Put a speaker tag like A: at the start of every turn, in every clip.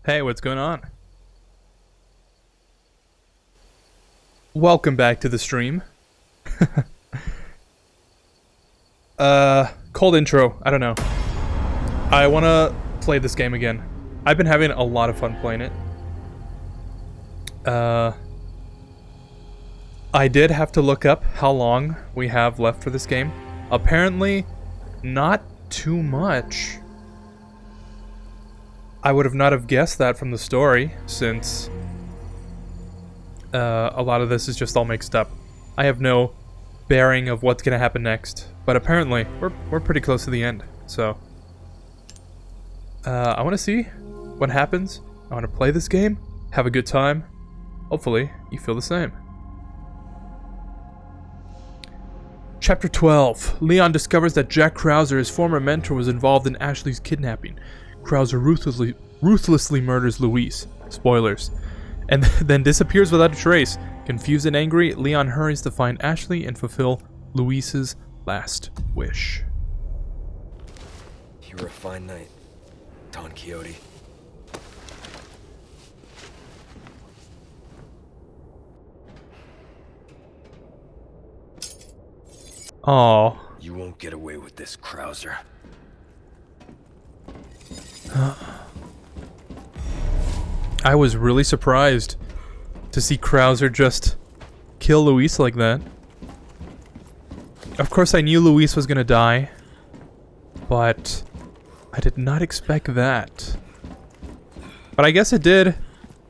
A: Hey, what's going on? Welcome back to the stream. Cold intro. I don't know. I want to play this game again. I've been having a lot of fun playing it. I did have to look up how long we have left for this game. Apparently, not too much. I would have not have guessed that from the story, since a lot of this is just all mixed up. I have no bearing of what's gonna happen next, but apparently we're pretty close to the end. So I want to see what happens. I want to play this game, have a good time. Hopefully, you feel the same. Chapter 12. Leon discovers that Jack Krauser, his former mentor, was involved in Ashley's kidnapping. Krauser ruthlessly murders Louise. Spoilers. And then disappears without a trace. Confused and angry, Leon hurries to find Ashley and fulfill Louise's last wish.
B: You were a fine knight, Don Quixote.
A: Aww.
B: You won't get away with this, Krauser.
A: I was really surprised to see Krauser just kill Louise like that. Of course I knew Louise was gonna die, but I did not expect that. But I guess it did.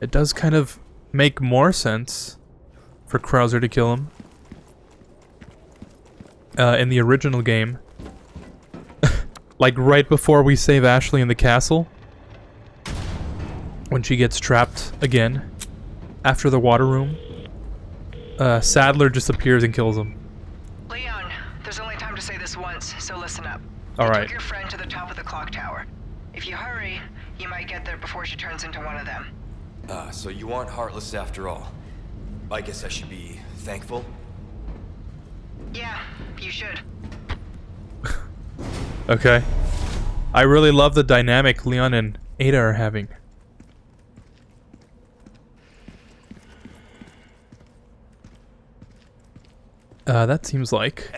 A: It does kind of make more sense for Krauser to kill him. In the original game. Like right before we save Ashley in the castle. When she gets trapped again. After the water room. Sadler just appears and kills him.
C: Leon, there's only time to say this once, so listen up.
A: Alright.
C: Take your friend to the top of the clock tower. If you hurry, you might get there before she turns into one of them.
B: So you aren't heartless after all. I guess I should be thankful.
C: Yeah, you should.
A: Okay. I really love the dynamic Leon and Ada are having. That seems like...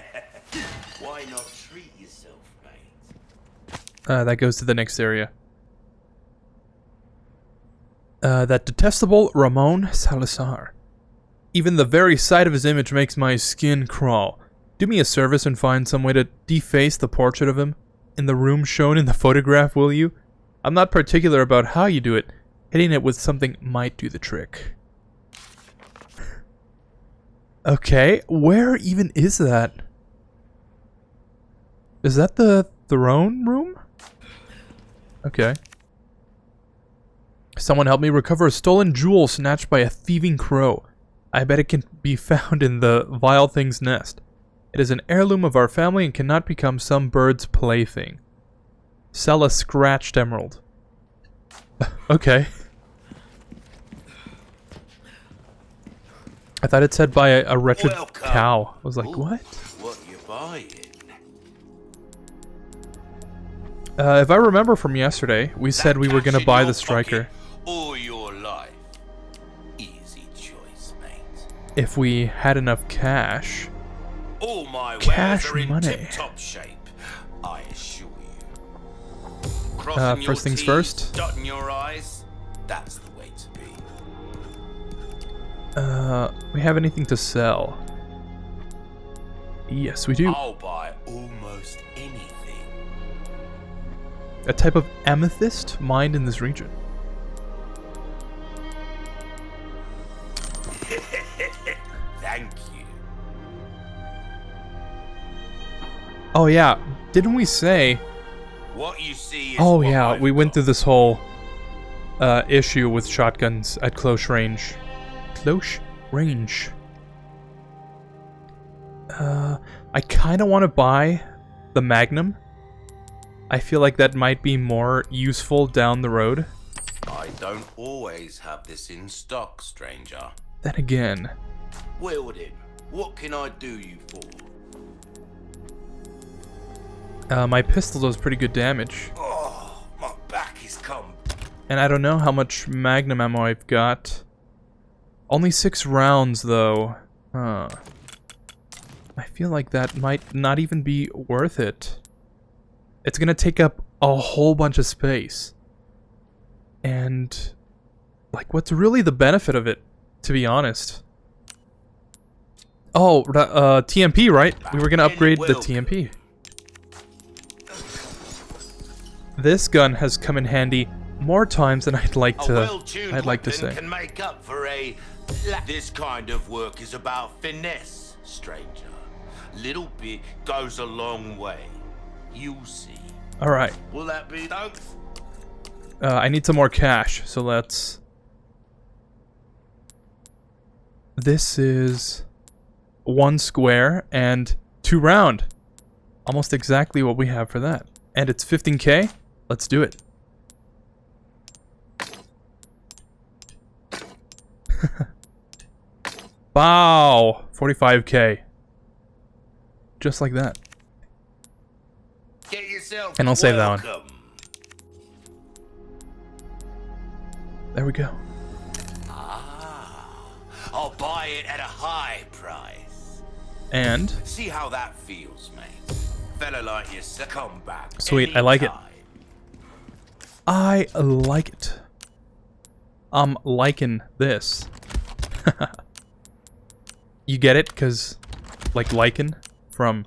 D: Why not treat yourself, mate?
A: that goes to the next area. That detestable Ramon Salazar. Even the very sight of his image makes my skin crawl. Do me a service and find some way to deface the portrait of him in the room shown in the photograph, will you? I'm not particular about how you do it. Hitting it with something might do the trick. Okay, where even is that? Is that the throne room? Okay. Someone help me recover a stolen jewel snatched by a thieving crow. I bet it can be found in the vile thing's nest. It is an heirloom of our family and cannot become some bird's plaything. Sell a scratched emerald. Okay. I thought it said buy a wretched cow. I was like, what?
D: What you buying?
A: If I remember from yesterday, we said we were gonna buy the striker.
D: All your life. Easy choice, mate.
A: If we had enough cash.
D: All my
A: Cash
D: wares are in
A: money.
D: tip-top shape, I assure you. Crossing
A: First
D: your
A: things
D: T's,
A: first.
D: dotting your I's, that's the way to be.
A: We have anything to sell? Yes, we do.
D: I'll buy almost anything.
A: A type of amethyst mined in this region.
D: Thank you.
A: Oh yeah, didn't we say...
D: What you see is
A: Oh
D: what
A: yeah,
D: I've
A: we went
D: got.
A: through this whole issue with shotguns at close range. Close range. I kind of want to buy the Magnum. I feel like that might be more useful down the road.
D: I don't always have this in stock, stranger.
A: Then again...
D: Well then, what can I do you for?
A: My pistol does pretty good damage.
D: Oh, my back is come
A: And I don't know how much magnum ammo I've got. Only 6 rounds, though. Huh. I feel like that might not even be worth it. It's gonna take up a whole bunch of space. And, like, what's really the benefit of it, to be honest? Oh, TMP, right? We were gonna upgrade the TMP. This gun has come in handy more times than I'd like to say.
D: Can make up for a... This kind of work is about finesse, stranger. Little bit goes a long way. You'll see.
A: All right.
D: Will that be done?
A: I need some more cash, so let's... This is 1 square and 2 round. Almost exactly what we have for that. And it's 15k? Let's do it. Wow! 45k. Just like that.
D: Get yourself
A: And I'll save that one.
D: welcome.
A: There we go.
D: I'll buy it at a high price.
A: And...
D: See how that feels, mate. Fella like yourself, come back.
A: Sweet, I like it.
D: anytime.
A: I like it. I'm liking this. You get it? Because, like, lichen from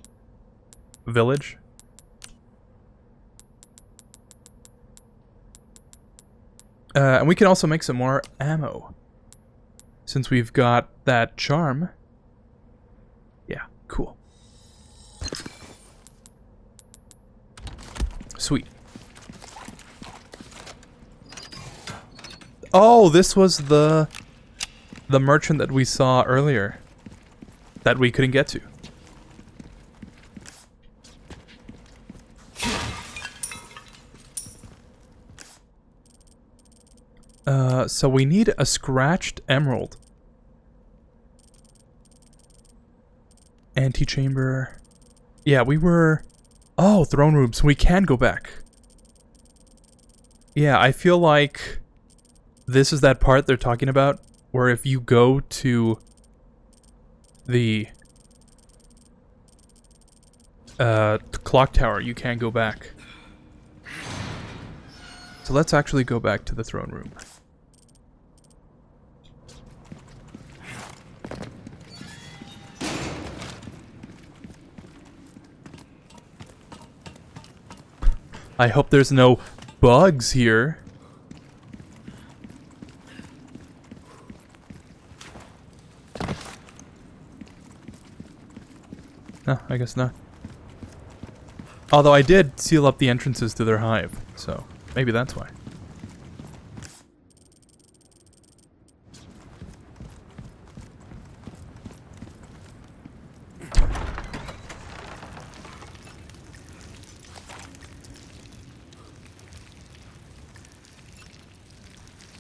A: Village. And we can also make some more ammo. Since we've got that charm. Yeah, cool. Sweet. Oh, this was the merchant that we saw earlier. That we couldn't get to. So we need a scratched emerald. Antechamber. Yeah, we were... Oh, throne room, so we can go back. Yeah, I feel like this is that part they're talking about, where if you go to the clock tower, you can't go back. So let's actually go back to the throne room. I hope there's no bugs here. No, I guess not. Although I did seal up the entrances to their hive, so maybe that's why.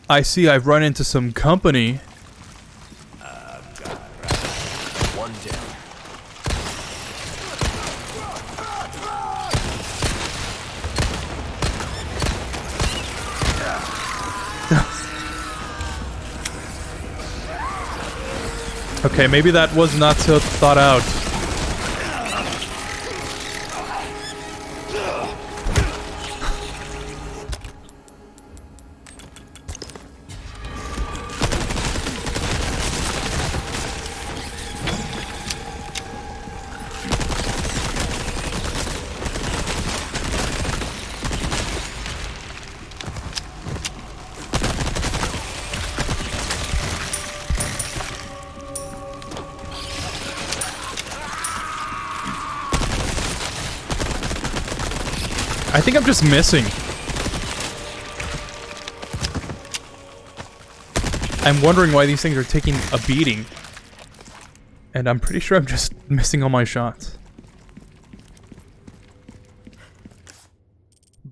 A: I see I've run into some company.
B: One down.
A: Okay, maybe that was not so thought out. I think I'm just missing. I'm wondering why these things are taking a beating. And I'm pretty sure I'm just missing all my shots.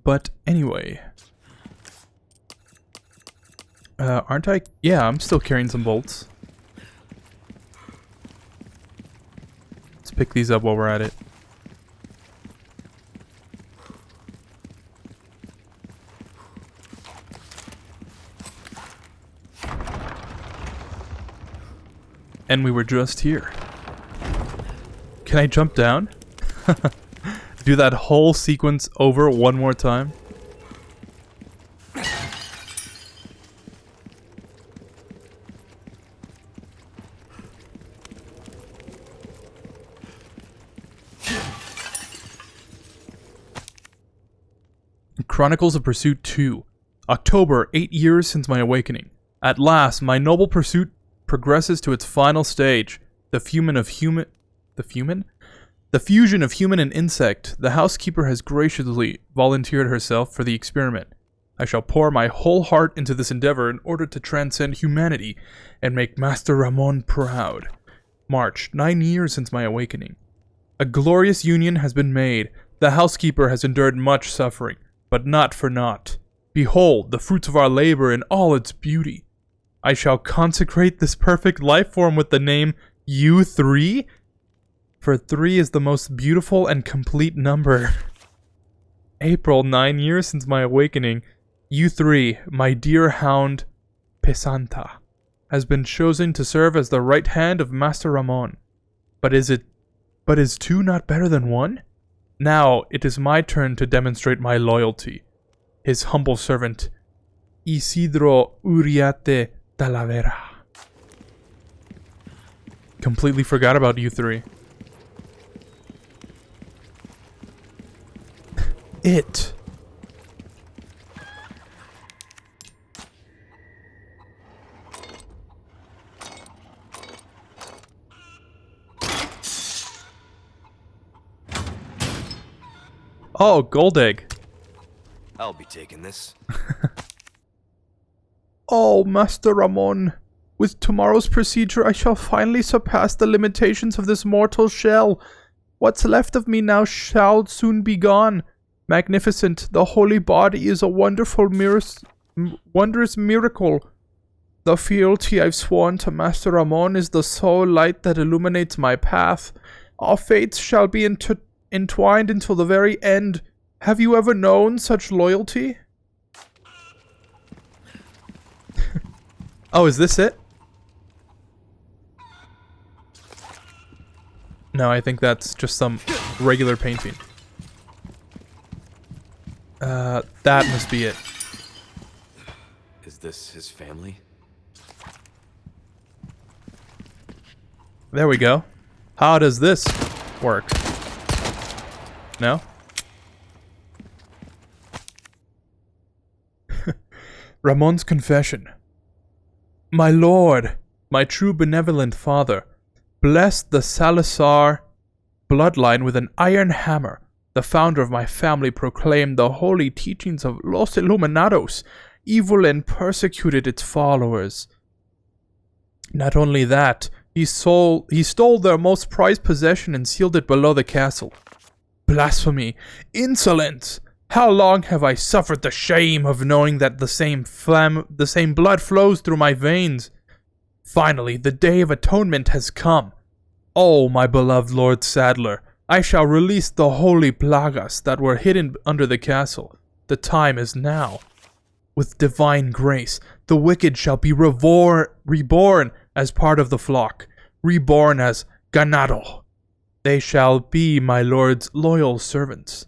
A: But anyway. Aren't I? Yeah, I'm still carrying some bolts. Let's pick these up while we're at it. And we were just here. Can I jump down? Do that whole sequence over one more time? Chronicles of Pursuit 2. October, 8 years since my awakening. At last, my noble pursuit progresses to its final stage. The fusion of human and insect. The housekeeper has graciously volunteered herself for the experiment. I shall pour my whole heart into this endeavor in order to transcend humanity and make Master Ramon proud. March, 9 years since my awakening. A glorious union has been made. The housekeeper has endured much suffering, but not for naught. Behold, the fruits of our labor in all its beauty. I shall consecrate this perfect life form with the name U3, for 3 is the most beautiful and complete number. April, 9 years since my awakening. U3, my dear hound, Pesanta, has been chosen to serve as the right hand of Master Ramon. But is 2 not better than 1? Now it is my turn to demonstrate my loyalty. His humble servant, Isidro Uriarte Talavera. Completely forgot about you 3. It. Oh, gold egg.
B: I'll be taking this.
A: Oh, Master Ramon. With tomorrow's procedure, I shall finally surpass the limitations of this mortal shell. What's left of me now shall soon be gone. Magnificent, the holy body is a wondrous miracle. The fealty I've sworn to Master Ramon is the sole light that illuminates my path. Our fates shall be entwined until the very end. Have you ever known such loyalty? Oh, is this it? No, I think that's just some regular painting. That must be it.
B: Is this his family?
A: There we go. How does this work? No? Ramon's confession. My lord, my true benevolent father, blessed the Salazar bloodline with an iron hammer. The founder of my family proclaimed the holy teachings of Los Iluminados, evil and persecuted its followers. Not only that, he stole their most prized possession and sealed it below the castle. Blasphemy! Insolence! How long have I suffered the shame of knowing that the same blood flows through my veins? Finally, the day of atonement has come. Oh, my beloved Lord Sadler, I shall release the holy plagas that were hidden under the castle. The time is now. With divine grace, the wicked shall be reborn as part of the flock, reborn as ganado. They shall be my lord's loyal servants.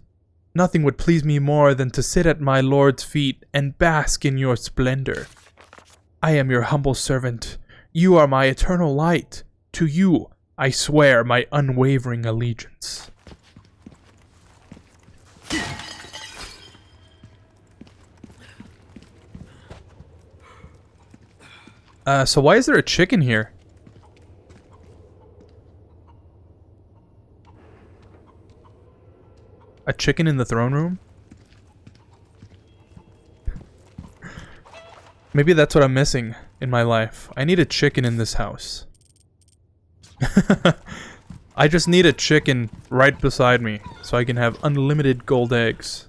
A: Nothing would please me more than to sit at my lord's feet and bask in your splendor. I am your humble servant. You are my eternal light. To you, I swear my unwavering allegiance. So why is there a chicken here? A chicken in the throne room? Maybe that's what I'm missing in my life. I need a chicken in this house. I just need a chicken right beside me so I can have unlimited gold eggs.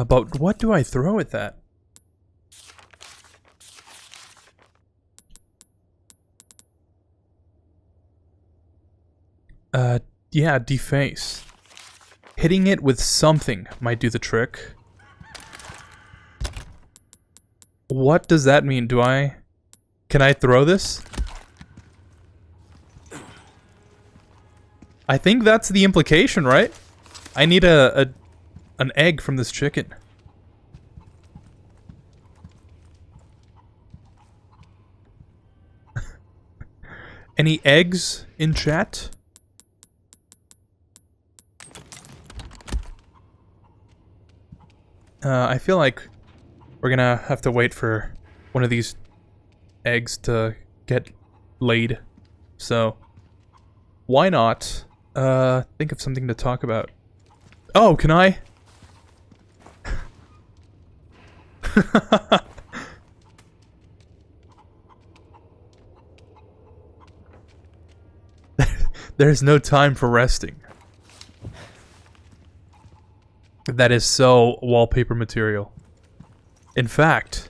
A: But what do I throw at that? Yeah, deface. Hitting it with something might do the trick. What does that mean? Can I throw this? I think that's the implication, right? I need an egg from this chicken. Any eggs in chat? I feel like we're gonna have to wait for one of these eggs to get laid. So, why not think of something to talk about? Oh, can I? There's no time for resting. That is so wallpaper material. In fact,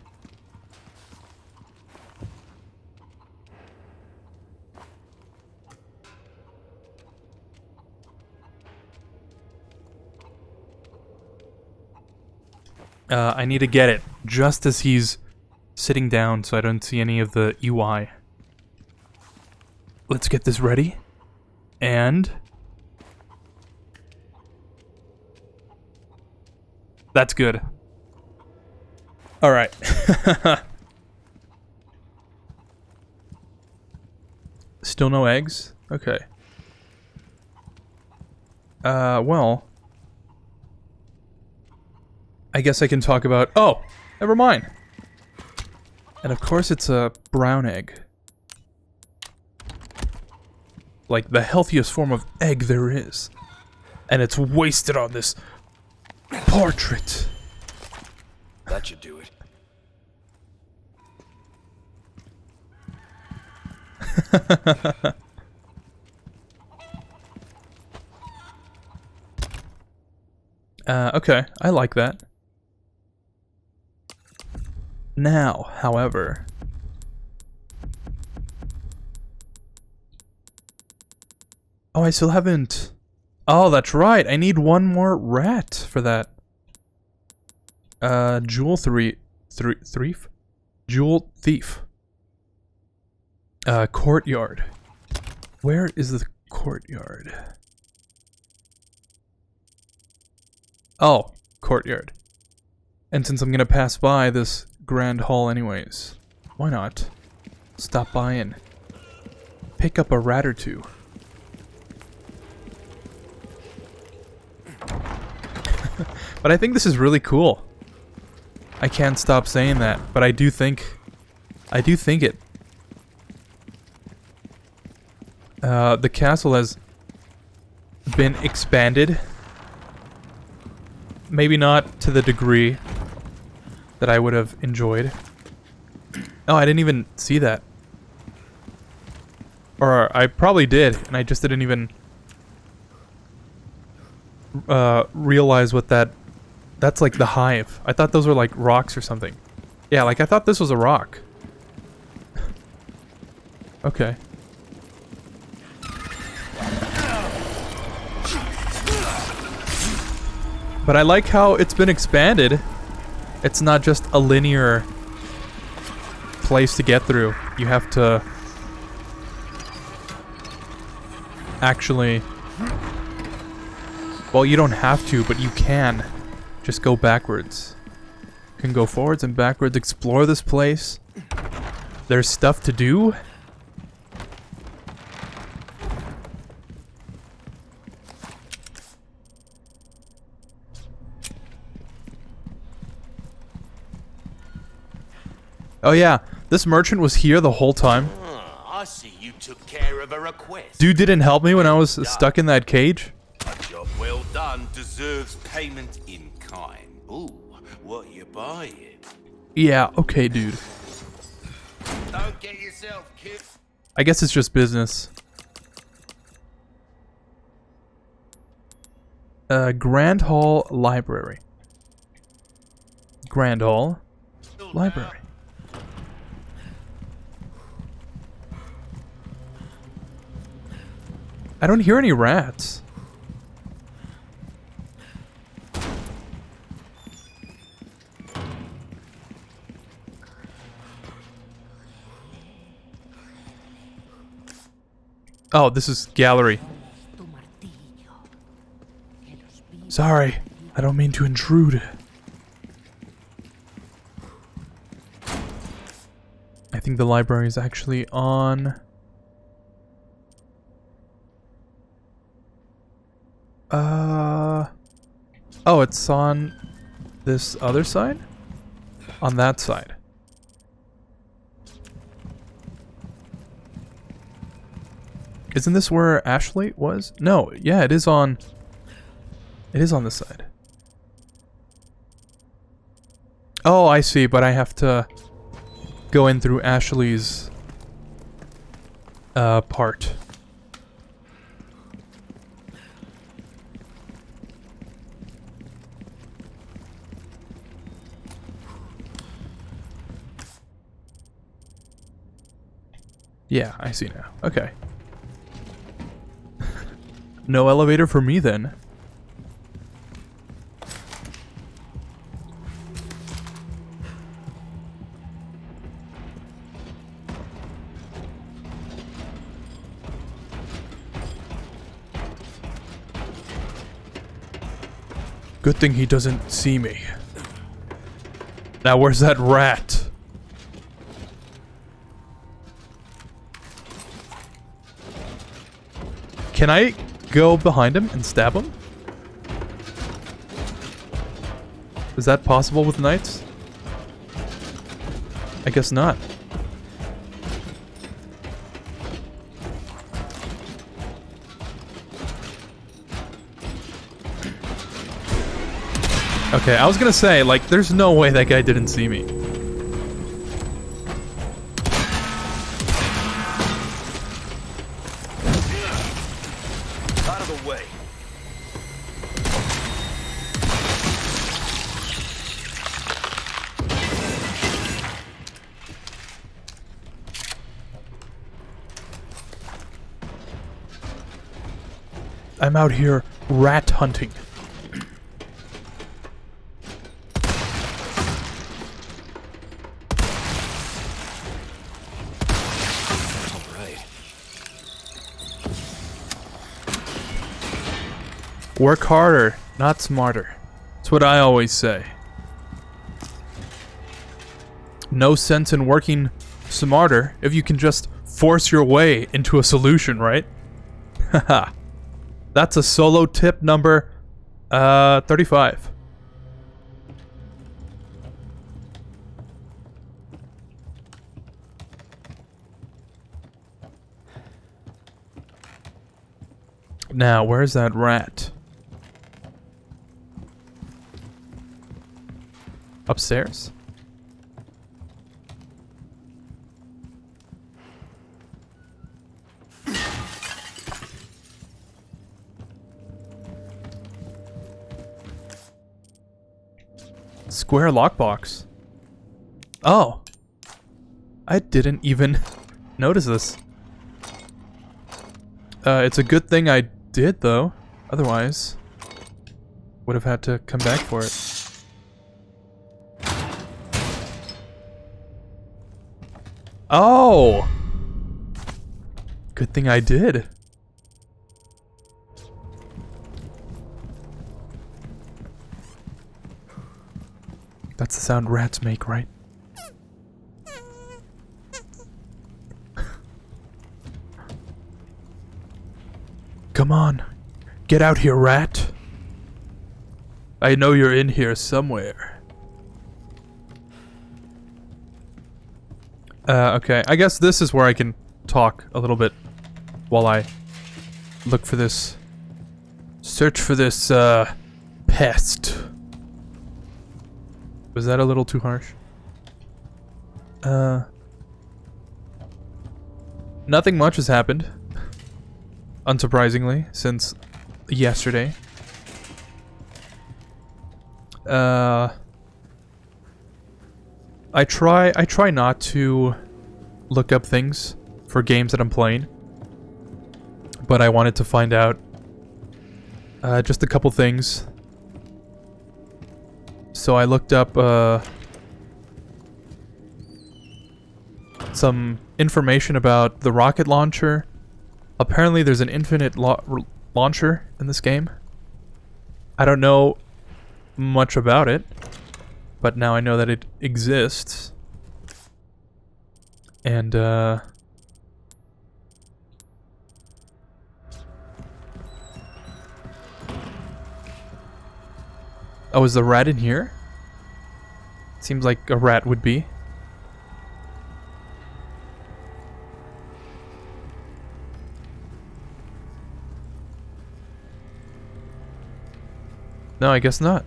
A: I need to get it just as he's sitting down so I don't see any of the UI. Let's get this ready. And that's good. All right. Still no eggs? Okay. Well, I guess I can talk about... Oh, never mind. And of course it's a brown egg. Like the healthiest form of egg there is. And it's wasted on this portrait.
B: That should do it.
A: Okay, I like that. Now, however... Oh, I still haven't... Oh, that's right. I need one more rat for that. Jewel thief? Jewel thief. Courtyard. Where is the courtyard? Oh, courtyard. And since I'm gonna pass by this grand hall anyways, why not stop by and pick up a rat or two? But I think this is really cool. I can't stop saying that, but I do think it. The castle has been expanded. Maybe not to the degree that I would have enjoyed. Oh, I didn't even see that. Or I probably did, and I just didn't even realize what that's like the hive. I thought those were like rocks or something. Yeah, like I thought this was a rock. Okay. But I like how it's been expanded. It's not just a linear place to get through. You have to actually... Well, you don't have to, but you can. Just go backwards. You can go forwards and backwards, explore this place. There's stuff to do. Oh yeah, this merchant was here the whole time.
D: I see you took care of a request.
A: Dude didn't help me when I was stuck in that cage.
D: A job well done deserves payment in kind. Ooh, what you buying?
A: Yeah, okay, dude.
D: Don't get yourself killed.
A: I guess it's just business. Grand Hall Library. Grand Hall Library. I don't hear any rats. Oh, this is gallery. Sorry, I don't mean to intrude. I think the library is actually on... Oh, it's on this other side? On that side. Isn't this where Ashley was? No, yeah, it is on... It is on this side. Oh, I see, but I have to go in through Ashley's part. Yeah, I see now. Okay. No elevator for me then. Good thing he doesn't see me. Now where's that rat? Can I go behind him and stab him? Is that possible with knights? I guess not. Okay, I was gonna say, like, there's no way that guy didn't see me.
B: Out of the way.
A: I'm out here rat hunting. Work harder, not smarter. That's what I always say. No sense in working smarter if you can just force your way into a solution, right? Haha. That's a solo tip number 35. Now, where's that rat? Upstairs? Square lockbox. Oh. I didn't even notice this. It's a good thing I did, though. Otherwise, would have had to come back for it. Oh! Good thing I did. That's the sound rats make, right? Come on. Get out here, rat. I know you're in here somewhere. Okay. I guess this is where I can talk a little bit while I look for this... Search for this, pest. Was that a little too harsh? Nothing much has happened. Unsurprisingly, since yesterday. I try not to look up things for games that I'm playing. But I wanted to find out just a couple things. So I looked up some information about the rocket launcher Apparently there's an infinite launcher in this game. I don't know much about it, but now I know that it exists. And, oh, is the rat in here? Seems like a rat would be. No, I guess not.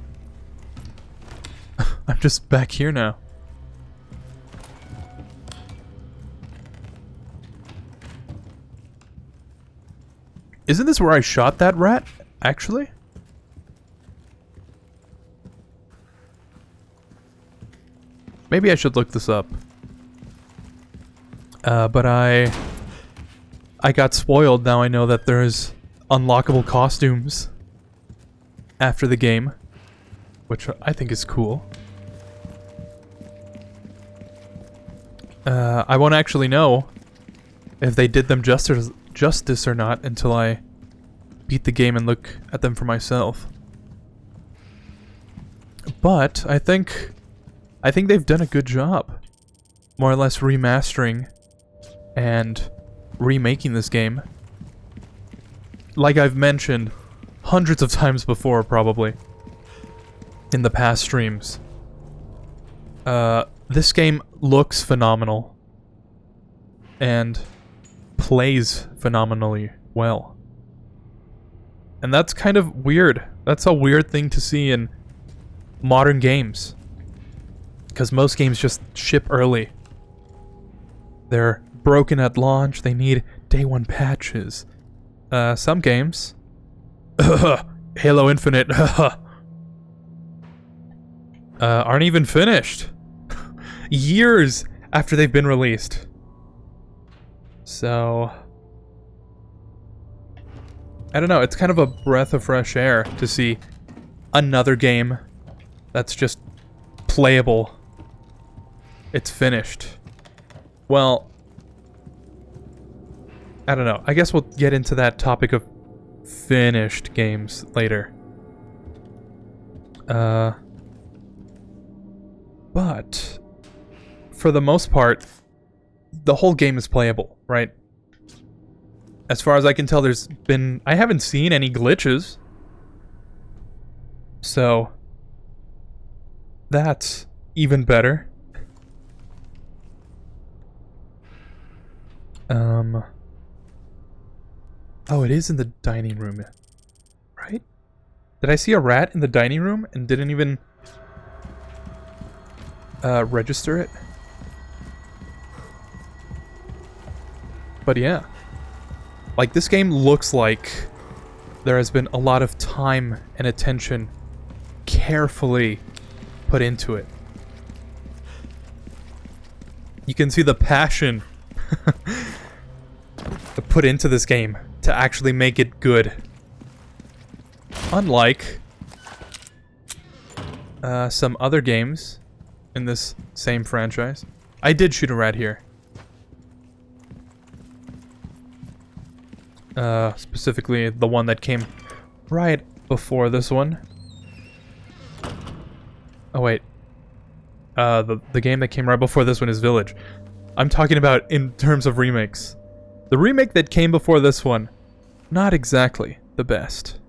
A: I'm just back here now. Isn't this where I shot that rat, actually? Maybe I should look this up. But I got spoiled. Now I know that there's unlockable costumes after the game, which I think is cool. I won't actually know if they did them justice or not until I beat the game and look at them for myself. But I think they've done a good job, more or less remastering and remaking this game. Like I've mentioned hundreds of times before, probably, in the past streams. This game looks phenomenal and plays phenomenally well. And that's kind of weird. That's a weird thing to see in modern games, because most games just ship early. They're broken at launch. They need day one patches. Some games, Halo Infinite, aren't even finished years after they've been released. So I don't know, it's kind of a breath of fresh air to see another game that's just playable. It's finished. Well, I don't know. I guess we'll get into that topic of finished games later. But for the most part, the whole game is playable, right? As far as I can tell, I haven't seen any glitches. So that's even better. Oh, it is in the dining room, right? Did I see a rat in the dining room and didn't even register it? But yeah. Like, this game looks like there has been a lot of time and attention carefully put into it. You can see the passion put into this game to actually make it good. Unlike some other games in this same franchise. I did shoot a rat here. Specifically the one that came right before this one. Oh wait. The game that came right before this one is Village. I'm talking about in terms of remakes. The remake that came before this one, not exactly the best.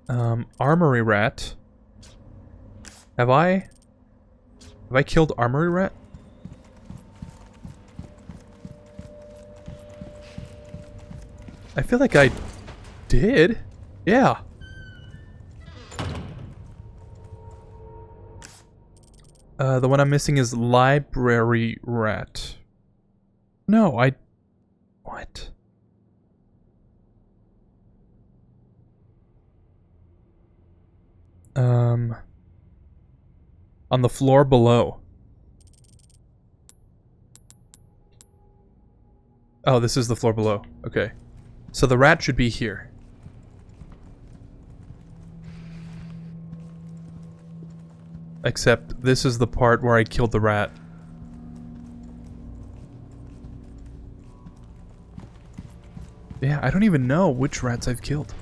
A: Armory Rat. Have I killed Armory Rat? I feel like I did. Yeah. The one I'm missing is Library Rat. No, what? On the floor below. Oh, this is the floor below. Okay. So the rat should be here. Except this is the part where I killed the rat. Yeah, I don't even know which rats I've killed.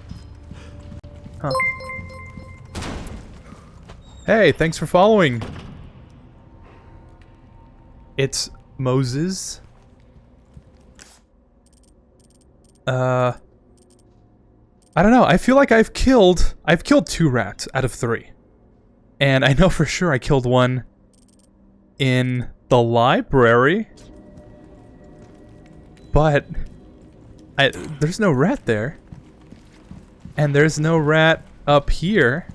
A: Huh. Hey, thanks for following. It's Moses. I don't know. I feel like I've killed 2 rats out of 3. And I know for sure I killed one in the library. But there's no rat there. And there's no rat up here,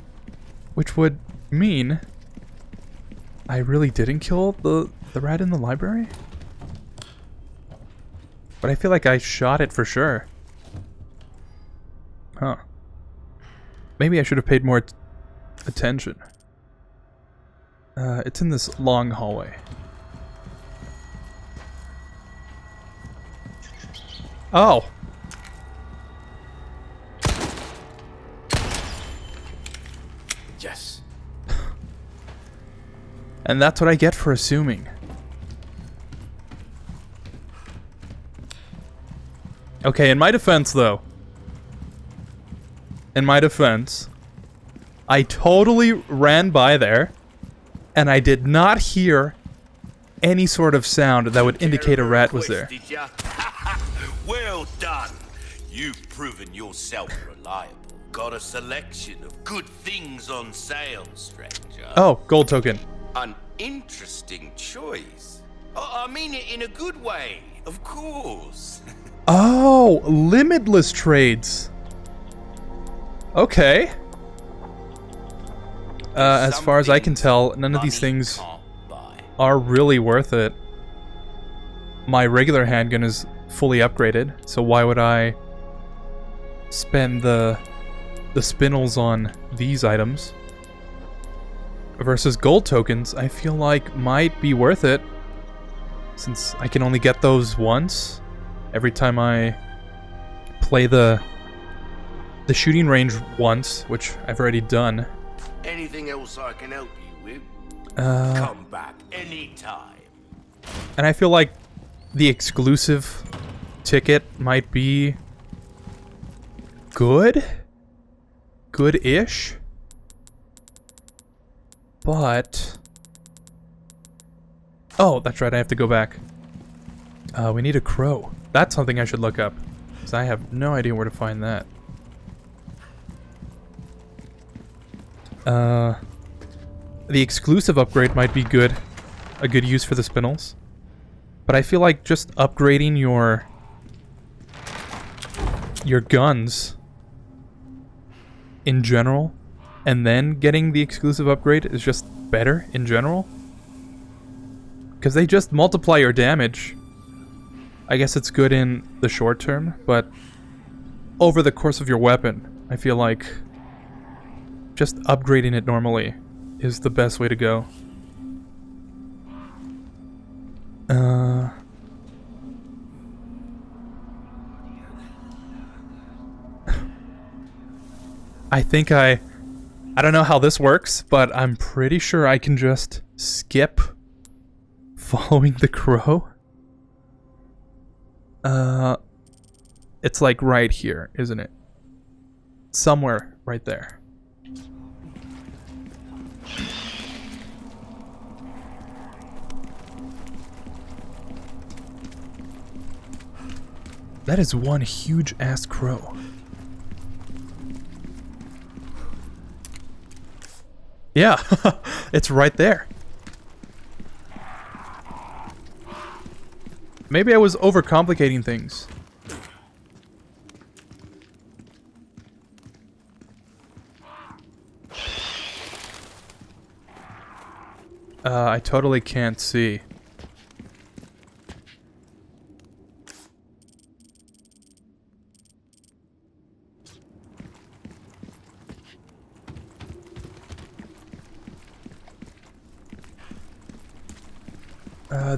A: which would mean I really didn't kill the rat in the library? But I feel like I shot it for sure. Huh. Maybe I should have paid more attention. It's in this long hallway. Oh!
B: Yes.
A: And that's what I get for assuming. Okay, in my defense, though. In my defense, I totally ran by there, and I did not hear any sort of sound that would indicate a rat was there.
D: Did ya? Well done. You've proven yourself reliable. Got a selection of good things on sale, stranger.
A: Oh, gold token.
D: An interesting choice. I mean it in a good way, of course.
A: Oh, limitless trades. Okay. As far as I can tell, none of these things are really worth it. My regular handgun is fully upgraded, so why would I spend the spinels on these items? Versus gold tokens, I feel like might be worth it, since I can only get those once every time I play the shooting range once, which I've already done.
D: Anything else I can help you with? Come back anytime.
A: And I feel like the exclusive ticket might be good-ish. But oh, that's right, I have to go back. We need a crow. That's something I should look up, because I have no idea where to find that. The exclusive upgrade might be good. A good use for the spinels. But I feel like just upgrading your guns in general, and then getting the exclusive upgrade is just better in general. Because they just multiply your damage. I guess it's good in the short term, but over the course of your weapon, I feel like just upgrading it normally is the best way to go. I think I don't know how this works, but I'm pretty sure I can just skip following the crow. It's like right here, isn't it? Somewhere right there. That is one huge ass crow. Yeah, it's right there. Maybe I was overcomplicating things. I totally can't see.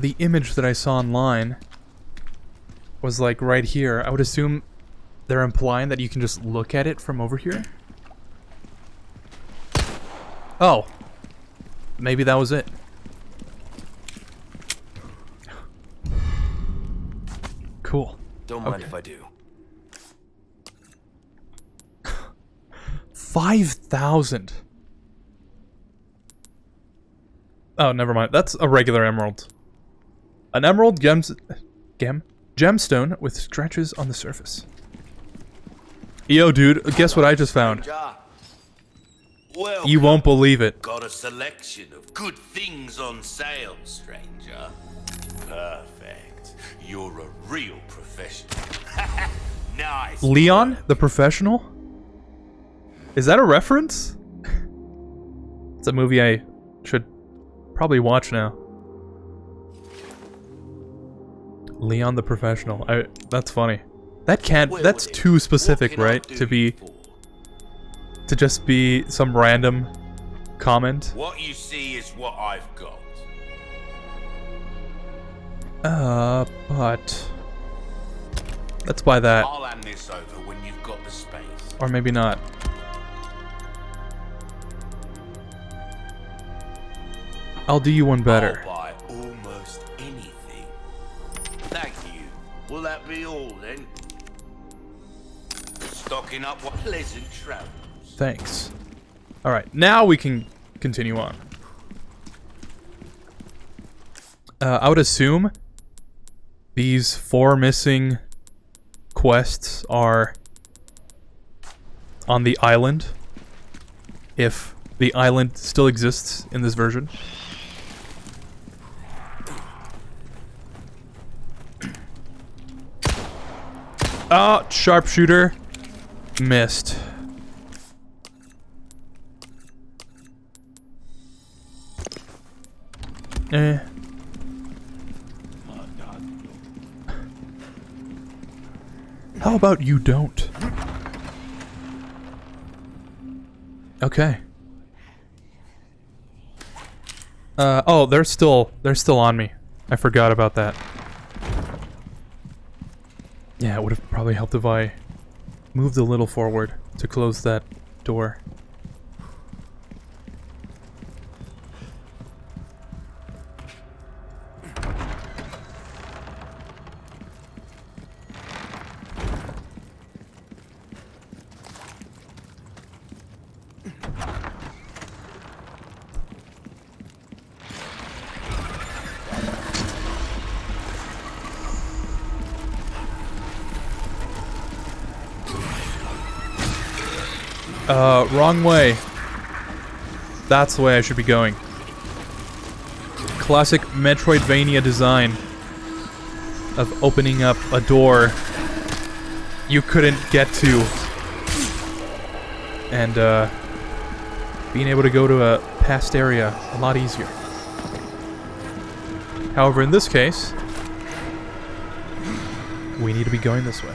A: The image that I saw online was like right here. I would assume they're implying that you can just look at it from over here. Oh. Maybe that was it. Cool.
B: Don't mind
A: Okay.
B: if I do.
A: 5,000. Oh, never mind. That's a regular emerald. An emerald gemstone with scratches on the surface. Yo, dude, guess what I just found?
D: Well,
A: You won't believe it.
D: got a selection of good things on sale, stranger. Perfect. You're a real professional. Nice.
A: Leon, the professional? Is that a reference? It's a movie I should probably watch now. Leon the professional. That's funny. That can't. That's too specific, right? To just be some random comment.
D: What you see is what I've got.
A: But let's buy that.
D: I'll hand this over when you've got the space.
A: Or maybe not. I'll do you one better.
D: I'll buy almost anything. Thank you. Will that be all then? Stocking up what pleasant travels.
A: Thanks. Alright, now we can continue on. I would assume these 4 missing quests are on the island, if the island still exists in this version. Oh, sharpshooter. Missed. How about you don't? Okay. Oh, they're still on me. I forgot about that. Yeah, it would have probably helped if I moved a little forward to close that door. Wrong way. That's the way I should be going. Classic Metroidvania design of opening up a door you couldn't get to and being able to go to a past area a lot easier. However, in this case, we need to be going this way.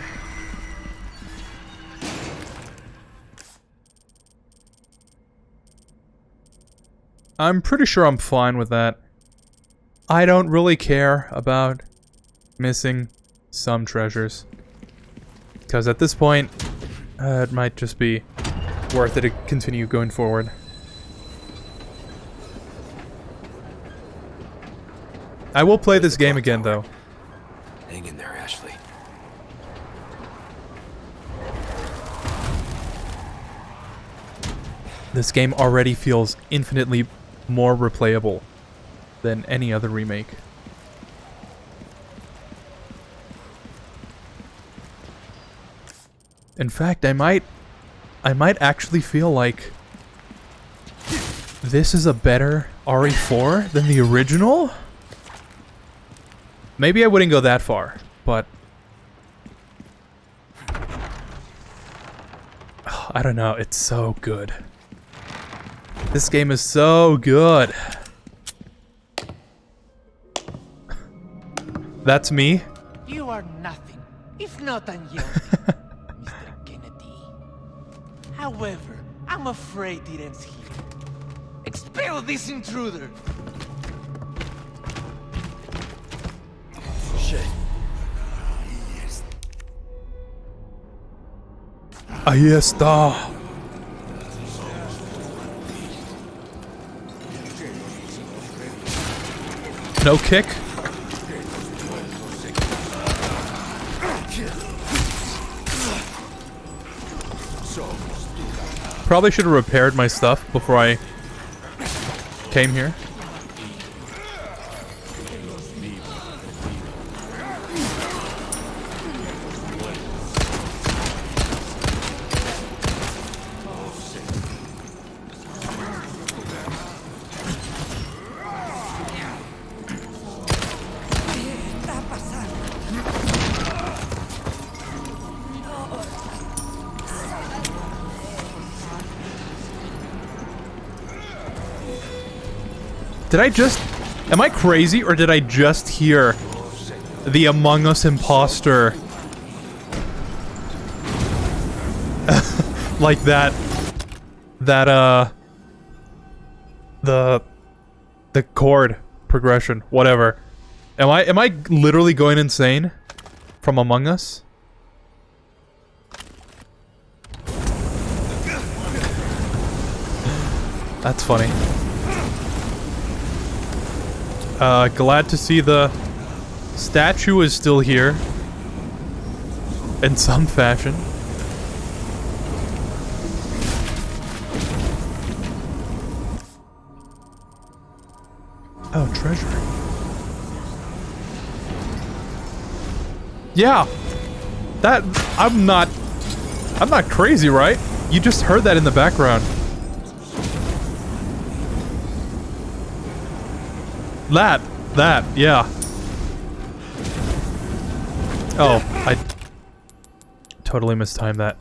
A: I'm pretty sure I'm fine with that. I don't really care about missing some treasures. Because at this point, it might just be worth it to continue going forward. I will play this game again, though.
B: Hang in there, Ashley.
A: This game already feels infinitely more replayable than any other remake. In fact, I might actually feel like this is a better RE4 than the original? Maybe I wouldn't go that far, but I don't know, it's so good. This game is so good. That's me.
E: You are nothing, if not unyoung, Mr. Kennedy. However, I'm afraid it ends here. Expel this intruder!
B: Shit.
A: Ahí está. No kick? Probably should have repaired my stuff before I came here. Did I just... Am I crazy, or did I just hear the Among Us imposter? Like that... The chord progression, whatever. Am I literally going insane from Among Us? That's funny. Glad to see the statue is still here. In some fashion. Oh, treasure. Yeah. That... I'm not crazy, right? You just heard that in the background. That, yeah. Oh, I totally mistimed that.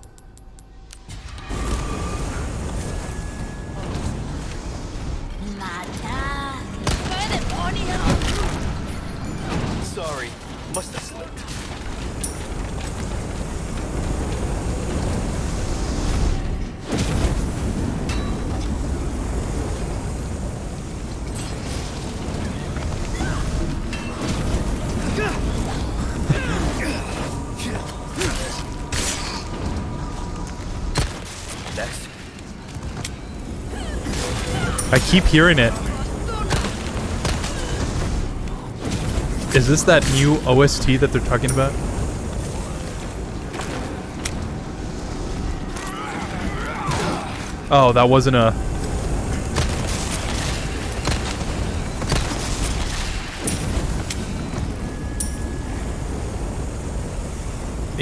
B: Sorry, must have slipped.
A: I keep hearing it. Is this that new OST that they're talking about? Oh, that wasn't a...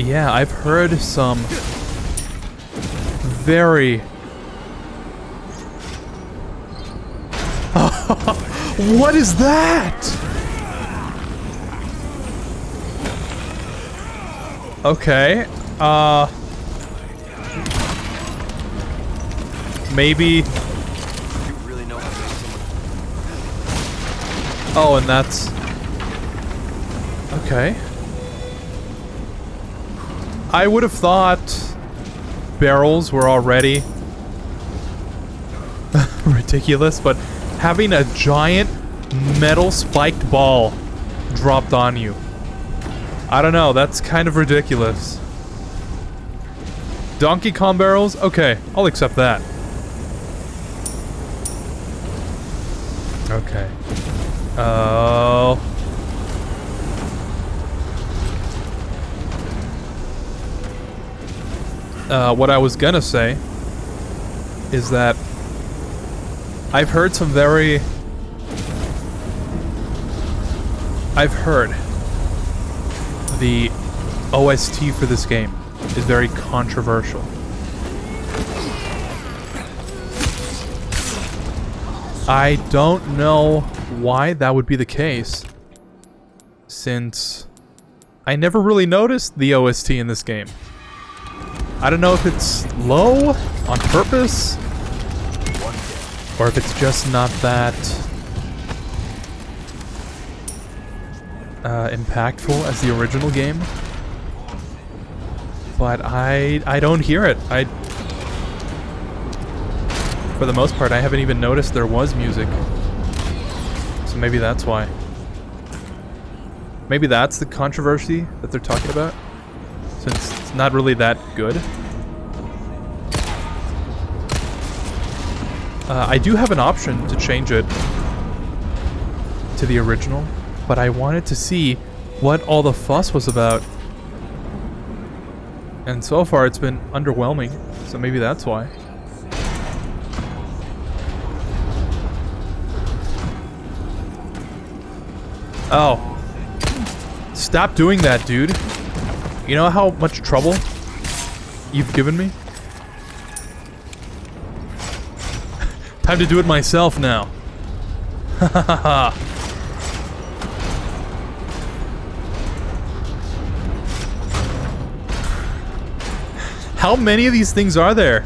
A: Yeah, I've heard some very... What is that? Okay, maybe...
B: You really know how to make someone...
A: Oh, and that's... Okay. I would have thought barrels were already ridiculous, but having a giant metal spiked ball dropped on you, I don't know, that's kind of ridiculous. Donkey Kong barrels? Okay, I'll accept that. Okay. Oh... what I was gonna say is that I've heard some very... I've heard the OST for this game is very controversial. I don't know why that would be the case, since I never really noticed the OST in this game. I don't know if it's low on purpose, or if it's just not that impactful as the original game. But I don't hear it. For the most part, I haven't even noticed there was music. So maybe that's why. Maybe that's the controversy that they're talking about, since it's not really that good. I do have an option to change it to the original, but I wanted to see what all the fuss was about. And so far it's been underwhelming, so maybe that's why. Oh. Stop doing that, dude. You know how much trouble you've given me? Time to do it myself now. Ha ha ha ha. How many of these things are there?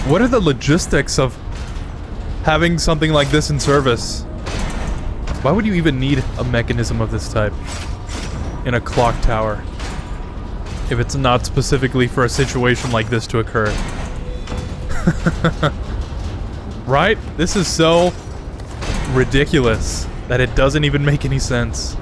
A: What are the logistics of having something like this in service? Why would you even need a mechanism of this type in a clock tower if it's not specifically for a situation like this to occur? Right? This is so ridiculous that it doesn't even make any sense.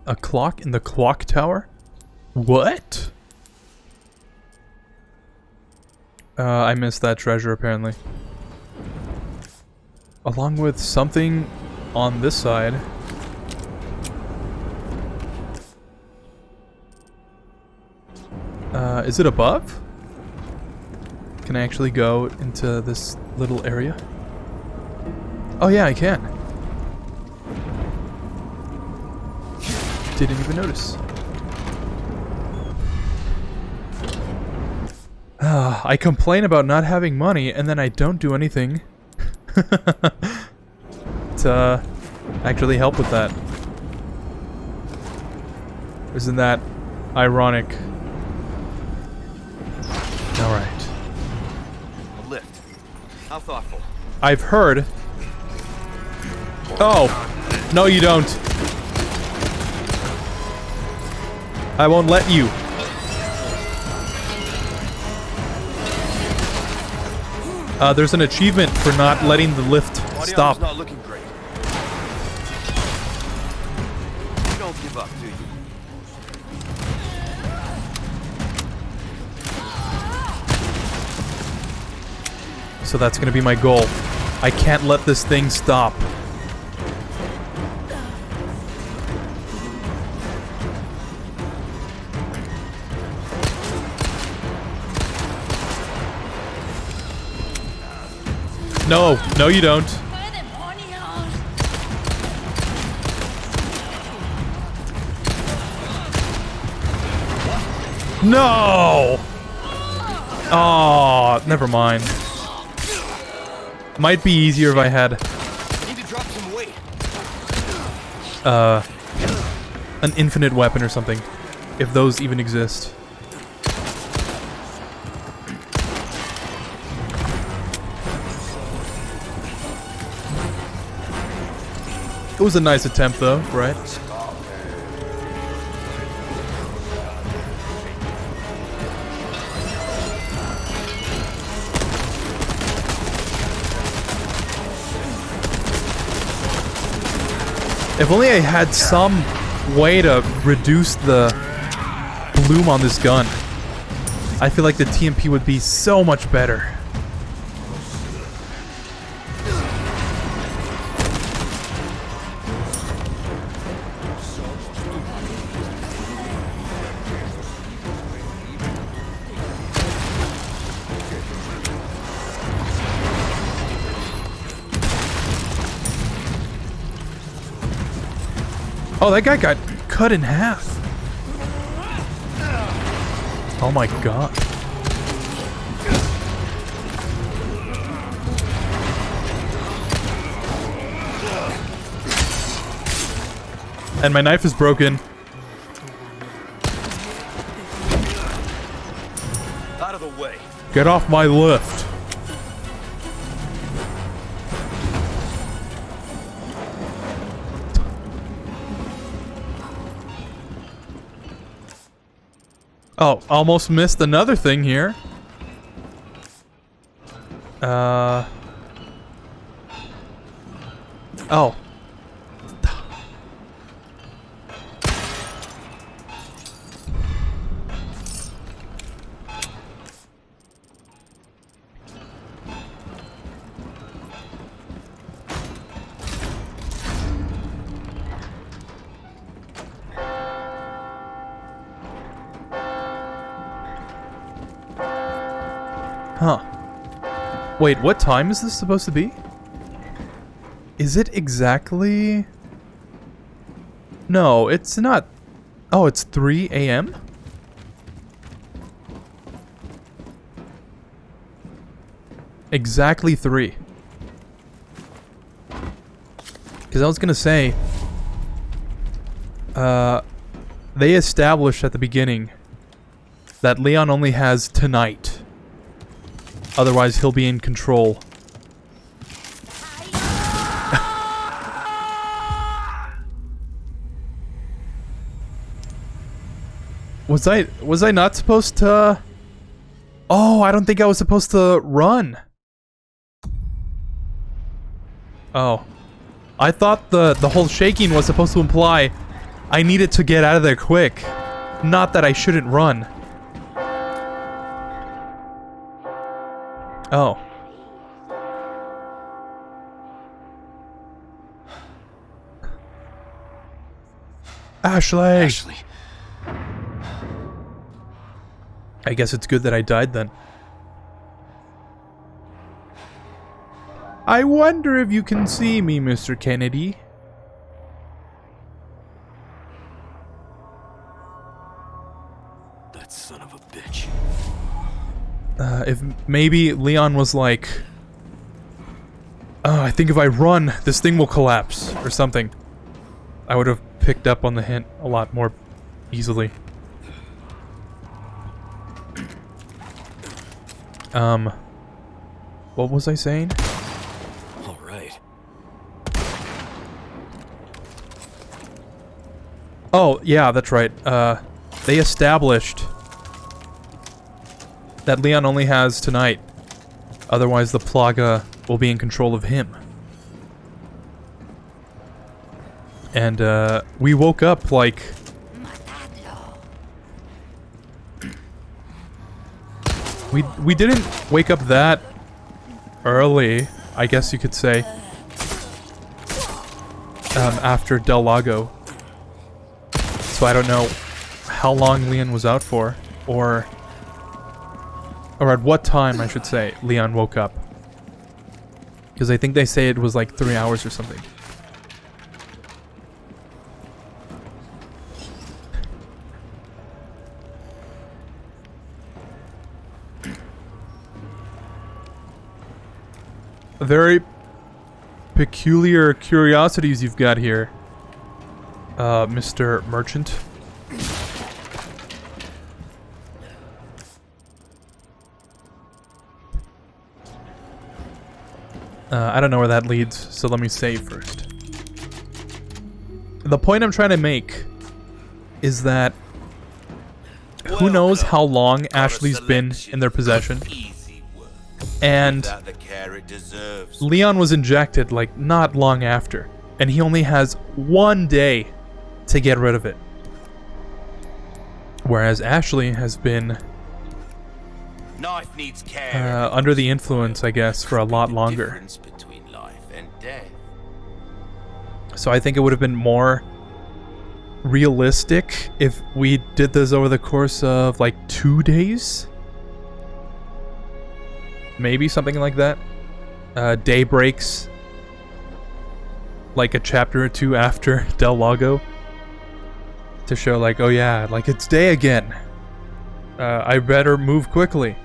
A: A clock in the clock tower? What? I missed that treasure apparently. Along with something on this side. Is it above? Can I actually go into this little area? Oh yeah, I can. Didn't even notice. I complain about not having money, and then I don't do anything to actually help with that. Isn't that ironic? Alright.
B: A lift. How thoughtful.
A: I've heard... Oh! No, you don't. I won't let you. There's an achievement for not letting the lift stop.
B: Not looking great. You don't give up, do you?
A: So that's gonna be my goal. I can't let this thing stop. No, no you don't. No! Oh, never mind. Might be easier if I had
B: Need to drop some weight.
A: an infinite weapon or something. If those even exist. It was a nice attempt though, right? If only I had some way to reduce the bloom on this gun. I feel like the TMP would be so much better. Oh, that guy got cut in half. Oh my god. And my knife is broken.
B: Out of the way.
A: Get off my lift. Oh, almost missed another thing here. Oh. Huh. Wait, what time is this supposed to be? Is it exactly... No, it's not... Oh, it's 3 a.m.? Exactly 3. Because I was gonna say... they established at the beginning that Leon only has tonight. Otherwise, he'll be in control. Was I not supposed to... Oh, I don't think I was supposed to run. Oh. I thought the whole shaking was supposed to imply I needed to get out of there quick. Not that I shouldn't run. Oh. Ashley!
B: Ashley.
A: I guess it's good that I died then. I wonder if you can see me, Mr. Kennedy.
B: That son of a bitch.
A: If maybe Leon was like, oh, I think if I run, this thing will collapse, or something. I would have picked up on the hint a lot more easily. What was I saying?
B: All right.
A: Oh, yeah, that's right. They established that Leon only has tonight. Otherwise, the Plaga will be in control of him. And, we woke up like... We didn't wake up that early, I guess you could say. After Del Lago. So I don't know how long Leon was out for, or at what time, I should say, Leon woke up. Because I think they say it was like 3 hours or something. Very peculiar curiosities you've got here, Mr. Merchant. I don't know where that leads, so let me save first. The point I'm trying to make is that who knows how long Ashley's been in their possession, and Leon was injected like not long after, and he only has 1 day to get rid of it. Whereas Ashley has been
D: Knife needs care.
A: under the influence, I guess, for a lot longer.
D: Difference between life and death.
A: So I think it would have been more realistic if we did this over the course of like 2 days. Maybe something like that. Day breaks. Like a chapter or two after Del Lago. To show like, oh yeah, like it's day again. I better move quickly.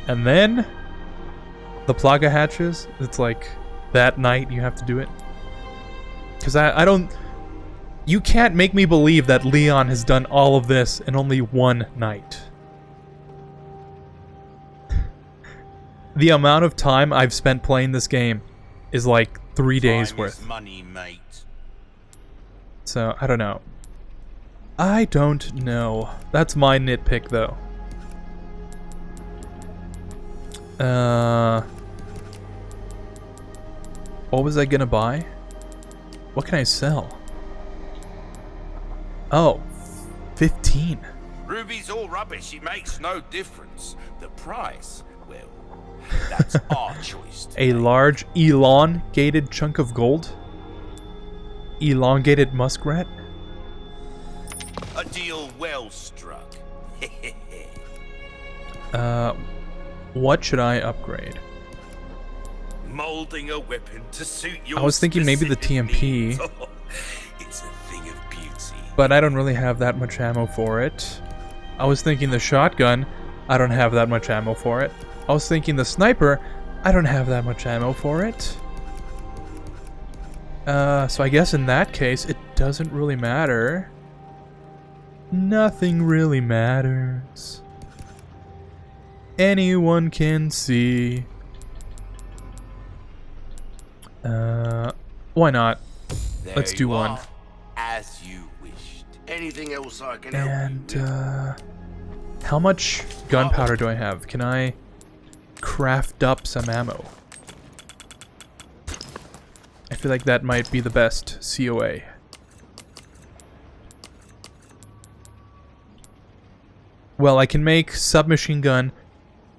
A: And then the Plaga hatches. It's like that night you have to do it. Because I don't... You can't make me believe that Leon has done all of this in only one night. The amount of time I've spent playing this game is like 3 days worth.
D: Money, mate.
A: So, I don't know. I don't know. That's my nitpick, though. What was I gonna buy? What can I sell? Oh, 15.
D: Ruby's all rubbish. It makes no difference. The price, well, that's our choice.
A: A large elongated chunk of gold? Elongated muskrat?
D: A deal well struck.
A: What should I upgrade?
D: Molding a weapon to suit your
A: I was thinking maybe the
D: specific
A: TMP.
D: needs. Oh, it's a thing of beauty.
A: But I don't really have that much ammo for it. I was thinking the shotgun. I don't have that much ammo for it. I was thinking the sniper. I don't have that much ammo for it. So I guess in that case, it doesn't really matter. Nothing really matters. Anyone can see. Why not? Let's do one.
D: Are, as you wished. Anything else I can
A: And,
D: help you with?
A: how much gunpowder do I have? Can I craft up some ammo? I feel like that might be the best COA. Well, I can make submachine gun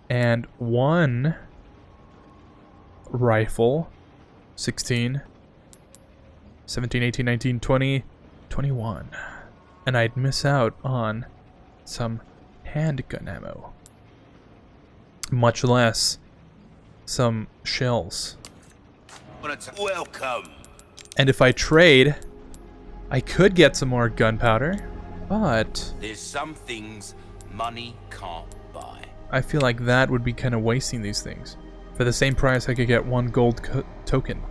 A: and one rifle. 16, 17, 18, 19, 20, 21. And I'd miss out on some handgun ammo. Much less some shells.
D: Welcome.
A: And if I trade, I could get some more gunpowder, but
D: There's some things money can't buy.
A: I feel like that would be kind of wasting these things. For the same price, I could get one gold token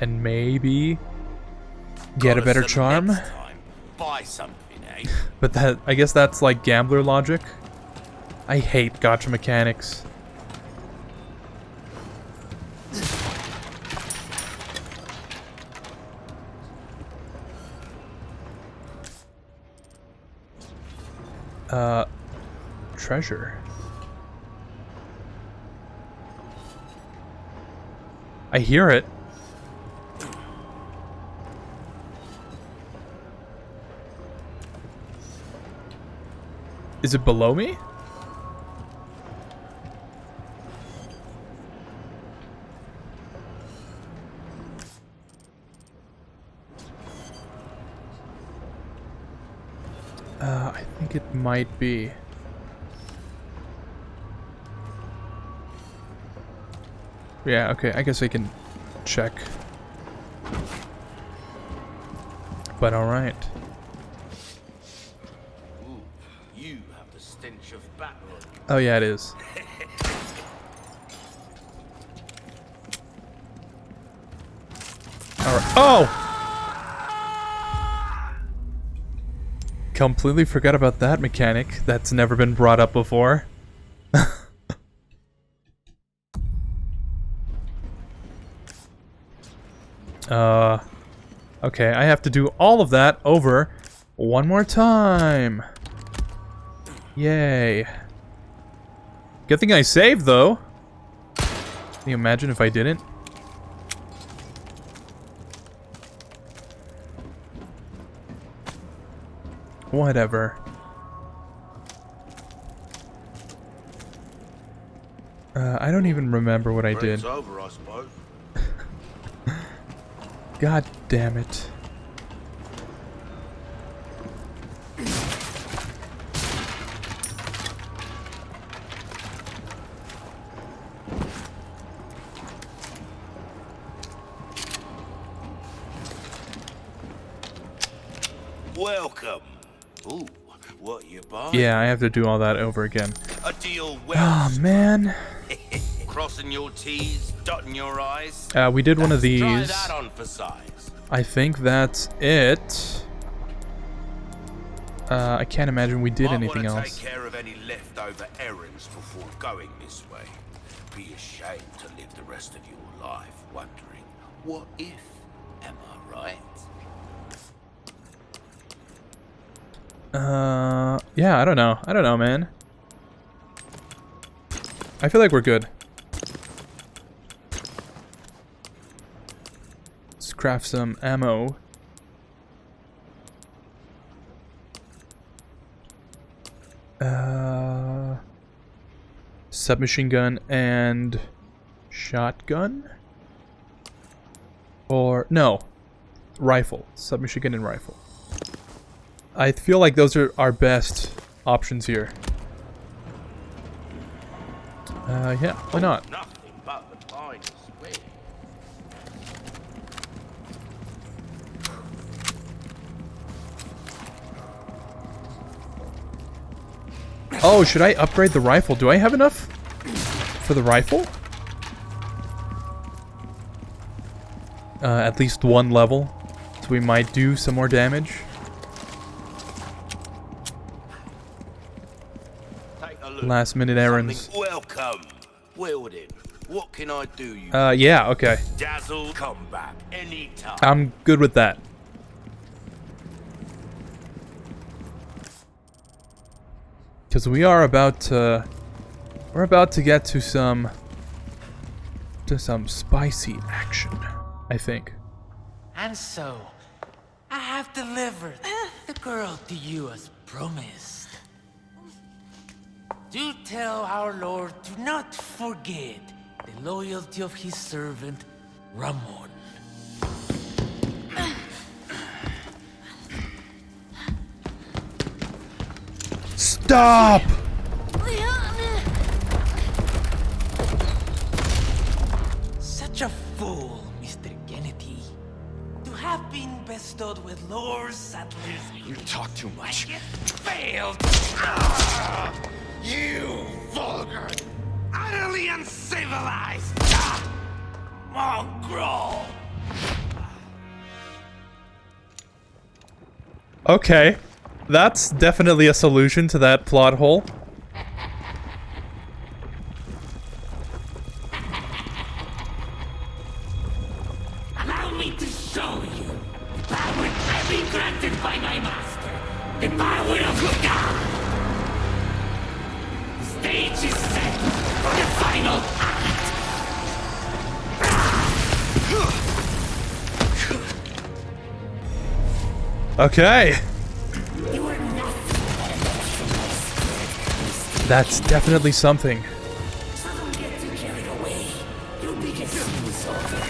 A: and maybe get a better charm.
D: Next time, buy something, eh?
A: But that, I guess that's like gambler logic. I hate gacha mechanics. Treasure. I hear it. Is it below me? I think it might be. Yeah, okay, I guess I can check. But alright.
D: Ooh, you have the stench of battle.
A: Oh yeah, it is. Alright. Oh! Completely forgot about that mechanic. That's never been brought up before. Okay, I have to do all of that over one more time. Yay. Good thing I saved, though. Can you imagine if I didn't? Whatever. I don't even remember what I did.
D: It's over, I suppose.
A: God damn it.
D: Welcome. Ooh, what you buy?
A: Yeah, I have to do all that over again.
D: A deal well.
A: Oh, man.
D: Crossing your T's, dotting your I's.
A: We did one of
D: Try
A: these.
D: that on for size.
A: I think that's it. I can't imagine we did
D: I
A: anything
D: want to
A: else.
D: take care of any leftover errands before going this way. Be ashamed to live the rest of your life wondering, what if? Am I right?
A: Yeah, I don't know. I don't know, man. I feel like we're good. Let's craft some ammo. Submachine gun and shotgun? Or, no. Rifle. Submachine gun and rifle. I feel like those are our best options here. Yeah, why not?
D: Nothing but the finest way.
A: Oh, should I upgrade the rifle? Do I have enough for the rifle? At least one level. So we might do some more damage.
D: Take a look.
A: Last minute errands.
D: Something welcome. Wielding. What can I do you?
A: Yeah, okay.
D: Dazzle, come back anytime.
A: I'm good with that. Because we are about to... We're about to get to some spicy action, I think.
E: And so, I have delivered the girl to you as promised. Do tell our Lord to not forget the loyalty of his servant, Ramon.
A: Stop!
E: Such a fool, Mr. Kennedy. To have been bestowed with Lord Sattler's...
B: You talk too much.
E: It failed! You vulgar, utterly uncivilized mongrel!
A: Okay. That's definitely a solution to that plot hole.
E: Allow me to show you the power I've been granted by my master. The power of God. The stage is set for the final act.
A: Okay.
E: You are nothing.
A: That's definitely something.
E: So don't get too carried away. Your biggest sin is over.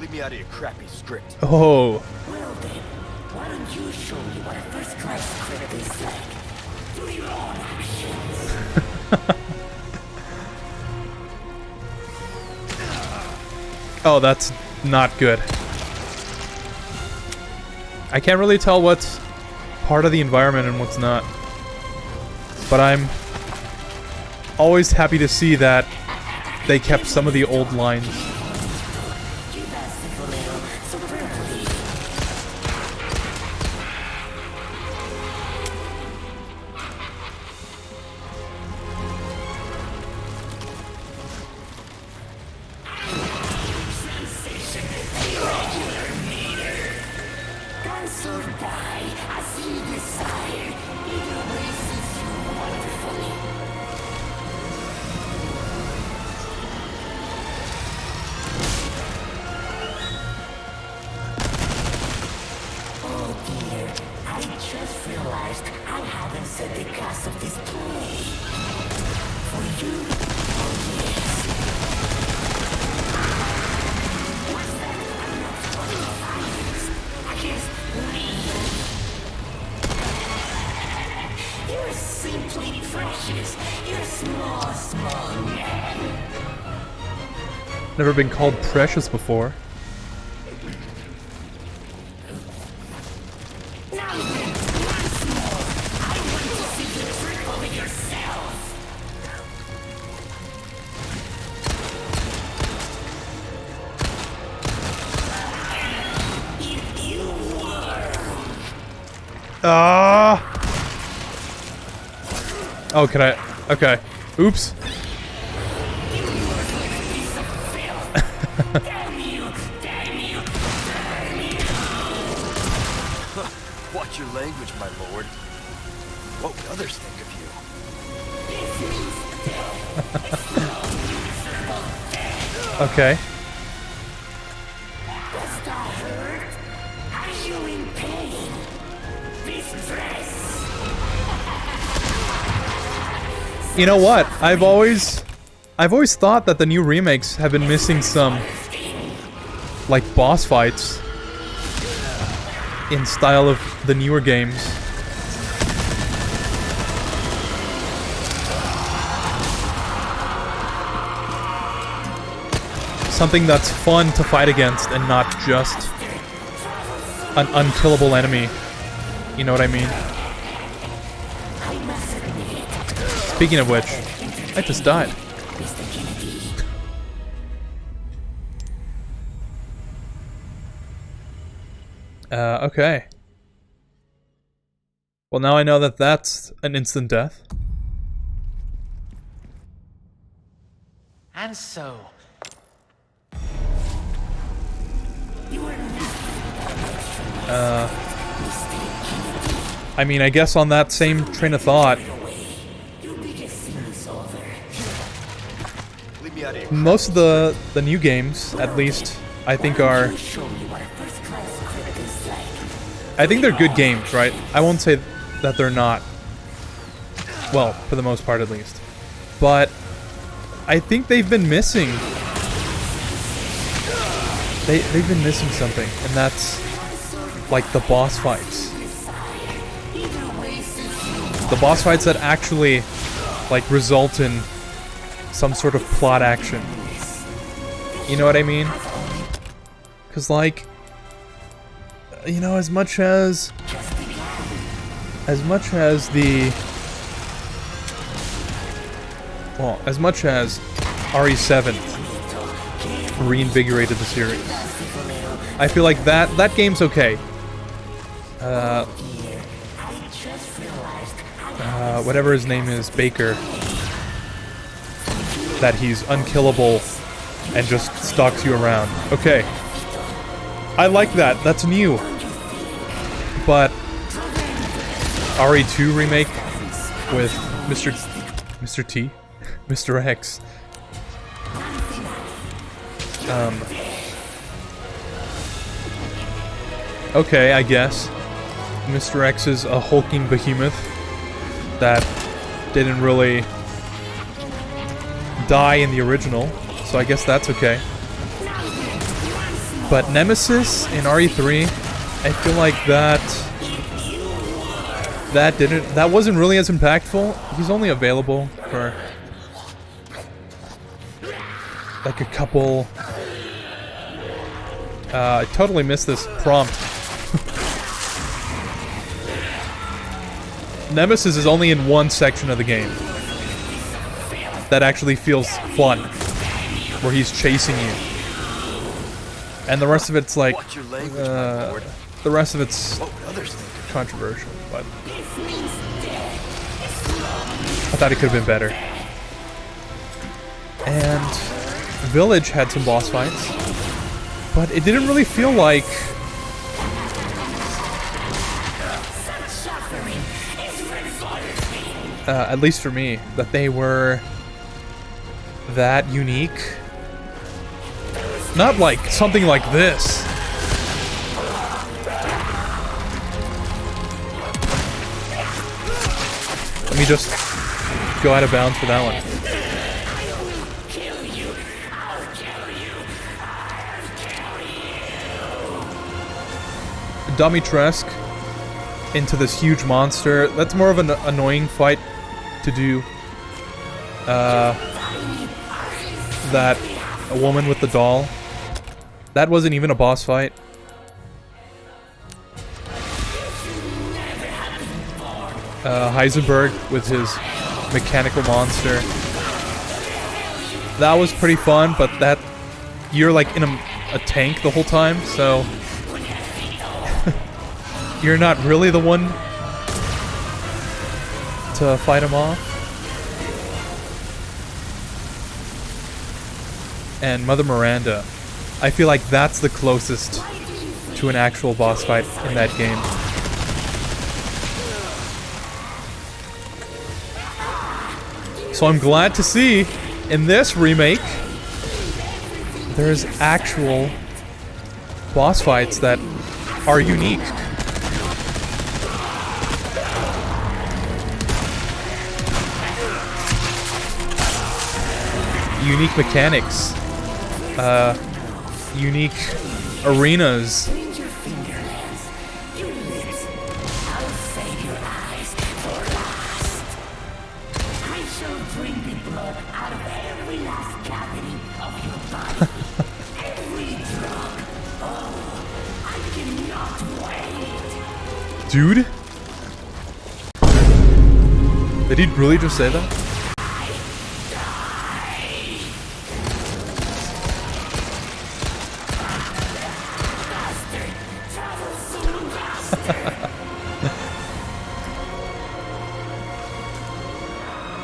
B: Leave me out of your crappy script.
A: Oh.
E: Well then, why don't you show me what a first-class script is like? Through your own actions.
A: Oh, that's not good. I can't really tell what's part of the environment and what's not. But I'm always happy to see that they kept some of the old lines.
E: You've asked for little, so verbally. Consort by as you desire. Either way suits you wonderfully. Oh dear, I just realized I haven't set the cost of this play. For you, oh yes. What's that? I'm not fucking finest. Against me. You're simply precious. You're a small, small man.
A: Never been called precious before.
E: Now then, once more, I want to see you trip over yourself. If you were...
A: Ah! Oh, can I? Okay. Oops.
B: Watch your language, my lord. What would others think of you?
A: Okay. You know what? I've always thought that the new remakes have been missing some, like, boss fights in style of the newer games. Something that's fun to fight against and not just an unkillable enemy. You know what I mean? Speaking of which, I just died. Okay. Well, now I know that that's an instant death.
E: And so,
A: I mean, I guess on that same train of thought,
B: Leave me out of here.
A: most of the new games, at least, I think are... I think they're good games, right? I won't say that they're not. Well, for the most part at least. But I think they've been missing... They've been missing something, and that's like the boss fights. The boss fights that actually like result in some sort of plot action. You know what I mean? Cause like, you know, as much as RE7 reinvigorated the series, I feel like that game's okay. Whatever his name is, Baker, that he's unkillable and just stalks you around. Okay. I like that. That's new. But RE2 remake with Mr. T? Mr. X. Okay, I guess. Mr. X is a hulking behemoth that didn't really die in the original, so I guess that's okay. But Nemesis in RE3, I feel like that wasn't really as impactful. He's only available for like a couple... I totally missed this prompt. Nemesis is only in one section of the game that actually feels fun, where he's chasing you. And the rest of it's like,
B: Watch your language, my lord.
A: the rest of it's
B: What would others think of
A: controversial, but I thought it could have been better. And Village had some boss fights, but it didn't really feel like at least for me, that they were that unique. Not like something like this. Let me just go out of bounds for that one. Dummy-tresque into this huge monster. That's more of an annoying fight to do. That a woman with the doll. That wasn't even a boss fight. Heisenberg with his mechanical monster. That was pretty fun, but that you're like in a tank the whole time, so you're not really the one to fight him off. And Mother Miranda. I feel like that's the closest to an actual boss fight in that game. So I'm glad to see in this remake there's actual boss fights that are unique. Unique mechanics. Unique arenas. Dude? Did he really just say that?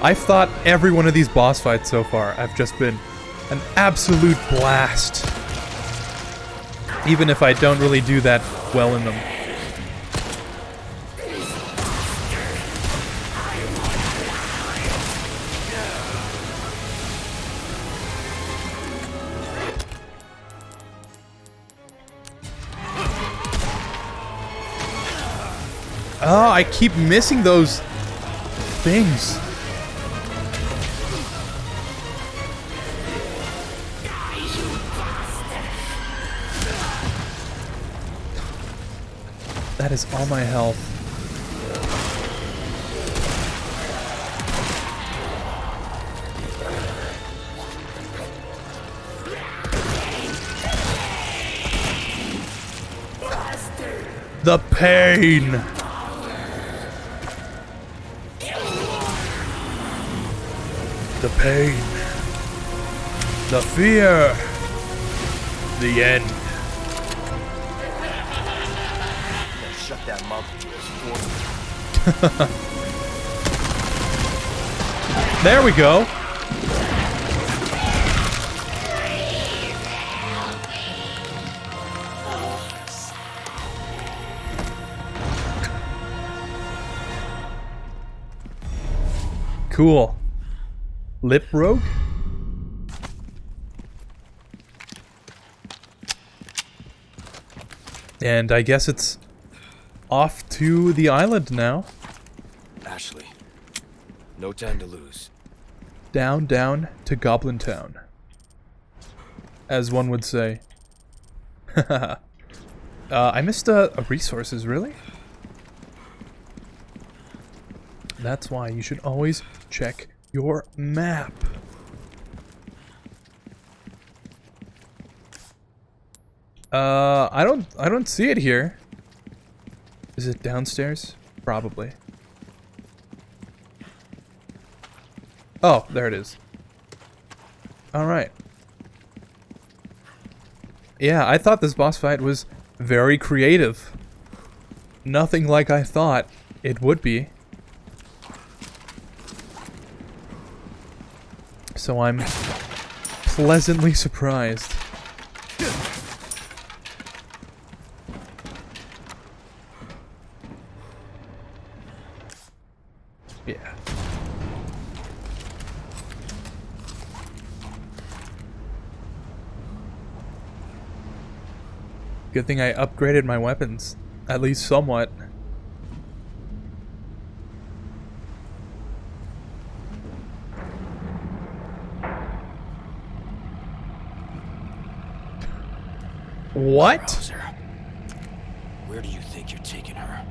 A: I've thought every one of these boss fights so far have just been an absolute blast. Even if I don't really do that well in them. Oh, I keep missing those things. That is all my health. The pain! The pain. The fear. The end.
B: Shut that mouth of yours for me.
A: There we go. Cool. Lip Rogue? And I guess it's off to the island now.
B: Ashley, no time to lose.
A: Down, down to Goblin Town. As one would say. I missed resources, really? That's why you should always check your map. I don't see it here. Is it downstairs? Probably. Oh, there it is. Alright. Yeah, I thought this boss fight was very creative. Nothing like I thought it would be. So I'm pleasantly surprised. Yeah. Good thing I upgraded my weapons, at least somewhat. What?
B: Krauser, where do you think you're taking her?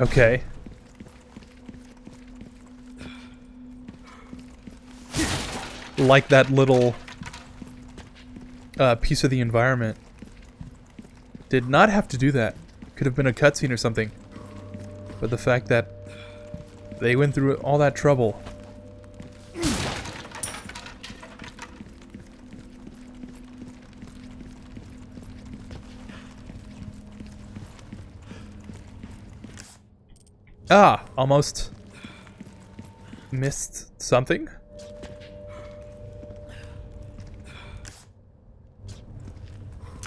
A: Okay. Like that little piece of the environment. Did not have to do that. Could have been a cutscene or something. But the fact that they went through all that trouble. Ah, almost missed something.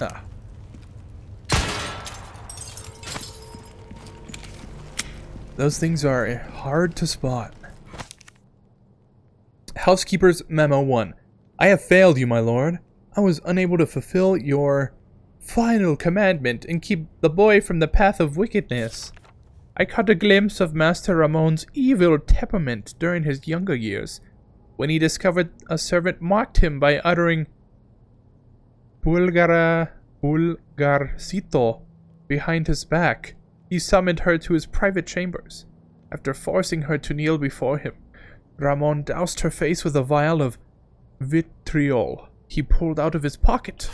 A: Ah. Those things are hard to spot. Housekeeper's Memo 1. I have failed you, my lord. I was unable to fulfill your final commandment and keep the boy from the path of wickedness. I caught a glimpse of Master Ramon's evil temperament during his younger years, when he discovered a servant mocked him by uttering Bulgarcito behind his back. He summoned her to his private chambers. After forcing her to kneel before him, Ramon doused her face with a vial of vitriol he pulled out of his pocket.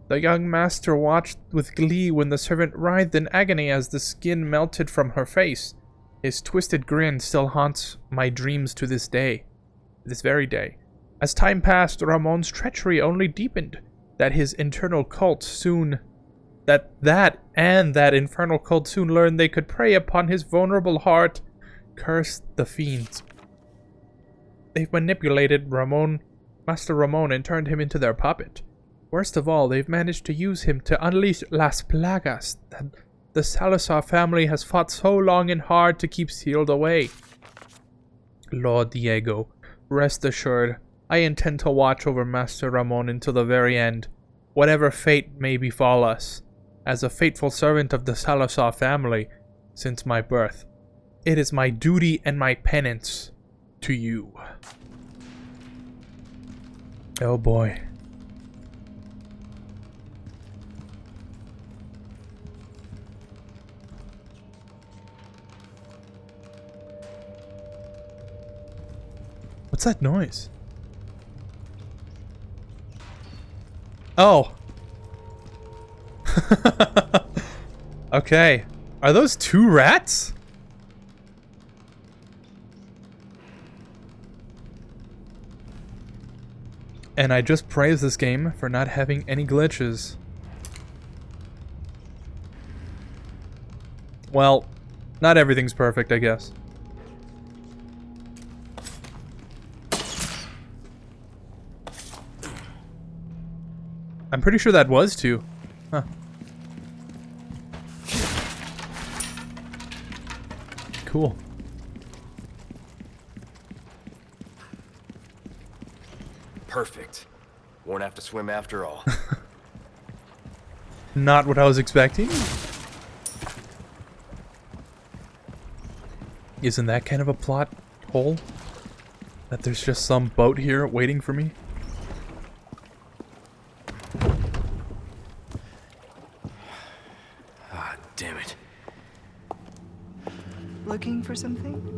A: The young master watched with glee when the servant writhed in agony as the skin melted from her face. His twisted grin still haunts my dreams to this day. This very day. As time passed, Ramon's treachery only deepened. That infernal cult soon learned they could prey upon his vulnerable heart. Cursed the fiends. They've manipulated Master Ramon, and turned him into their puppet. Worst of all, they've managed to use him to unleash Las Plagas that the Salazar family has fought so long and hard to keep sealed away. Lord Diego, rest assured, I intend to watch over Master Ramon until the very end, whatever fate may befall us. As a faithful servant of the Salazar family since my birth, it is my duty and my penance to you. Oh boy. What's that noise? Oh. Okay. Are those two rats? And I just praise this game for not having any glitches. Well, not everything's perfect, I guess. I'm pretty sure that was two. Huh. Cool.
B: Perfect. Won't have to swim after all.
A: Not what I was expecting. Isn't that kind of a plot hole? That there's just some boat here waiting for me?
B: Ah, damn it.
F: Looking for something?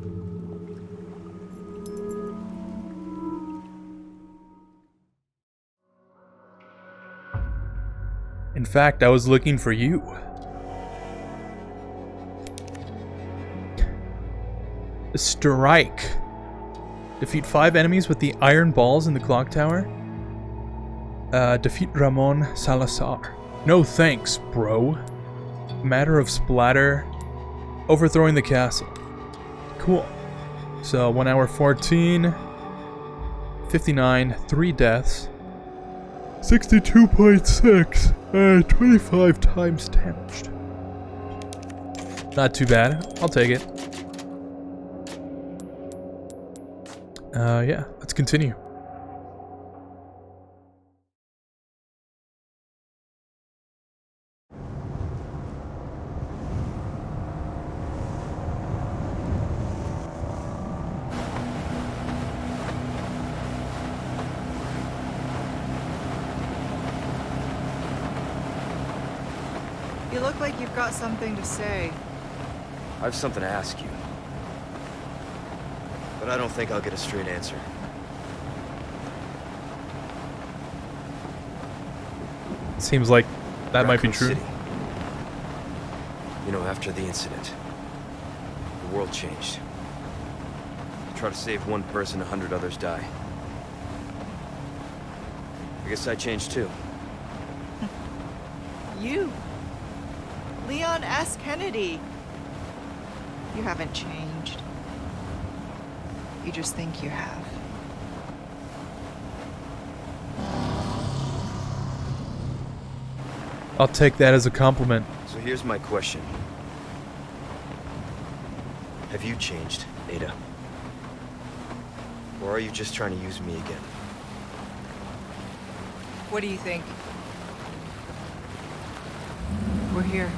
A: In fact, I was looking for you. Strike. Defeat 5 enemies with the iron balls in the clock tower. Defeat Ramon Salazar. No thanks, bro. Matter of splatter. Overthrowing the castle. Cool. So 1 hour 14. 59. 3 deaths. 62.6. 25 times damaged. Not too bad. I'll take it. Yeah, let's continue.
F: You look like you've got something to say.
B: I have something to ask you. But I don't think I'll get a straight answer.
A: Seems like that might be
B: Raccoon
A: true.
B: City. You know, after the incident, the world changed. Try to save one person, 100 others die. I guess I changed too.
F: You? Leon S. Kennedy. You haven't changed. You just think you have.
A: I'll take that as a compliment.
B: So here's my question. Have you changed, Ada? Or are you just trying to use me again?
F: What do you think? We're here.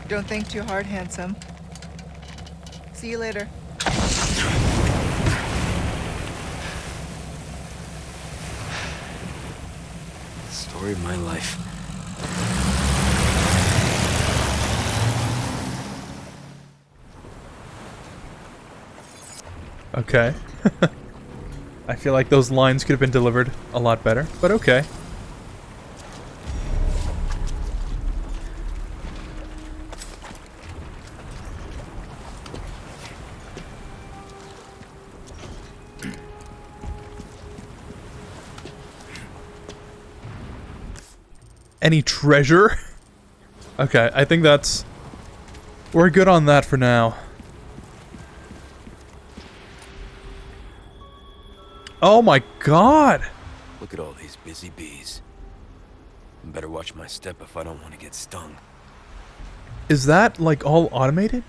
F: Don't think too hard, handsome. See you later.
B: Story of my life.
A: Okay. I feel like those lines could have been delivered a lot better, but okay. Any treasure? Okay, I think that's... We're good on that for now. Oh my god!
B: Look at all these busy bees. I better watch my step if I don't want to get stung.
A: Is that, like, all automated?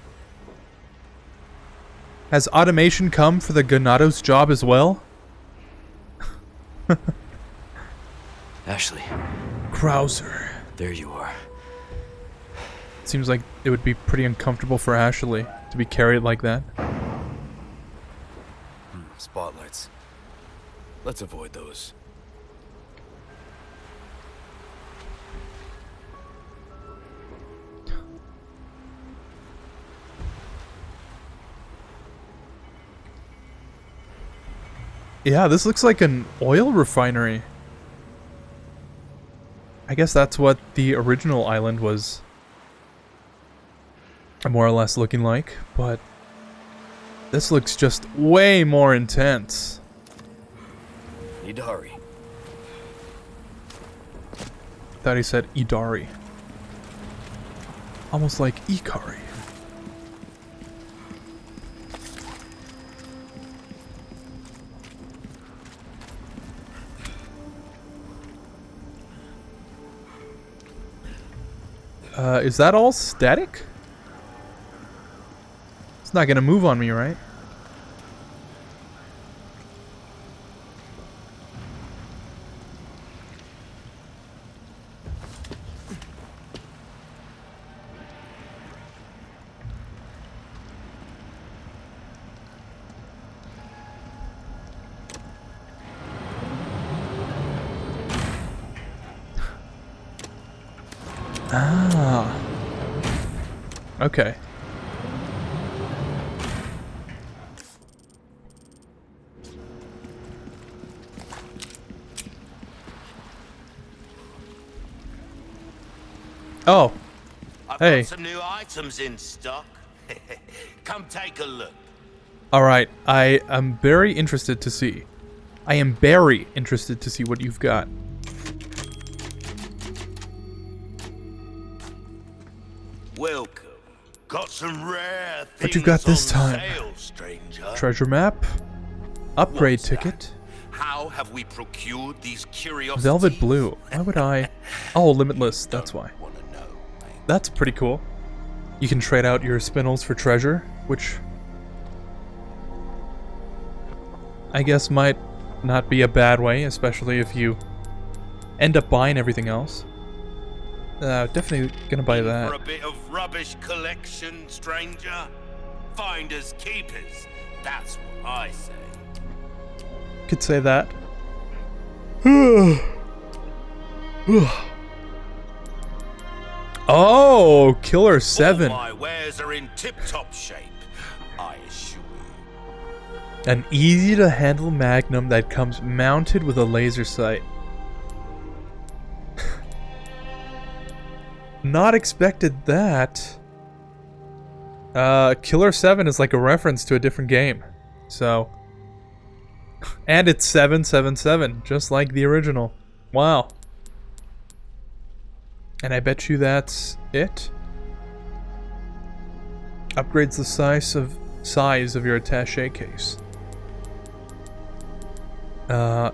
A: Has automation come for the Ganados job as well?
B: Ashley.
A: Krauser.
B: There you are.
A: Seems like it would be pretty uncomfortable for Ashley to be carried like that.
B: Spotlights. Let's avoid those.
A: Yeah, this looks like an oil refinery. I guess that's what the original island was more or less looking like, but this looks just way more intense.
B: Need to hurry.
A: Thought he said Idari. Almost like Ikari. Is that all static? It's not gonna move on me, right? Ah. Okay. Oh.
D: I've
A: Hey.
D: got some new items in stock. Come take a look.
A: Alright, I am very interested to see. I am very interested to see what you've got.
D: Welcome. Got some rare things
A: What you got this
D: on
A: time?
D: sale, stranger.
A: Treasure map. Upgrade
D: What's that?
A: ticket.
D: How have we procured these curiosities?
A: Velvet blue. Why would I? Oh, limitless. That's why.
D: Wanna know, mate?
A: That's pretty cool. You can trade out your spinels for treasure, which I guess might not be a bad way, especially if you end up buying everything else. Definitely gonna buy
D: For
A: that.
D: a bit of rubbish collection, stranger. Finders keepers. That's what I say.
A: Could say that. Oh, Killer 7.
D: All my wares are in tip-top shape, I assure you.
A: An easy-to-handle Magnum that comes mounted with a laser sight. Not expected that. Killer 7 is like a reference to a different game. So... And it's 777, just like the original. Wow. And I bet you that's it. Upgrades the size of your attaché case. The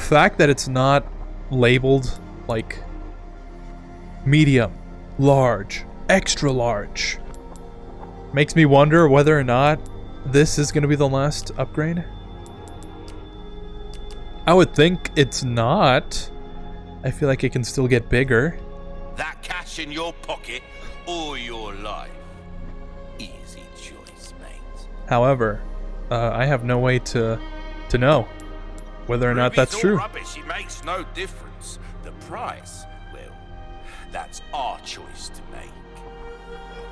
A: fact that it's not labeled like medium, large, extra large makes me wonder whether or not this is going to be the last upgrade. I would think it's not. I feel like it can still get bigger.
D: That cash in your pocket or your life. Easy choice, mate.
A: However, I have no way to know whether or not
D: Ruby's
A: that's
D: all
A: true.
D: Rubbish. It makes no difference. The price, well, that's our choice to make.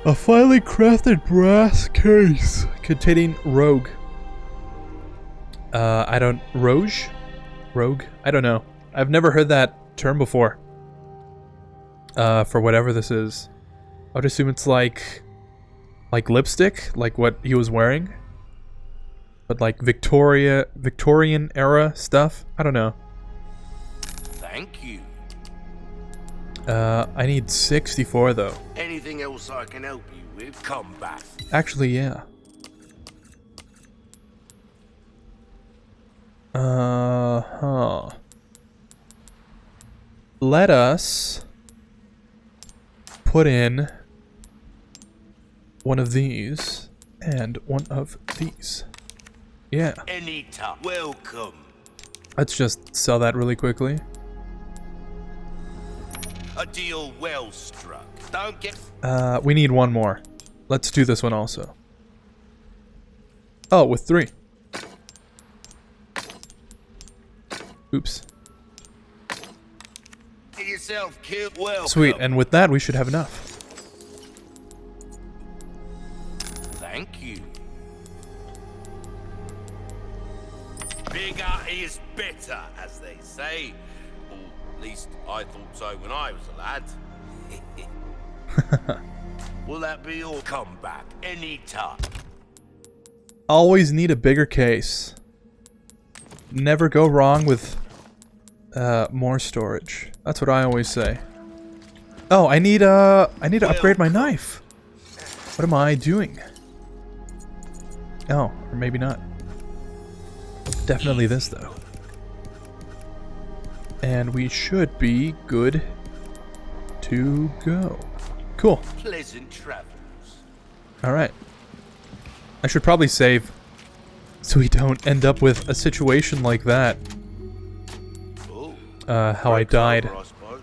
A: A finely crafted brass case containing Rogue. Rogue? I don't know. I've never heard that term before. For whatever this is. I would assume it's like lipstick, like what he was wearing. But like Victorian era stuff? I don't know.
D: Thank you.
A: I need 64 though.
D: Anything else I can help you with, come back.
A: Actually, yeah. Let us put in one of these and one of these. Yeah.
D: Anytime. Welcome.
A: Let's just sell that really quickly.
D: A deal well struck. Don't get...
A: We need one more. Let's do this one also. Oh, with 3. Oops.
D: Get yourself killed. Welcome.
A: Sweet, and with that we should have enough.
D: Thank you. Bigger is better, as they say. Or at least I thought so when I was a lad. Will that be all? Come back anytime.
A: Always need a bigger case. Never go wrong with more storage. That's what I always say. Oh, I need to upgrade my knife. What am I doing? Oh, or maybe not. Definitely this though. And we should be good to go. Cool.
D: Pleasant travels.
A: Alright. I should probably save so we don't end up with a situation like that.
D: Oh,
A: How I died.
D: I suppose.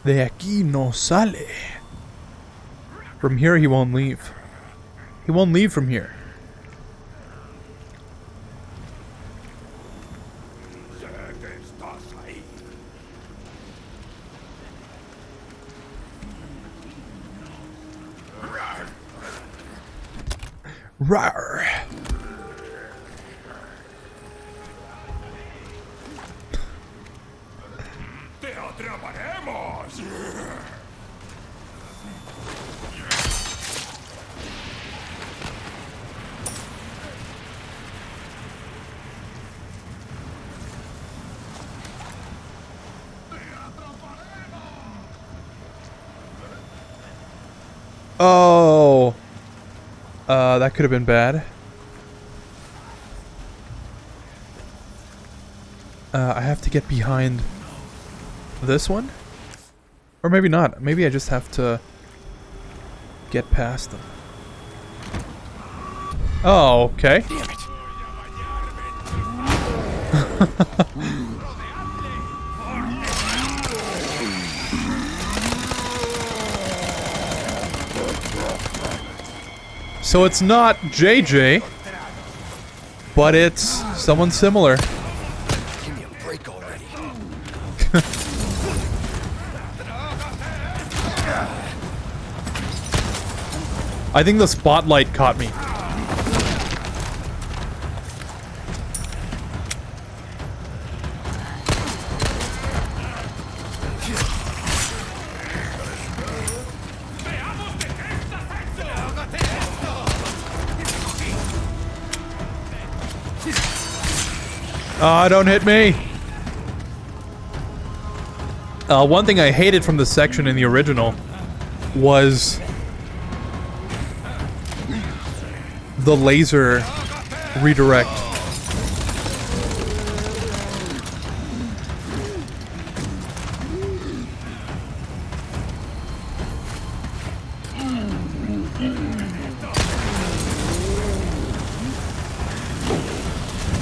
A: De aquí no sale. From here he won't leave. He won't leave from here. Rawr.
D: ¡Te atraparemos!
A: Oh. That could have been bad. I have to get behind this one? Or maybe not. Maybe I just have to get past them. Oh, okay.
D: Damn it!
A: So it's not JJ, but it's someone similar.
B: Give me a break already.
A: I think the spotlight caught me. Ah, don't hit me! One thing I hated from the section in the original was the laser redirect.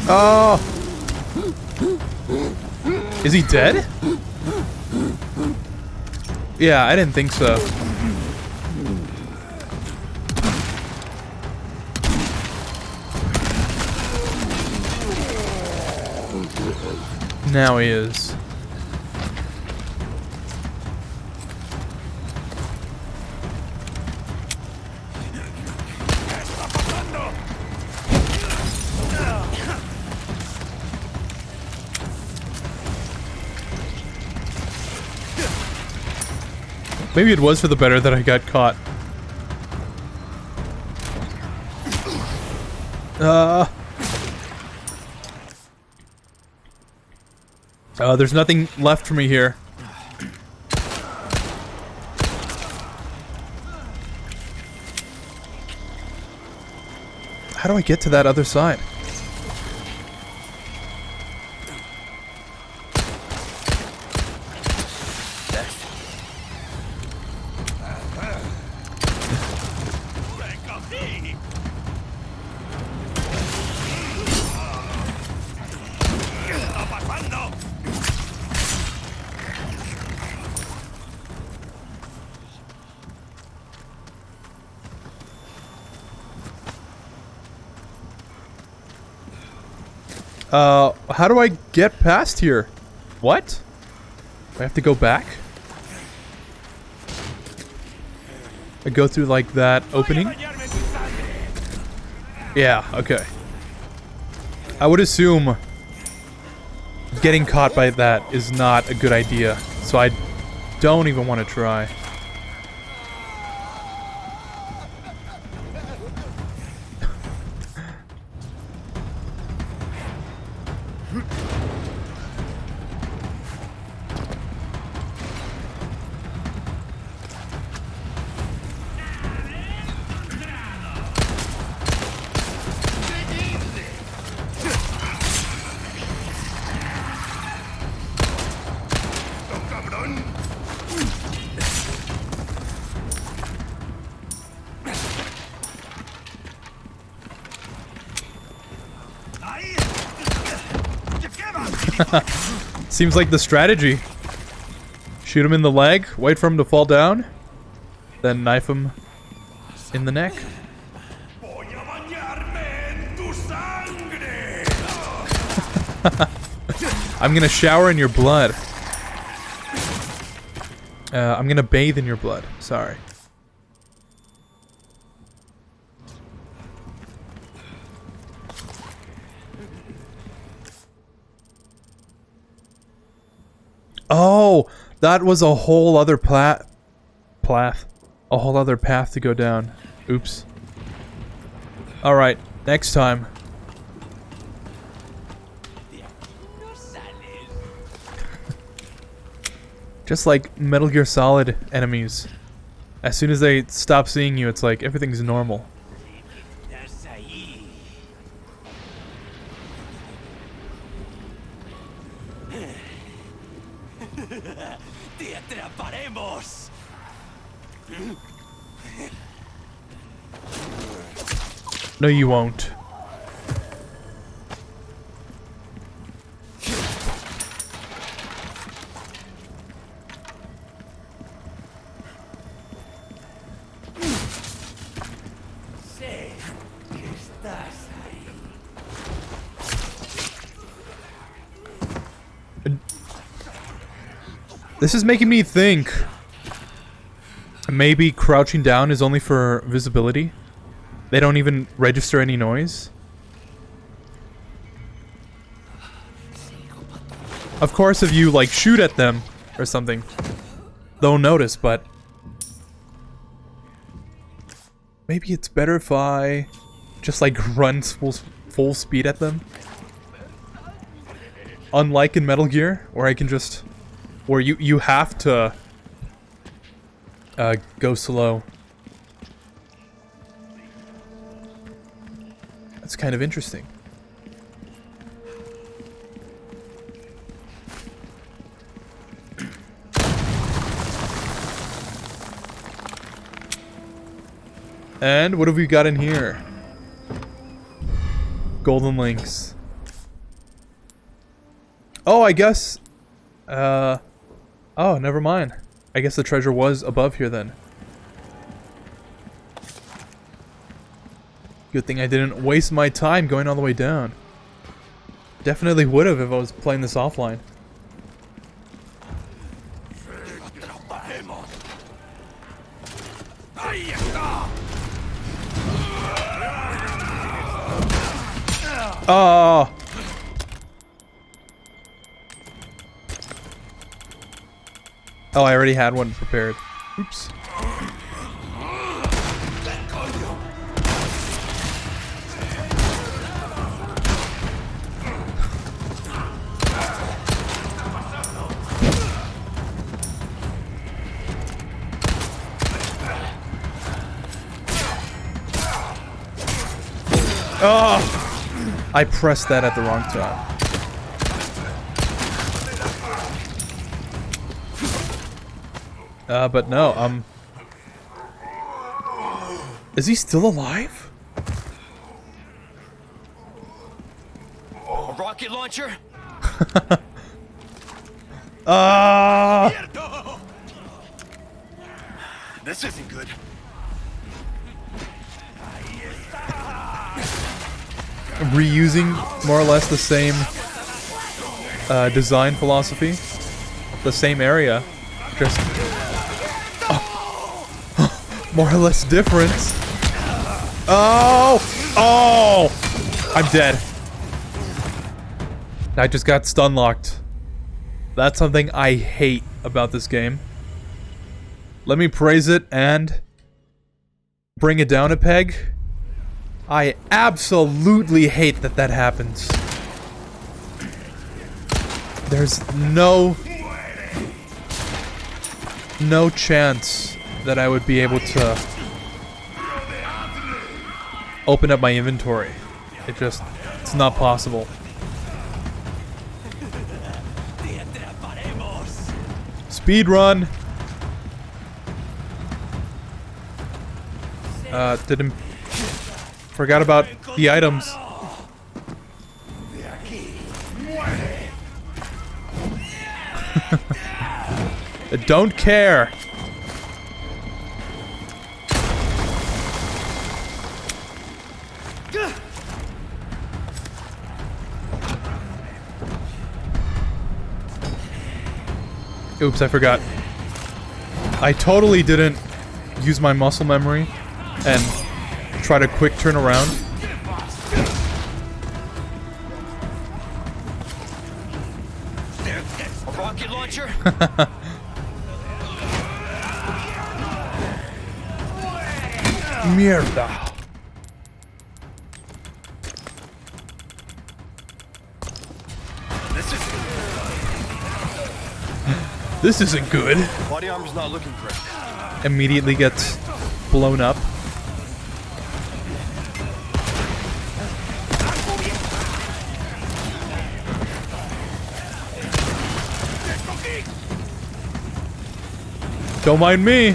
A: Oh! Is he dead? Yeah, I didn't think so. Now he is. Maybe it was for the better that I got caught. There's nothing left for me here. How do I get to that other side? How do I get past here? What? Do I have to go back? I go through like that opening? Yeah, okay. I would assume getting caught by that is not a good idea, so I don't even want to try. Seems like the strategy. Shoot him in the leg, wait for him to fall down, then knife him in the neck. I'm gonna shower in your blood. I'm gonna bathe in your blood. Sorry. Oh, that was a whole other path. A whole other path to go down. Oops. Alright, next time. Just like Metal Gear Solid enemies. As soon as they stop seeing you, it's like everything's normal. No, you won't. This is making me think. Maybe crouching down is only for visibility. They don't even register any noise. Of course, if you like shoot at them or something, they'll notice, but maybe it's better if I just like run full speed at them. Unlike in Metal Gear, where I can just, where you have to go slow. That's kind of interesting. And what have we got in here? Golden links. Oh, I guess... oh, never mind. I guess the treasure was above here then. Good thing I didn't waste my time going all the way down. Definitely would have if I was playing this offline. Oh! Oh, I already had one prepared. Oops. Oh! I pressed that at the wrong time. But no, is he still alive?
B: A rocket launcher? This isn't good.
A: Reusing more or less the same design philosophy, the same area, just more or less different. Oh! Oh! I'm dead. I just got stun locked. That's something I hate about this game. Let me praise it and bring it down a peg. I absolutely hate that that happens. There's no chance that I would be able to open up my inventory. It's not possible. Speed run. Didn't forgot about the items. Don't care. Oops, I forgot. I totally didn't use my muscle memory and try to quick turn around.
B: A rocket launcher?
A: Mierda. This isn't good.
B: Body armor's not looking great.
A: Immediately gets blown up. Don't mind me.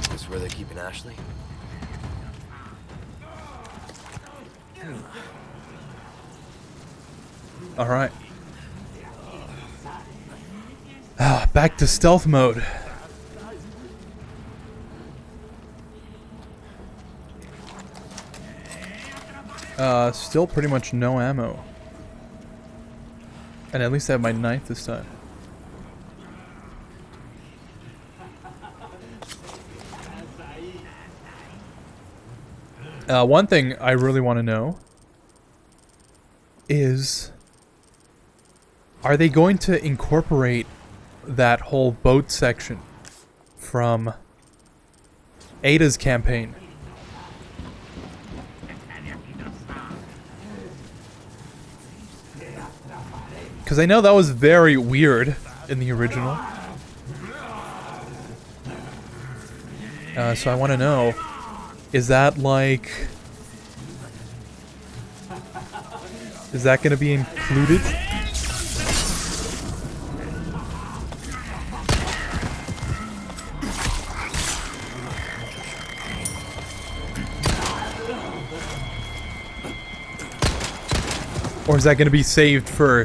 B: Is this where they're keeping Ashley?
A: All right. Back to stealth mode. Still pretty much no ammo. And at least I have my knife this time. One thing I really want to know is, are they going to incorporate that whole boat section from Ada's campaign? Because I know that was very weird in the original. So I want to know, is that like... is that going to be included? Or is that going to be saved for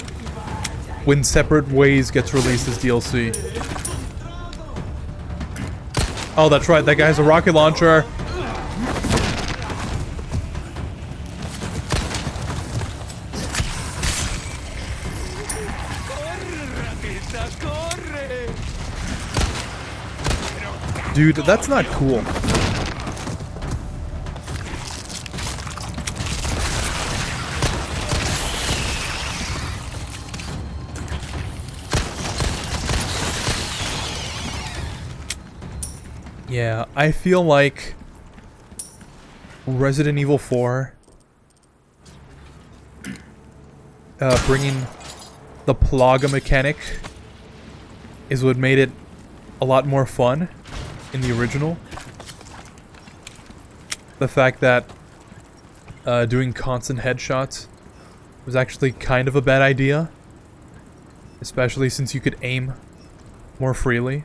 A: when Separate Ways gets released as DLC? Oh, that's right. That guy has a rocket launcher. Dude, that's not cool. Yeah, I feel like Resident Evil 4 bringing the Plaga mechanic is what made it a lot more fun in the original. The fact that doing constant headshots was actually kind of a bad idea, especially since you could aim more freely.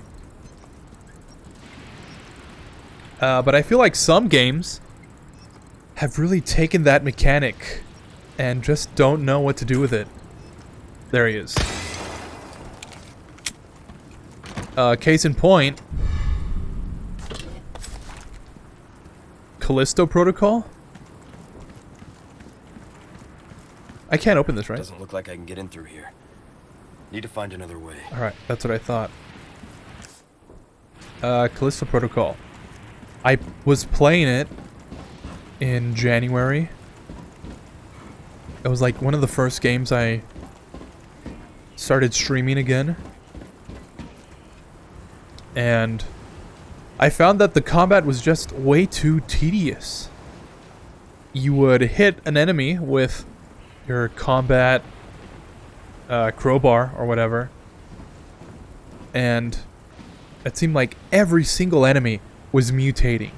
A: But I feel like some games have really taken that mechanic and just don't know what to do with it. There he is. Case in point, Callisto Protocol? I can't open this, right?
B: Doesn't look like I can get in through here. Need to find another way.
A: Alright, that's what I thought. Callisto Protocol. I was playing it in January. It was like one of the first games I started streaming again. And I found that the combat was just way too tedious. You would hit an enemy with your combat crowbar or whatever, and it seemed like every single enemy was mutating.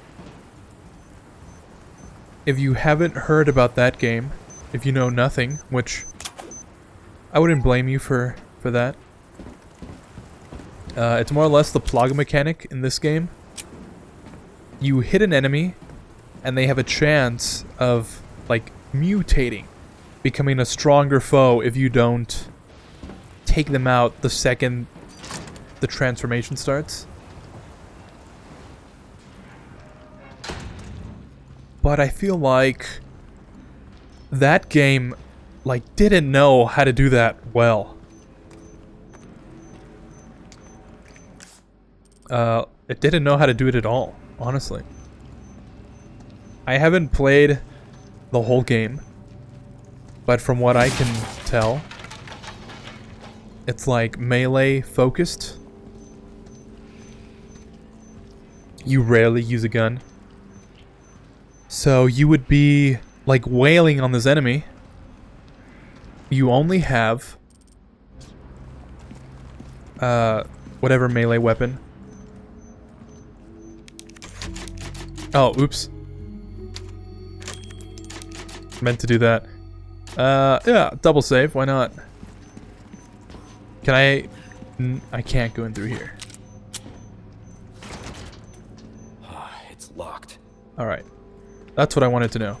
A: If you haven't heard about that game, if you know nothing, which I wouldn't blame you for that, it's more or less the Plaga mechanic in this game. You hit an enemy, and they have a chance of, like, mutating, becoming a stronger foe if you don't take them out the second the transformation starts. But I feel like that game, like, didn't know how to do that well. It didn't know how to do it at all, honestly. I haven't played the whole game, but from what I can tell, it's like melee focused. You rarely use a gun. So you would be like wailing on this enemy. You only have whatever melee weapon. Oh, oops. Meant to do that. Yeah, double save, why not? Can I... I can't go in through here.
B: It's locked.
A: Alright. That's what I wanted to know.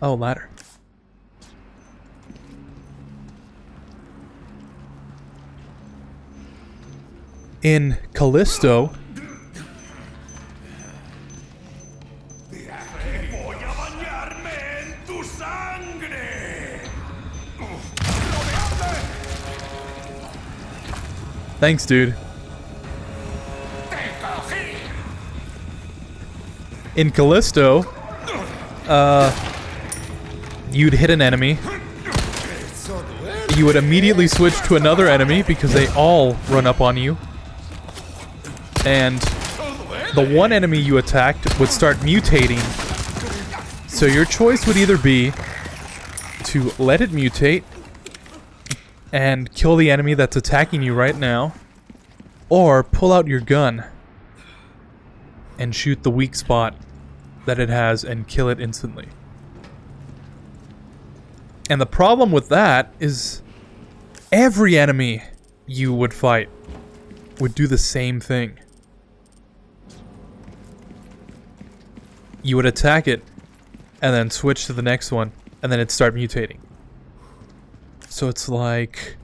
A: Oh, ladder. In Callisto, Thanks, dude. In Callisto, you'd hit an enemy. You would immediately switch to another enemy because they all run up on you. And the one enemy you attacked would start mutating. So your choice would either be to let it mutate and kill the enemy that's attacking you right now, or pull out your gun and shoot the weak spot that it has and kill it instantly. And the problem with that is every enemy you would fight would do the same thing. You would attack it and then switch to the next one and then it'd start mutating. So it's like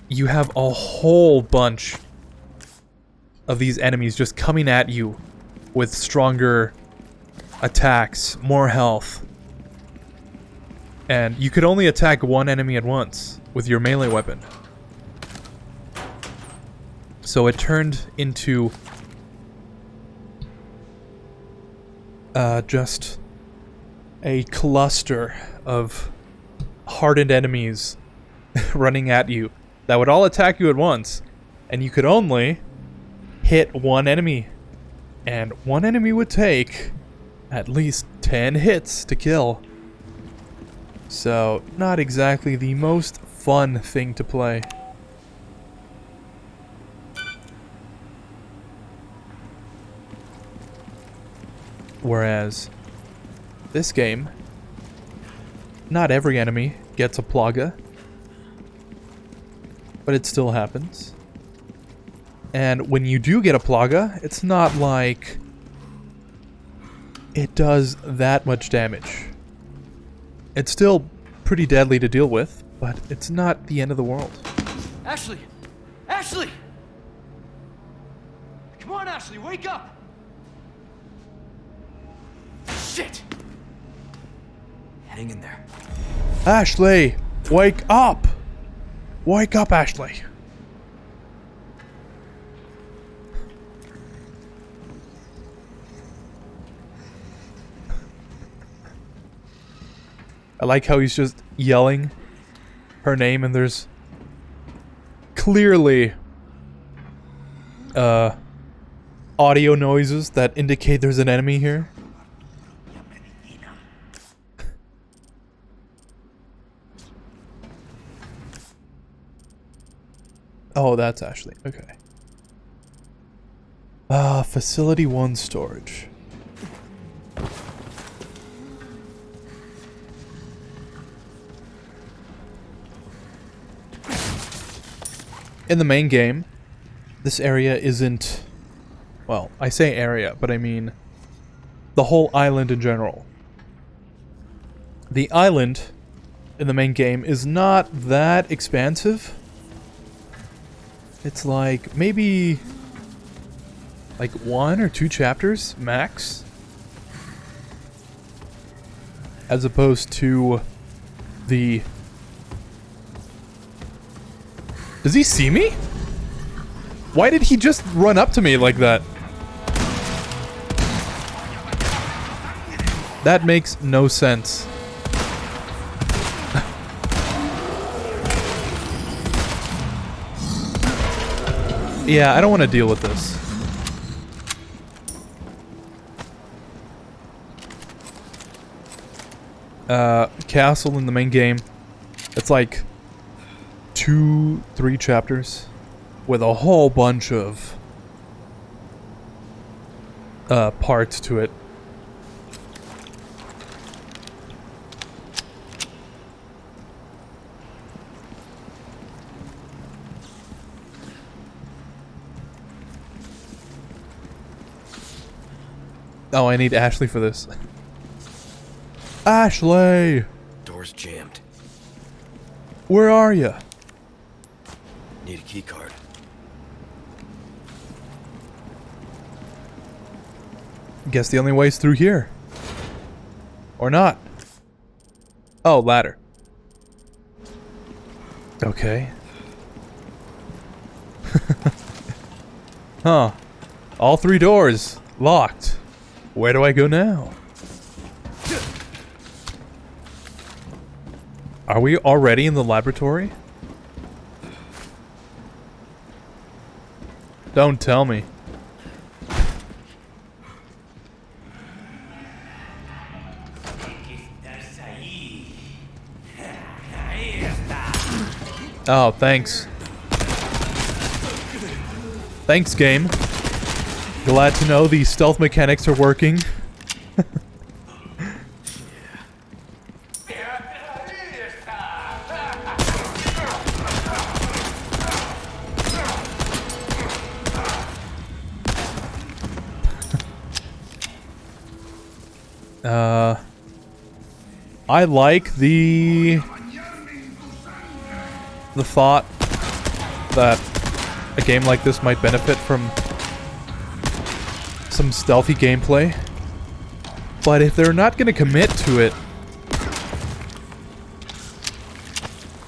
A: you have a whole bunch of these enemies just coming at you with stronger attacks, more health. And you could only attack one enemy at once with your melee weapon. So it turned into just a cluster of hardened enemies running at you that would all attack you at once, and you could only hit one enemy, and one enemy would take at least 10 hits to kill. So, not exactly the most fun thing to play. Whereas this game, not every enemy gets a plaga, but it still happens. And when you do get a plaga, it's not like it does that much damage. It's still pretty deadly to deal with, but it's not the end of the world.
E: Ashley! Ashley! Come on, Ashley, wake up! Shit!
B: Hang in there.
A: Ashley, wake up! Wake up, Ashley. I like how he's just yelling her name and there's clearly audio noises that indicate there's an enemy here. Oh, that's Ashley. Okay. Facility 1 storage. In the main game, this area isn't... Well, I say area, but I mean the whole island in general. The island in the main game is not that expansive. It's like maybe like 1 or 2 chapters max, as opposed to the... Does he see me? Why did he just run up to me like that? That makes no sense. Yeah, I don't want to deal with this. Castle in the main game. It's like 2-3 chapters with a whole bunch of parts to it. Oh, I need Ashley for this. Ashley!
B: Door's jammed.
A: Where are you?
B: Need a key card.
A: Guess the only way's through here. Or not. Oh, ladder. Okay. Huh. All 3 doors locked. Where do I go now? Are we already in the laboratory? Don't tell me. Oh, thanks. Thanks, game. Glad to know the stealth mechanics are working. I like the thought that a game like this might benefit from some stealthy gameplay, but if they're not going to commit to it,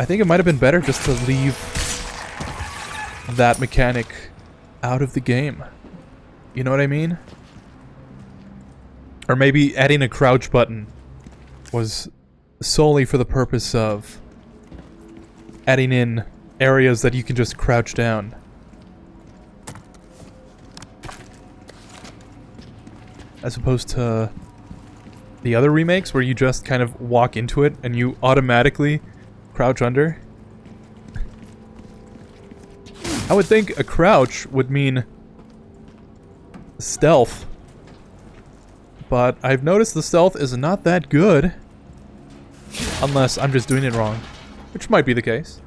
A: I think it might have been better just to leave that mechanic out of the game. You know what I mean? Or maybe adding a crouch button was solely for the purpose of adding in areas that you can just crouch down. As opposed to the other remakes where you just kind of walk into it and you automatically crouch under. I would think a crouch would mean stealth. But I've noticed the stealth is not that good. Unless I'm just doing it wrong. Which might be the case.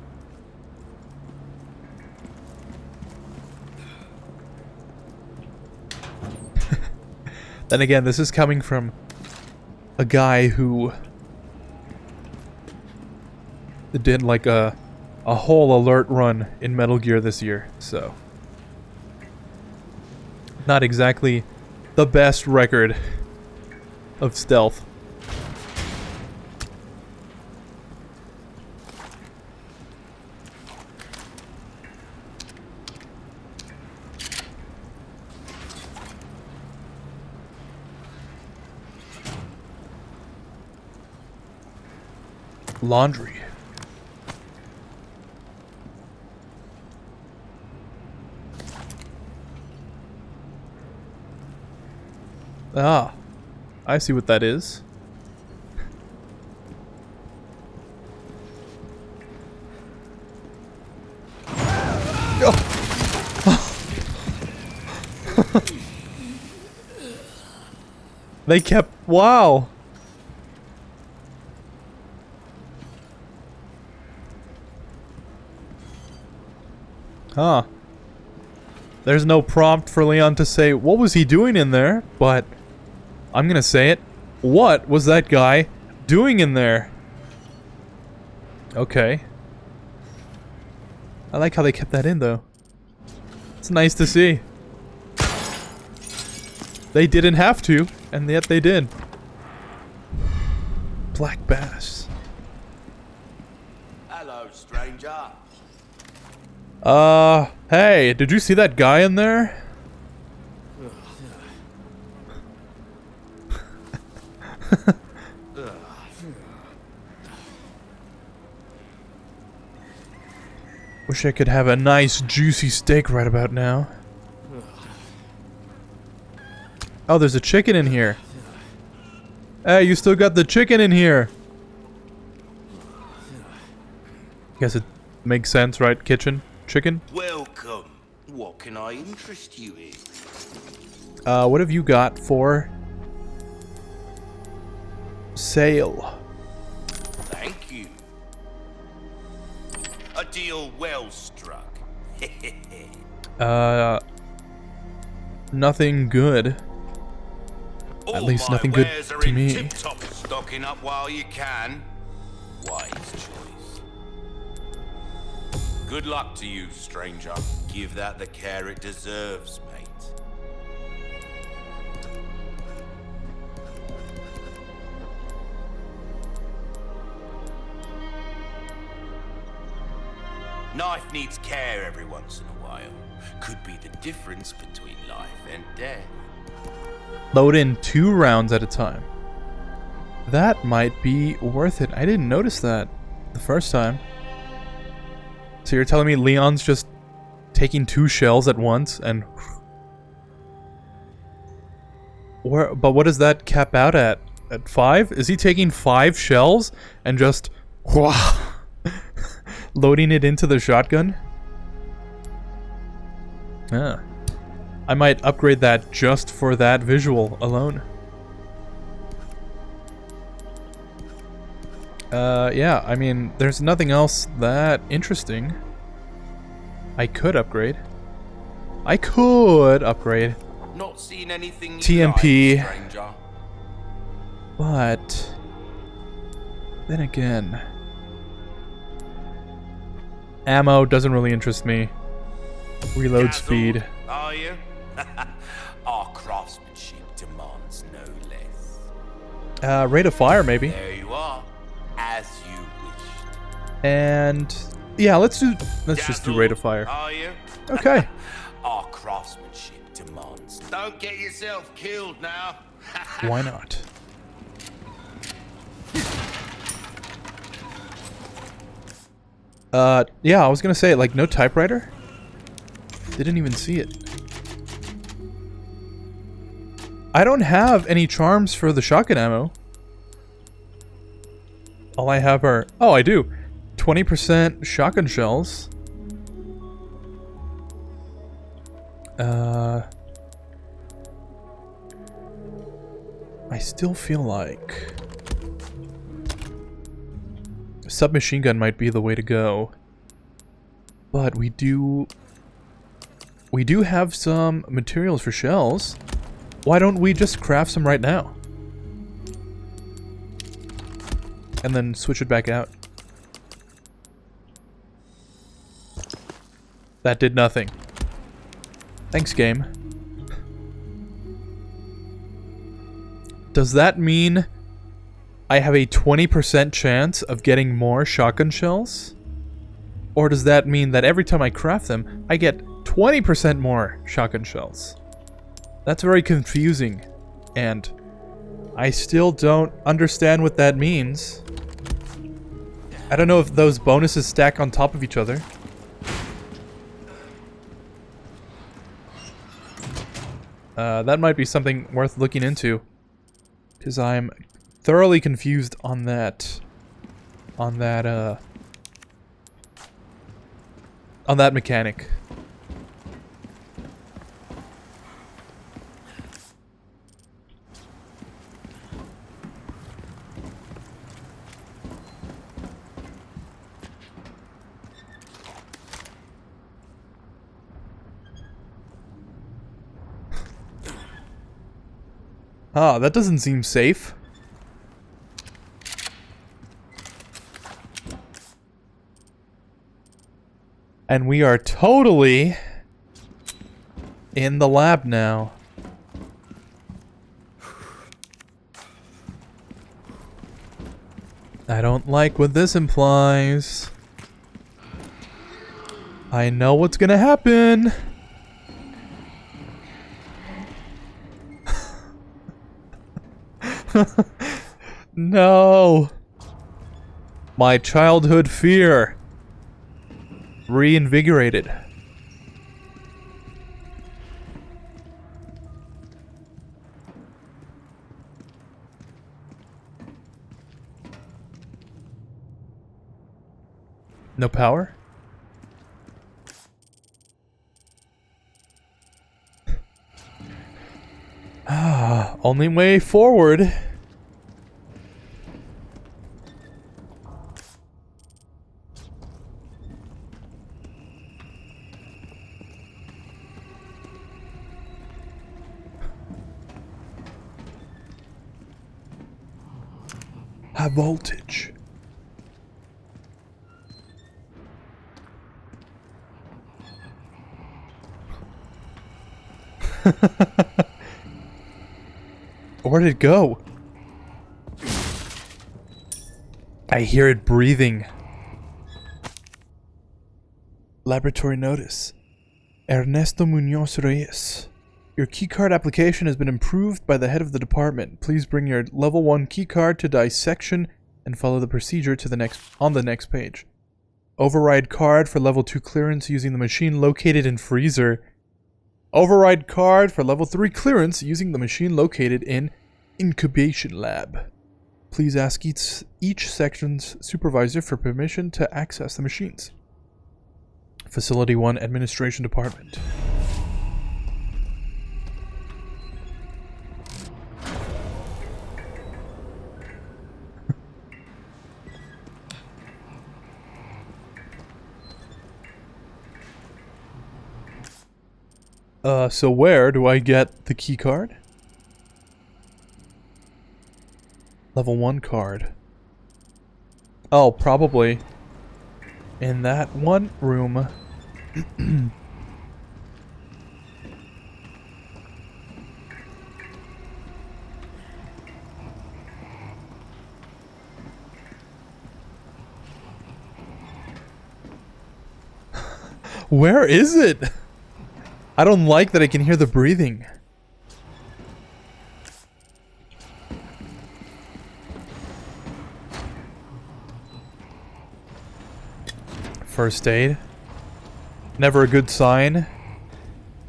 A: Then again, this is coming from a guy who did like a whole alert run in Metal Gear this year, so not exactly the best record of stealth. Laundry. Ah, I see what that is. They kept... Wow! Huh. There's no prompt for Leon to say, what was he doing in there? But I'm gonna say it. What was that guy doing in there? Okay. I like how they kept that in, though. It's nice to see. They didn't have to, and yet they did. Black bass.
D: Hello, stranger.
A: Hey, did you see that guy in there? Wish I could have a nice juicy steak right about now. Oh, there's a chicken in here. Hey, you still got the chicken in here. Guess it makes sense, right? Kitchen? Chicken?
D: Welcome. What can I interest you in?
A: What have you got for sale?
D: Thank you. A deal well struck.
A: Nothing good. At least
D: All my
A: nothing good
D: wares are
A: to
D: in
A: me.
D: tip-top. Stocking up while you can. Wise choice. Good luck to you, stranger. Give that the care it deserves, mate. Knife needs care every once in a while. Could be the difference between life and death.
A: Load in 2 rounds at a time. That might be worth it. I didn't notice that the first time. So you're telling me Leon's just taking 2 shells at once and... But what does that cap out at? At 5? Is he taking 5 shells and just... loading it into the shotgun? Yeah. I might upgrade that just for that visual alone. Yeah, I mean, there's nothing else that interesting. I could upgrade.
D: Not seen anything you
A: TMP.
D: like, stranger.
A: But... then again... ammo doesn't really interest me. Reload
D: Dazzled,
A: speed.
D: Are you? Our craftsmanship demands no less.
A: Rate of fire, maybe.
D: There you are, as you wished.
A: And... yeah, let's just do rate of fire.
D: Are you?
A: Okay.
D: Our craftsmanship demands. Don't get yourself killed now.
A: Why not? Yeah, I was gonna say, like, no typewriter? Didn't even see it. I don't have any charms for the shotgun ammo. All I have are... oh, I do. 20% shotgun shells. I still feel like... submachine gun might be the way to go. But we do have some materials for shells. Why don't we just craft some right now? And then switch it back out. That did nothing. Thanks, game. Does that mean I have a 20% chance of getting more shotgun shells? Or does that mean that every time I craft them, I get 20% more shotgun shells? That's very confusing, and I still don't understand what that means. I don't know if those bonuses stack on top of each other. That might be something worth looking into, because I'm thoroughly confused on that mechanic. Ah, that doesn't seem safe. And we are totally in the lab now. I don't like what this implies. I know what's gonna happen. No. My childhood fear. Reinvigorated. No power? Ah, only way forward. High voltage. Where did it go? I hear it breathing. Laboratory notice. Ernesto Munoz Reyes. Your keycard application has been improved by the head of the department. Please bring your level 1 keycard to dissection and follow the procedure to the next page. Override card for level 2 clearance using the machine located in freezer. Override card for level 3 clearance using the machine located in incubation lab. Please ask each section's supervisor for permission to access the machines. Facility 1 Administration Department. So where do I get the key card? Level 1 card. Oh, probably in that one room. Where is it? I don't like that I can hear the breathing. First aid. Never a good sign.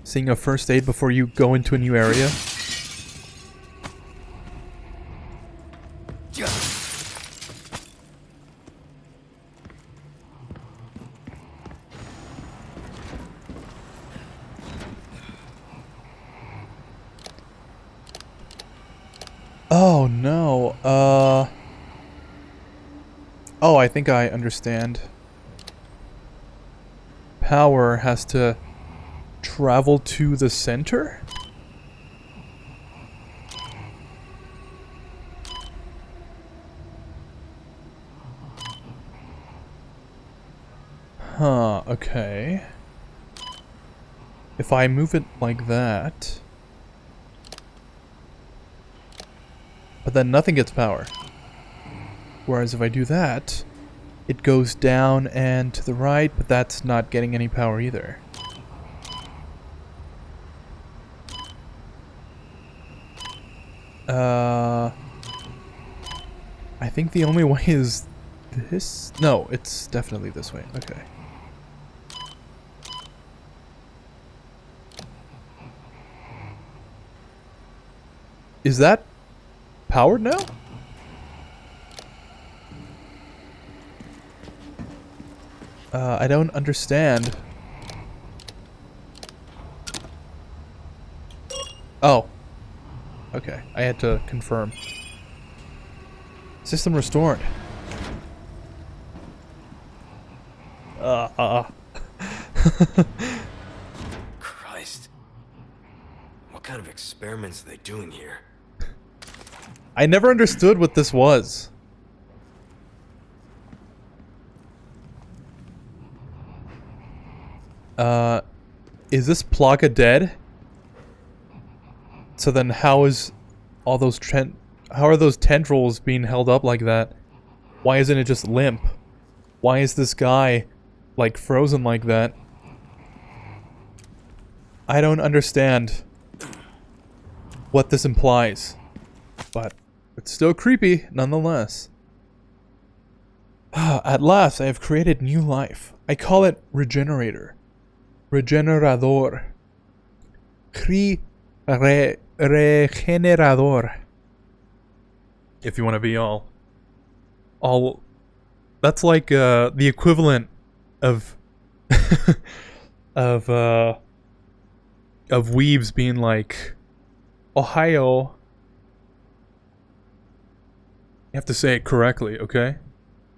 A: Seeing a first aid before you go into a new area. Oh no, oh, I think I understand. Power has to travel to the center? Huh, okay. If I move it like that... But then nothing gets power. Whereas if I do that, it goes down and to the right, but that's not getting any power either. I think the only way is this? No, it's definitely this way. Okay. Is that powered now? I don't understand. Oh. Okay, I had to confirm. System restored.
B: Christ. What kind of experiments are they doing here?
A: I never understood what this was. Is this Plaga dead? So then how is all those how are those tendrils being held up like that? Why isn't it just limp? Why is this guy like frozen like that? I don't understand what this implies, but it's still creepy nonetheless. At last I have created new life. I call it Regenerator. Regenerador. Regenerador. If you want to be all that's like the equivalent of of weebs being like Ohio. You have to say it correctly, okay?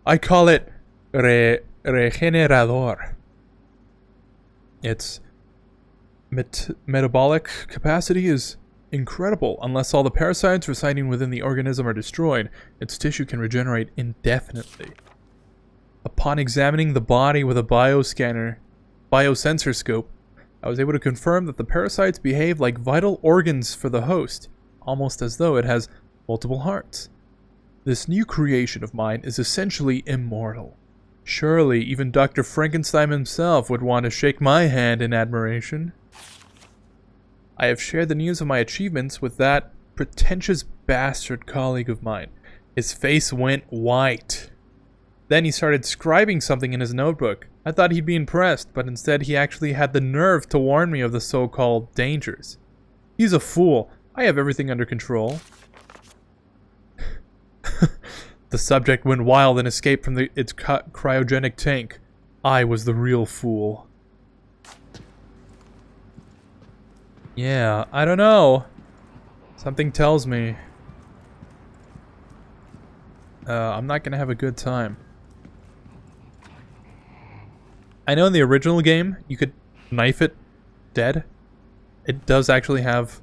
A: I call it Regenerador. Its metabolic capacity is incredible. Unless all the parasites residing within the organism are destroyed, its tissue can regenerate indefinitely. Upon examining the body with a biosensor scope, I was able to confirm that the parasites behave like vital organs for the host, almost as though it has multiple hearts. This new creation of mine is essentially immortal. Surely, even Dr. Frankenstein himself would want to shake my hand in admiration. I have shared the news of my achievements with that pretentious bastard colleague of mine. His face went white. Then he started scribing something in his notebook. I thought he'd be impressed, but instead he actually had the nerve to warn me of the so-called dangers. He's a fool. I have everything under control. The subject went wild and escaped from its cryogenic tank. I was the real fool. Yeah, I don't know. Something tells me I'm not gonna have a good time. I know in the original game you could knife it dead. It does actually have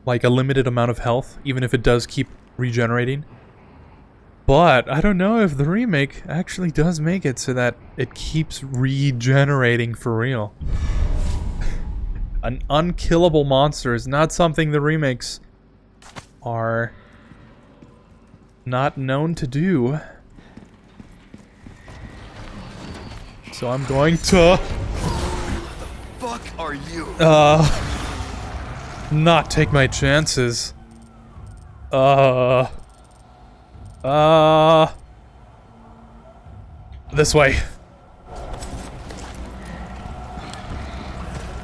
A: like a limited amount of health, even if it does keep regenerating. But I don't know if the remake actually does make it so that it keeps regenerating for real. An unkillable monster is not something the remakes are not known to do. So I'm going to...
B: Fuck are you?
A: Not take my chances. This way.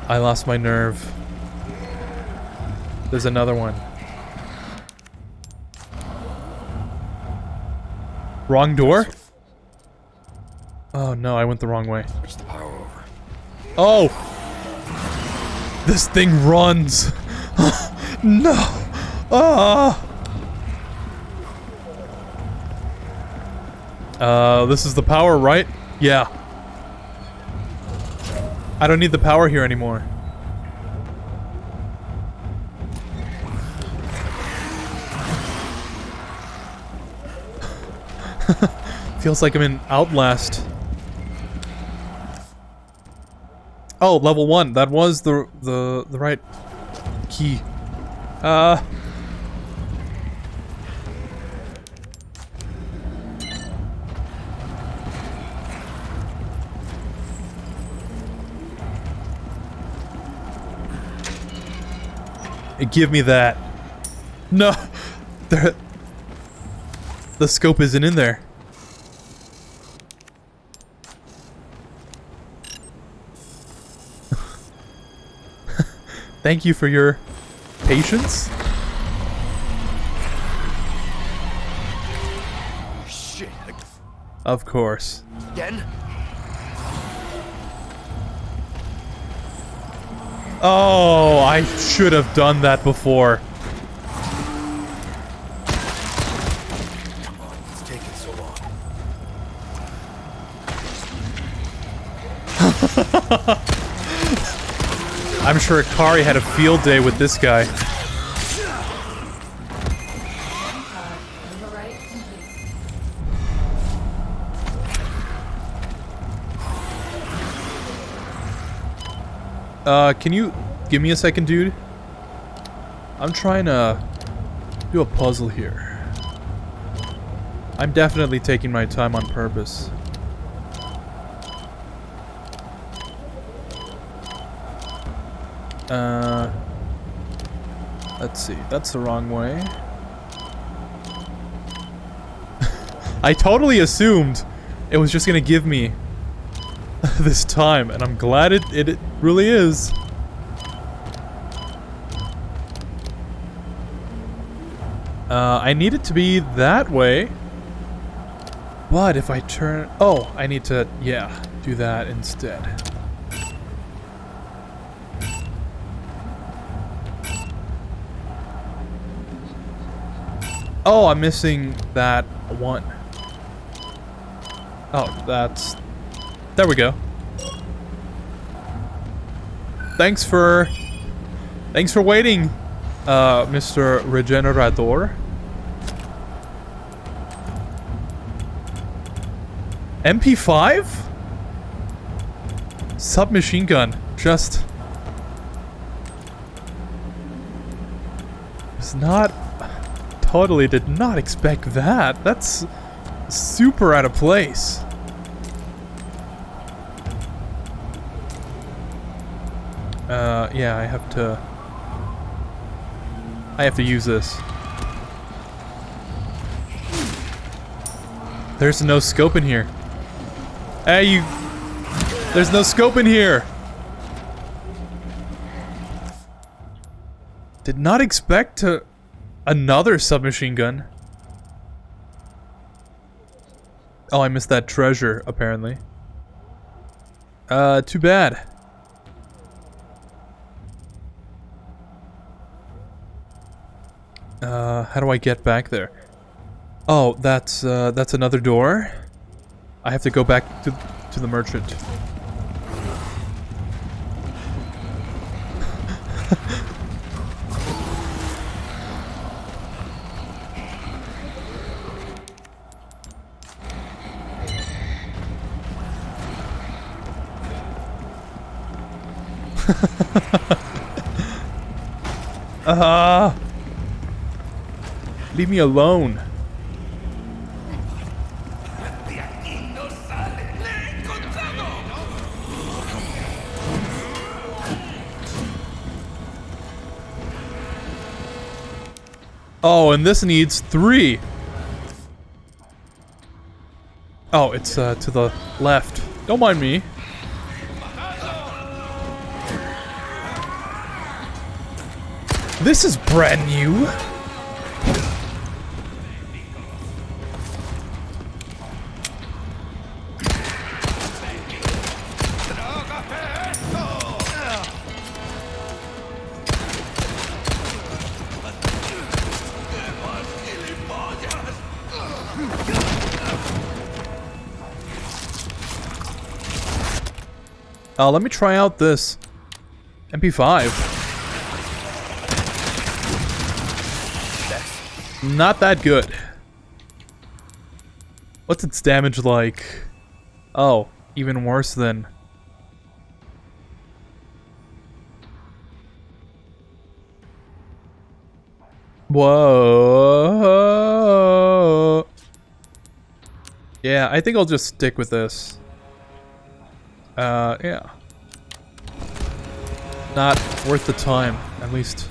A: I lost my nerve. There's another one. Wrong door? Oh no, I went the wrong way.
B: Switch the power over.
A: Oh! This thing runs! No! This is the power, right? Yeah. I don't need the power here anymore. Feels like I'm in Outlast. Oh, level 1. That was the right key. Give me that. No! The scope isn't in there. Thank you for your patience.
B: Shit.
A: Of course.
B: Again?
A: Oh, I should have done that before.
B: Come on, it's taking so long.
A: I'm sure Akari had a field day with this guy. Can you give me a second, dude? I'm trying to do a puzzle here. I'm definitely taking my time on purpose. Let's see. That's the wrong way. I totally assumed it was just gonna give me this time, and I'm glad it really is. I need it to be that way. But if I turn... Oh, I need to, yeah, do that instead. Oh, I'm missing that one. Oh, that's... There we go. Thanks for waiting, Mr. Regenerador. MP5? Submachine gun. Just... It's not totally did not expect that. That's super out of place. Yeah, I have to use this. There's no scope in here. Hey, there's no scope in here. Did not expect another submachine gun. Oh, I missed that treasure, apparently. Too bad. How do I get back there? Oh, that's another door. I have to go back to the merchant. Leave me alone. Oh, and this needs 3. Oh, it's to the left. Don't mind me. This is brand new. Let me try out this MP5. Not that good. What's its damage like? Oh, even worse than... Whoa. Yeah, I think I'll just stick with this. Yeah. Not worth the time, at least.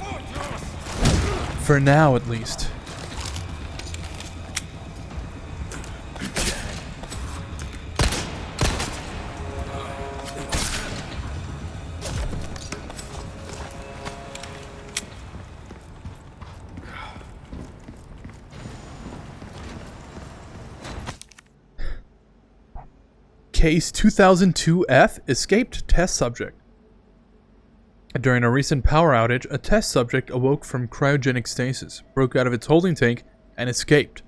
A: For now, at least. Case 2002F escaped test subject. During a recent power outage, a test subject awoke from cryogenic stasis, broke out of its holding tank, and escaped.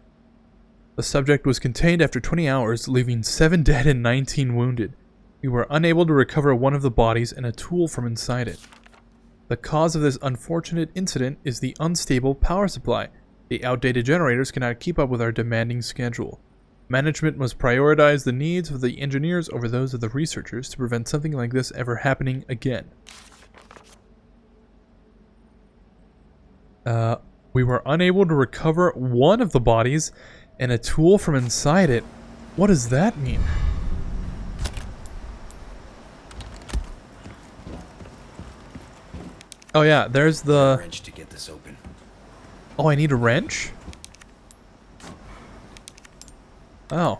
A: The subject was contained after 20 hours, leaving 7 dead and 19 wounded. We were unable to recover one of the bodies and a tool from inside it. The cause of this unfortunate incident is the unstable power supply. The outdated generators cannot keep up with our demanding schedule. Management must prioritize the needs of the engineers over those of the researchers to prevent something like this ever happening again. We were unable to recover one of the bodies and a tool from inside it. What does that mean? Oh yeah, there's the
B: wrench to get this open.
A: Oh, I need a wrench? Oh.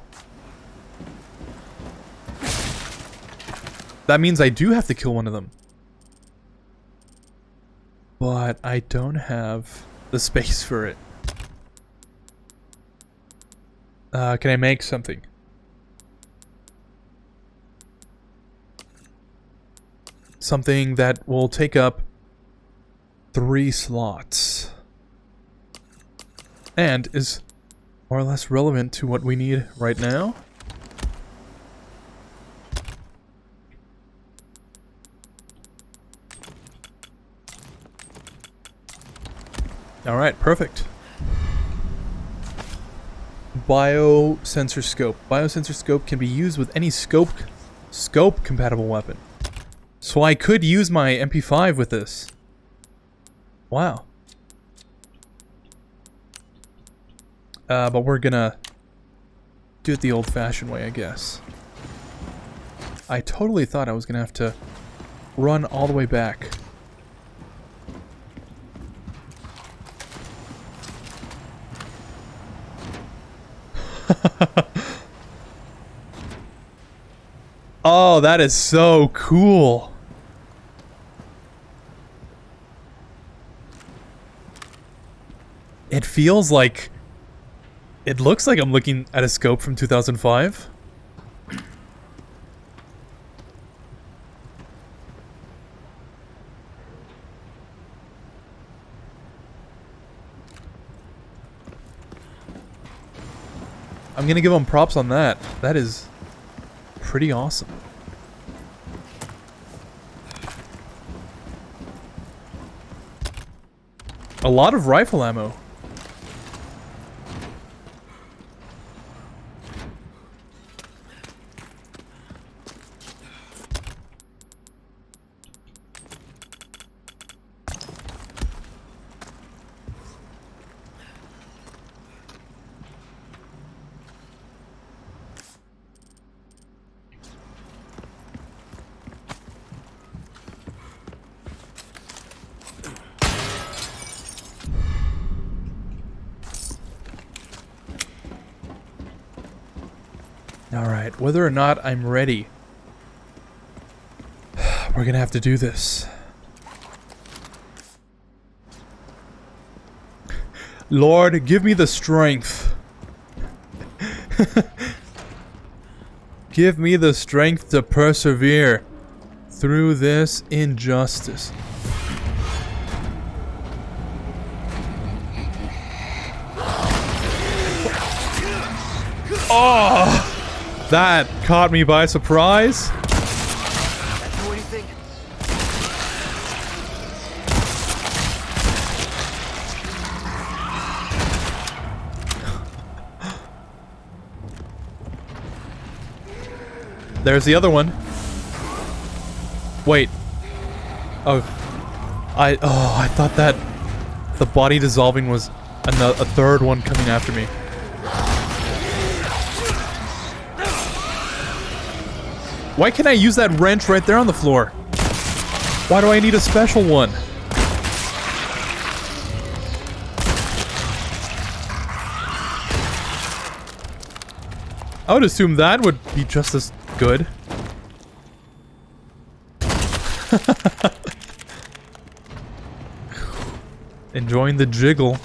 A: That means I do have to kill one of them. But I don't have the space for it. Can I make something? Something that will take up 3 slots. And is more or less relevant to what we need right now. Alright, perfect. Biosensor scope. Biosensor scope can be used with any scope compatible weapon. So I could use my MP5 with this. Wow. But we're gonna do it the old-fashioned way, I guess. I totally thought I was gonna have to run all the way back. Oh, that is so cool. It feels like... It looks like I'm looking at a scope from 2005. I'm gonna give them props on that. That is pretty awesome. A lot of rifle ammo. Alright, whether or not I'm ready, we're gonna have to do this. Lord, give me the strength. Give me the strength to persevere through this injustice. Oh! That caught me by surprise.
B: Do anything?
A: There's the other one. Wait. Oh. I thought that the body dissolving was a third one coming after me. Why can't I use that wrench right there on the floor? Why do I need a special one? I would assume that would be just as good. Enjoying the jiggle.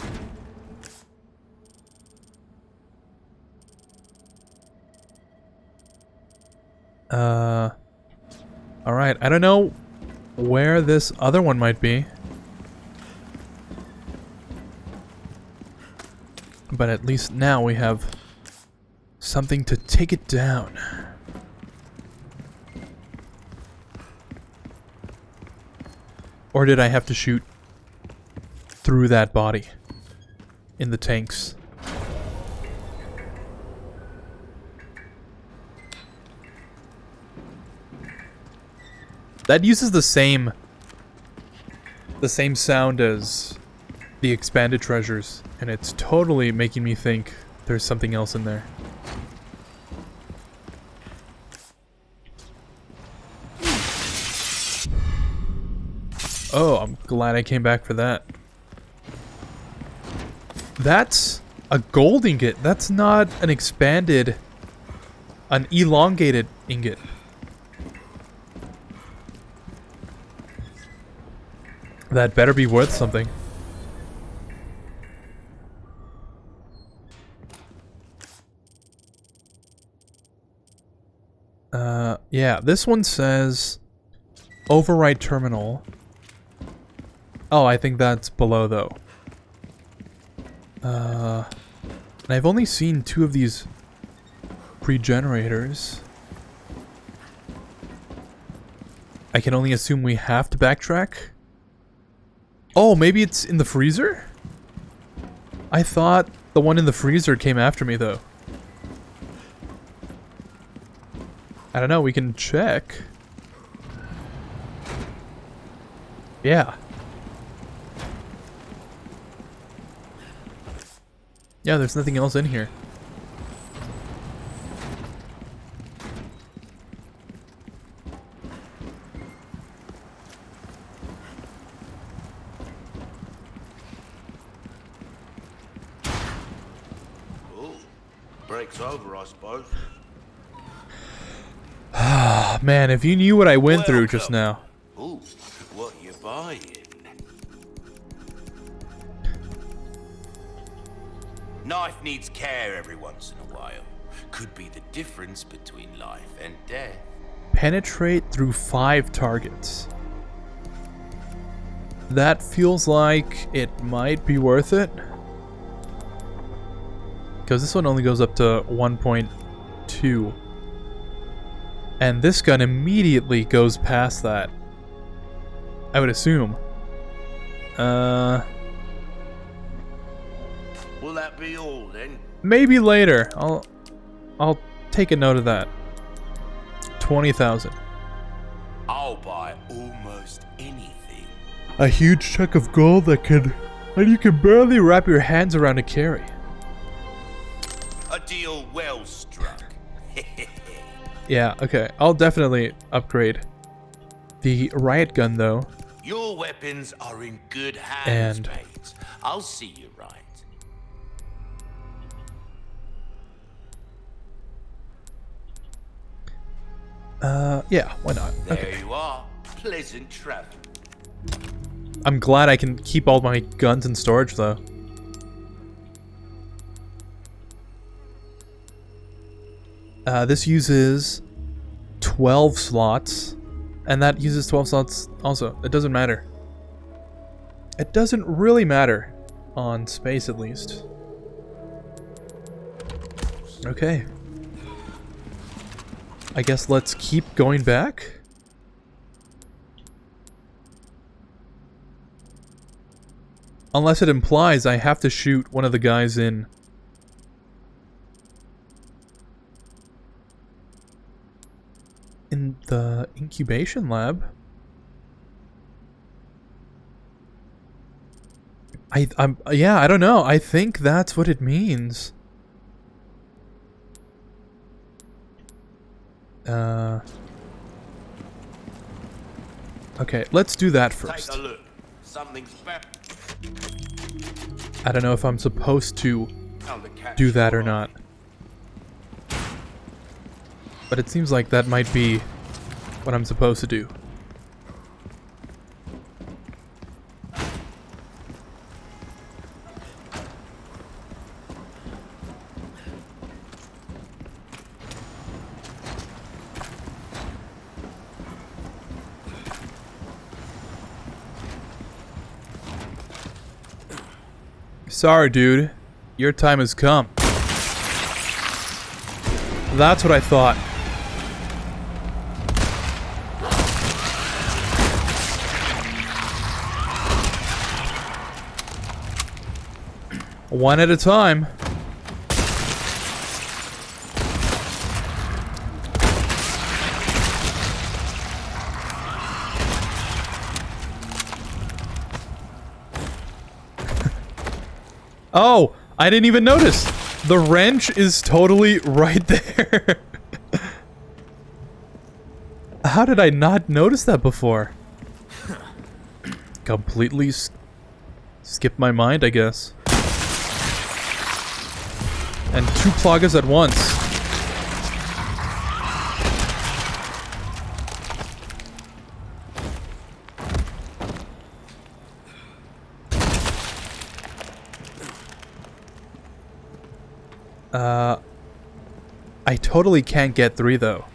A: Alright, I don't know where this other one might be. But at least now we have something to take it down. Or did I have to shoot through that body in the tanks? That uses the same sound as the expanded treasures, and it's totally making me think there's something else in there. Oh, I'm glad I came back for that. That's a gold ingot. That's not an expanded, an elongated ingot. That better be worth something. Yeah, this one says override terminal. Oh, I think that's below though. And I've only seen 2 of these pre-generators. I can only assume we have to backtrack. Oh, maybe it's in the freezer? I thought the one in the freezer came after me, though. I don't know, we can check. Yeah. Yeah, there's nothing else in here.
D: Oh, break's over, I suppose.
A: Ah, man, if you knew what I went through just now.
D: Ooh, what you buying? Knife needs care every once in a while. Could be the difference between life and death.
A: Penetrate through 5 targets. That feels like it might be worth it. Because this one only goes up to 1.2. And this gun immediately goes past that. I would assume.
D: Will that be all then?
A: Maybe later. I'll take a note of that. 20,000.
D: I'll buy almost anything.
A: A huge chunk of gold that you can barely wrap your hands around to carry.
D: A deal well struck.
A: Yeah, okay. I'll definitely upgrade. The riot gun, though.
D: Your weapons are in good hands,
A: And-
D: mate. I'll see you right.
A: Yeah, why not?
D: There
A: Okay.
D: you are. Pleasant travel.
A: I'm glad I can keep all my guns in storage, though. This uses 12 slots, and that uses 12 slots also. It doesn't matter. It doesn't really matter, on space at least. Okay. I guess let's keep going back. Unless it implies I have to shoot one of the guys in the incubation lab. Yeah, I don't know. I think that's what it means. Okay, let's do that first.
D: Take a look. Something's back.
A: I don't know if I'm supposed to
D: Found the catch.
A: do that or not. But it seems like that might be what I'm supposed to do. Sorry, dude. Your time has come. That's what I thought. One at a time. Oh, I didn't even notice. The wrench is totally right there. How did I not notice that before? Completely skipped my mind, I guess. And 2 Plagas at once. I totally can't get 3 though.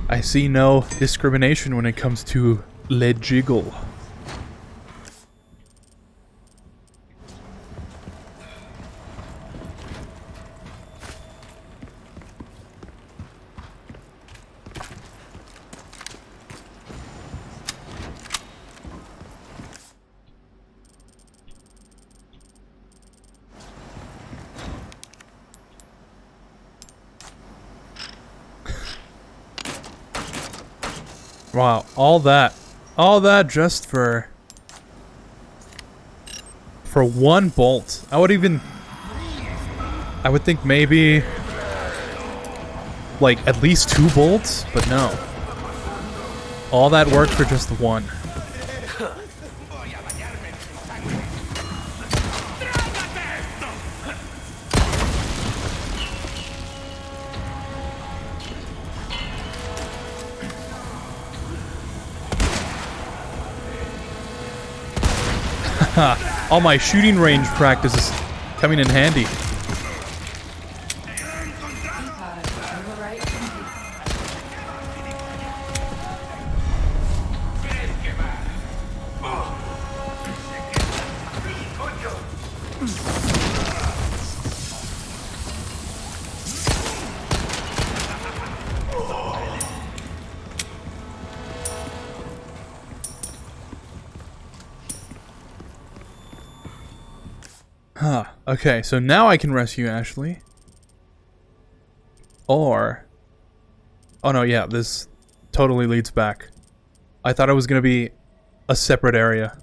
A: I see no discrimination when it comes to le jiggle. Wow, all that just for one bolt. I would think maybe like at least 2 bolts, but no. All that work for just one. All my shooting range practice is coming in handy. Huh. Okay, so now I can rescue Ashley. Or... Oh no, yeah, this totally leads back. I thought it was gonna be a separate area.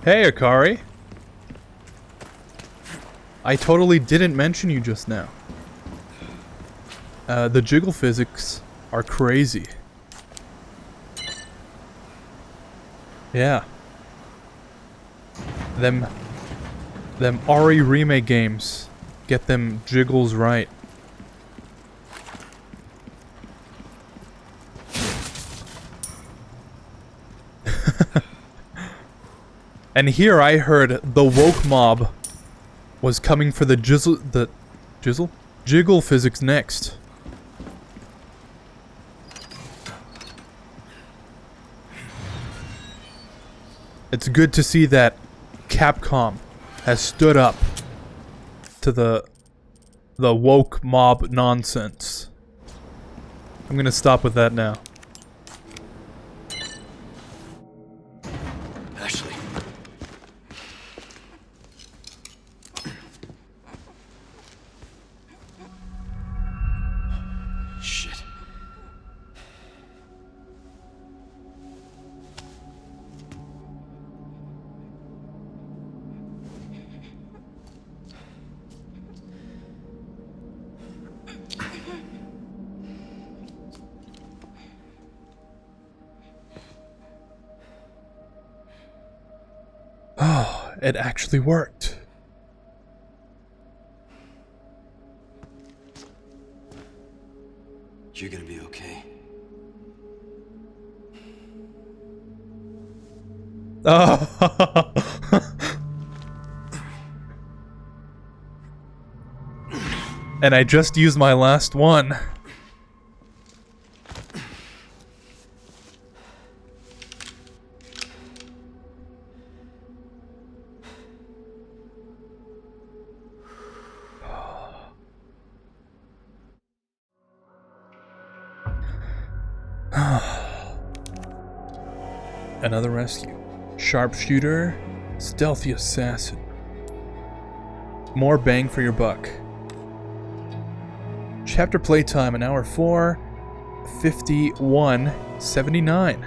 A: Hey, Akari. I totally didn't mention you just now. The jiggle physics are crazy. Yeah. Them RE Remake games get them jiggles right. And here I heard the woke mob was coming for the jiggle physics next. It's good to see that Capcom has stood up to the woke mob nonsense. I'm gonna stop with that now.
B: Ashley. Shit.
A: Oh, it actually worked.
B: You're gonna be okay.
A: Oh. And I just used my last one. Another rescue. Sharpshooter, stealthy assassin. More bang for your buck. Chapter playtime, an hour 4, 51:79.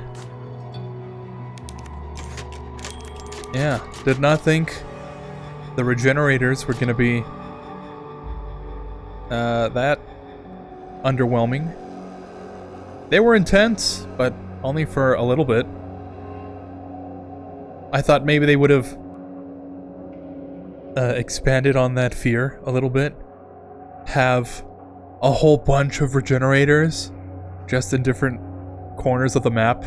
A: Yeah, did not think the regenerators were gonna be that underwhelming. They were intense, but only for a little bit. I thought maybe they would have expanded on that fear a little bit. Have a whole bunch of regenerators just in different corners of the map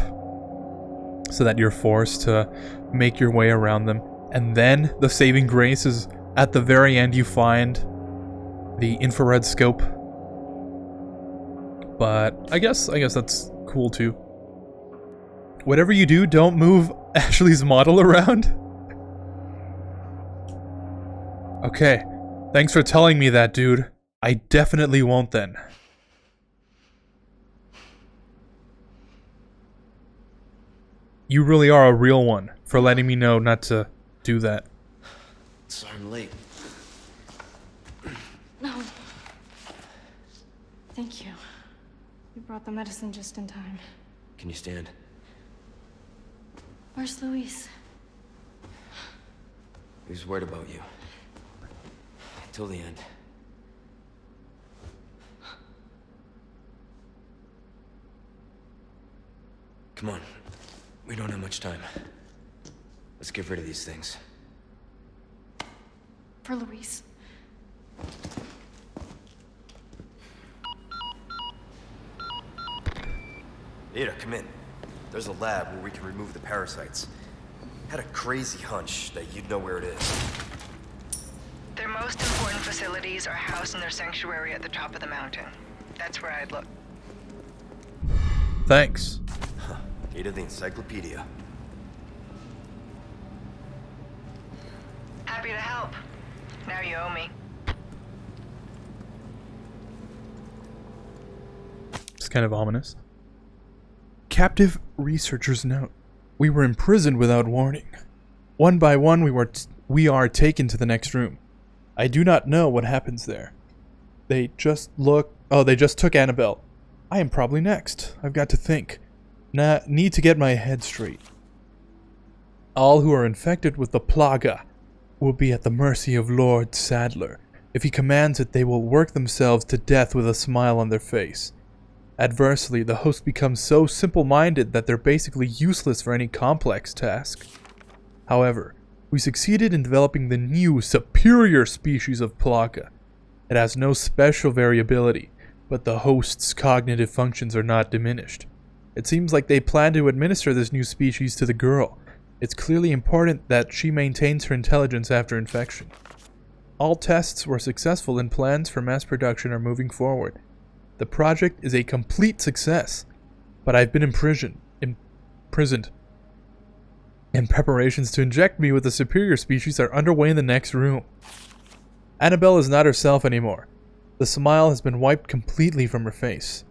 A: so that you're forced to make your way around them. And then the saving grace is at the very end you find the infrared scope. But I guess that's cool too. Whatever you do, don't move Ashley's model around. Okay, thanks for telling me that, dude. I definitely won't then. You really are a real one for letting me know not to do that.
B: Sorry I'm late.
G: No, Thank you. You brought the medicine just in time.
B: Can you stand?
G: Where's Luis?
B: He was worried about you. Till the end. Come on. We don't have much time. Let's get rid of these things.
G: For Luis.
B: Ada, come in. There's a lab where we can remove the parasites. Had a crazy hunch that you'd know where it is.
C: Their most important facilities are housed in their sanctuary at the top of the mountain. That's where I'd look.
A: Thanks.
B: Ada the encyclopedia.
C: Happy to help. Now you owe me.
A: It's kind of ominous. Captive researcher's note. We were imprisoned without warning. One by one, we are taken to the next room. I do not know what happens there. They just took Annabelle. I am probably next. I've got to think. Need to get my head straight. All who are infected with the plaga will be at the mercy of Lord Sadler. If he commands it, they will work themselves to death with a smile on their face. Adversely, the host becomes so simple-minded that they're basically useless for any complex task. However, we succeeded in developing the new, superior species of plaga. It has no special variability, but the host's cognitive functions are not diminished. It seems like they plan to administer this new species to the girl. It's clearly important that she maintains her intelligence after infection. All tests were successful and plans for mass production are moving forward. The project is a complete success, but I've been imprisoned, and preparations to inject me with the superior species are underway in the next room. Annabelle is not herself anymore. The smile has been wiped completely from her face.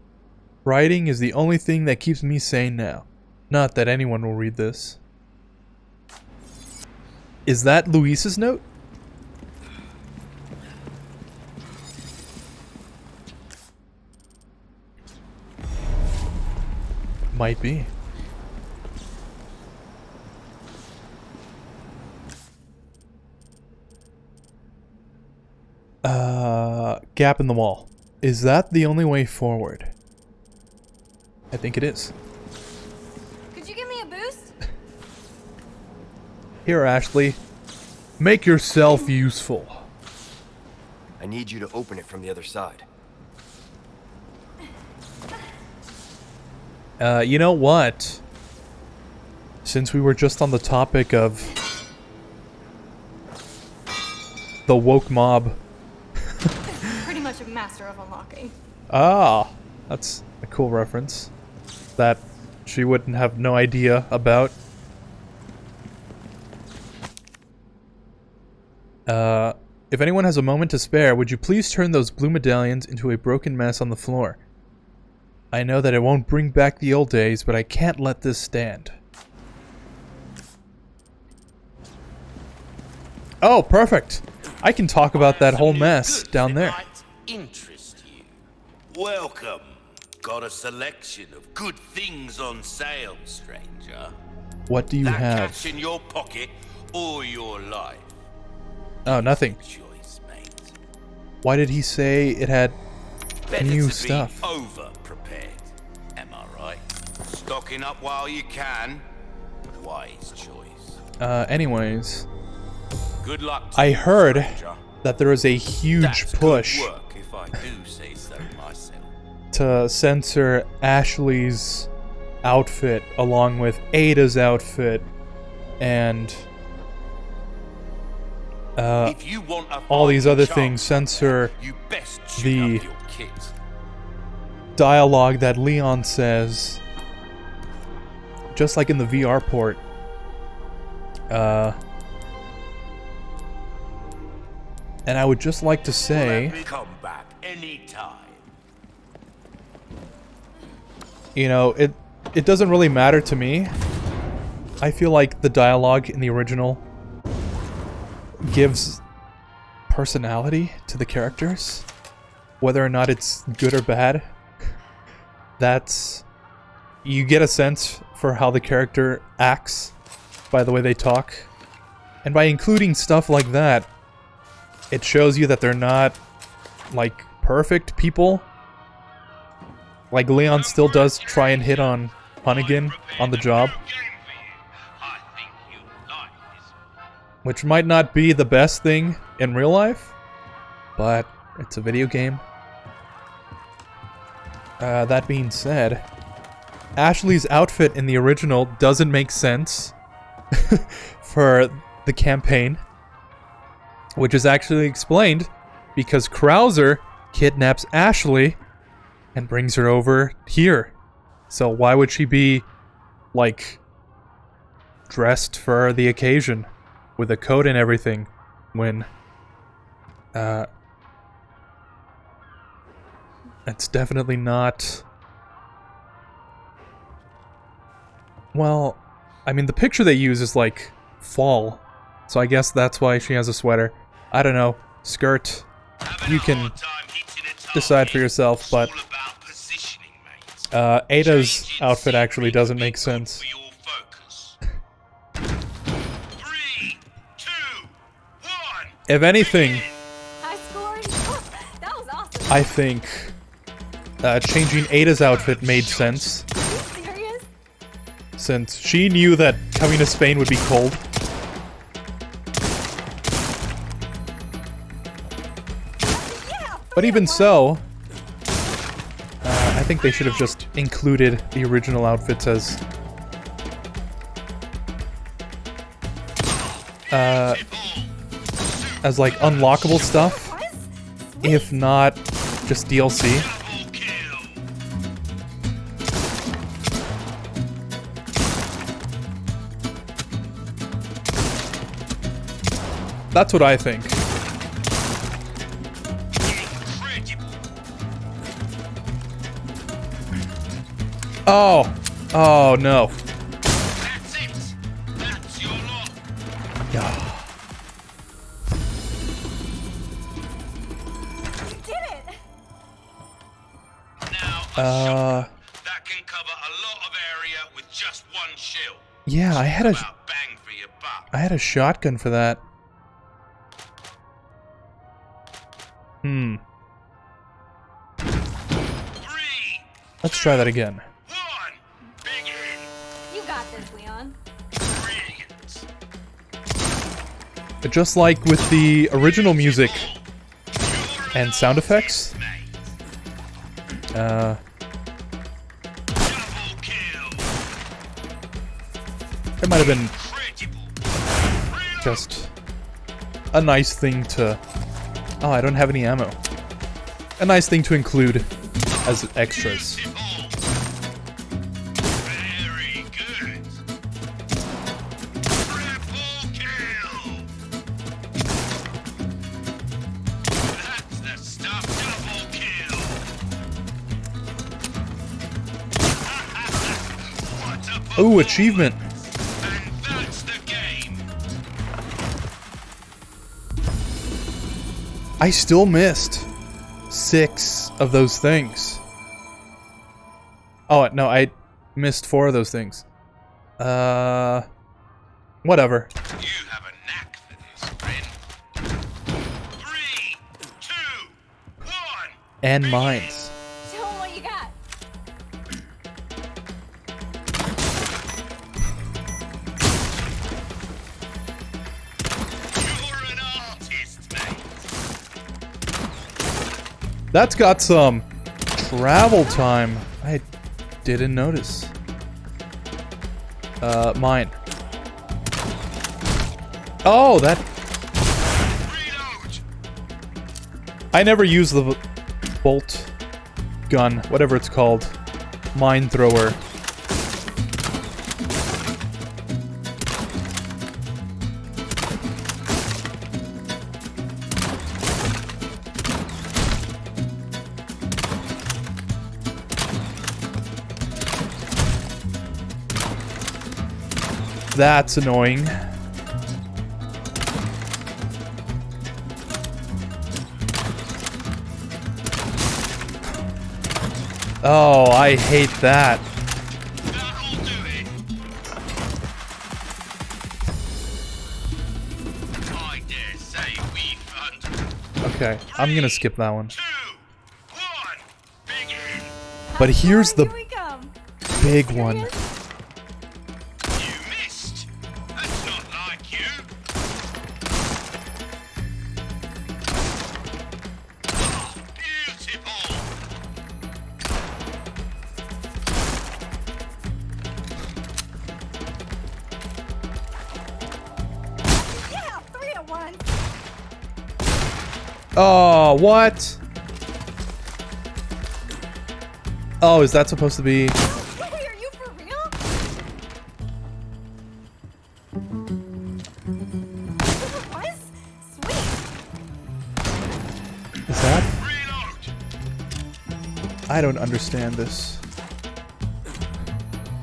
A: Writing is the only thing that keeps me sane now. Not that anyone will read this. Is that Luis's note? Might be. Gap in the wall. Is that the only way forward? I think it is.
G: Could you give me a boost?
A: Here, Ashley. Make yourself useful.
B: I need you to open it from the other side.
A: You know what? Since we were just on the topic of the woke mob.
G: Pretty much a master of unlocking.
A: Ah, that's a cool reference that she wouldn't have no idea about. If anyone has a moment to spare, would you please turn those blue medallions into a broken mess on the floor? I know that it won't bring back the old days, but I can't let this stand. Oh, perfect. I can talk about that whole mess down there.
D: Interest you. Welcome. Got a selection of good things on sale, stranger.
A: What do you
D: That
A: have?
D: cash in your pocket or your life.
A: Oh, nothing.
D: Choice, mate.
A: Why did he say it had
D: Better
A: new
D: to
A: stuff?
D: Be over prepared. Am I right? Stocking up while you can. Wise choice.
A: Anyways.
D: Good luck to
A: I
D: you,
A: heard
D: stranger.
A: that there is a huge
D: That's
A: push
D: good work, if I do say so myself.
A: to censor Ashley's outfit along with Ada's outfit and
D: If you want a
A: all these
D: fighting
A: other
D: chance,
A: things, censor
D: you best
A: the
D: tune up your kit.
A: dialogue that Leon says, just like in the VR port. And I would just like to say,
D: Come back anytime.
A: you know, it doesn't really matter to me. I feel like the dialogue in the original gives personality to the characters. whether or not it's good or bad. That's... You get a sense for how the character acts by the way they talk. And by including stuff like that, it shows you that they're not, like, perfect people. Like, Leon still does try and hit on Hunnigan on the job. Which might not be the best thing in real life, but it's a video game. That being said, Ashley's outfit in the original doesn't make sense for the campaign, which is actually explained because Krauser kidnaps Ashley and brings her over here. So why would she be, like, dressed for the occasion with a coat and everything when it's definitely not... Well, I mean, the picture they use is like fall, so I guess that's why she has a sweater. I don't know. Skirt. You can decide for yourself, but Ada's outfit actually doesn't make sense.
D: 3, 2, 1.
A: If anything,
G: I scored. That was awesome.
A: I think changing Ada's outfit made sense,
G: Are you serious?
A: since she knew that coming to Spain would be cold. But even so, I think they should have just included the original outfits as like unlockable stuff, if not just DLC. That's what I think. Oh! Oh no.
D: That's it. That's your lot.
A: Yeah.
G: You did it.
D: Now, a shotgun that can cover a lot of area with just one shell.
A: Yeah, I had
D: About bang for your buck.
A: a shotgun for that. Hmm.
D: 3,
A: Let's try that again.
D: 1. Begin.
G: You got this, Leon.
D: Brilliant.
A: Just like with the original music and sound effects,
D: Double kill.
A: it might have been
D: Critical.
A: just a nice thing to... Oh, I don't have any ammo. A nice thing to include as extras.
D: Very good. Triple kill. That's the stuff. Double kill. What a
A: Ooh, achievement!
D: And that's the game.
A: I still missed 6 of those things. Oh, no, I missed 4 of those things. Whatever.
D: You have a knack for this, friend. 3, 2, 1.
A: And mines.
G: Show 'em what you got.
D: You're an artist, mate.
A: That's got some travel time. I didn't notice. Mine. Oh, that...
D: Reload.
A: I never use the bolt gun, whatever it's called. Mine thrower. That's annoying. Oh, I hate that.
D: That'll do it. I dare say we found
A: Okay, I'm gonna skip that one.
D: 2, 1, begin.
A: But here's the
G: Here we come.
A: big one.
D: You missed. That's not like you. Ah, beautiful.
G: Yeah, 3 at once.
A: Oh, what? Oh, is that supposed to be...
G: Wait, are you for real? It was? Sweet.
A: Is that?
D: Reload.
A: I don't understand this.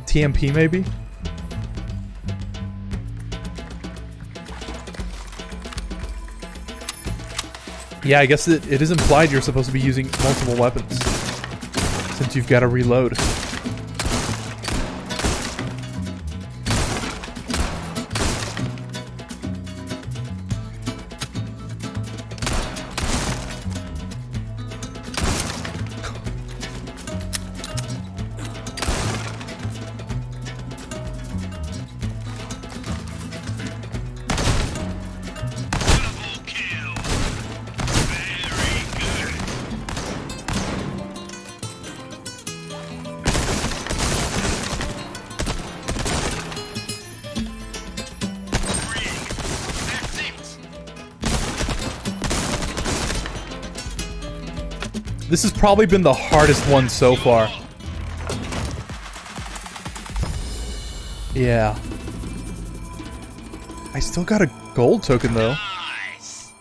A: TMP maybe? Yeah, I guess it is implied you're supposed to be using multiple weapons. Since you've got to reload.
D: Double kill. Very good. That's it.
A: This has probably been the hardest one so far. Yeah. I still got a gold token though.
D: Nice.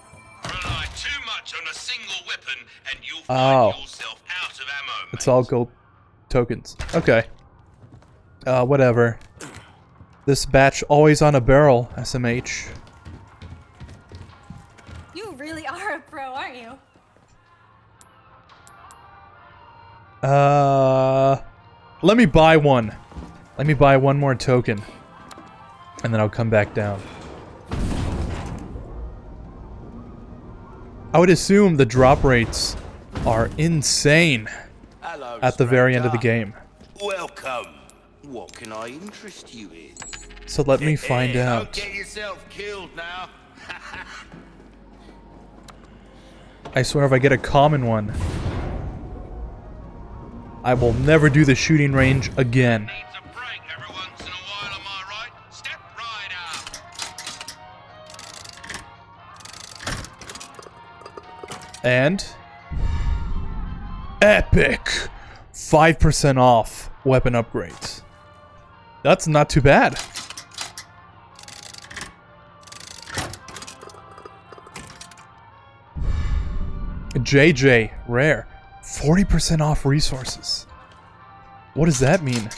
D: Rely too much on a single weapon and you'll
A: Oh.
D: find yourself out of ammo.
A: It's all gold tokens. Okay. Whatever. This batch always on a barrel, SMH.
G: You really are a pro, aren't you?
A: Let me buy one. Let me buy one more token. And then I'll come back down. I would assume the drop rates are insane
D: Hello,
A: at the very end of the
D: stranger.
A: game.
D: Welcome. What can I interest you in?
A: So let me find
D: Don't
A: out.
D: get yourself killed now.
A: I swear if I get a common one, I will never do the shooting range again.
D: Needs a break every once in a while, am I right? Step right up.
A: And epic 5% off weapon upgrades. That's not too bad. JJ rare 40% off resources. What does that mean?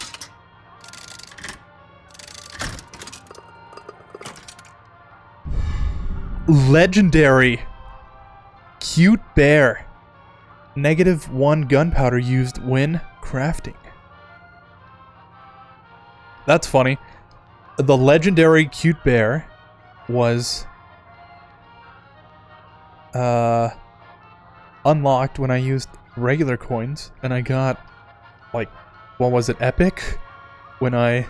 A: Legendary cute bear. -1 gunpowder used when crafting. That's funny. The legendary cute bear was unlocked when I used regular coins, and I got like, what was it, epic? When I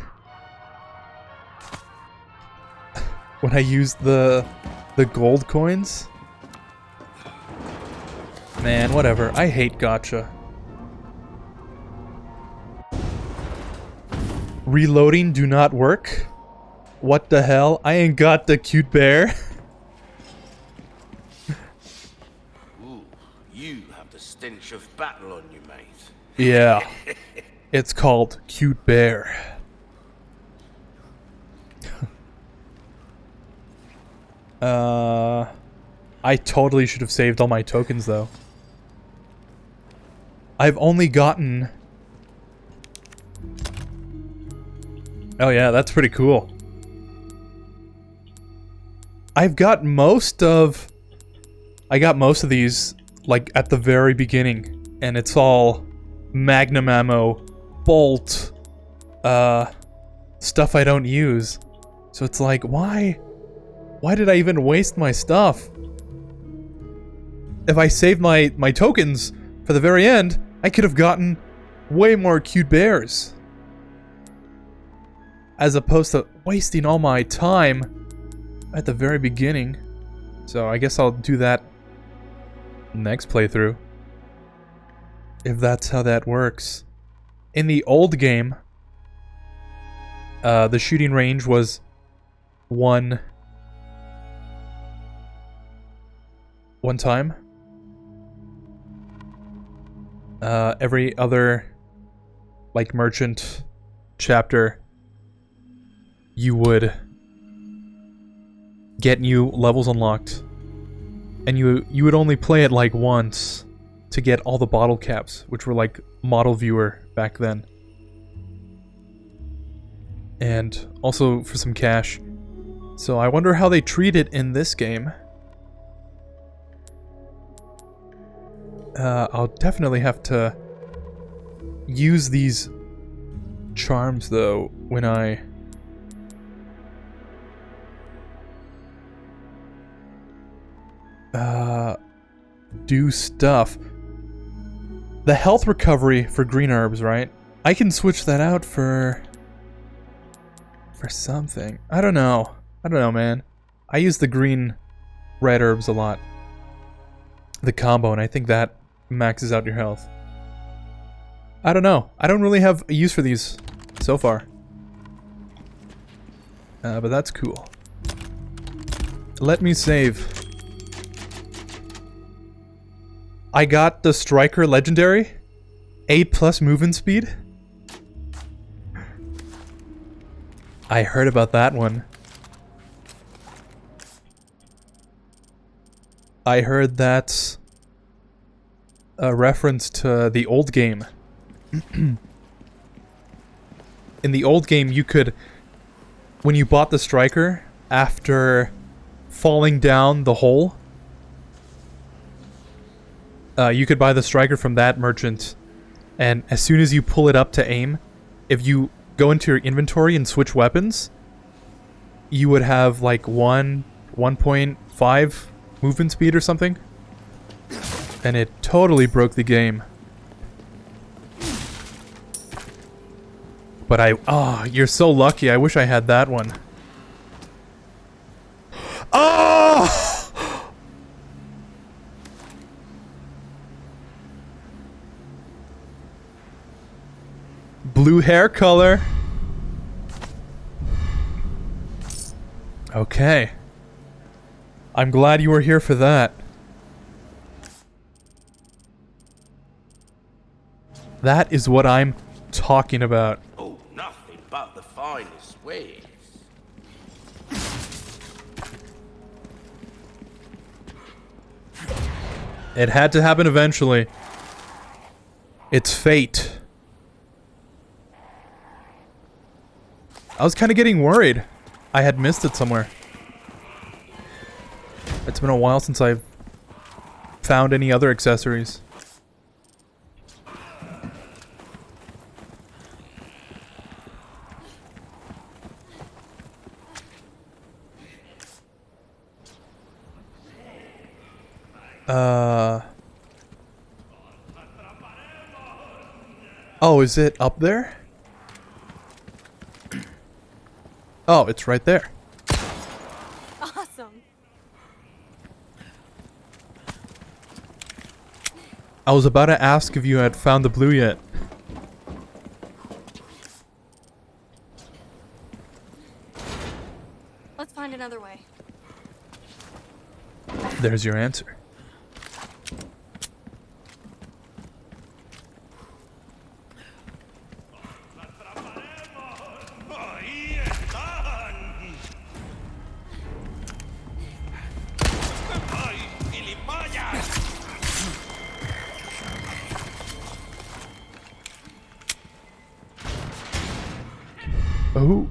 A: used the gold coins. Man, whatever. I hate gacha. Reloading do not work? What the hell? I ain't got the cute bear.
D: Ooh, you have the stench of battle on you, mate.
A: Yeah. It's called cute bear. I totally should have saved all my tokens though. I've only gotten... Oh yeah, that's pretty cool. I got most of these like at the very beginning, and it's all magnum ammo, bolt, stuff I don't use. So it's like, why did I even waste my stuff? If I saved my tokens for the very end, I could have gotten way more cute bears. As opposed to wasting all my time at the very beginning. So I guess I'll do that next playthrough. If that's how that works. In the old game, the shooting range was one time. Every other, like, merchant chapter, you would get new levels unlocked. And you would only play it, like, once to get all the bottle caps, which were, like, model viewer back then. And also for some cash. So I wonder how they treat it in this game. I'll definitely have to use these charms, though, when I... do stuff. The health recovery for green herbs, right? I can switch that out for something. I don't know. Man. I use the green red herbs a lot. The combo, and I think that maxes out your health. I don't know. I don't really have a use for these so far. But that's cool. Let me save. I got the Striker Legendary. 8+ movement speed. I heard about that one. I heard that's a reference to the old game. In the old game, you could, when you bought the Striker, after falling down the hole, you could buy the Striker from that merchant, and as soon as you pull it up to aim, if you go into your inventory and switch weapons, you would have like 1.5 movement speed or something. And it totally broke the game. But you're so lucky. I wish I had that one. Oh! Blue hair color. Okay. I'm glad you were here for that. That is what I'm talking about.
D: Oh, nothing but the finest ways.
A: It had to happen eventually. It's fate. I was kind of getting worried. I had missed it somewhere. It's been a while since I've found any other accessories. Oh, is it up there? Oh, it's right there.
G: Awesome.
A: I was about to ask if you had found the blue yet.
G: Let's find another way.
A: There's your answer. Oh.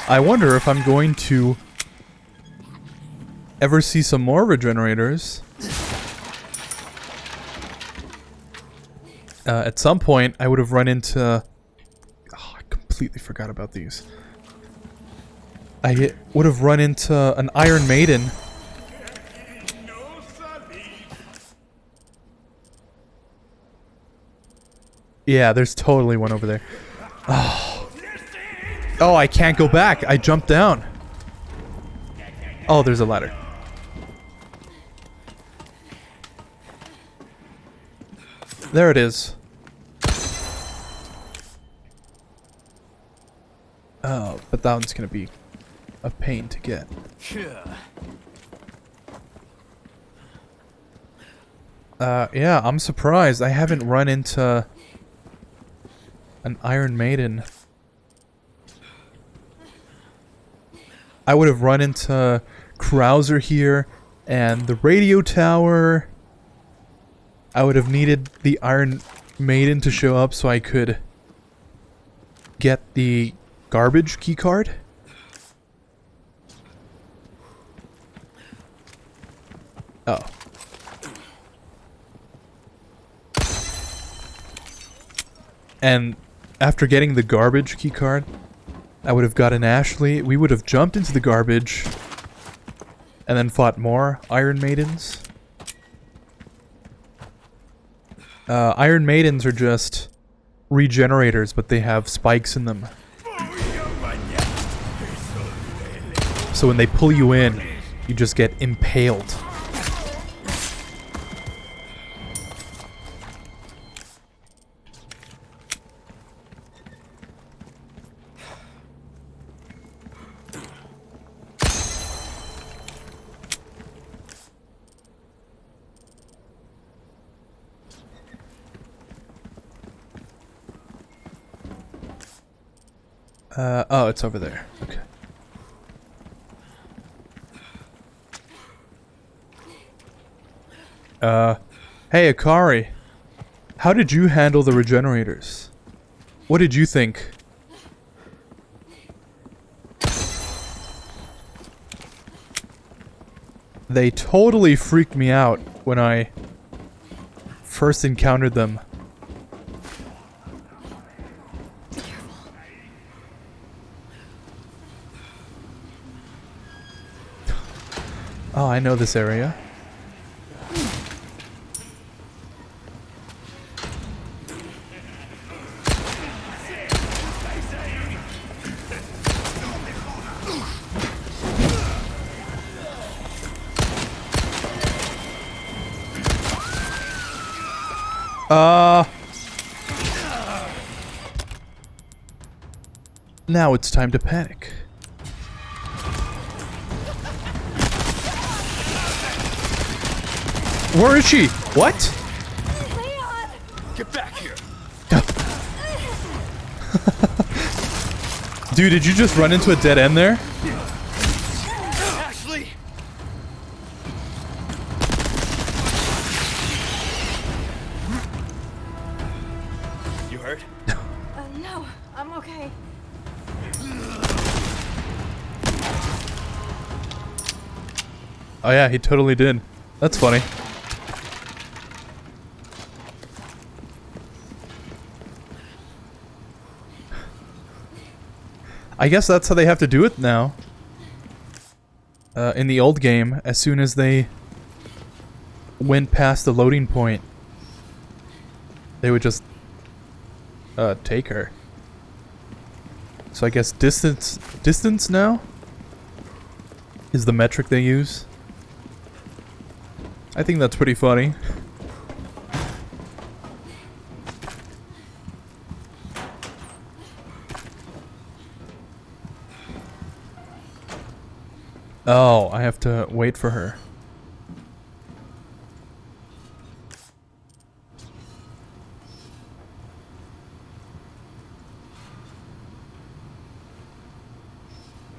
A: I wonder if I'm going to ever see some more regenerators. At some point, I would have run into... Oh, I completely forgot about these. I would have run into an Iron Maiden. Yeah, there's totally one over there. Oh. Oh, I can't go back. I jumped down. Oh, there's a ladder. There it is. Oh, but that one's gonna be a pain to get. Yeah, I'm surprised. I haven't run into an Iron Maiden. I would have run into Krauser here and the radio tower. I would have needed the Iron Maiden to show up so I could get the garbage keycard. Oh. And after getting the garbage keycard, I would have gotten Ashley. We would have jumped into the garbage and then fought more Iron Maidens. Iron Maidens are just regenerators, but they have spikes in them. So when they pull you in, you just get impaled. Oh, it's over there. Okay. Hey, Akari. How did you handle the regenerators? What did you think? They totally freaked me out when I first encountered them. Oh, I know this area. Now it's time to panic. Where is she? What?
G: Leon!
B: Get back here!
A: Dude, did you just run into a dead end there?
B: Ashley! You hurt?
G: No, I'm okay.
A: Oh yeah, he totally did. That's funny. I guess that's how they have to do it now. In the old game, as soon as they went past the loading point, they would just take her. So I guess distance now is the metric they use. I think that's pretty funny. Oh, I have to wait for her.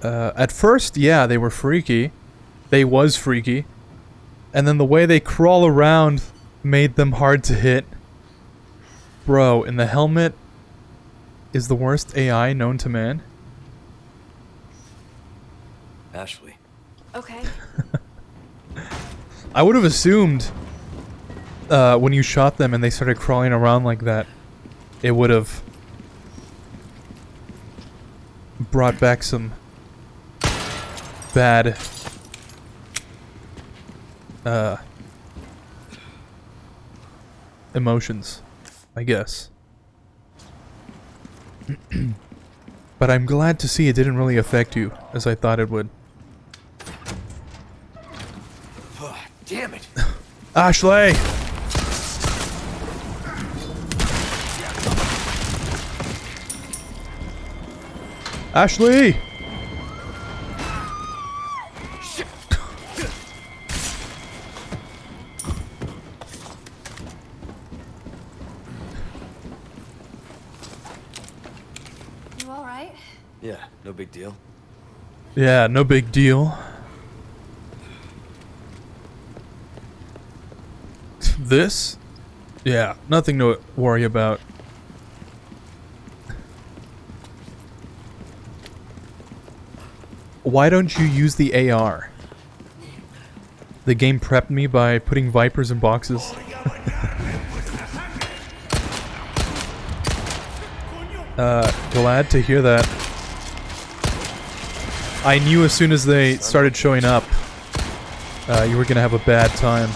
A: At first, yeah, they were freaky. They was freaky. And then the way they crawl around made them hard to hit. Bro, and the helmet is the worst AI known to man.
B: Ashley.
G: Okay.
A: I would have assumed when you shot them and they started crawling around like that, it would have brought back some bad emotions, I guess. But I'm glad to see it didn't really affect you as I thought it would.
B: Oh, damn it.
A: Ashley! Ashley!
G: You all right?
B: Yeah, no big deal.
A: Yeah, no big deal. This? Yeah, nothing to worry about. Why don't you use the AR? The game prepped me by putting Vipers in boxes. Glad to hear that. I knew as soon as they started showing up, you were gonna have a bad time.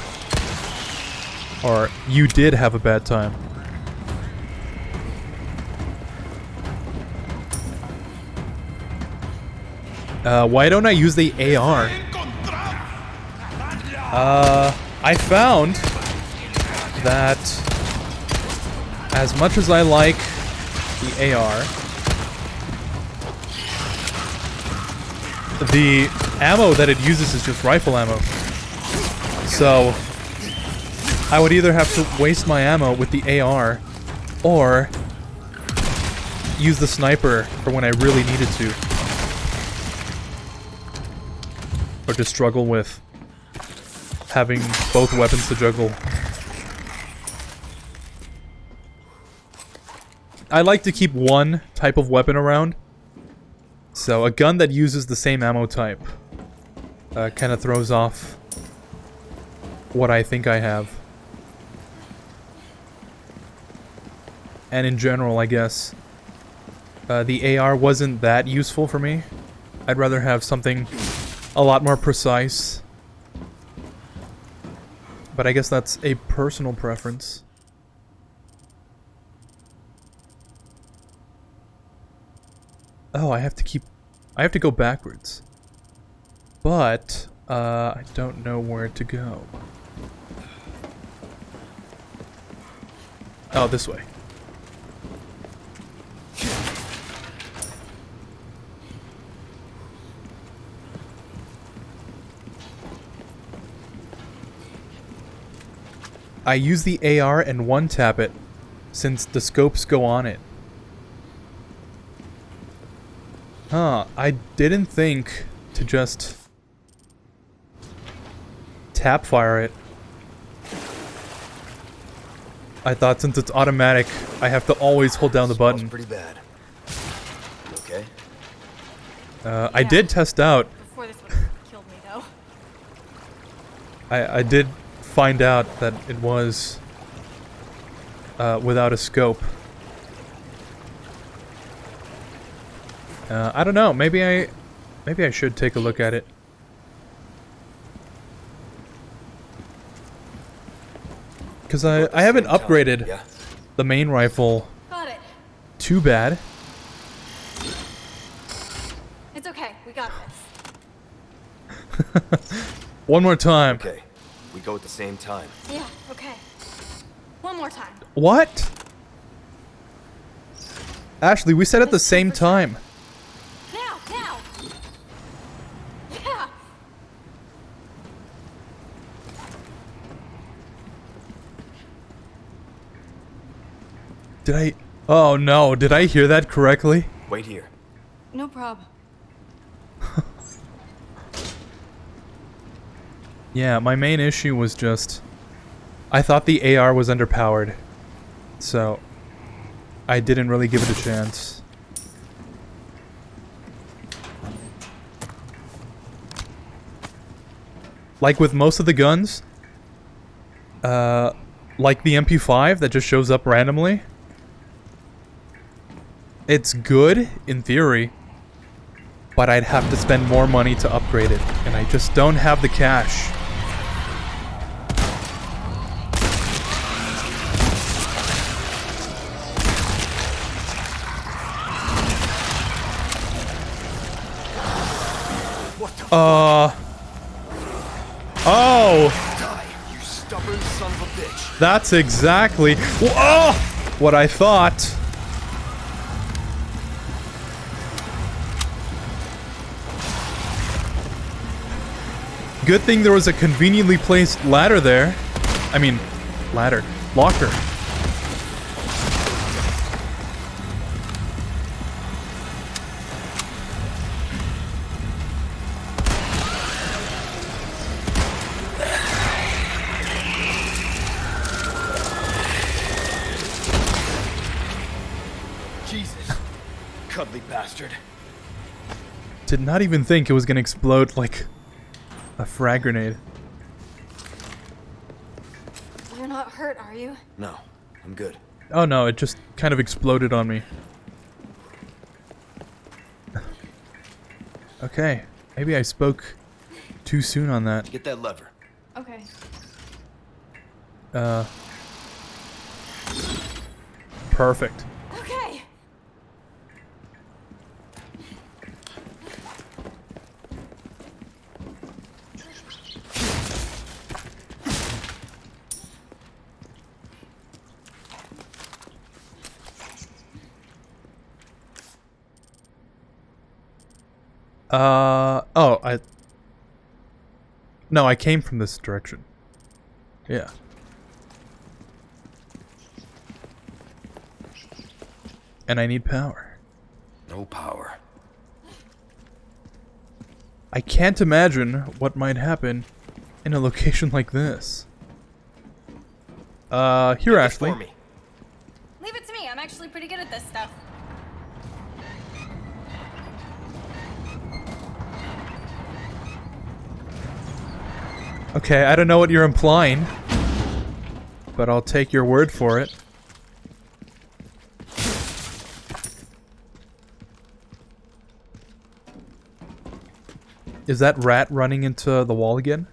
A: Or, you did have a bad time. Why don't I use the AR? I found that as much as I like the AR, the ammo that it uses is just rifle ammo. So, I would either have to waste my ammo with the AR, or use the sniper for when I really needed to. Or just struggle with having both weapons to juggle. I like to keep one type of weapon around. So a gun that uses the same ammo type kind of throws off what I think I have. And in general, I guess, the AR wasn't that useful for me. I'd rather have something a lot more precise. But I guess that's a personal preference. Oh, I have to go backwards. But, I don't know where to go. Oh, this way. I use the AR and one-tap it, since the scopes go on it. Huh, I didn't think to just tap fire it. I thought since it's automatic, I have to always hold down the button.
B: Pretty bad. You okay?
A: I did test out.
G: Before this would have killed me, though.
A: I did find out that it was without a scope. I don't know. Maybe I should take a look at it. Because I haven't upgraded the main rifle
G: Got it.
A: too bad.
G: It's okay. We got this.
A: One more time.
B: Okay. We go at the same time.
G: Yeah, okay. One more time.
A: What? Ashley, we said at the same time.
G: Now! Yeah!
A: Did I... Oh no, did I hear that correctly?
B: Wait here.
G: No problem.
A: Yeah, my main issue was just... I thought the AR was underpowered. So... I didn't really give it a chance. like with most of the guns, like the MP5 that just shows up randomly, it's good in theory, but I'd have to spend more money to upgrade it, and I just don't have the cash. Oh!
B: Die, you stubborn son of a bitch.
A: That's exactly what I thought. Good thing there was a conveniently placed ladder there. I mean, ladder. Locker.
B: Jesus. Cuddly bastard.
A: Did not even think it was gonna explode like a frag grenade.
G: You're not hurt, are you?
B: No, I'm good.
A: Oh no, it just kind of exploded on me. Okay, maybe I spoke too soon on that.
B: Get that lever.
G: Okay.
A: Perfect.
G: Okay.
A: Oh, no, I came from this direction. Yeah. And I need power.
B: No power.
A: I can't imagine what might happen in a location like this. Here,
B: Get this
A: Ashley.
B: for me.
G: Leave it to me. I'm actually pretty good at this stuff.
A: Okay, I don't know what you're implying, but I'll take your word for it. Is that rat running into the wall again?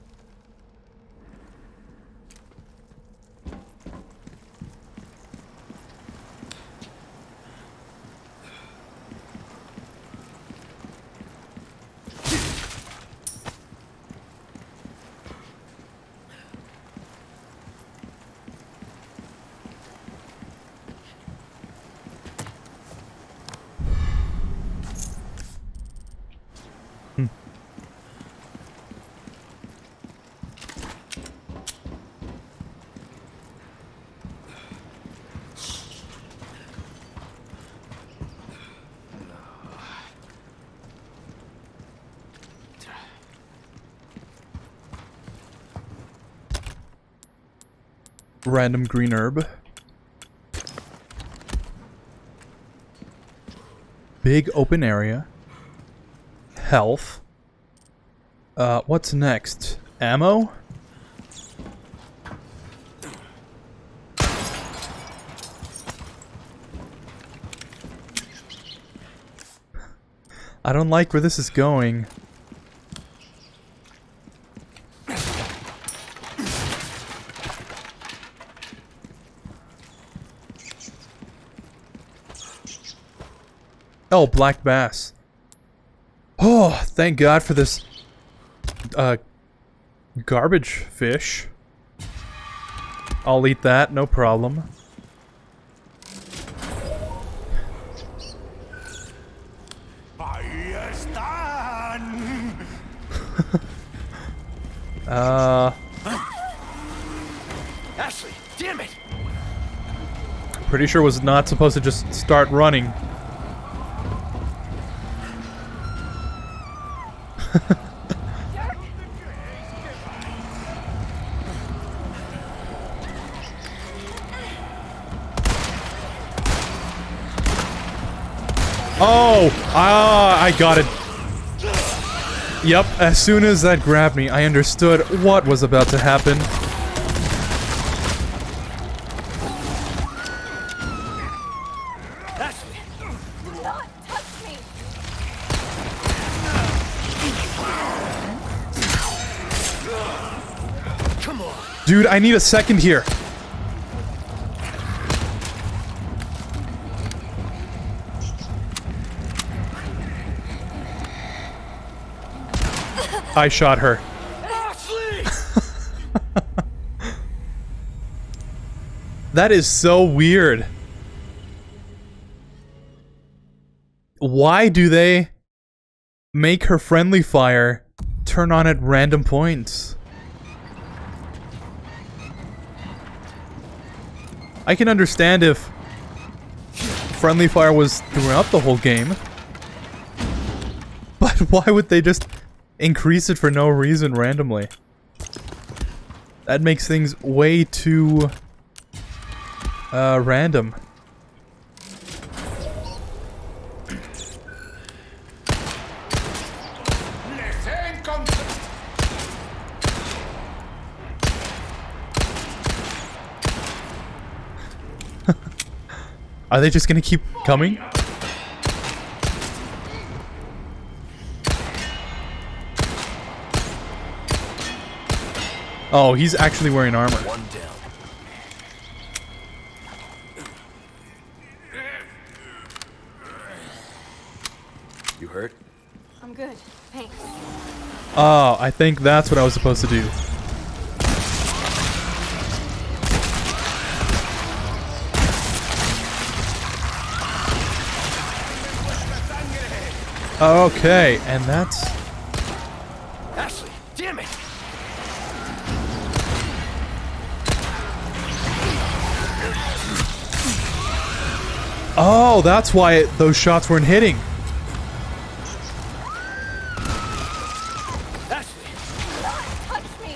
A: Random green herb. Big open area. Health. What's next? Ammo? I don't like where this is going. Oh, black bass. Oh, thank God for this garbage fish. I'll eat that, no problem.
B: Ashley, damn it!
A: Pretty sure was not supposed to just start running. Oh! Ah, I got it. Yep, as soon as that grabbed me, I understood what was about to happen.
G: Do not touch me!
A: Dude, I need a second here. I shot her. That is so weird. Why do they make her friendly fire turn on at random points? I can understand if friendly fire was throughout the whole game, but why would they just increase it for no reason randomly? That makes things way too random. Are they just gonna keep coming? Oh, he's actually wearing armor.
B: One down. You hurt?
G: I'm good. Thanks.
A: Oh, I think that's what I was supposed to do. Okay, and that's...
B: Ashley, damn it!
A: Oh, that's why those shots weren't hitting.
B: Ashley!
G: Do not touch me!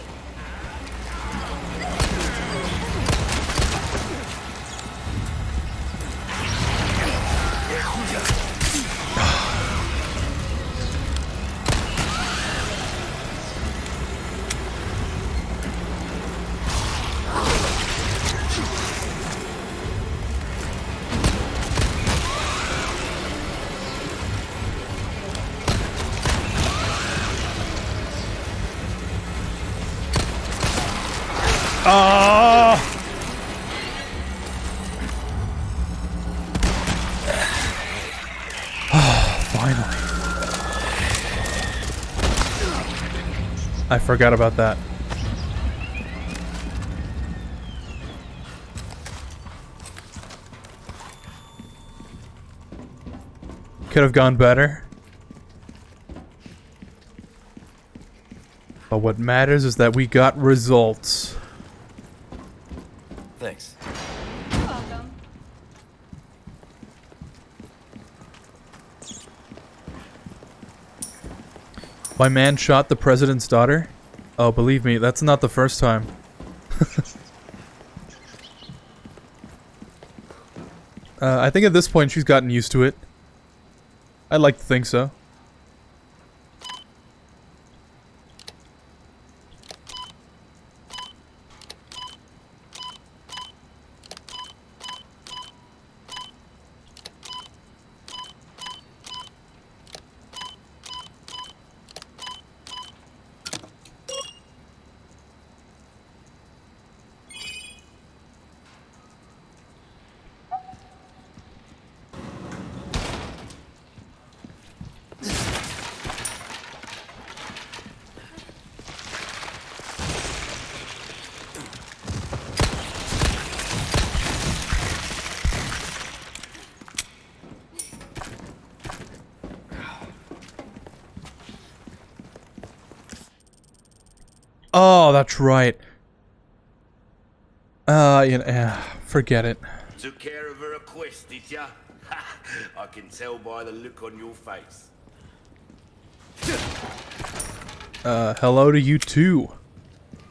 A: Ah! Finally. I forgot about that. Could have gone better. But what matters is that we got results.
B: Thanks.
G: You're welcome.
A: My man shot the president's daughter? Oh, believe me, that's not the first time. I think at this point she's gotten used to it. I'd like to think so. Oh, that's right. Forget it.
D: Took care of her request, did ya? I can tell by the look on your face.
A: Hello to you too.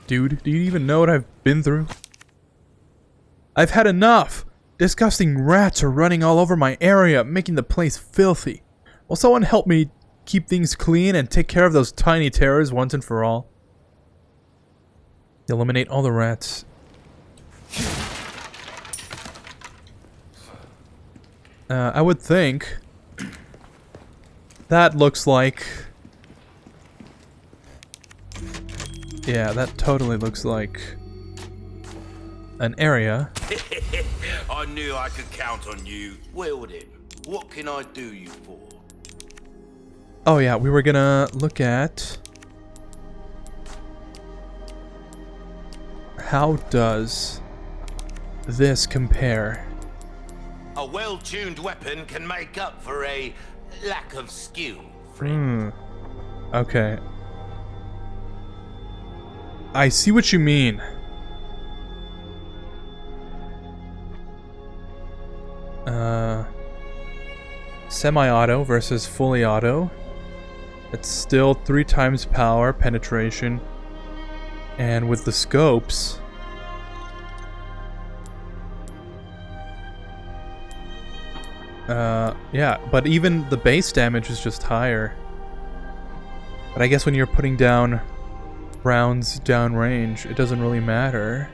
A: Dude, do you even know what I've been through? I've had enough! Disgusting rats are running all over my area, making the place filthy. Will someone help me keep things clean and take care of those tiny terrors once and for all. Eliminate all the rats. I would think that looks like... Yeah, that totally looks like an area.
D: I knew I could count on you. Well then, what can I do you for?
A: Oh yeah, we were gonna look at... How does this compare?
D: A well-tuned weapon can make up for a lack of skill, friend.
A: Okay. I see what you mean. Semi-auto versus fully auto. It's still 3 times power, penetration. And with the scopes... yeah, but even the base damage is just higher. But I guess when you're putting down rounds downrange, it doesn't really matter.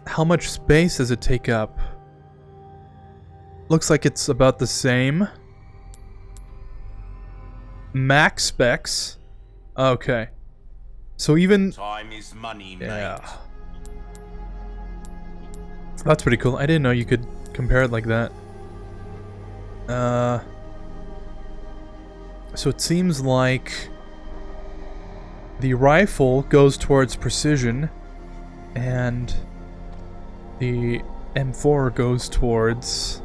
A: How much space does it take up? Looks like it's about the same. Max specs. Okay. So even...
D: Time is money,
A: Yeah.
D: mate.
A: That's pretty cool. I didn't know you could compare it like that. So it seems like the rifle goes towards precision and the M4 goes towards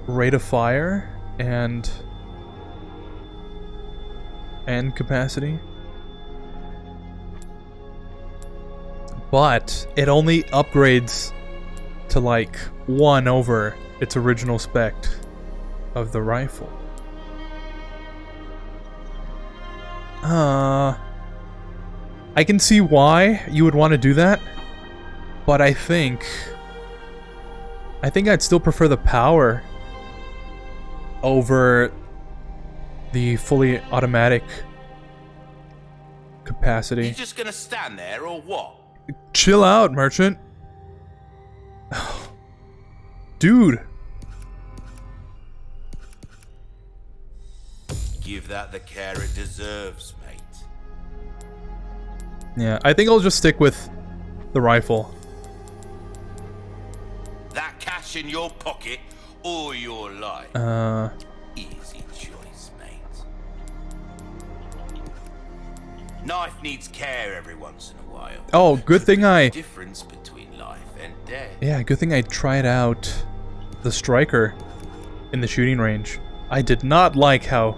A: rate of fire and capacity. But it only upgrades to like 1 over its original spec of the rifle. I can see why you would want to do that, but I think I'd still prefer the power over the fully automatic capacity.
D: You just gonna stand there or what?
A: Chill out, merchant. Dude.
D: Give that the care it deserves, mate.
A: Yeah, I think I'll just stick with the rifle.
D: That cash in your pocket or your life. Easy choice, mate. Knife needs care every once in a while.
A: Oh, good thing I...
D: Difference between life and death.
A: Yeah, good thing I tried out the striker in the shooting range. I did not like how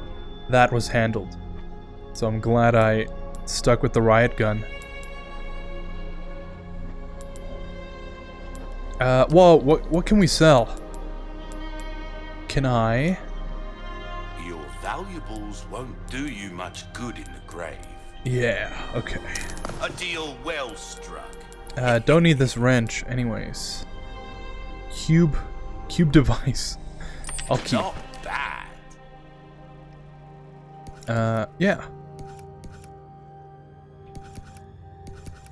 A: that was handled. So I'm glad I stuck with the riot gun. Whoa, what can we sell? Can I?
D: Your valuables won't do you much good in the grave.
A: Yeah, okay.
D: A deal well struck.
A: Don't need this wrench anyways. Cube device. I'll keep.
D: Not bad.
A: Yeah.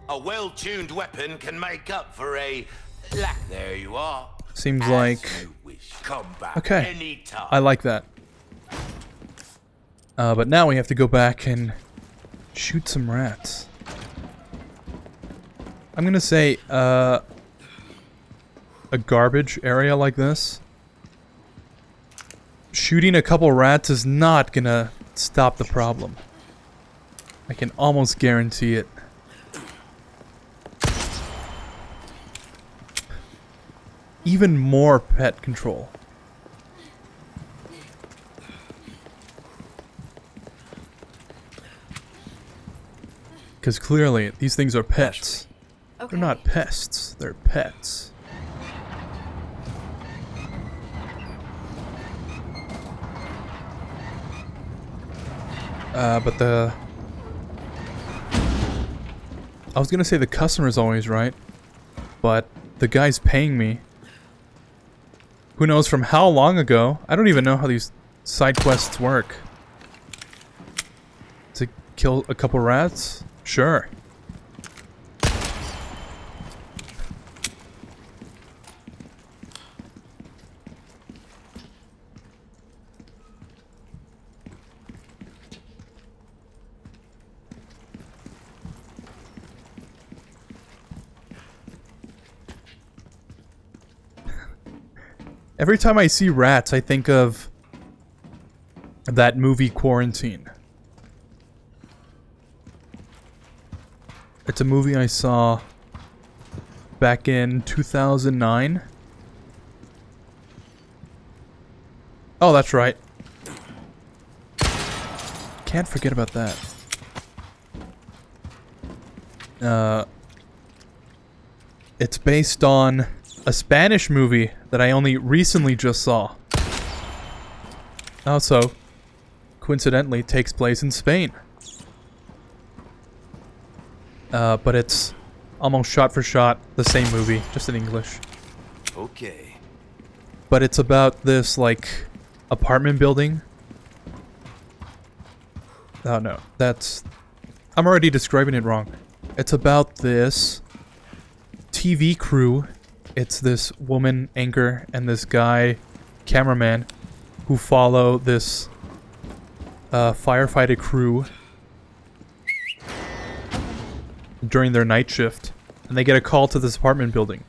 D: A well-tuned weapon can make up for a lack. There you are.
A: Seems
D: As
A: like...
D: you wish. Come back
A: Okay.
D: anytime.
A: I like that. But now we have to go back and shoot some rats. I'm gonna say, a garbage area like this. Shooting a couple rats is not gonna stop the problem. I can almost guarantee it. Even more pet control. Because clearly, these things are pets.
G: Okay.
A: They're not pests, they're pets. But the... I was gonna say the customer's always right, but the guy's paying me. Who knows from how long ago? I don't even know how these side quests work. To kill a couple rats? Sure. Every time I see rats, I think of that movie Quarantine. It's a movie I saw back in 2009. Oh, that's right. Can't forget about that. It's based on a Spanish movie that I only recently just saw. Also, coincidentally, takes place in Spain. But it's almost shot for shot the same movie, just in English.
B: Okay.
A: But it's about this, like, apartment building. Oh no, that's... I'm already describing it wrong. It's about this TV crew. It's this woman anchor and this guy cameraman who follow this firefighter crew during their night shift. And they get a call to this apartment building.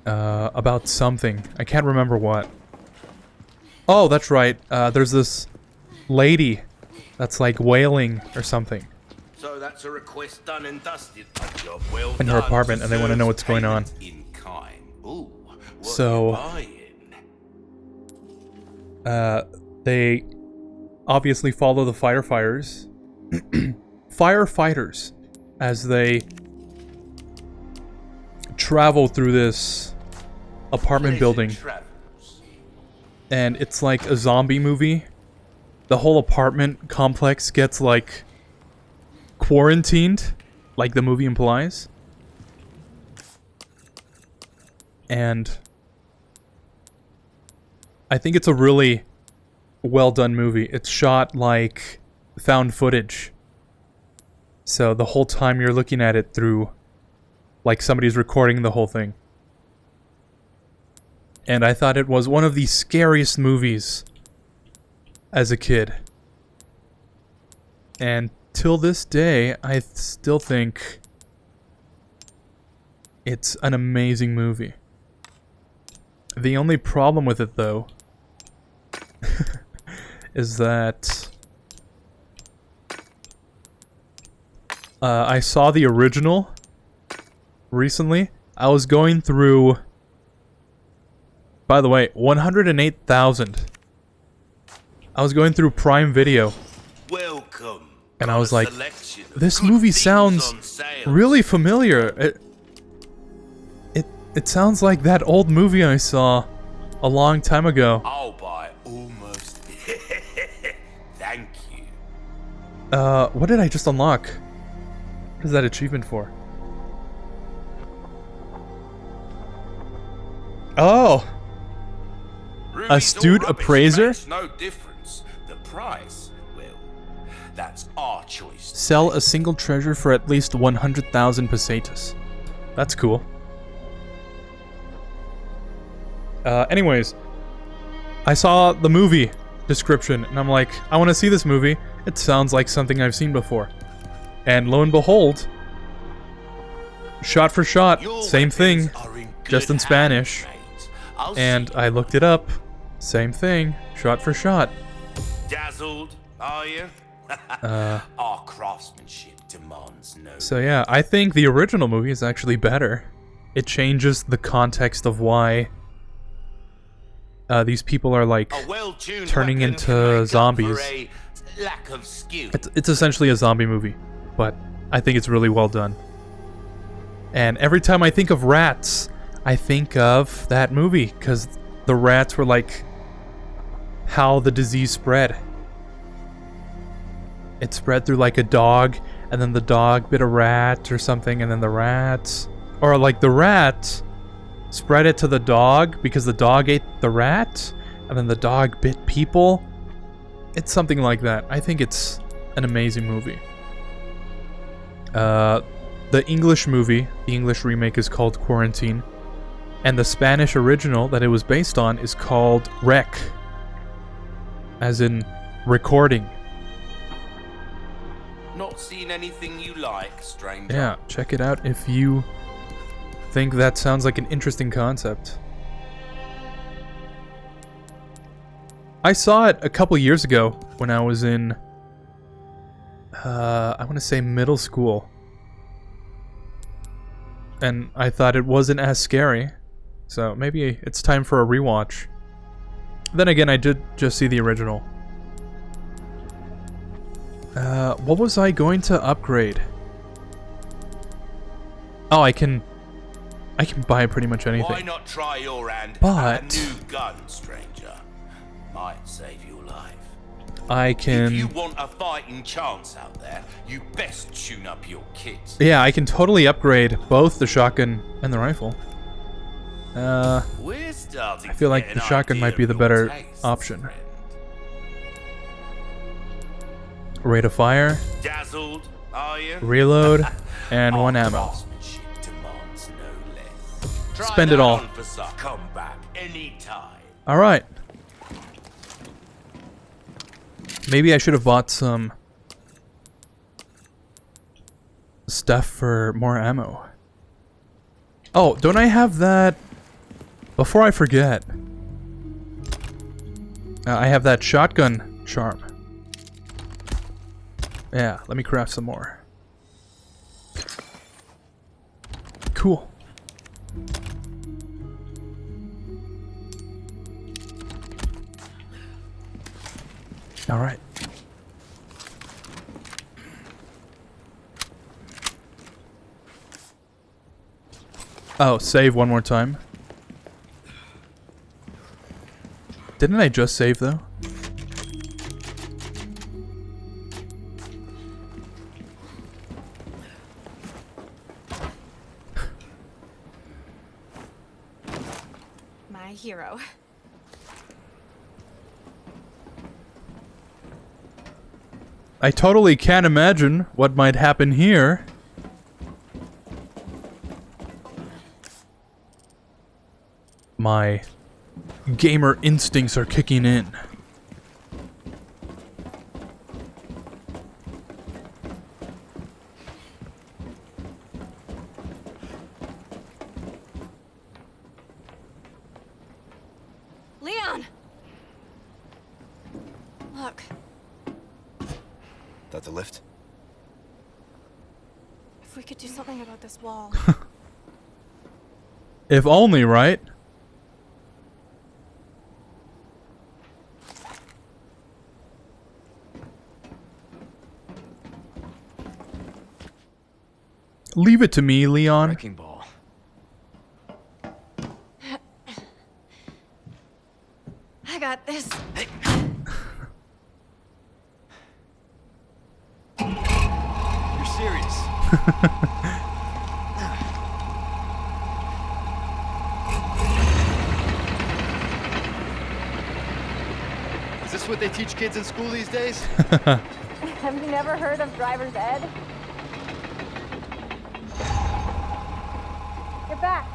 A: About something. I can't remember what. Oh, that's right. There's this lady that's like wailing or something.
D: So that's a request done and dusted. A job well
A: In her
D: done.
A: apartment, and they want to know what's going on.
D: In kind. Ooh, what
A: So,
D: you buying?
A: they obviously follow the firefighters. Firefighters, as they travel through this apartment building.
D: Travels.
A: And it's like a zombie movie. The whole apartment complex gets like quarantined, like the movie implies. And I think it's a really well done movie. It's shot like found footage. So the whole time you're looking at it through like somebody's recording the whole thing. And I thought it was one of the scariest movies as a kid. And till this day, I still think it's an amazing movie. The only problem with it, though, is that I saw the original recently. I was going through... By the way, 108,000. I was going through Prime Video.
D: Welcome.
A: And I was like,
D: Selection of
A: this
D: good
A: movie
D: things
A: sounds
D: on sale.
A: really familiar. It sounds like that old movie I saw a long time ago.
D: I'll buy almost. Thank you.
A: What did I just unlock? What is that achievement for? Oh!
D: Ruby's
A: Astute
D: all rubbish,
A: appraiser?
D: makes no difference. The price, well, that's our choice.
A: Sell a single treasure for at least 100,000 pesetas. That's cool. Anyways, I saw the movie description, and I'm like, I want to see this movie. It sounds like something I've seen before. And lo and behold, shot for shot,
D: Your
A: same thing,
D: weapons are in
A: just
D: good
A: in Spanish.
D: hands, mate. I'll
A: And
D: see.
A: I looked it up, same thing, shot for shot.
D: Dazzled, are you? Our craftsmanship demands no.
A: So yeah, I think the original movie is actually better. It changes the context of why these people are like
D: A well-tuned
A: turning
D: weapon
A: into
D: can make up for
A: zombies.
D: a lack of skill.
A: It's essentially a zombie movie, but I think it's really well done. And every time I think of rats, I think of that movie, because the rats were like how the disease spread. It spread through like a dog, and then the dog bit a rat or something, and then the rats... Or like the rat spread it to the dog because the dog ate the rat, and then the dog bit people. It's something like that. I think it's an amazing movie. The English movie, the English remake, is called Quarantine, and the Spanish original that it was based on is called Rec, as in recording.
D: Not seen anything you like, stranger?
A: Yeah, check it out if you think that sounds like an interesting concept. I saw it a couple years ago when I was in, I want to say middle school. And I thought it wasn't as scary. So maybe it's time for a rewatch. Then again, I did just see the original. What was I going to upgrade? Oh, I can buy pretty much anything.
D: Why not try your hand
A: But
D: at a new gun, stranger? Might save your life.
A: I can...
D: If you want a fighting chance out there, you best tune up your kit.
A: Yeah, I can totally upgrade both the shotgun and the rifle.
D: We're starting
A: I feel
D: to
A: like
D: get
A: the
D: an
A: shotgun
D: idea
A: might be
D: of
A: the
D: your
A: better
D: tastes,
A: option.
D: friend.
A: Rate of fire,
D: Dazzled, are you?
A: reload, and one
D: Our
A: ammo.
D: craftsmanship demands no less. Try
A: Spend it
D: that
A: all.
D: on for some. Come back anytime.
A: Alright. Maybe I should have bought some stuff for more ammo. Oh, don't I have that? Before I forget. I have that shotgun charm. Yeah, let me craft some more. Cool. All right. Oh, save one more time. Didn't I just save though?
G: My hero.
A: I totally can't imagine what might happen here. My gamer instincts are kicking in.
G: Leon! Look,
B: That the lift?
G: if we could do something about this wall.
A: If only, right? Leave it to me, Leon.
B: Wrecking ball.
G: I got this.
B: You're serious? Is this what they teach kids in school these days?
H: Have you never heard of driver's ed? Get back.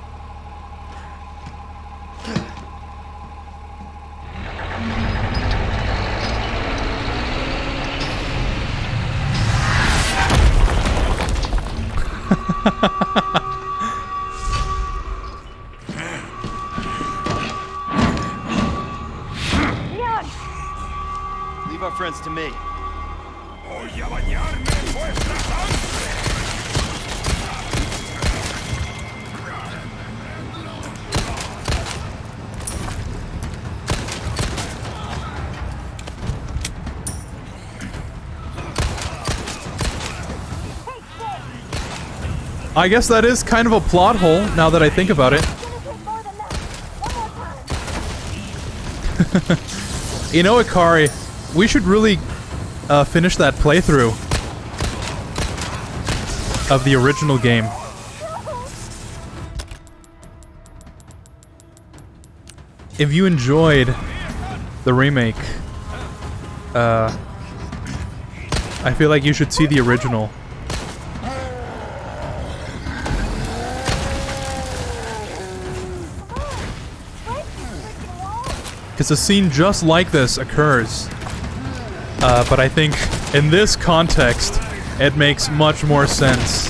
H: Leon!
B: Leave our friends to me.
A: I guess that is kind of a plot hole, now that I think about it.
H: Finish it more than that. One more time.
A: You know, Ikari, we should really finish that playthrough of the original game. if you enjoyed the remake, I feel like you should see the original. Because a scene just like this occurs. But I think in this context, it makes much more sense.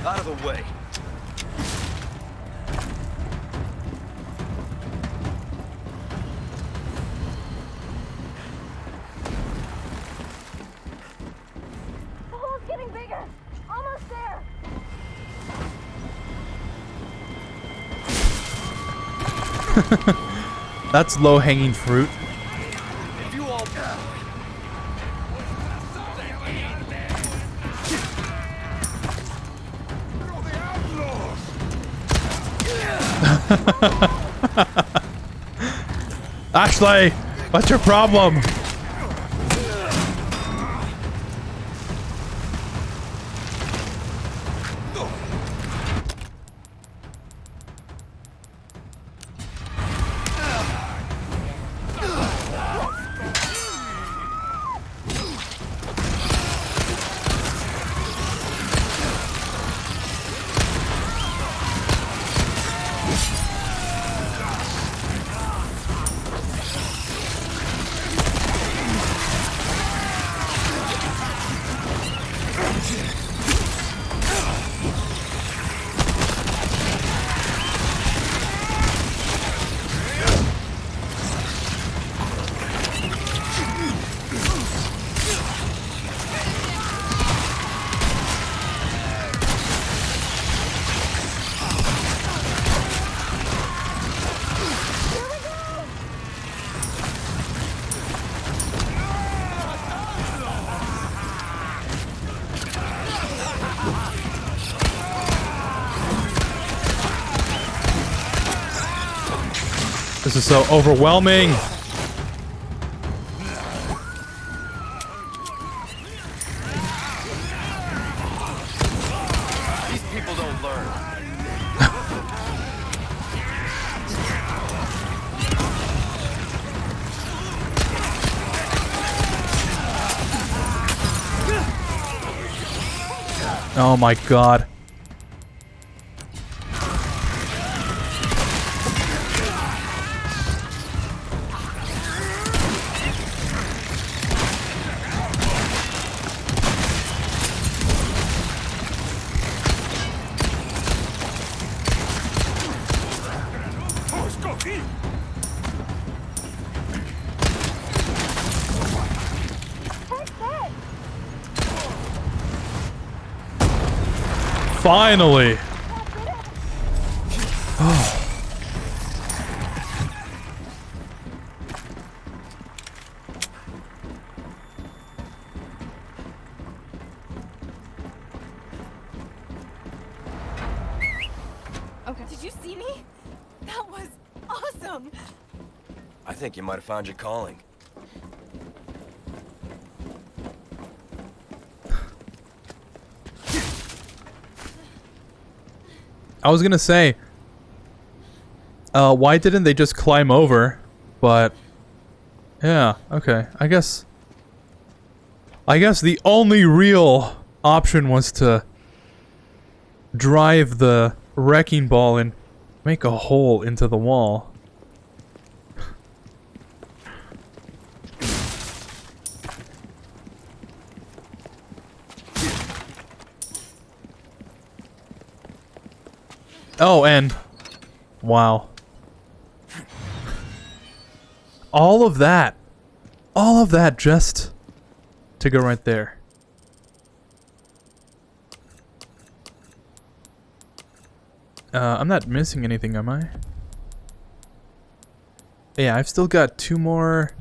B: Out of the way.
H: The hole's getting bigger. Almost there.
A: That's low-hanging fruit.
B: If you all...
A: Ashley, what's your problem? This is so overwhelming.
B: These people don't learn.
A: Oh my god. Finally.
G: Okay. Did you see me? That was awesome.
B: I think you might have found your calling.
A: I was gonna say, why didn't they just climb over? But, yeah, okay. I guess the only real option was to drive the wrecking ball and make a hole into the wall. Oh, and wow. All of that just to go right there. I'm not missing anything, am I? Yeah, I've still got two more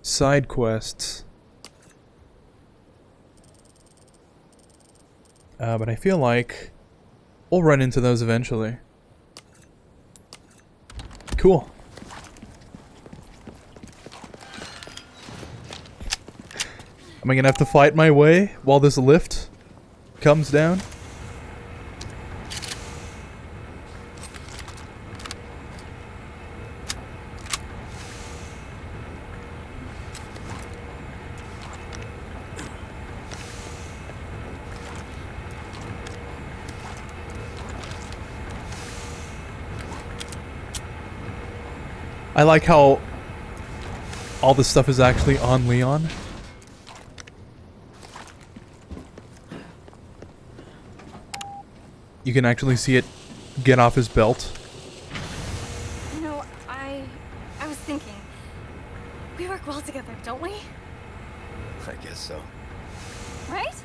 A: side quests. But I feel like we'll run into those eventually. Cool. Am I gonna have to fight my way while this lift comes down? I like how all this stuff is actually on Leon. You can actually see it get off his belt.
G: You know, I was thinking, we work well together, don't we?
B: I guess so.
G: Right?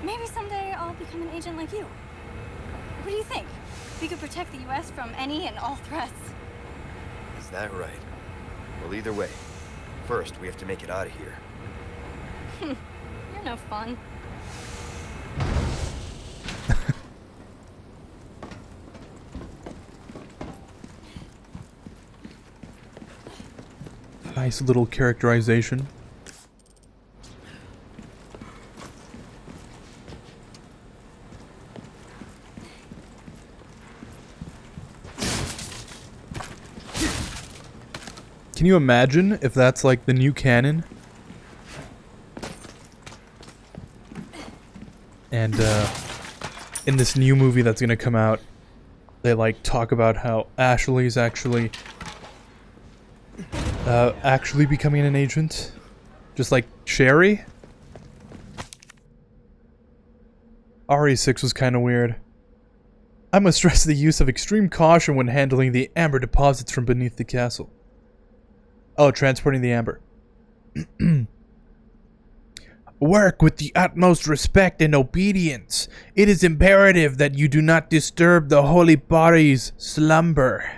G: Maybe someday I'll become an agent like you. What do you think? We could protect the U.S. from any and all threats.
B: Is that right? Well, either way, first we have to make it out of here.
G: You're no fun.
A: Nice little characterization. Can you imagine if that's like the new canon? And in this new movie that's gonna come out, they like talk about how Ashley's actually becoming an agent, just like Sherry. RE6 was kind of weird. I must stress the use of extreme caution when handling the amber deposits from beneath the castle. Oh, transporting the amber. Work with the utmost respect and obedience. It is imperative that you do not disturb the holy body's slumber.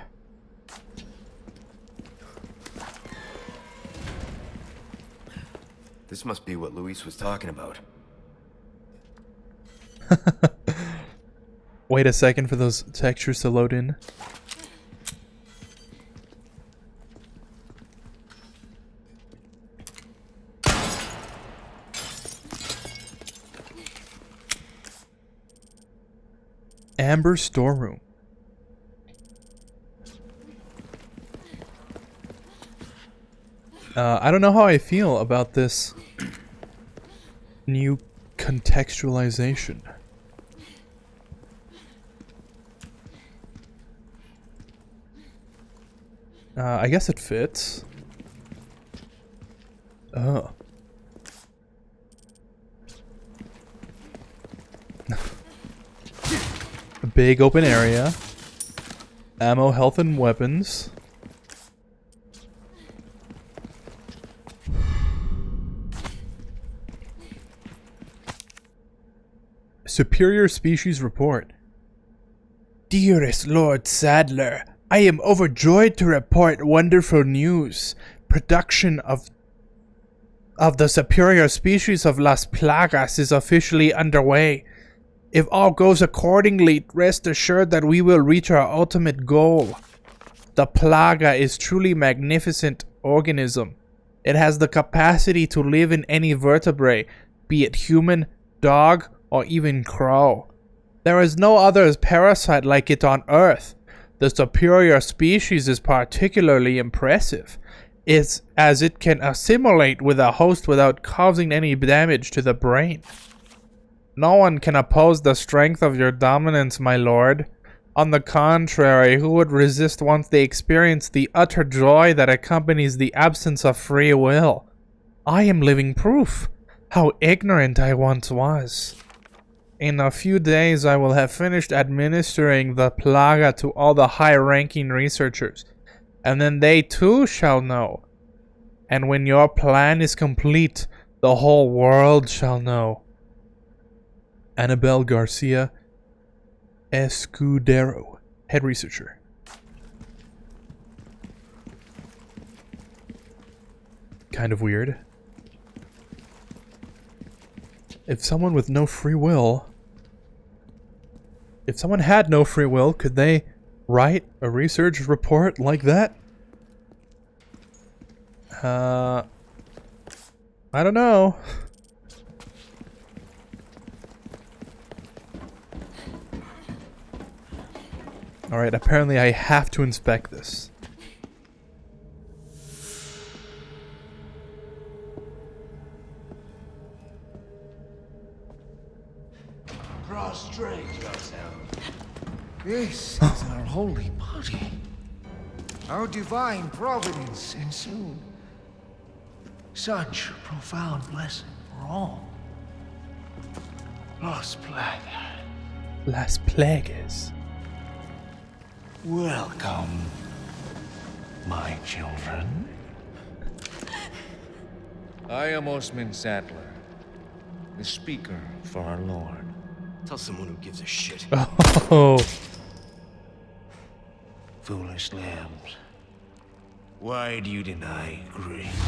B: This must be what Luis was talking about.
A: Wait a second for those textures to load in. Amber storeroom. I don't know how I feel about this new contextualization. I guess it fits. Oh. A big open area. Ammo, health, and weapons. Superior Species Report. Dearest Lord Sadler, I am overjoyed to report wonderful news. Production of the superior species of Las Plagas is officially underway. If all goes accordingly, rest assured that we will reach our ultimate goal. The Plaga is truly magnificent organism. It has the capacity to live in any vertebrate, be it human, dog, or even crow. There is no other parasite like it on Earth. The superior species is particularly impressive, as it can assimilate with a host without causing any damage to the brain. No one can oppose the strength of your dominance, my lord. On the contrary, who would resist once they experience the utter joy that accompanies the absence of free will? I am living proof. How ignorant I once was. In a few days, I will have finished administering the plaga to all the high-ranking researchers, and then they too shall know. And when your plan is complete, the whole world shall know. Annabelle Garcia Escudero, head researcher. Kind of weird. If someone with no free will... If someone had no free will, could they write a research report like that? I don't know. Alright, apparently I have to inspect this.
E: Prostrate yourself. This is our holy body. Our divine providence ensued. Such a profound blessing for all. Las Plagas.
A: Las Plagas.
E: Welcome, my children. I am Osman Sadler, the speaker for our Lord.
B: Tell someone who gives a shit.
A: Oh.
E: Foolish lambs, why do you deny grace?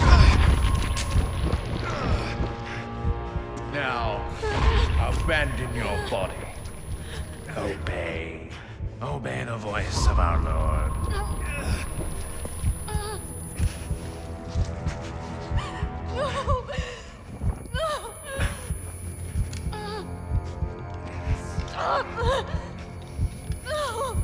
E: Now, abandon your body. Obey. Obey the voice of our Lord.
H: No! No! Stop! No!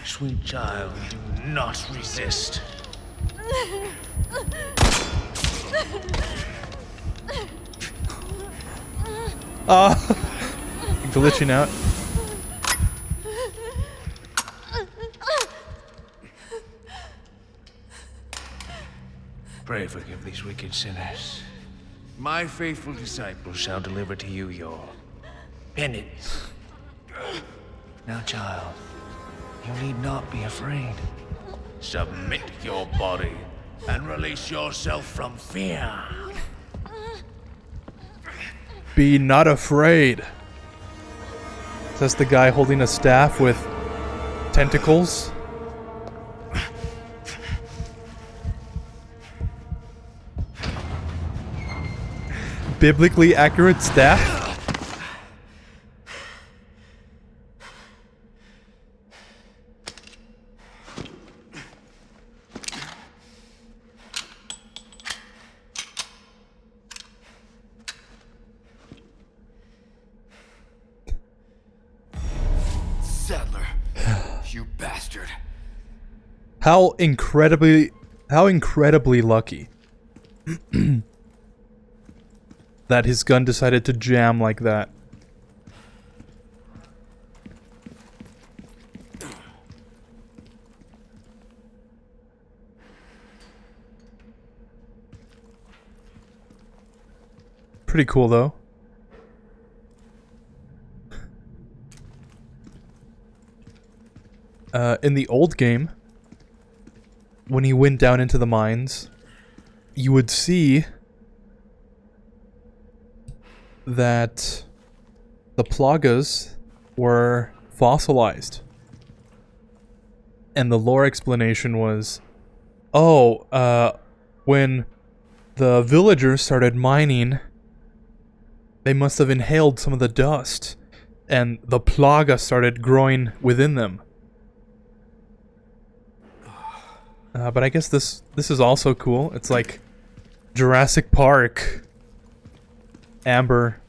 E: Sweet child, do not resist.
A: Glitching out.
E: Pray forgive these wicked sinners. My faithful disciples shall deliver to you your penance. Now, child, you need not be afraid. Submit your body and release yourself from fear.
A: Be not afraid. Says the guy holding a staff with tentacles. Biblically accurate staff.
D: Sadler, you bastard.
A: How incredibly lucky that his gun decided to jam like that. Pretty cool though. In the old game, when you went down into the mines, you would see that the plagas were fossilized. And the lore explanation was, when the villagers started mining, they must have inhaled some of the dust, and the plaga started growing within them. But I guess this is also cool. It's like Jurassic Park. Amber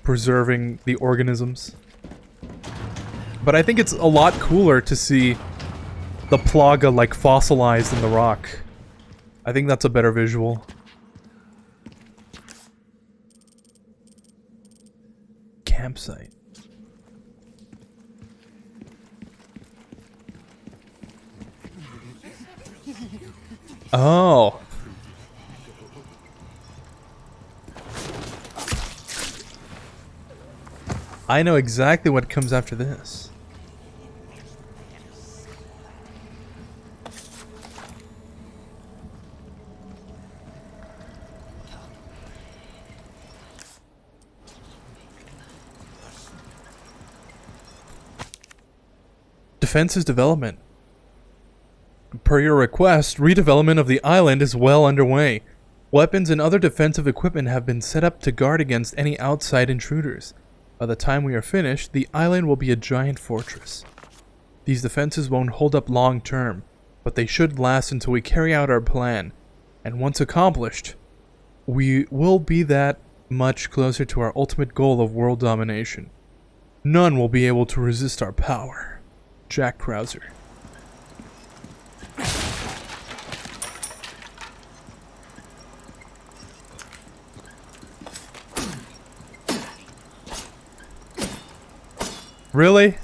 A: preserving the organisms. But I think it's a lot cooler to see the plaga like fossilized in the rock. I think that's a better visual. Campsite. Oh. I know exactly what comes after this. Defense's development. Per your request, redevelopment of the island is well underway. Weapons and other defensive equipment have been set up to guard against any outside intruders. By the time we are finished, the island will be a giant fortress. These defenses won't hold up long term, but they should last until we carry out our plan. And once accomplished, we will be that much closer to our ultimate goal of world domination. None will be able to resist our power. Jack Krauser. Really?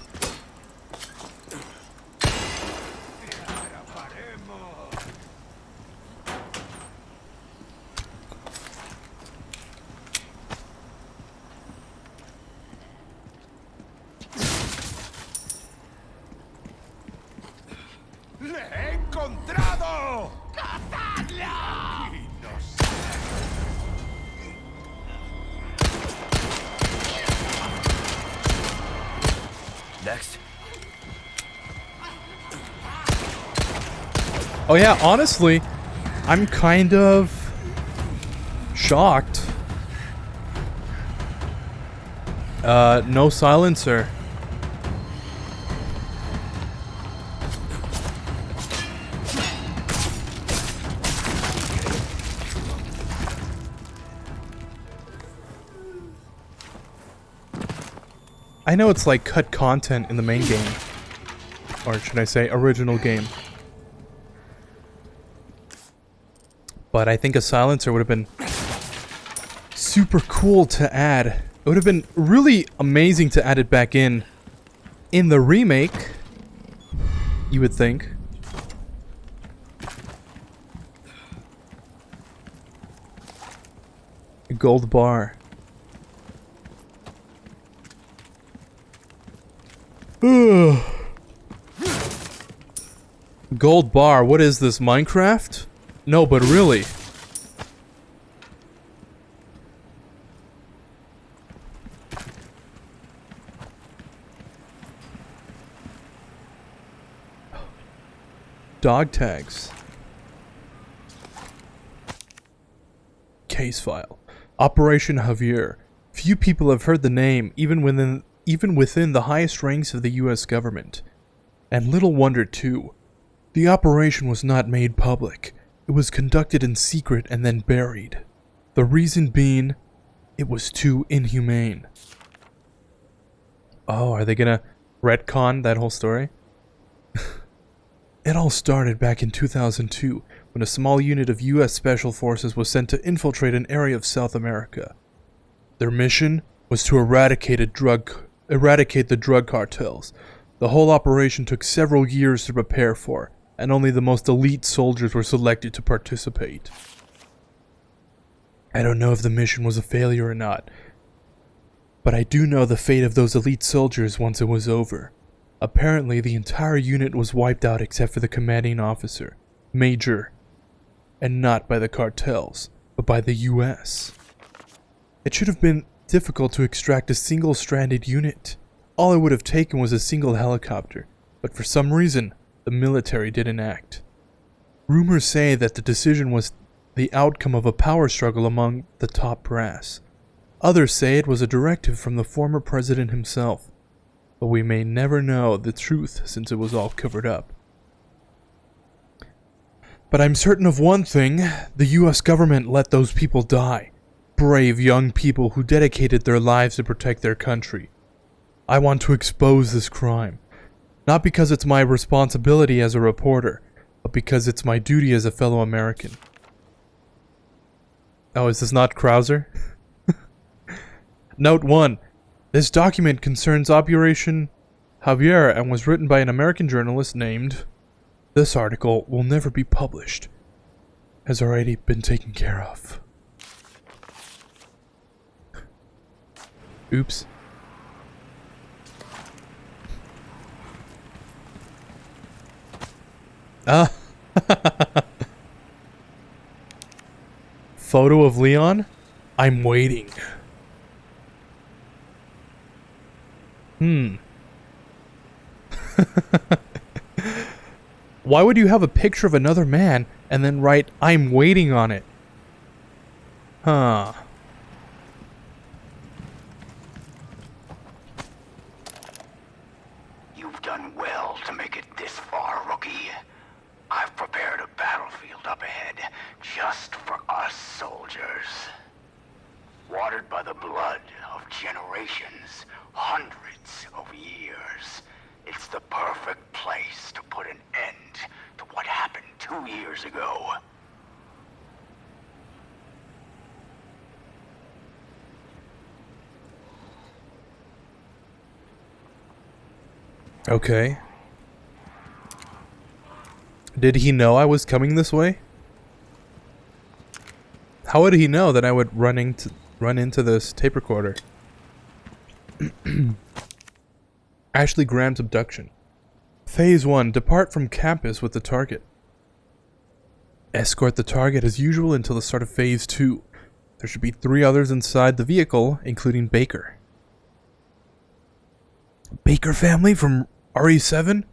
D: ¡Le he encontrado! ¡Cazadla!
B: Next.
A: Oh yeah, honestly, I'm kind of shocked. No silencer. I know it's like cut content in the main game. Or should I say original game. But I think a silencer would have been super cool to add. It would have been really amazing to add it back in the remake, you would think. A gold bar. Gold bar, what is this, Minecraft? No, but really. Dog tags. Case file. Operation Javier. Few people have heard the name, even within the highest ranks of the US government. And little wonder too. The operation was not made public. It was conducted in secret and then buried. The reason being, it was too inhumane. Oh, are they gonna retcon that whole story? It all started back in 2002, when a small unit of US Special Forces was sent to infiltrate an area of South America. Their mission was to eradicate the drug cartels. The whole operation took several years to prepare for, and only the most elite soldiers were selected to participate. I don't know if the mission was a failure or not, but I do know the fate of those elite soldiers once it was over. Apparently, the entire unit was wiped out except for the commanding officer, Major, and not by the cartels, but by the US. It should have been difficult to extract a single stranded unit. All it would have taken was a single helicopter, but for some reason, the military didn't act. Rumors say that the decision was the outcome of a power struggle among the top brass. Others say it was a directive from the former president himself, but we may never know the truth since it was all covered up. But I'm certain of one thing, the US government let those people die. Brave young people who dedicated their lives to protect their country. I want to expose this crime. Not because it's my responsibility as a reporter, but because it's my duty as a fellow American. Oh, is this not Krauser? Note 1. This document concerns Operation Javier and was written by an American journalist named... This article will never be published. Has already been taken care of. Oops. Photo of Leon? I'm waiting. Why would you have a picture of another man and then write, I'm waiting on it? Huh.
I: You've done well to make it this far, rookie. I've prepared a battlefield up ahead just for us soldiers. Watered by the blood of generations, hundreds of years. It's the perfect place to put an end to what happened 2 years ago.
A: Okay. Did he know I was coming this way? How would he know that I would run into this tape recorder? Ashley Graham's abduction. Phase 1. Depart from campus with the target. Escort the target as usual until the start of Phase 2. There should be 3 others inside the vehicle, including Baker. Baker family from RE7?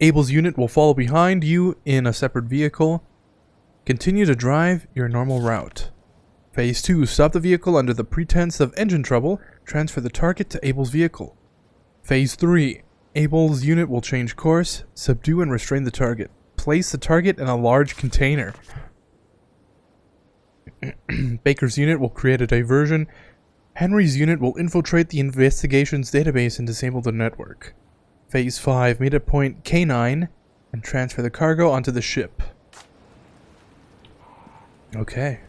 A: Abel's unit will follow behind you in a separate vehicle. Continue to drive your normal route. Phase 2. Stop the vehicle under the pretense of engine trouble. Transfer the target to Abel's vehicle. Phase 3. Abel's unit will change course. Subdue and restrain the target. Place the target in a large container. Baker's unit will create a diversion. Henry's unit will infiltrate the investigations database and disable the network. Phase 5. Meet at point K9 and transfer the cargo onto the ship. Okay.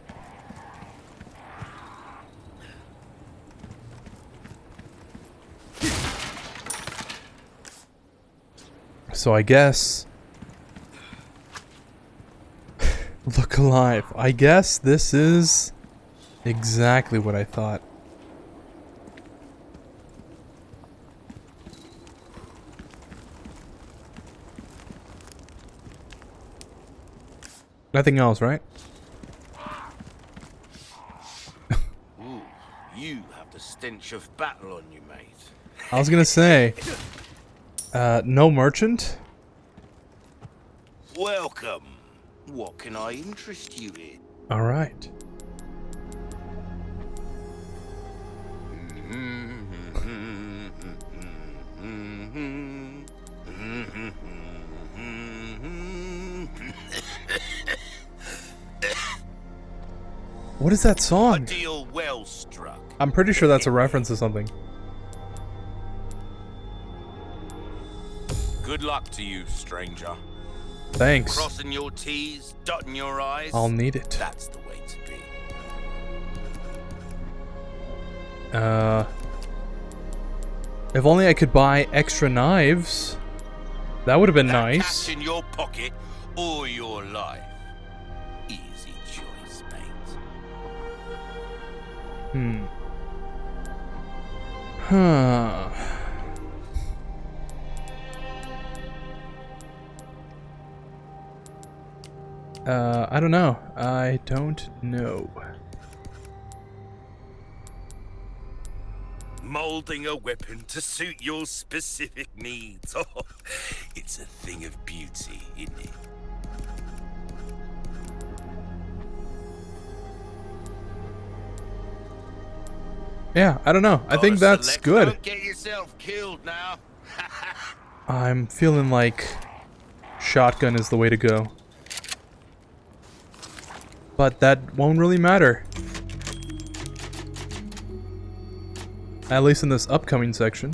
A: So I guess... Look alive. I guess this is exactly what I thought. Nothing else, right?
D: Ooh, you have the stench of battle on you, mate.
A: I was gonna say... no merchant?
D: Welcome. What can I interest you in?
A: Alright. What is that
D: A
A: song?
D: deal well struck.
A: I'm pretty sure that's a reference to something.
D: Good luck to you, stranger.
A: Thanks.
D: Crossing your T's, dotting your I's.
A: I'll need it.
D: That's the way to be.
A: If only I could buy extra knives. That would have been
D: That
A: nice.
D: cash in your pocket or your life. Easy choice, mate.
A: Huh. I don't know. I don't know.
D: Molding a weapon to suit your specific needs. Oh, it's a thing of beauty, isn't it?
A: Yeah, I don't know. I think that's
D: Select,
A: good.
D: Don't get yourself killed now.
A: I'm feeling like shotgun is the way to go. But that won't really matter. At least in this upcoming section.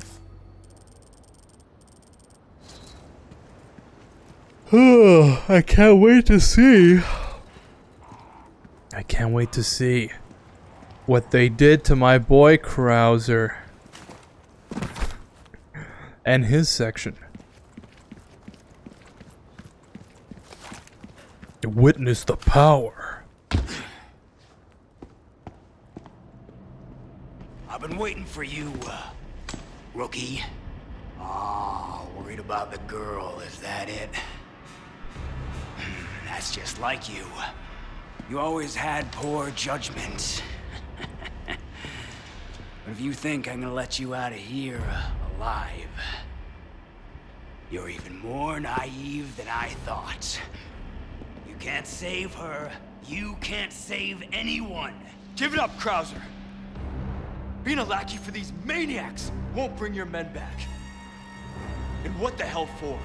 A: Oh, I can't wait to see. I can't wait to see what they did to my boy Krauser. And his section. Witness the power.
I: I've been waiting for you, rookie. Oh, worried about the girl, is that it? That's just like you. You always had poor judgment. But if you think I'm gonna let you out of here alive, you're even more naive than I thought. You can't save her. You can't save anyone.
B: Give it up, Krauser. Being a lackey for these maniacs won't bring your men back. And what the hell for?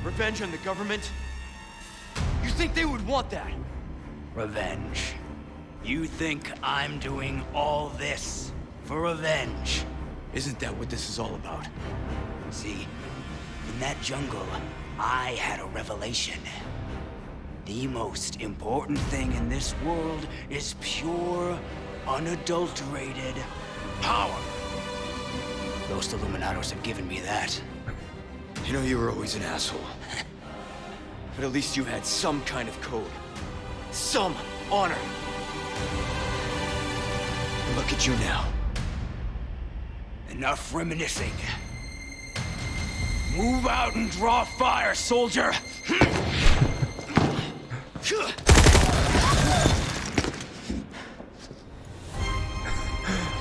B: Revenge on the government? You think they would want that?
I: Revenge. You think I'm doing all this for revenge?
B: Isn't that what this is all about?
I: See, in that jungle, I had a revelation. The most important thing in this world is pure, unadulterated power. Those Illuminados have given me that.
B: You know you were always an asshole. But at least you had some kind of code. Some honor. And look at you now.
I: Enough reminiscing. Move out and draw fire, soldier!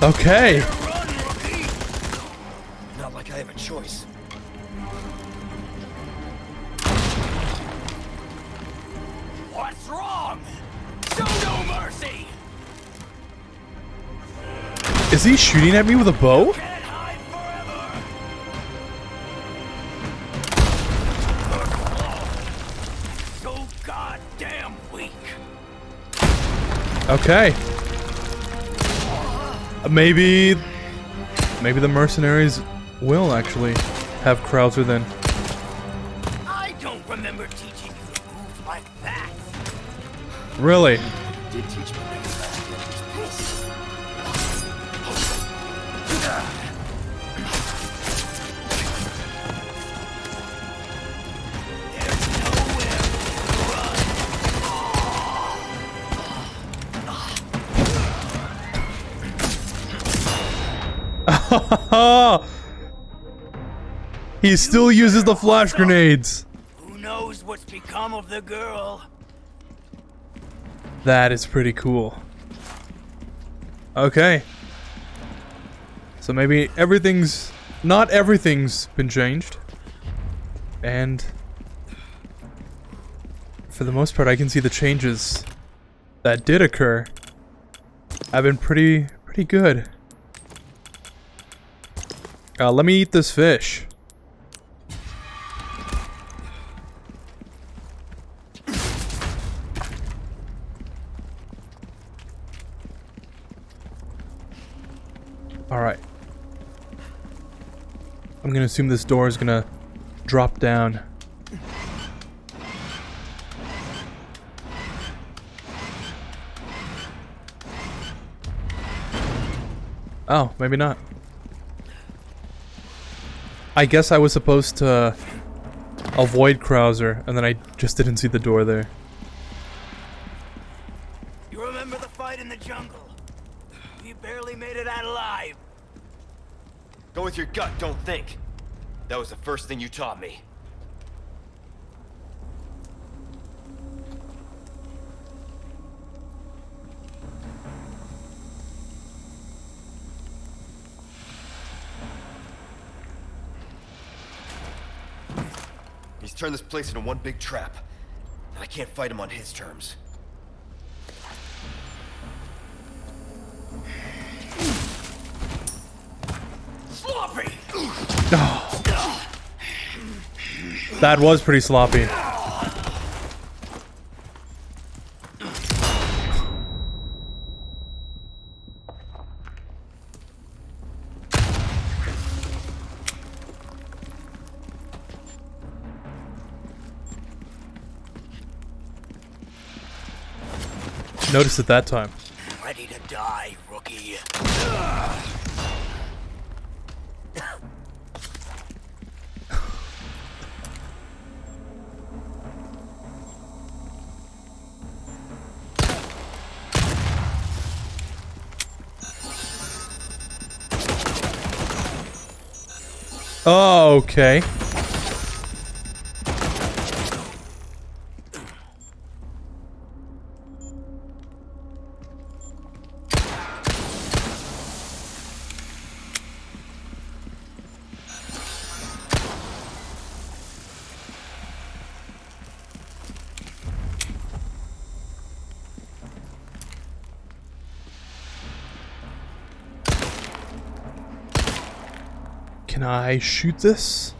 A: Okay.
B: Not like I have a choice.
I: What's wrong? Show no mercy!
A: Is he shooting at me with a bow?
I: Can't hide forever! So goddamn weak.
A: Okay. Maybe the mercenaries will actually have Krauser then.
I: I don't remember teaching you to move like that.
A: Really?
I: Did teach me
A: He still uses the flash grenades.
I: Who knows what's become of the girl?
A: That is pretty cool. Okay. So maybe not everything's been changed. And for the most part, I can see the changes that did occur have been pretty good. Let me eat this fish. Alright. I'm gonna assume this door is gonna drop down. Oh, maybe not. I guess I was supposed to avoid Krauser, and then I just didn't see the door there.
I: You remember the fight in the jungle? We barely made it out alive.
B: Go with your gut, don't think. That was the first thing you taught me. He's turned this place into one big trap. And I can't fight him on his terms.
I: Sloppy!
A: That was pretty sloppy. Noticed it that time.
I: Ready to die, rookie.
A: Oh, okay. Can I shoot this?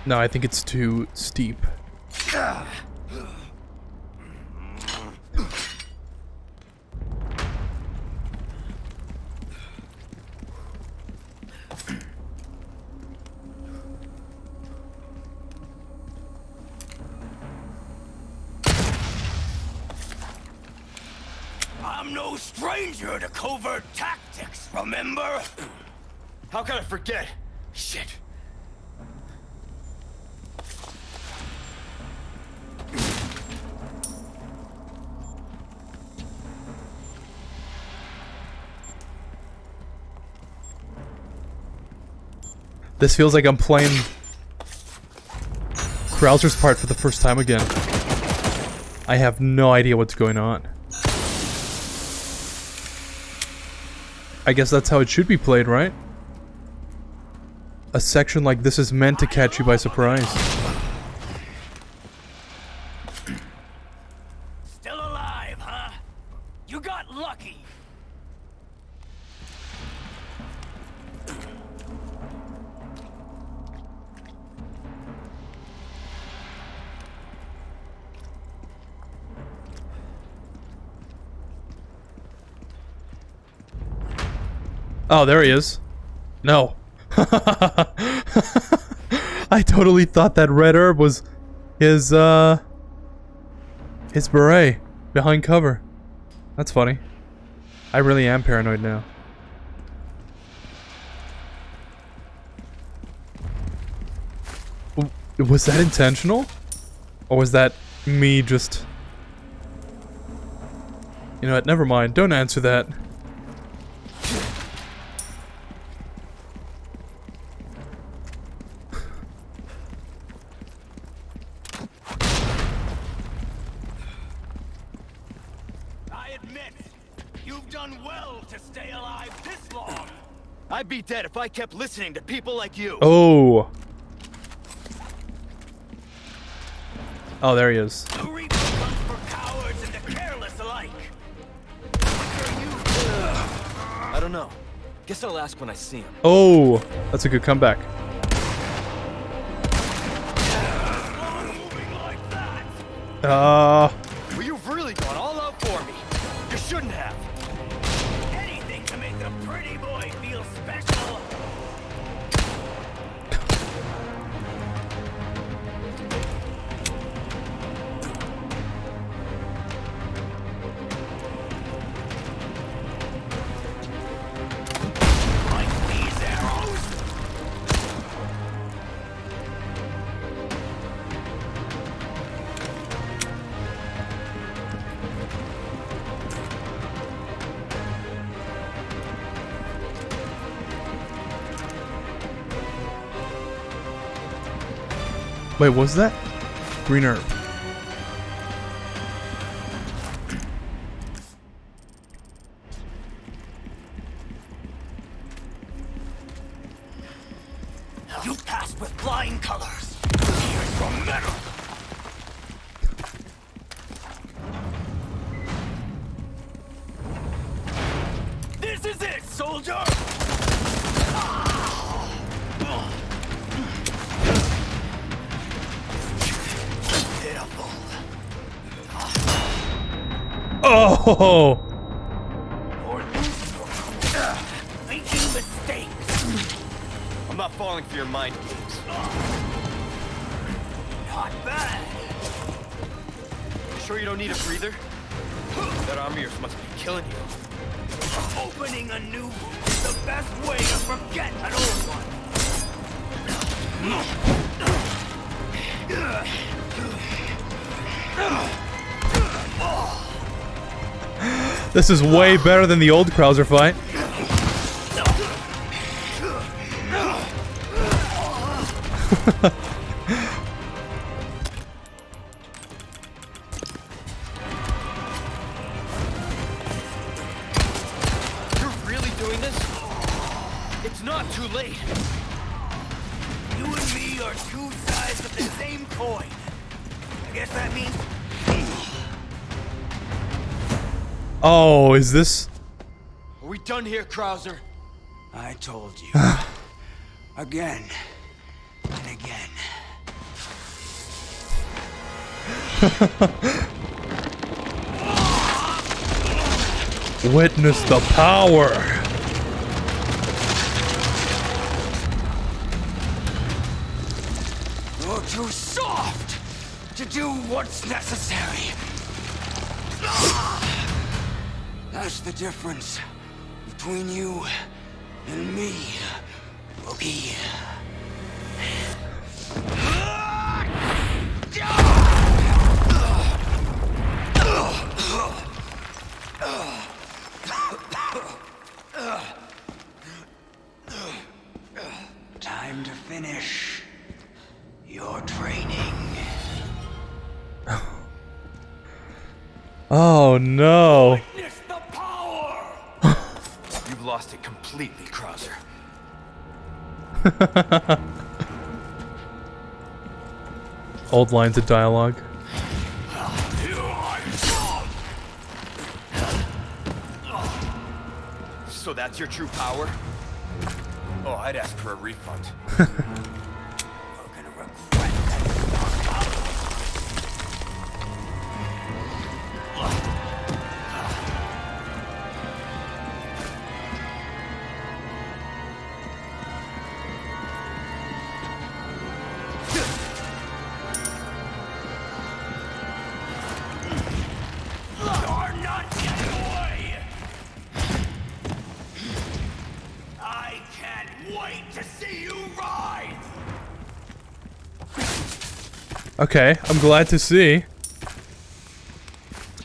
A: No, I think it's too steep.
I: I'm no stranger to covert tactics, remember?
B: How could I forget? Shit.
A: This feels like I'm playing Krauser's part for the first time again. I have no idea what's going on. I guess that's how it should be played, right? A section like this is meant to catch you by surprise.
I: Still alive, huh? You got lucky.
A: Oh, there he is. No. I totally thought that red herb was his beret behind cover. That's funny. I really am paranoid now. Was that intentional? Or was that me just... You know what, never mind. Don't answer that.
B: I'd be dead if I kept listening to people like you.
A: Oh. Oh, there he is.
I: The Reaper comes for cowards and the careless alike.
B: I don't know. Guess I'll ask when I see him.
A: Oh, that's a good comeback.
B: Well, you've really gone all out for me. You shouldn't have.
I: Anything to make the pretty boy feel special. Like these arrows.
A: Wait, what was that? Green herb.
I: You passed with flying colors. Here's your medal. This is it, soldier! Pitiful.
A: Oh!
I: Making mistakes.
B: I'm not falling for your mind games.
I: Not bad.
B: You sure you don't need a breather? That arm of yours must be killing you.
I: Opening a new wound is the best way to forget an old one.
A: This is way better than the old Krauser fight.
B: You're really doing this? It's not too late.
I: You and me are two sides of the same coin. I guess that means...
A: Oh, is this...
B: Are we done here, Krauser?
I: I told you. Again. And again.
A: Witness the power.
I: You're too soft to do what's necessary. That's the difference between you and me, rookie. Time to finish your training.
A: Oh no.
I: Witness the power!
B: You've lost it completely, Krauser.
A: Old lines of dialogue.
B: So that's your true power? Oh, I'd ask for a refund.
I: You're gonna regret that. You're not getting away! I can't wait to see you rise!
A: Okay, I'm glad to see.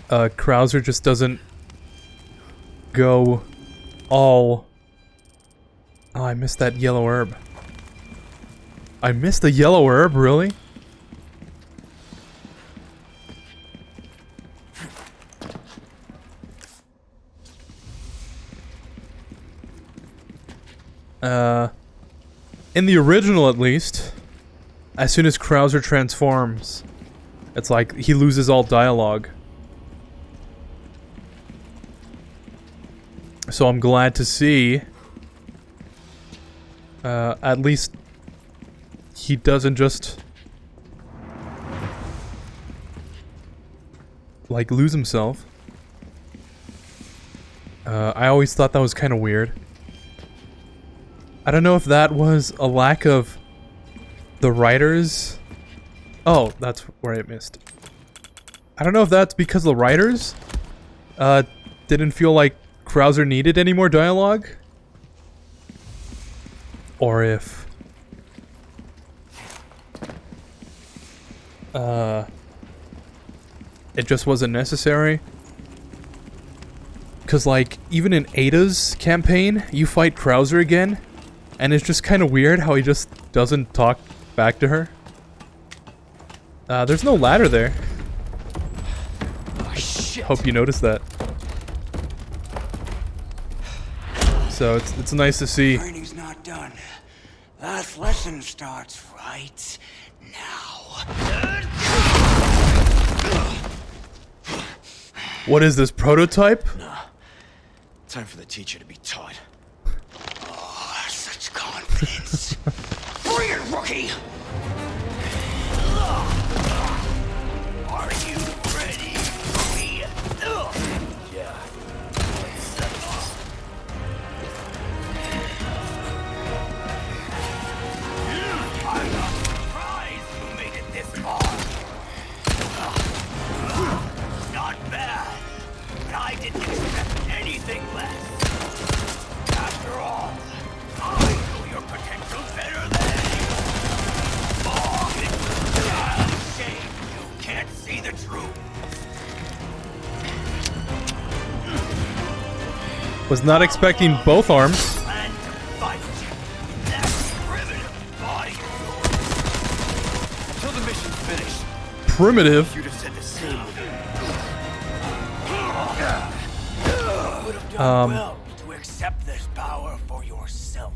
A: Krauser just doesn't go all... Oh, I missed that yellow herb. I missed the yellow herb, really? In the original at least, as soon as Krauser transforms, it's like he loses all dialogue. So I'm glad to see at least he doesn't just like lose himself. I always thought that was kind of weird. I don't know if that was a lack of the writers. Oh, that's where I missed. I don't know if that's because the writers didn't feel like Krauser needed any more dialogue, or if it just wasn't necessary. Because, like, even in Ada's campaign, you fight Krauser again, and it's just kind of weird how he just doesn't talk back to her. There's no ladder there.
B: Oh, shit.
A: Hope you noticed that. So it's nice to see.
I: Training's not done. Last lesson starts right now.
A: What is this, prototype?
B: Time for the teacher to be taught.
I: Oh, such confidence. Bring it, rookie! Are you ready, rookie?
B: Yeah.
I: I'm not surprised you made it this far. Not bad, but I didn't expect anything less. After all, I know your potential better than anyone. Oh, it's a shame you can't see the truth.
A: Was not expecting both arms.
I: Plan to fight that primitive body of yours.
A: primitive.
B: You'd have said the same. You would have done well to accept this power for yourself.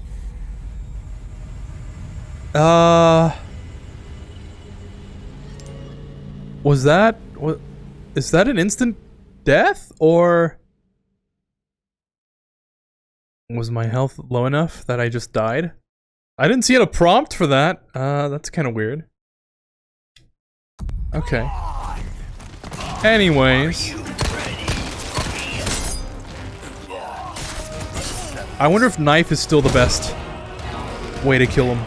A: Is that an instant death, or was my health low enough that I just died? I didn't see a prompt for that. That's kind of weird. Okay. Anyways. I wonder if knife is still the best way to kill him.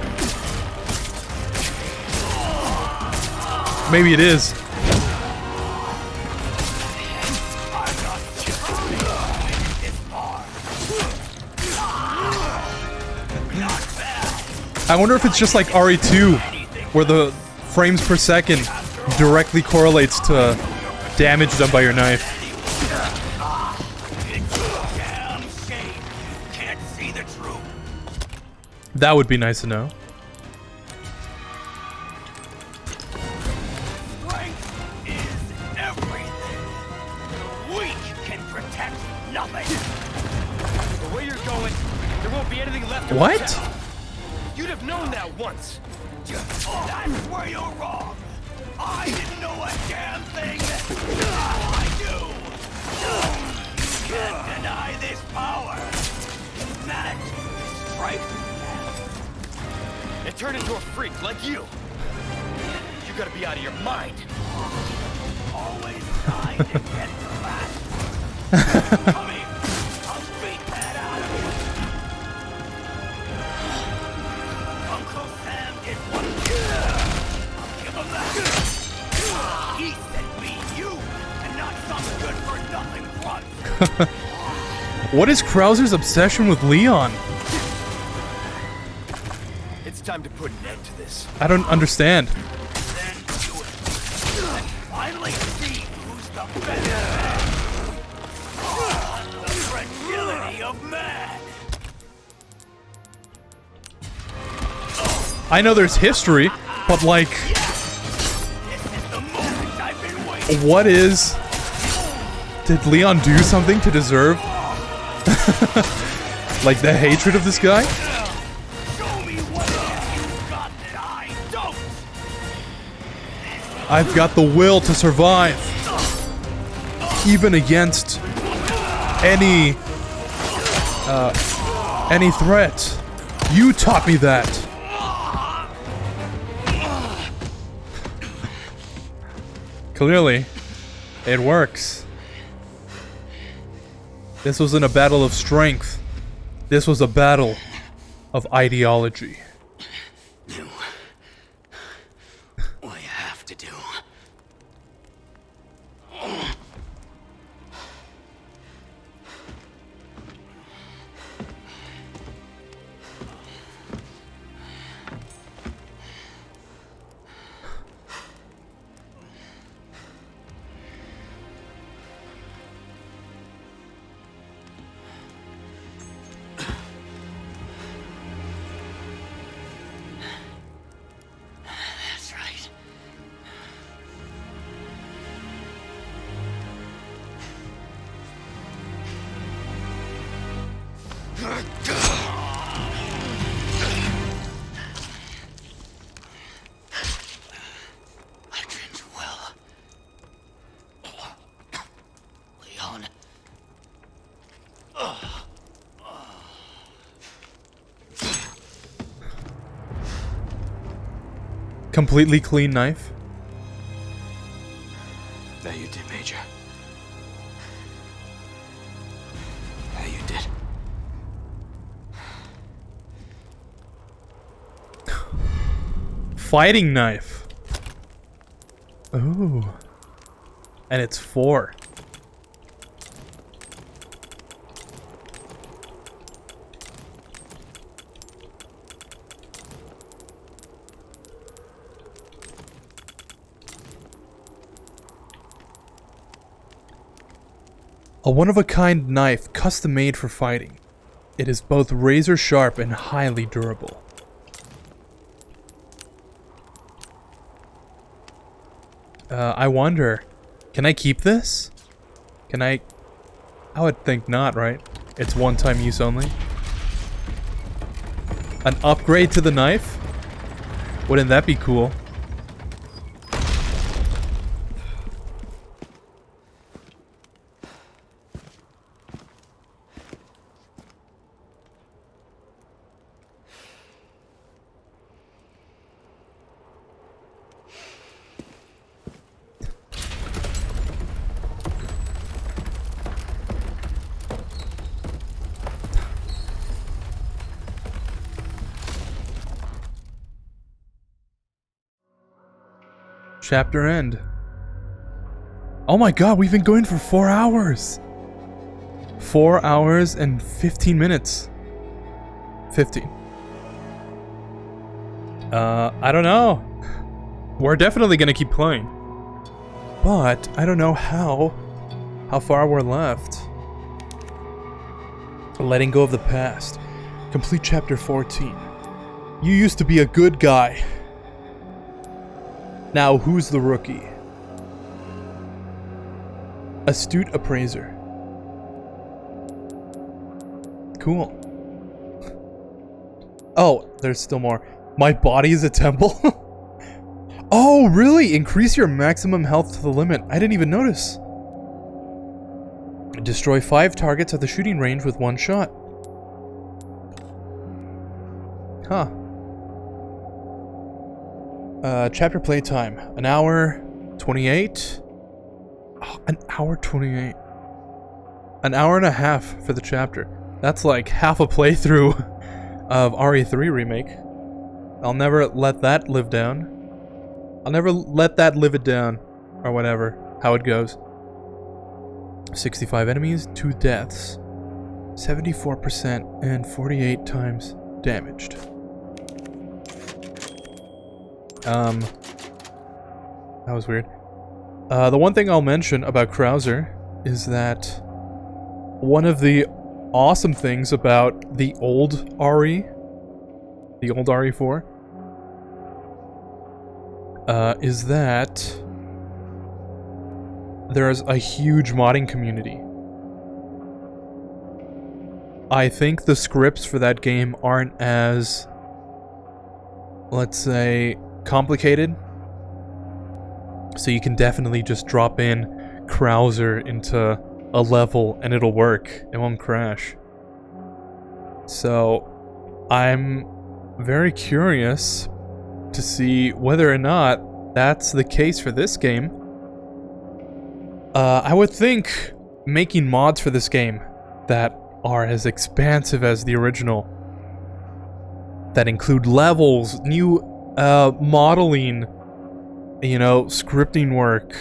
A: Maybe it is. I wonder if it's just like RE2, where the frames per second directly correlates to damage done by your knife. That would be nice to know.
I: Strength is everything. The weak can protect nothing.
B: The way you're going, there won't be anything left to
A: What?
B: protect. You'd have known that once.
I: That's where you're wrong. I didn't know a damn thing. Now I do. You can't deny this power. Humanity is strength.
B: And turn into a freak like you. You gotta be out of your mind.
I: Always trying to get fast. Come here. I'll beat that out of you. Uncle Sam did one. I'll give him that. He said be you and not some good-for-nothing grunt.
A: What is Krauser's obsession with Leon?
B: It's time to put an end to this.
A: I don't understand.
I: Then do it. And finally see who's the better man. The fragility of man.
A: I know there's history, but like,
I: This is the moment I've been waiting.
A: what is... Did Leon do something to deserve like the hatred of this guy?
I: Show me what it is you've got that I don't.
A: I've got the will to survive, even against any threat. You taught me that. Clearly, it works. This wasn't a battle of strength. This was a battle of ideology.
I: Do what you have to do. That's right. Legends will. Leon.
A: Completely clean knife.
B: That you did, Major. That you did.
A: Fighting knife. Ooh. And it's 4. A one-of-a-kind knife custom-made for fighting. It is both razor sharp and highly durable. I wonder, can I keep this? Can I would think not, right? It's one-time use only. An upgrade to the knife? Wouldn't that be cool? Chapter end. Oh my god, we've been going for 4 hours! 4 hours and 15 minutes. 15. I don't know. We're definitely gonna keep playing. But, I don't know how far we're left. Letting go of the past. Complete chapter 14. You used to be a good guy. Now, who's the rookie? Astute appraiser. Cool. Oh, there's still more. My body is a temple? Oh, really? Increase your maximum health to the limit. I didn't even notice. Destroy 5 targets at the shooting range with 1 shot. Huh. Chapter playtime. An hour 28? Oh, an hour 28. An hour and a half for the chapter. That's like half a playthrough of RE3 Remake. I'll never let that live down. I'll never let that live it down. Or whatever. How it goes. 65 enemies, 2 deaths. 74% and 48 times damaged. That was weird. The one thing I'll mention about Krauser is that one of the awesome things about the old RE, the old RE4, is that there's a huge modding community. I think the scripts for that game aren't as, let's say, complicated. So you can definitely just drop in Krauser into a level and it'll work. It won't crash. So I'm very curious to see whether or not that's the case for this game. I would think making mods for this game that are as expansive as the original, that include levels, new modeling, you know, scripting work,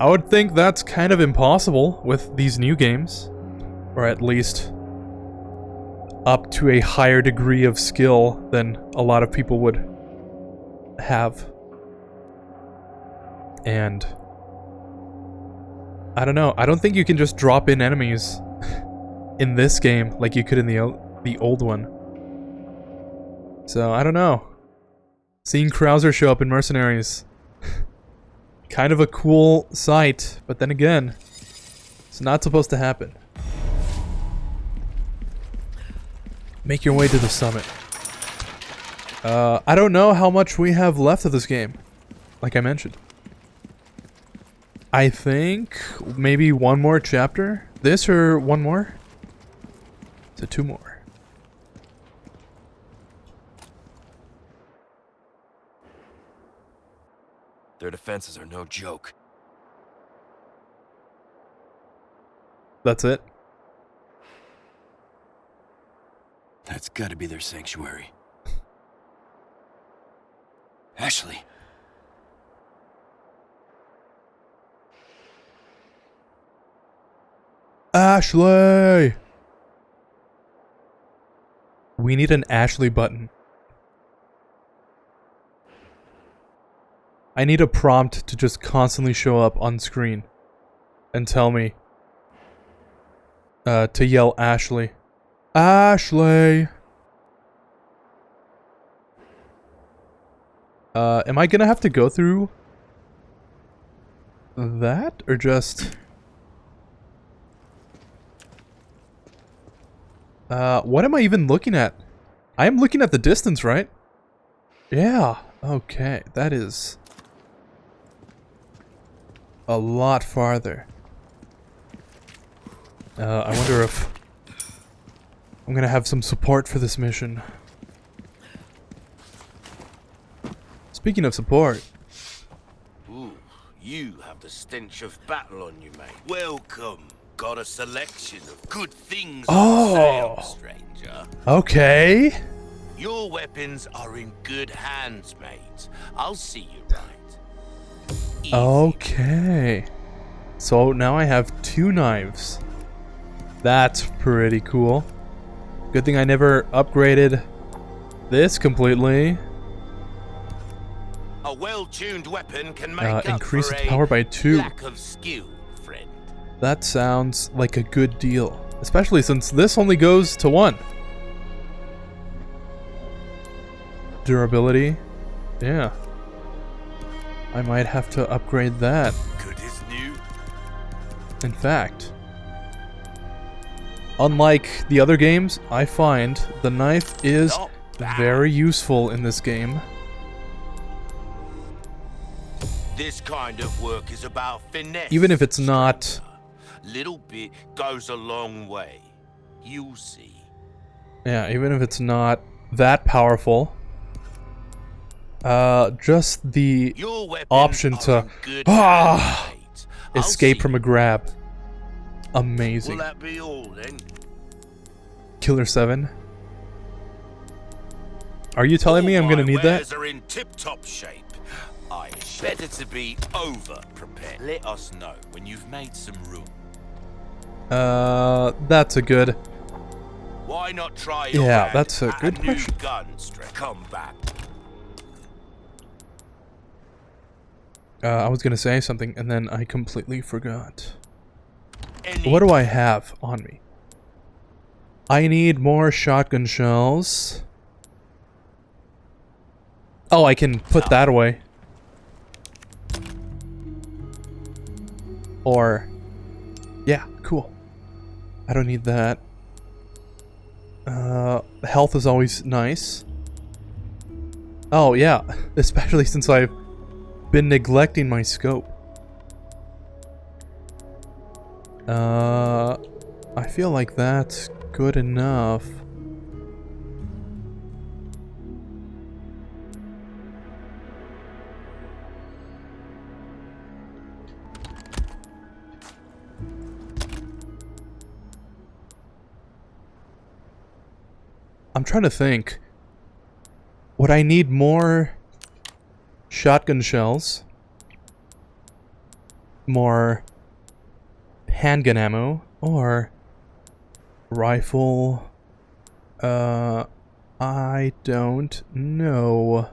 A: I would think that's kind of impossible with these new games, or at least up to a higher degree of skill than a lot of people would have. And I don't know, I don't think you can just drop in enemies in this game like you could in the old one. So I don't know. Seeing Krauser show up in Mercenaries, kind of a cool sight, but then again, it's not supposed to happen. Make your way to the summit. I don't know how much we have left of this game, like I mentioned. I think maybe one more chapter? This or one more? So 2 more.
B: Their defenses are no joke.
A: That's it?
B: That's gotta be their sanctuary. Ashley.
A: Ashley! We need an Ashley button. I need a prompt to just constantly show up on screen and tell me to yell Ashley. Ashley! Am I gonna have to go through that? Or just... what am I even looking at? I am looking at the distance, right? Yeah. Okay, that is... a lot farther. I wonder if... I'm gonna have some support for this mission. Speaking of support...
D: Ooh, you have the stench of battle on you, mate. Welcome. Got a selection of good things on sale, stranger.
A: Okay.
D: Your weapons are in good hands, mate. I'll see you right. Easy.
A: Okay. So now I have 2 knives. That's pretty cool. Good thing I never upgraded this completely.
D: A well-tuned weapon can make up
A: increase
D: for
A: its power by 2.
D: lack of skill, friend.
A: That sounds like a good deal. Especially since this only goes to 1. Durability. Yeah. I might have to upgrade that.
D: Good as new.
A: In fact, unlike the other games, I find the knife is very useful in this game.
D: This kind of work is about finesse.
A: Even if it's not...
D: Little bit goes a long way. You'll see.
A: Yeah, even if it's not that powerful. Just the option to escape from a grab. Amazing.
D: Will that be all then?
A: Killer 7. Are you telling me I'm gonna need that?
D: Are in tip-top shape. Better to be over-prepared. Let us know when you've made some room.
A: That's a good...
D: Why not try your
A: Yeah, that's a good
D: new
A: question.
D: gun, come back.
A: I was gonna say something and then I completely forgot. What do I have on me? I need more shotgun shells. Oh, I can put that away. Or... yeah, cool. I don't need that. Health is always nice. Oh, yeah. Especially since I've been neglecting my scope. I feel like that's good enough. I'm trying to think. Would I need more shotgun shells? More handgun ammo? Or rifle? I don't know.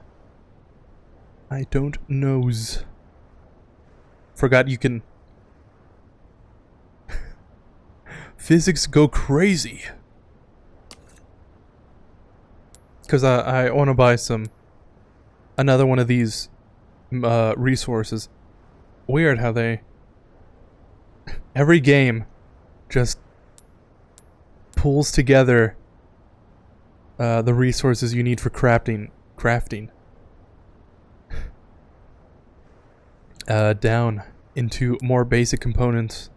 A: I don't knows. Forgot you can... Physics go crazy. Because I want to buy another one of these resources. Weird how they... every game just pulls together the resources you need for crafting. Down into more basic components.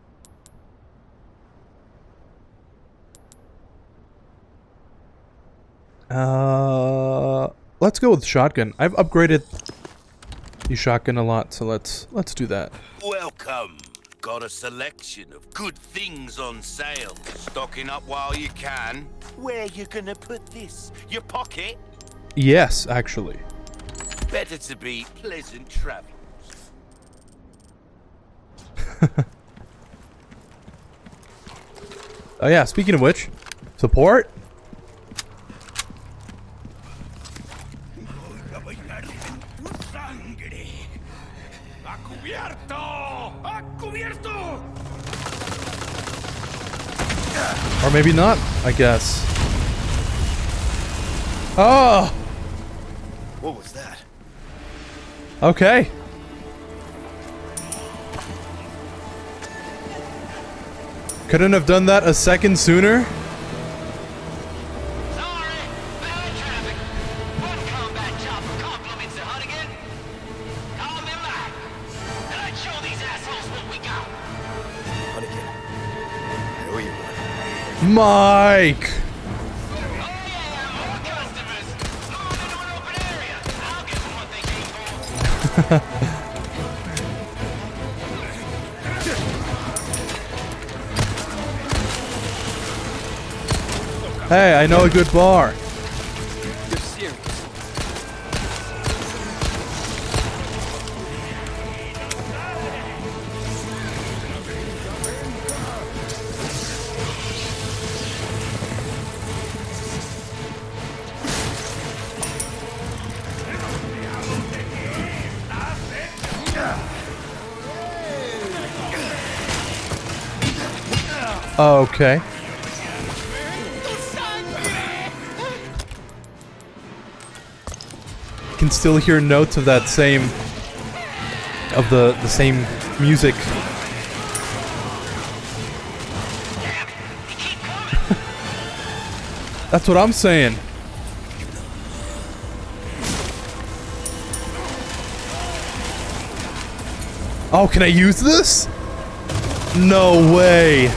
A: Let's go with shotgun. I've upgraded the shotgun a lot, so let's do that.
D: Welcome. Got a selection of good things on sale. Stocking up while you can. Where you gonna put this? Your pocket?
A: Yes, actually.
D: Better to be pleasant travels.
A: Oh yeah, speaking of which, support? Or maybe not, I guess. Oh!
D: What was that?
A: Okay. Couldn't have done that a second sooner?
I: Sorry, bad traffic. One combat chopper compliments the Hunnigan. Call him back, and I'd show these assholes what we got.
B: Hunnigan, I owe you one.
A: Mike!
I: Oh yeah, more customers. Move into an open area. I'll give them what they came for.
A: Hey, I know a good bar.
B: You're serious.
A: Okay. Can still hear notes of that same the same music. That's what I'm saying. Oh, can I use this? No way.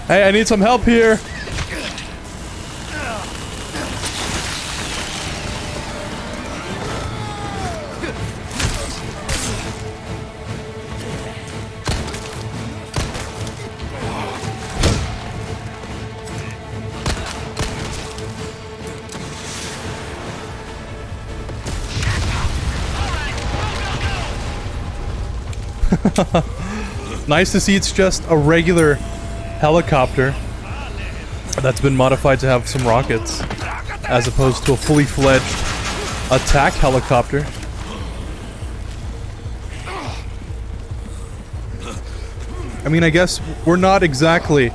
A: Hey, I need some help here. Nice to see it's just a regular helicopter that's been modified to have some rockets, as opposed to a fully fledged attack helicopter. I mean, I guess we're not exactly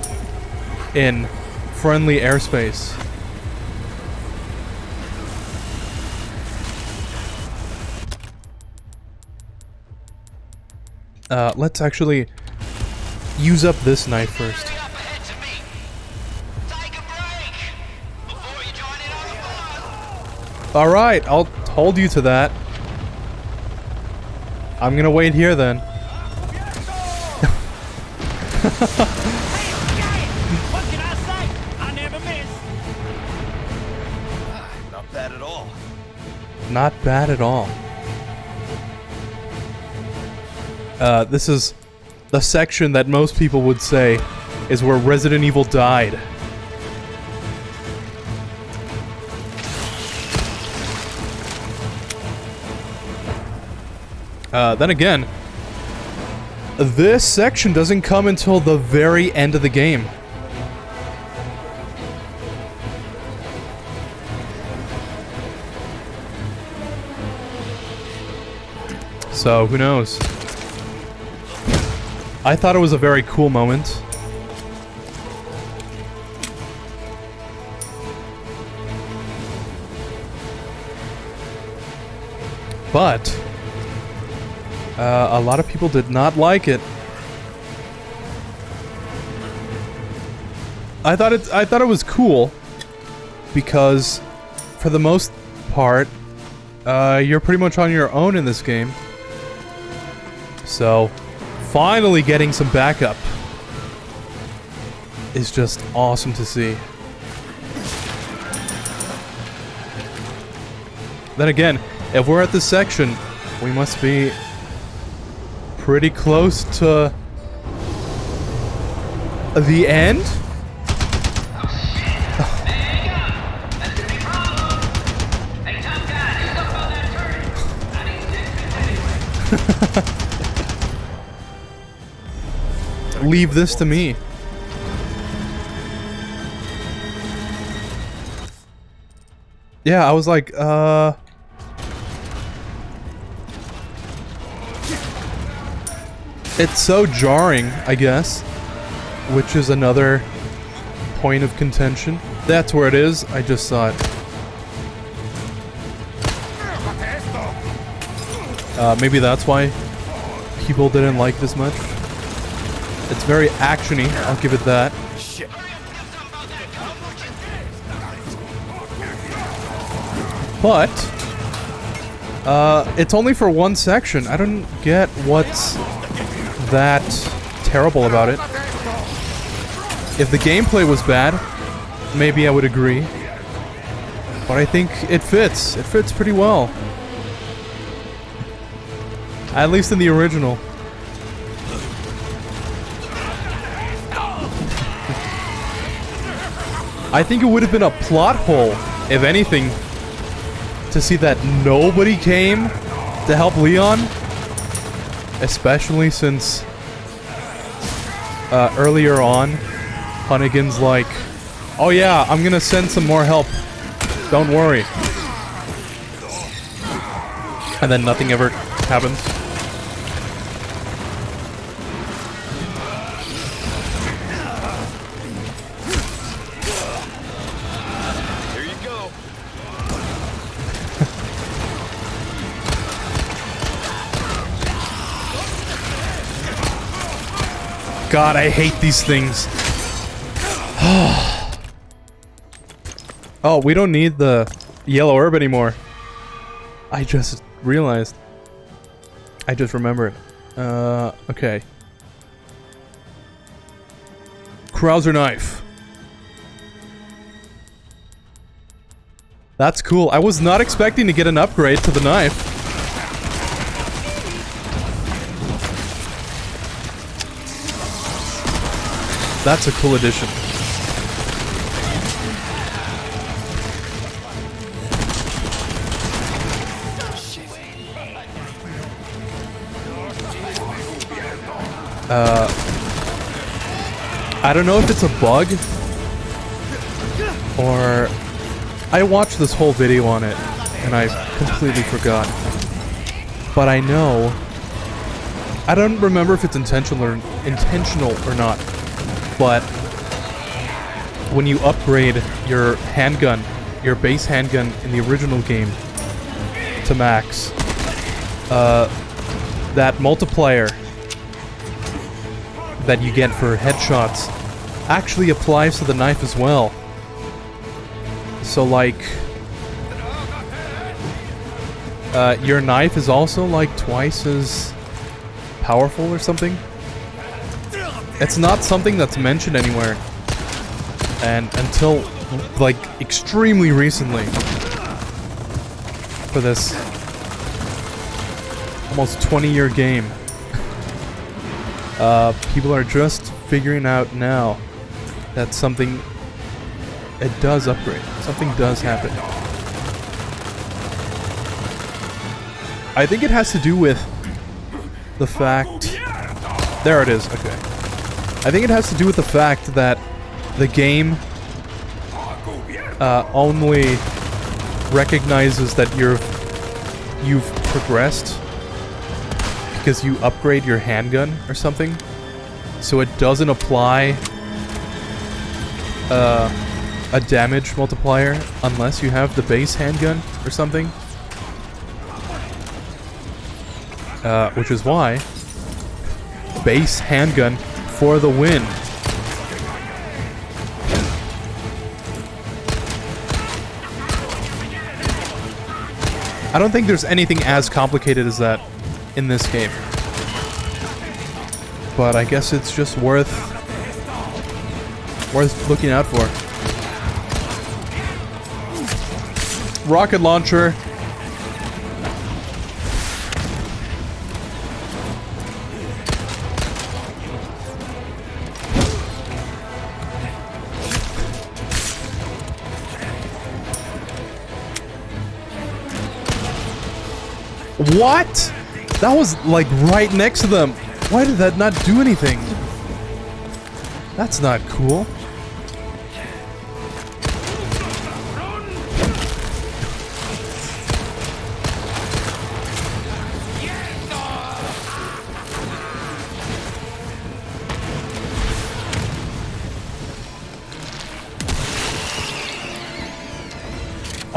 A: in friendly airspace. Let's actually use up this knife first. Alright, I'll hold you to that. I'm gonna wait here then.
I: What can I say? I never miss.
B: Not bad at all.
A: Not bad at all. This is the section that most people would say is where Resident Evil died. Then again, this section doesn't come until the very end of the game. So, who knows? I thought it was a very cool moment. But a lot of people did not like it. I thought it was cool because for the most part you're pretty much on your own in this game. So finally getting some backup is just awesome to see. Then again, if we're at this section, we must be pretty close to the end? Leave this to me. Yeah, I was like, it's so jarring, I guess. which is another point of contention. That's where it is. I just saw it. Maybe that's why people didn't like this much. It's very actiony, I'll give it that.
B: Shit.
A: But it's only for one section. I don't get what's that terrible about it. If the gameplay was bad, maybe I would agree. But I think it fits. It fits pretty well. At least in the original. I think it would have been a plot hole, if anything, to see that nobody came to help Leon. Especially since earlier on, Hunnigan's like, oh yeah, I'm gonna send some more help. Don't worry. And then nothing ever happens.
B: Here you go.
A: God, I hate these things. Oh, we don't need the yellow herb anymore. I just realized. I just remembered. Okay. Krauser knife. That's cool. I was not expecting to get an upgrade to the knife. That's a cool addition. I don't know if it's a bug or I watched this whole video on it and I completely forgot. But I know I don't remember if it's intentional or not. But when you upgrade your handgun, your base handgun in the original game to max, that multiplier that you get for headshots actually applies to the knife as well. So like, your knife is also like twice as powerful or something. It's not something that's mentioned anywhere. And until like extremely recently, for this almost 20-year game, people are just figuring out now that something, it does upgrade. Something does happen. I think it has to do with the fact... There it is, okay. I think it has to do with the fact that the game only recognizes that you've progressed because you upgrade your handgun or something. So it doesn't apply a damage multiplier unless you have the base handgun or something. Which is why base handgun for the win. I don't think there's anything as complicated as that in this game. But I guess it's just worth looking out for. Rocket launcher. What? That was like right next to them. Why did that not do anything? That's not cool.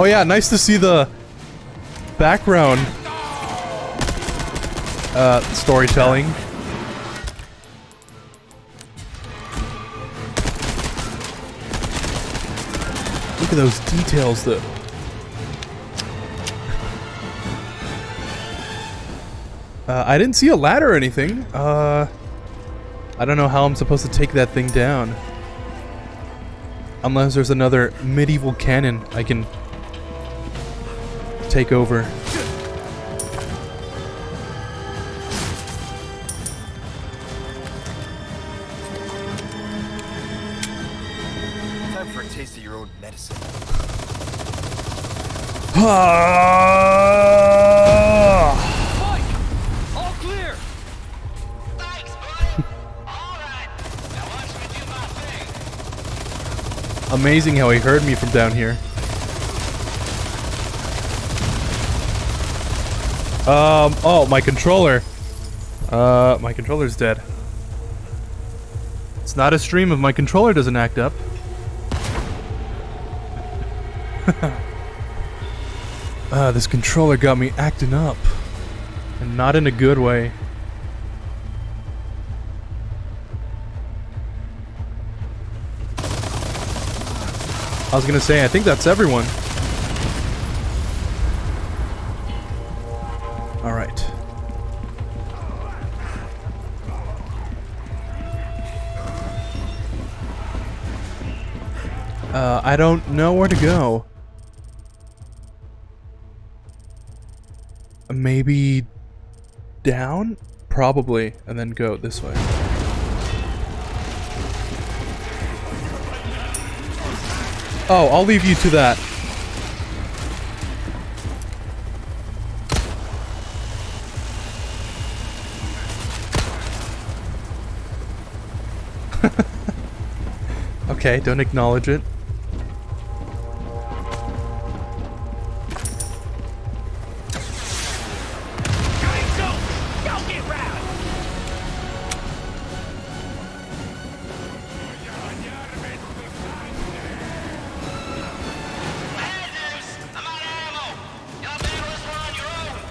A: Oh yeah, nice to see the background storytelling. Look at those details though. I didn't see a ladder or anything. I don't know how I'm supposed to take that thing down. Unless there's another medieval cannon I can take over.
B: Time for a taste of your own medicine. Mike! All clear!
I: Thanks, buddy. All right. Now watch me do my thing.
A: Amazing how he heard me from down here. Oh, my controller. My controller's dead. It's not a stream if my controller doesn't act up. This controller got me acting up. And not in a good way. I was gonna say, I think that's everyone. Alright. I don't know where to go. Maybe down? Probably. And then go this way. Oh, I'll leave you to that. Okay, don't acknowledge it.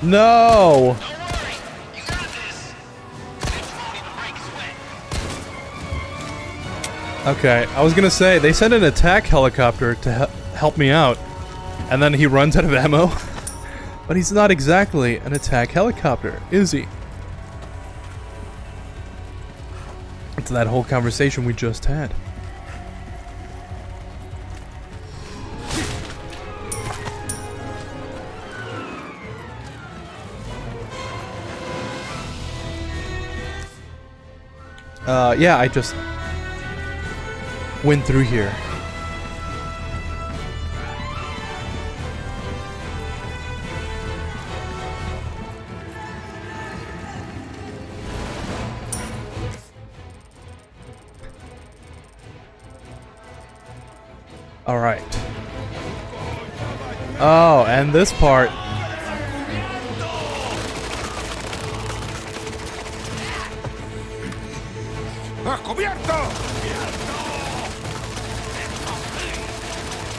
A: No!
I: Don't worry. You got this. Bet you won't even break a sweat.
A: Okay, I was gonna say, they sent an attack helicopter to help me out, and then he runs out of ammo. But he's not exactly an attack helicopter, is he? It's that whole conversation we just had. Yeah, I just went through here. All right. Oh, and this part.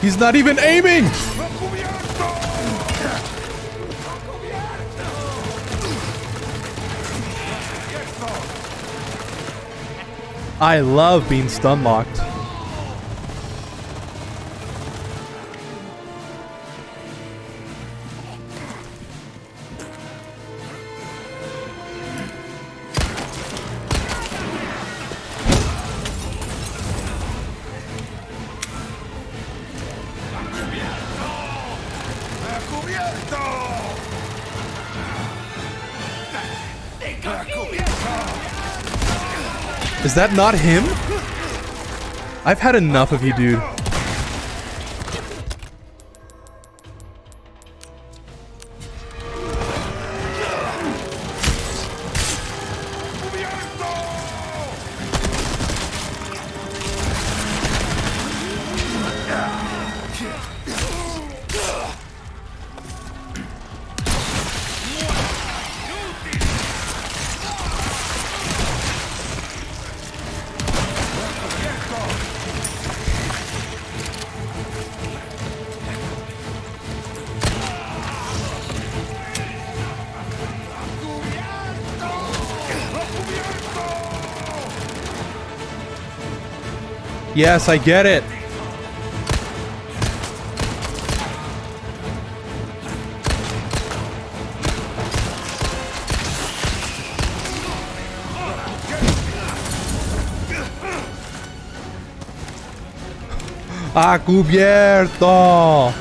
A: He's not even aiming! I love being stun locked. Is that not him? I've had enough of you, dude. Yes, I get it. ¡Ha cubierto!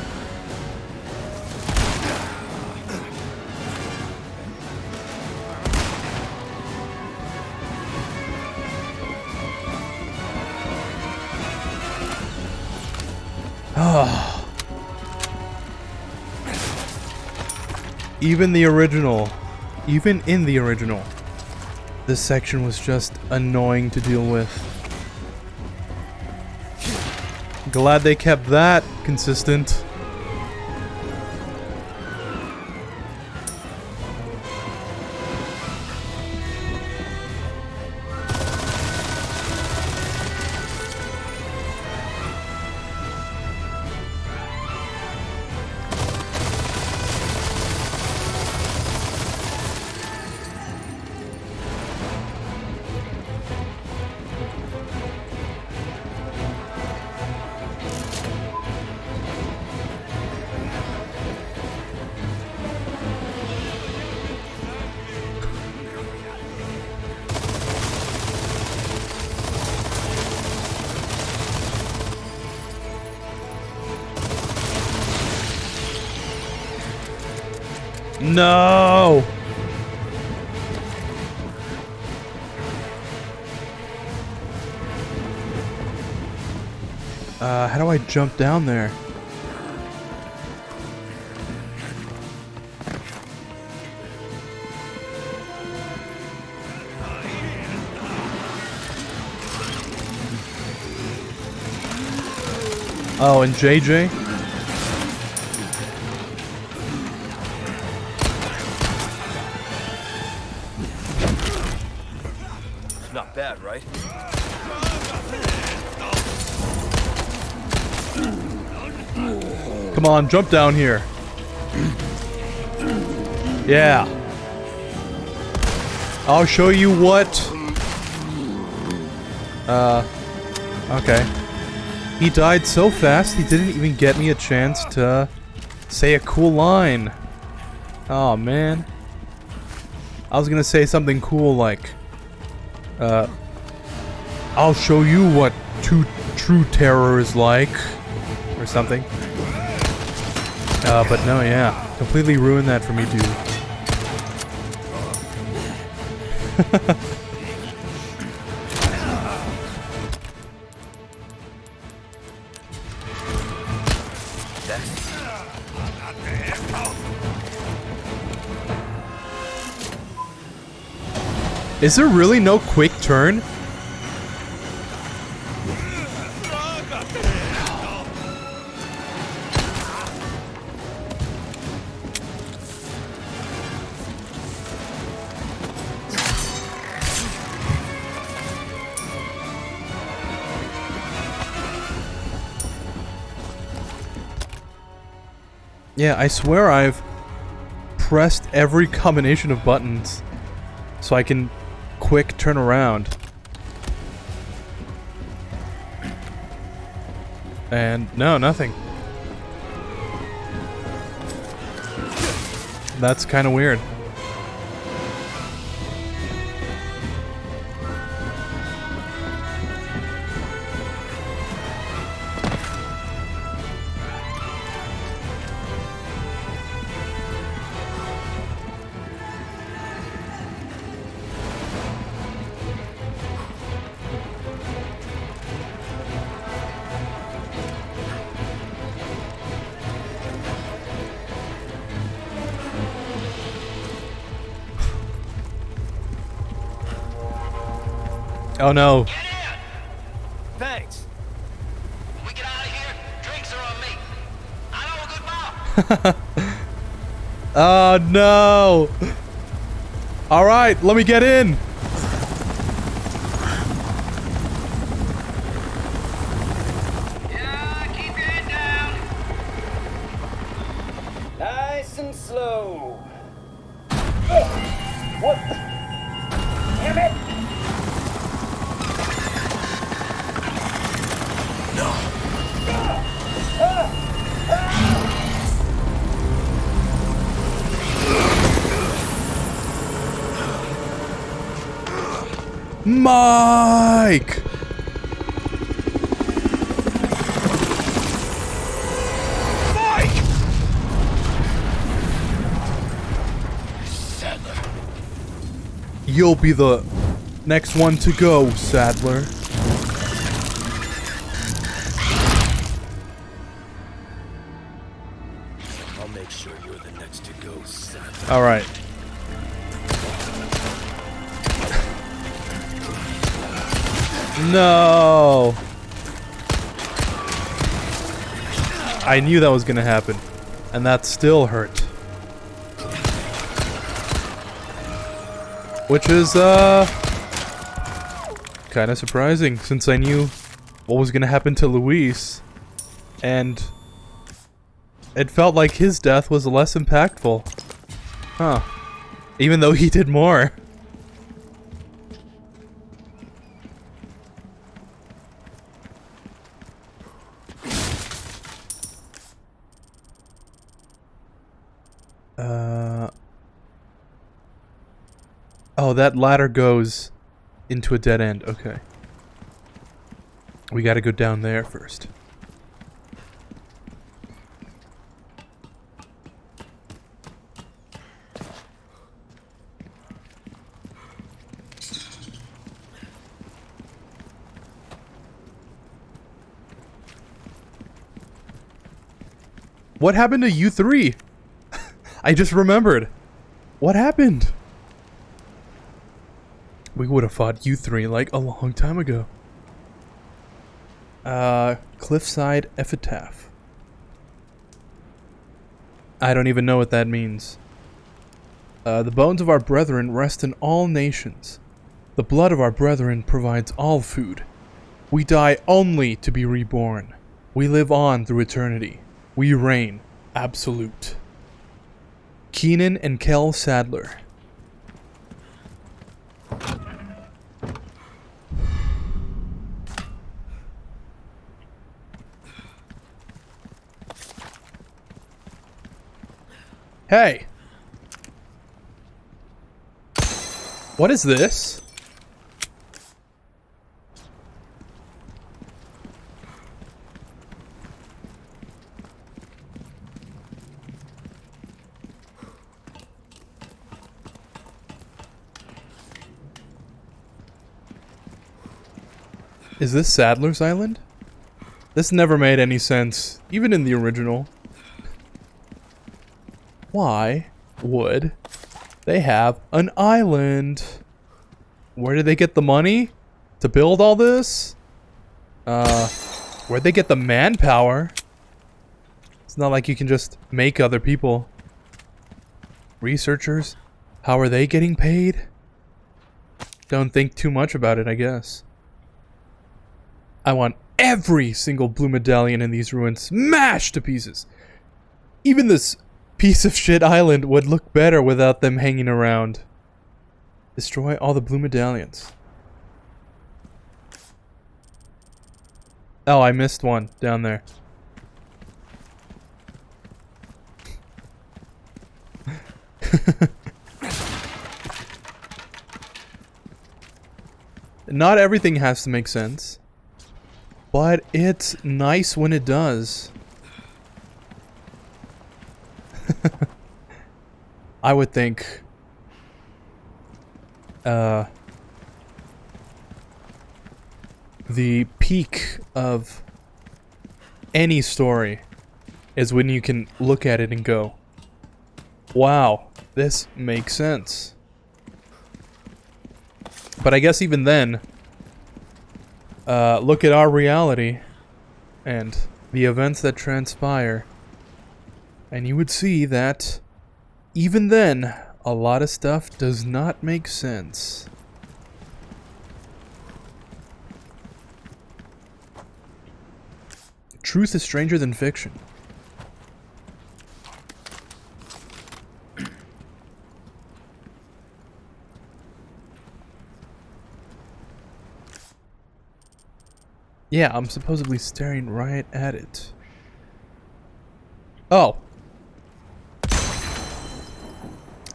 A: Even in the original, this section was just annoying to deal with. Glad they kept that consistent. No! How do I jump down there? Oh, and JJ?
B: Not bad, right?
A: Come on, jump down here. Yeah. I'll show you what. Okay. He died so fast, he didn't even get me a chance to say a cool line. Oh, man. I was gonna say something cool like, I'll show you what true terror is like, or something. But no, yeah. Completely ruined that for me, dude. Is there really no quick turn? Yeah, I swear I've pressed every combination of buttons so I can quick turn around. And no, nothing. That's kind of weird. Oh no.
I: Get in!
B: Thanks.
I: When we get out of here, drinks are on me. I know a good bar.
A: Oh no. All right, let me get in.
I: Yeah, keep your head down.
B: Nice and slow.
I: What? Damn it!
A: Mike! You'll be the next one to go, Sadler.
B: I'll make sure you're the next to go, son.
A: All right. No. I knew that was gonna happen, and that still hurt. Which is, kind of surprising, since I knew what was gonna happen to Luis, and it felt like his death was less impactful. Huh. Even though he did more. Oh, that ladder goes into a dead end. Okay. We gotta go down there first. What happened to you three? I just remembered. What happened? We would have fought you three like a long time ago. Cliffside Epitaph. I don't even know what that means. The bones of our brethren rest in all nations. The blood of our brethren provides all food. We die only to be reborn. We live on through eternity. We reign absolute. Keenan and Kel Sadler. Hey! What is this? Is this Sadler's Island? This never made any sense, even in the original. Why would they have an island? Where did they get the money to build all this? Where'd they get the manpower? It's not like you can just make other people. Researchers? How are they getting paid? Don't think too much about it, I guess. I want every single blue medallion in these ruins smashed to pieces. Even this piece of shit island would look better without them hanging around. Destroy all the blue medallions. Oh, I missed one down there. Not everything has to make sense, but it's nice when it does. I would think the peak of any story is when you can look at it and go, wow, this makes sense. But I guess even then, look at our reality and the events that transpire, and you would see that even then, a lot of stuff does not make sense. Truth is stranger than fiction. Yeah, I'm supposedly staring right at it. Oh.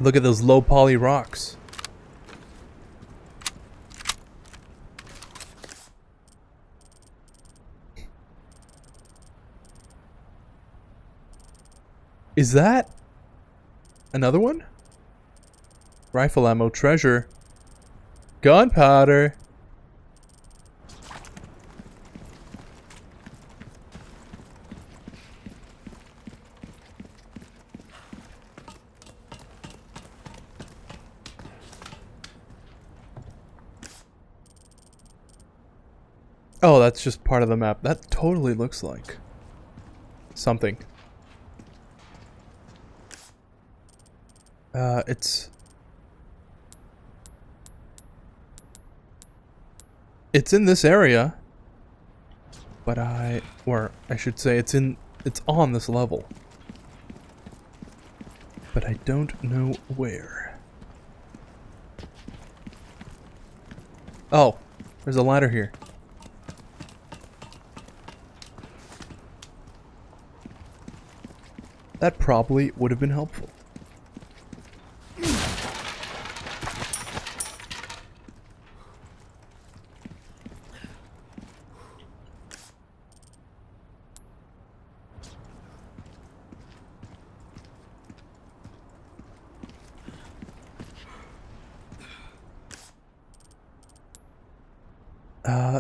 A: Look at those low poly rocks. Is that another one? Rifle ammo, treasure, gunpowder. Oh, that's just part of the map. That totally looks like something. It's in this area, but I should say it's on this level, but I don't know where. Oh, there's a ladder here. That probably would have been helpful.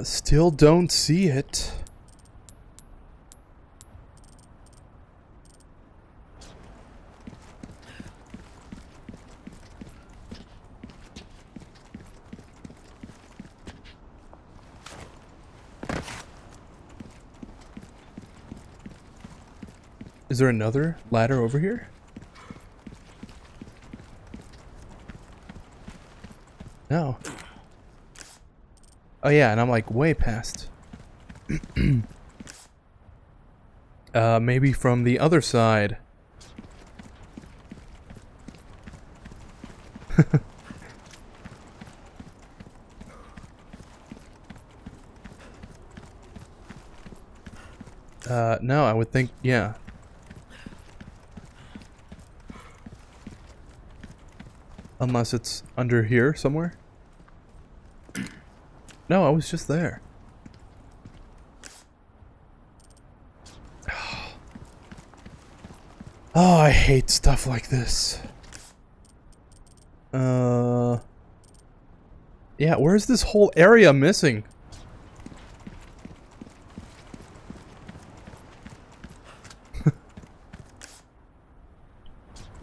A: Still don't see it. Is there another ladder over here? No. Oh yeah, and I'm like way past. Maybe from the other side. No, I would think, yeah. Unless it's under here somewhere. No, I was just there. Oh, I hate stuff like this. Yeah, where's this whole area missing?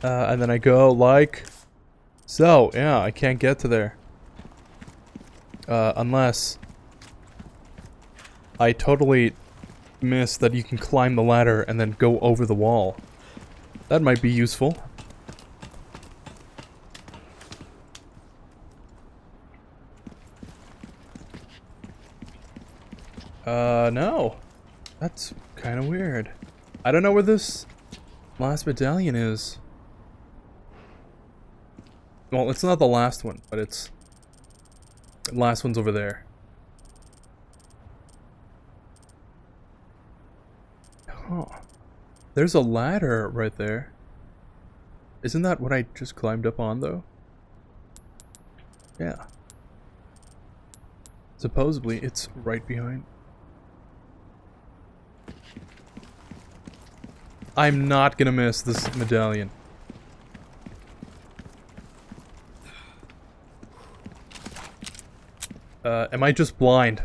A: And then I go like so. Yeah, I can't get to there. Unless I totally miss that you can climb the ladder and then go over the wall. That might be useful. No. That's kind of weird. I don't know where this last medallion is. Well, it's not the last one, but it's... the last one's over there. Huh. There's a ladder right there. Isn't that what I just climbed up on, though? Yeah. Supposedly, it's right behind. I'm not gonna miss this medallion. Am I just blind?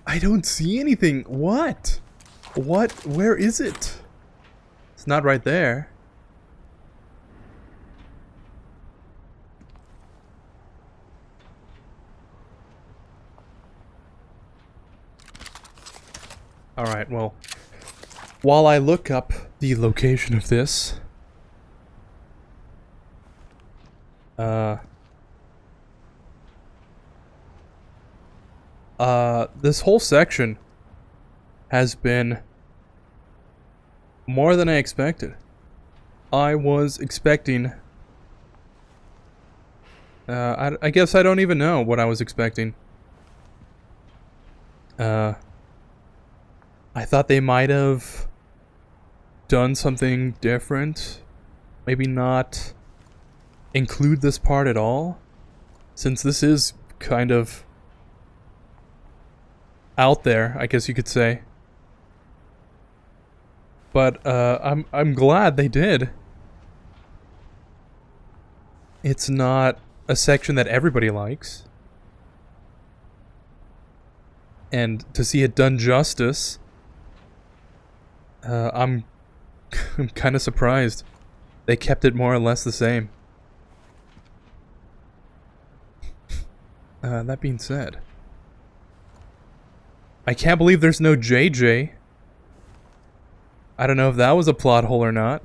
A: I don't see anything. What? What? Where is it? It's not right there. Alright, well, while I look up the location of this, this whole section has been more than I expected. I was expecting, I guess I don't even know what I was expecting. I thought they might have done something different. Maybe not include this part at all, since this is kind of out there, I guess you could say. But I'm glad they did. It's not a section that everybody likes. And to see it done justice, I'm kind of surprised. They kept it more or less the same. That being said, I can't believe there's no JJ. I don't know if that was a plot hole or not.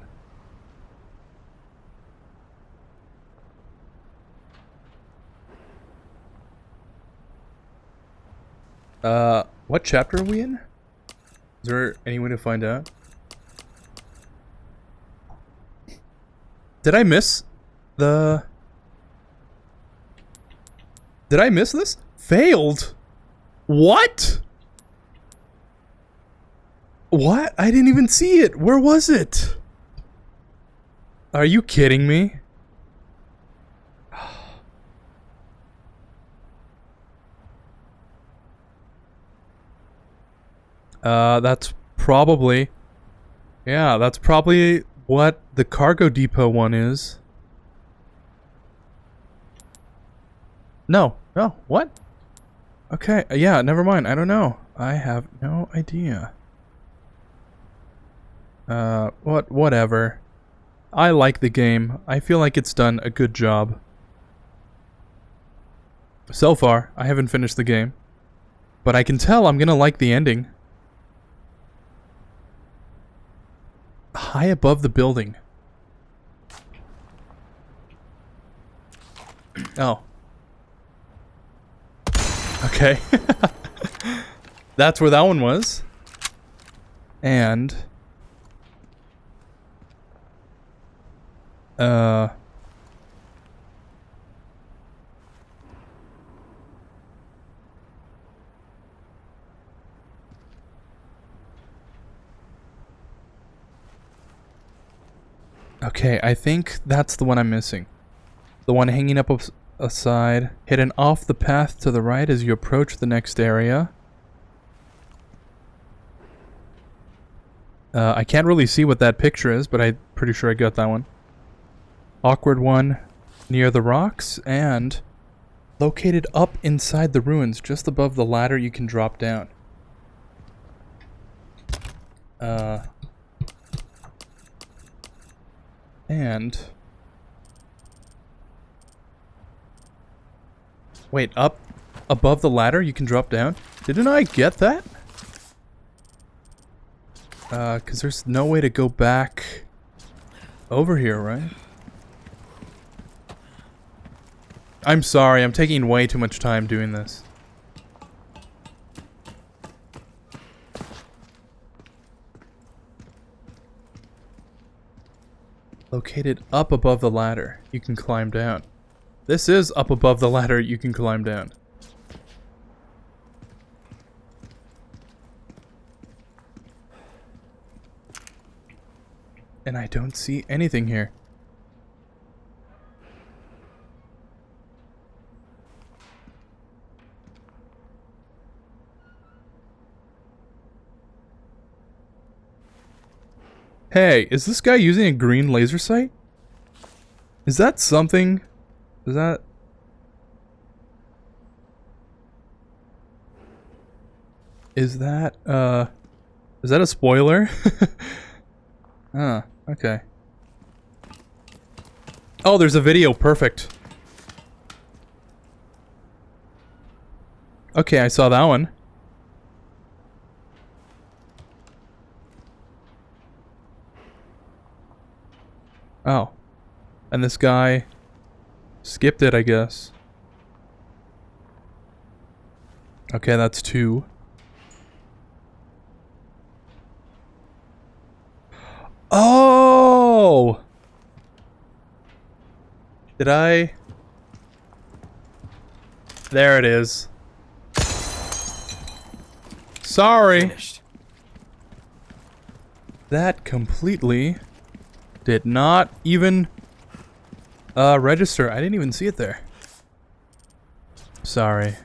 A: What chapter are we in? Is there any way to find out? Did I miss the... Did I miss this? Failed? What? What? I didn't even see it. Where was it? Are you kidding me? That's probably... Yeah, that's probably what the cargo depot one is. No. Oh, what? Okay, yeah, never mind. I don't know. I have no idea. Whatever. I like the game. I feel like it's done a good job. So far, I haven't finished the game. But I can tell I'm gonna like the ending. High above the building. Oh. Okay. That's where that one was. And... Okay, I think that's the one I'm missing. The one hanging up aside. Hidden off the path to the right as you approach the next area. I can't really see what that picture is, but I'm pretty sure I got that one. Awkward one near the rocks, and located up inside the ruins, just above the ladder you can drop down. And... Wait, up above the ladder you can drop down? Didn't I get that? Cause there's no way to go back over here, right? I'm sorry, I'm taking way too much time doing this. Located up above the ladder, you can climb down. This is up above the ladder, you can climb down. And I don't see anything here. Hey, is this guy using a green laser sight? Is that something? Is that... Is that a spoiler? Ah, okay. Oh, there's a video. Perfect. Okay, I saw that one. Oh. And this guy skipped it, I guess. Okay, that's 2. Oh! Did I? There it is. Sorry.
B: Finished.
A: That completely did not even Register. I didn't even see it there. Sorry.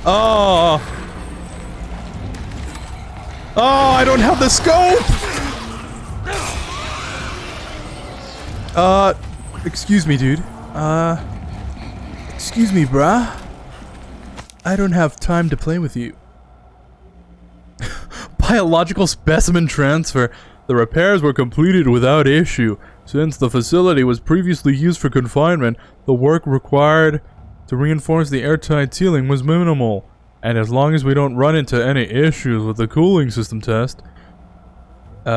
A: Oh! Oh, I don't have the scope! Excuse me, dude. Excuse me, bruh. I don't have time to play with you. Biological specimen transfer. The repairs were completed without issue. Since the facility was previously used for confinement, the work required to reinforce the airtight ceiling was minimal. And as long as we don't run into any issues with the cooling system test,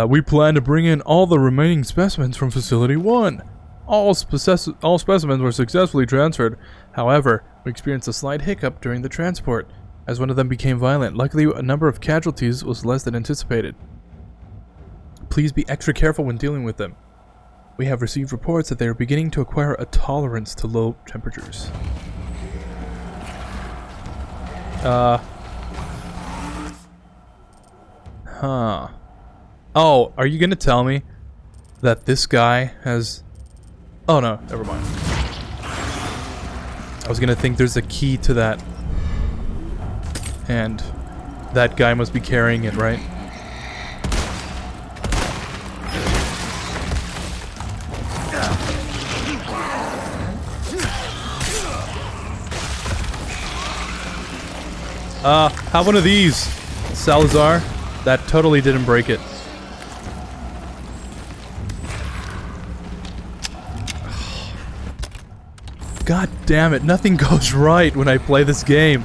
A: we plan to bring in all the remaining specimens from Facility 1. All specimens were successfully transferred. However, we experienced a slight hiccup during the transport, as one of them became violent. Luckily, a number of casualties was less than anticipated. Please be extra careful when dealing with them. We have received reports that they are beginning to acquire a tolerance to low temperatures. Huh. Oh, are you gonna tell me that this guy has... Oh no, never mind. I was gonna think there's a key to that. And that guy must be carrying it, right? Have one of these, Salazar. That totally didn't break it. God damn it, nothing goes right when I play this game.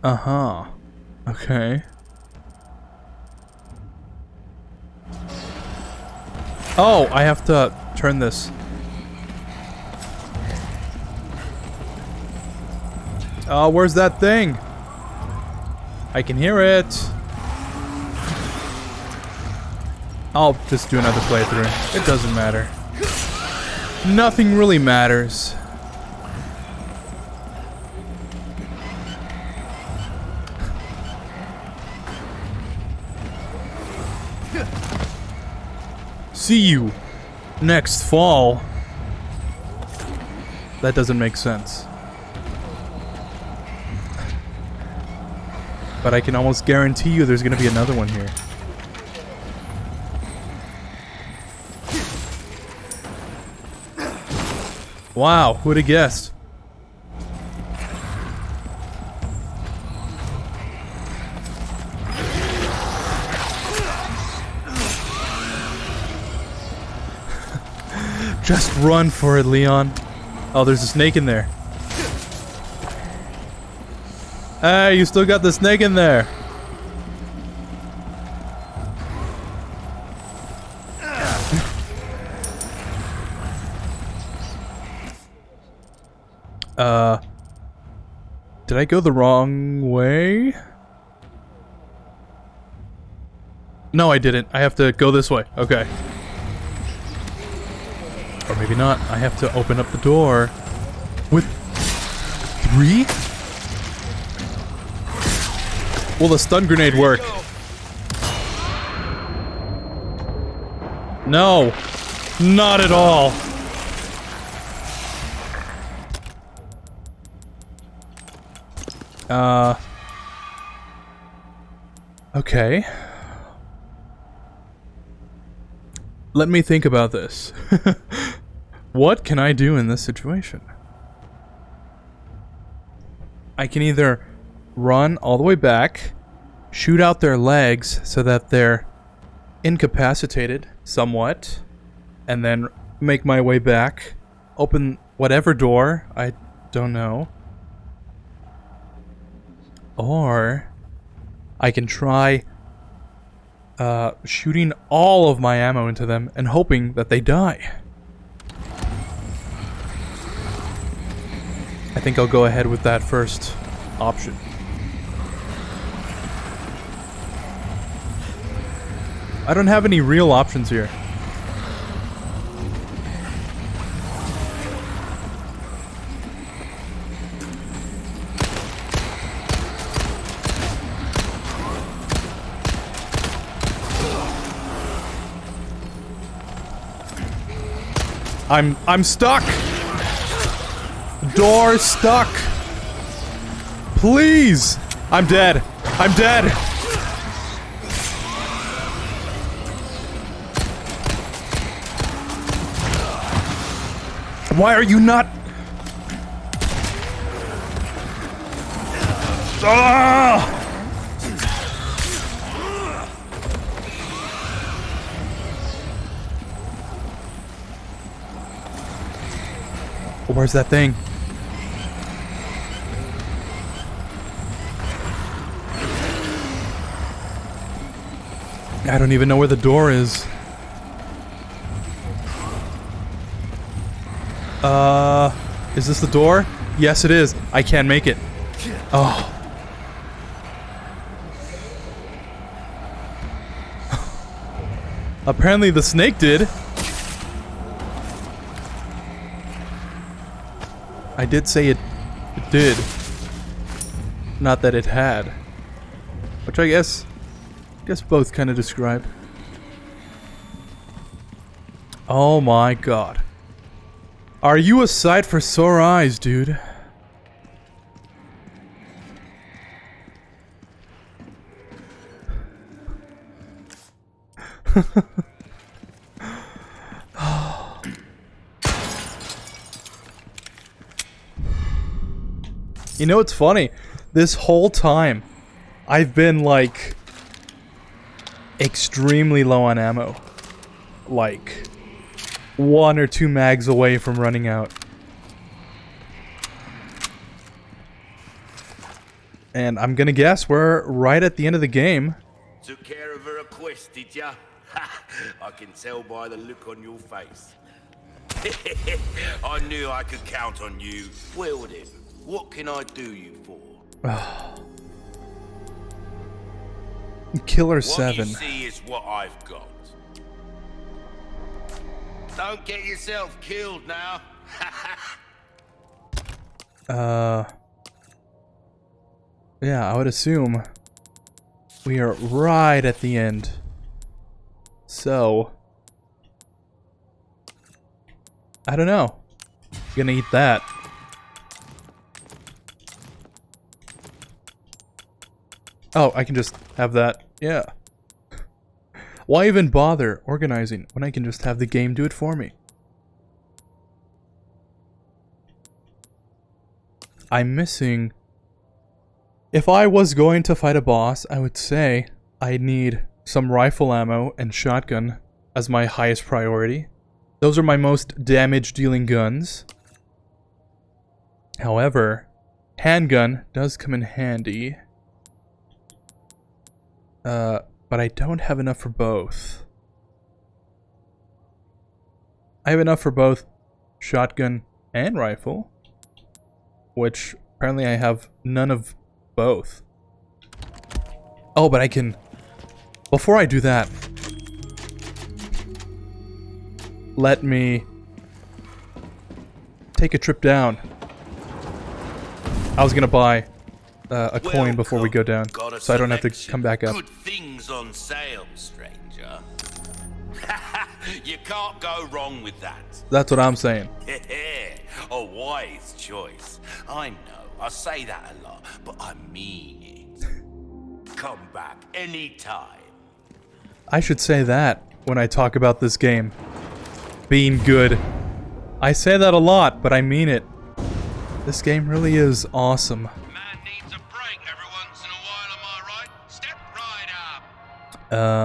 A: Uh-huh. Okay. Oh, I have to turn this. Oh, where's that thing? I can hear it. I'll just do another playthrough. It doesn't matter. Nothing really matters. See you next fall. That doesn't make sense. But I can almost guarantee you there's gonna be another one here. Wow, who'd have guessed? Just run for it, Leon. Oh, there's a snake in there. Hey, you still got the snake in there. Did I go the wrong way? No, I didn't. I have to go this way. Okay. Or maybe not. I have to open up the door with 3? Will the stun grenade work? No. Not at all. Okay. Let me think about this. What can I do in this situation? I can either run all the way back, shoot out their legs so that they're incapacitated somewhat, and then make my way back, open whatever door, I don't know. Or I can try shooting all of my ammo into them and hoping that they die. I think I'll go ahead with that first option. I don't have any real options here. I'm stuck. Door stuck. Please. I'm dead. I'm dead. Why are you not? Ah! Where's that thing? I don't even know where the door is. Is this the door? Yes, it is. I can't make it. Oh. Apparently the snake did. I did say it did. Not that it had. Which I guess both kind of describe. Oh my god. Are you a sight for sore eyes, dude? You know, it's funny. This whole time, I've been, like, extremely low on ammo. Like, 1 or 2 mags away from running out. And I'm gonna guess we're right at the end of the game.
D: Took care of her request, did ya? I can tell by the look on your face. I knew I could count on you. Well then, what can I do you for?
A: Killer
D: What
A: 7.
D: you see is what I've got. Don't get yourself killed now.
A: Yeah, I would assume we are right at the end. So, I don't know. Gonna eat that. Oh, I can just have that. Yeah. Why even bother organizing when I can just have the game do it for me? I'm missing... If I was going to fight a boss, I would say I need some rifle ammo and shotgun as my highest priority. Those are my most damage-dealing guns. However, handgun does come in handy. But I don't have enough for both. I have enough for both shotgun and rifle, which apparently I have none of both. Oh, but I can... Before I do that, let me take a trip down. I was gonna buy a coin before we go down, so I don't have to come back up.
D: Good things on sale, stranger. You can't go wrong with that.
A: That's what I'm saying.
D: A wise choice. I know, I say that a lot, but I mean it. Come back anytime.
A: I should say that when I talk about this game being good. I say that a lot, but I mean it. This game really is awesome.
D: Man needs a break every once in a while, am I right? Step right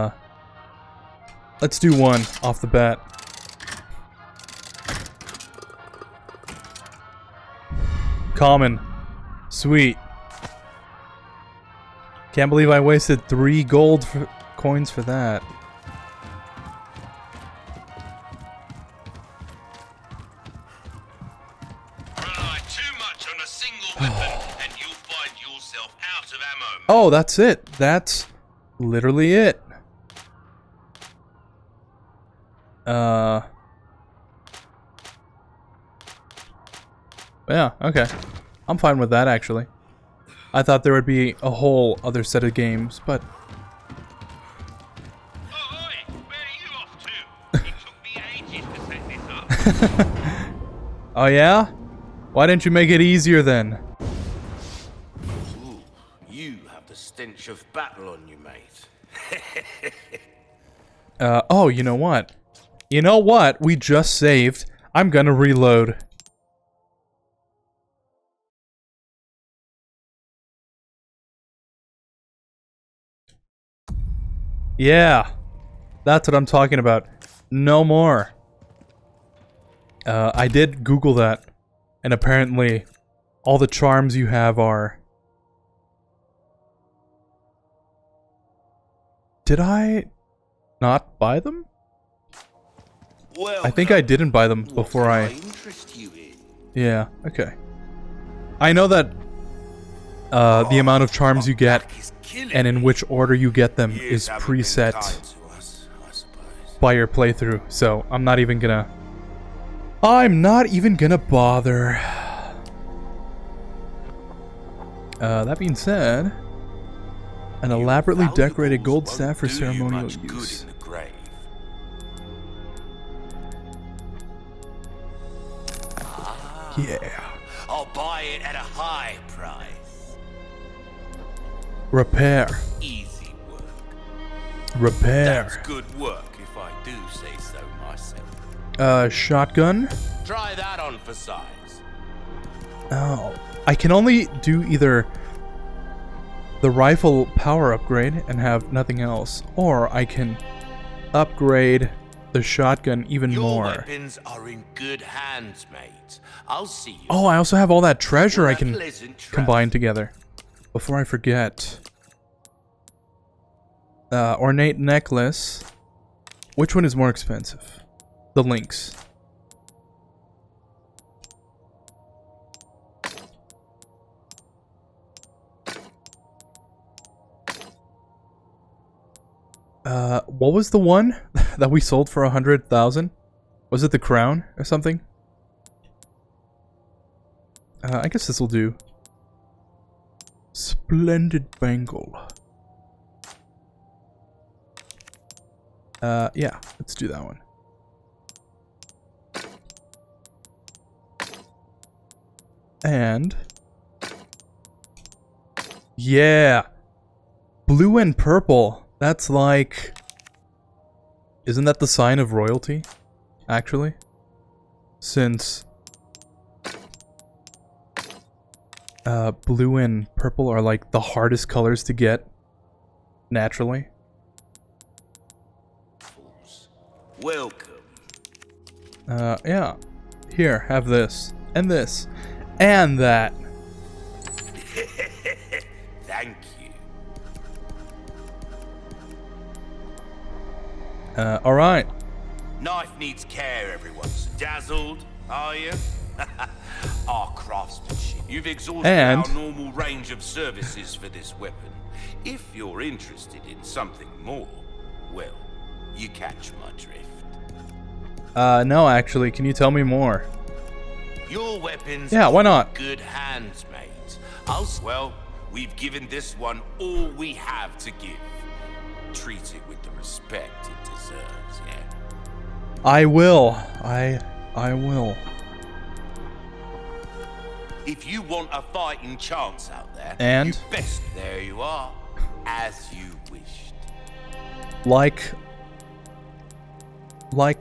D: up.
A: Let's do one off the bat. Common. Sweet. Can't believe I wasted 3 gold coins for that.
D: Rely too much on the single weapon and you'll find yourself out of ammo.
A: Oh, that's it. That's literally it. Yeah, okay. I'm fine with that, actually. I thought there would be a whole other set of games, but...
D: Oh, oi, where are you off to? It took me ages to set this up.
A: Oh, yeah? Why didn't you make it easier, then?
D: Ooh, you have the stench of battle on you, mate.
A: Oh, you know what? You know what? We just saved. I'm gonna reload. Yeah. That's what I'm talking about. No more. I did Google that. And apparently, all the charms you have are... Did I not buy them?
D: Well,
A: I think I didn't buy them before I...
D: interest you in?
A: Yeah, okay. I know that the amount of charms you get and in which order you get them is preset by your playthrough, so I'm not even gonna bother. That being said, an elaborately decorated gold staff for ceremonial use. Yeah.
D: I'll buy it at a high price.
A: Repair.
D: Easy work.
A: Repair.
D: That's good work, if I do say so myself.
A: Shotgun?
D: Try that on for size.
A: Oh. I can only do either the rifle power upgrade and have nothing else, or I can upgrade the shotgun even more.
D: Your weapons are in good hands, mate. I'll see you.
A: Oh, I also have all that treasure I can
D: Pleasant travel.
A: combine together. Before I forget. Ornate necklace. Which one is more expensive? The links. What was the one that we sold for 100,000? Was it the crown or something? I guess this will do. Splendid bangle. Yeah, let's do that one. And... yeah! Blue and purple. That's like... isn't that the sign of royalty? Actually? Since... blue and purple are like the hardest colors to get naturally.
D: Welcome.
A: Yeah. Here, have this. And this. And that.
D: Thank you.
A: Alright.
D: Knife needs care, everyone. Dazzled, are you? Our craftsmanship. You've exhausted
A: And-
D: our normal range of services for this weapon. If you're interested in something more, well, you catch my drift.
A: No, actually, can you tell me more?
D: Your weapons
A: Yeah, why
D: are
A: not?
D: in good hands, mate. Well, we've given this one all we have to give. Treat it with the respect it deserves, yeah?
A: I will. I will.
D: If you want a fighting chance out there,
A: And?
D: you best, there you are, as you wished.
A: Like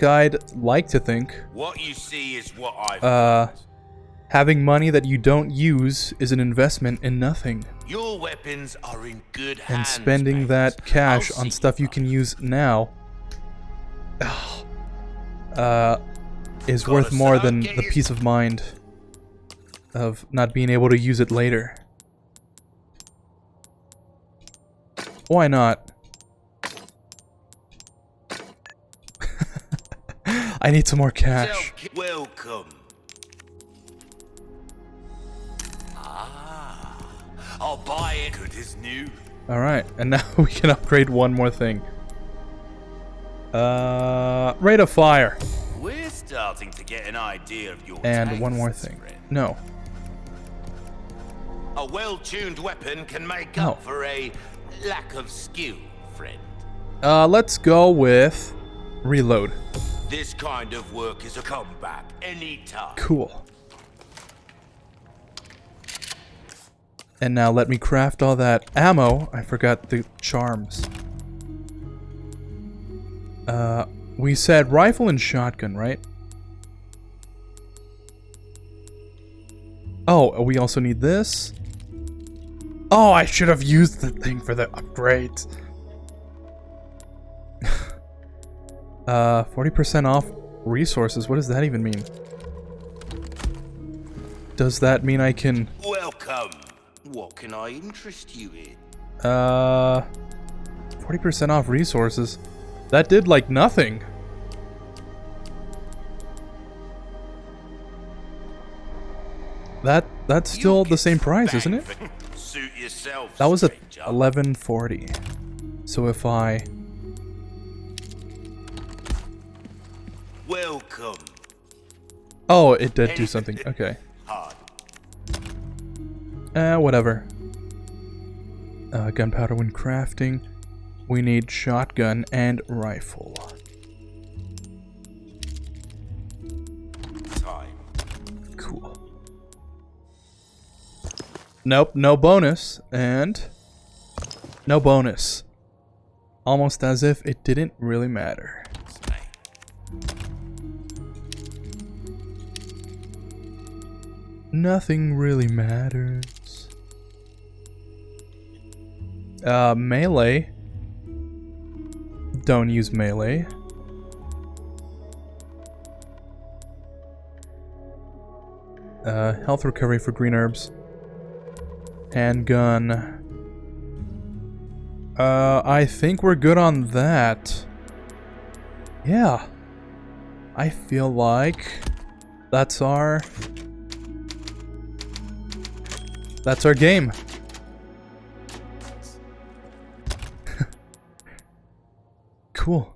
A: I'd like to think,
D: What you see is what I've
A: having money that you don't use is an investment in nothing.
D: Your weapons are in good hands,
A: And spending
D: mate.
A: that cash
D: I'll
A: on
D: see
A: stuff you can use now is
D: Gotta
A: worth more
D: start
A: than the
D: getting-
A: peace of mind of not being able to use it later. Why not? I need some more cash.
D: Welcome. I'll buy it. Good as new.
A: Alright, and now we can upgrade one more thing. Rate of fire.
D: We're starting to get an idea of your
A: And one more
D: tastes,
A: thing.
D: friend.
A: No.
D: A well-tuned weapon can make
A: No.
D: up for a lack of skill, friend.
A: Let's go with reload.
D: This kind of work is a comeback anytime.
A: Cool. And now let me craft all that ammo. I forgot the charms. We said rifle and shotgun, right? Oh, we also need this. Oh, I should have used the thing for the upgrades. 40% off resources. What does that even mean? Does that mean I can...
D: Welcome. What can I interest you in?
A: 40% off resources. That did like nothing. That's still the same price, isn't it?
D: Suit yourself,
A: That was at
D: stranger.
A: 1140. So if I...
D: Welcome.
A: Oh, it did do something. Okay.
D: Hard.
A: Whatever. Gunpowder when crafting. We need shotgun and rifle.
D: Time.
A: Cool. Nope, no bonus. And... no bonus. Almost as if it didn't really matter. Nothing really matters. Melee. Don't use melee. Health recovery for green herbs. Handgun. I think we're good on that. Yeah. I feel like that's our game. Cool.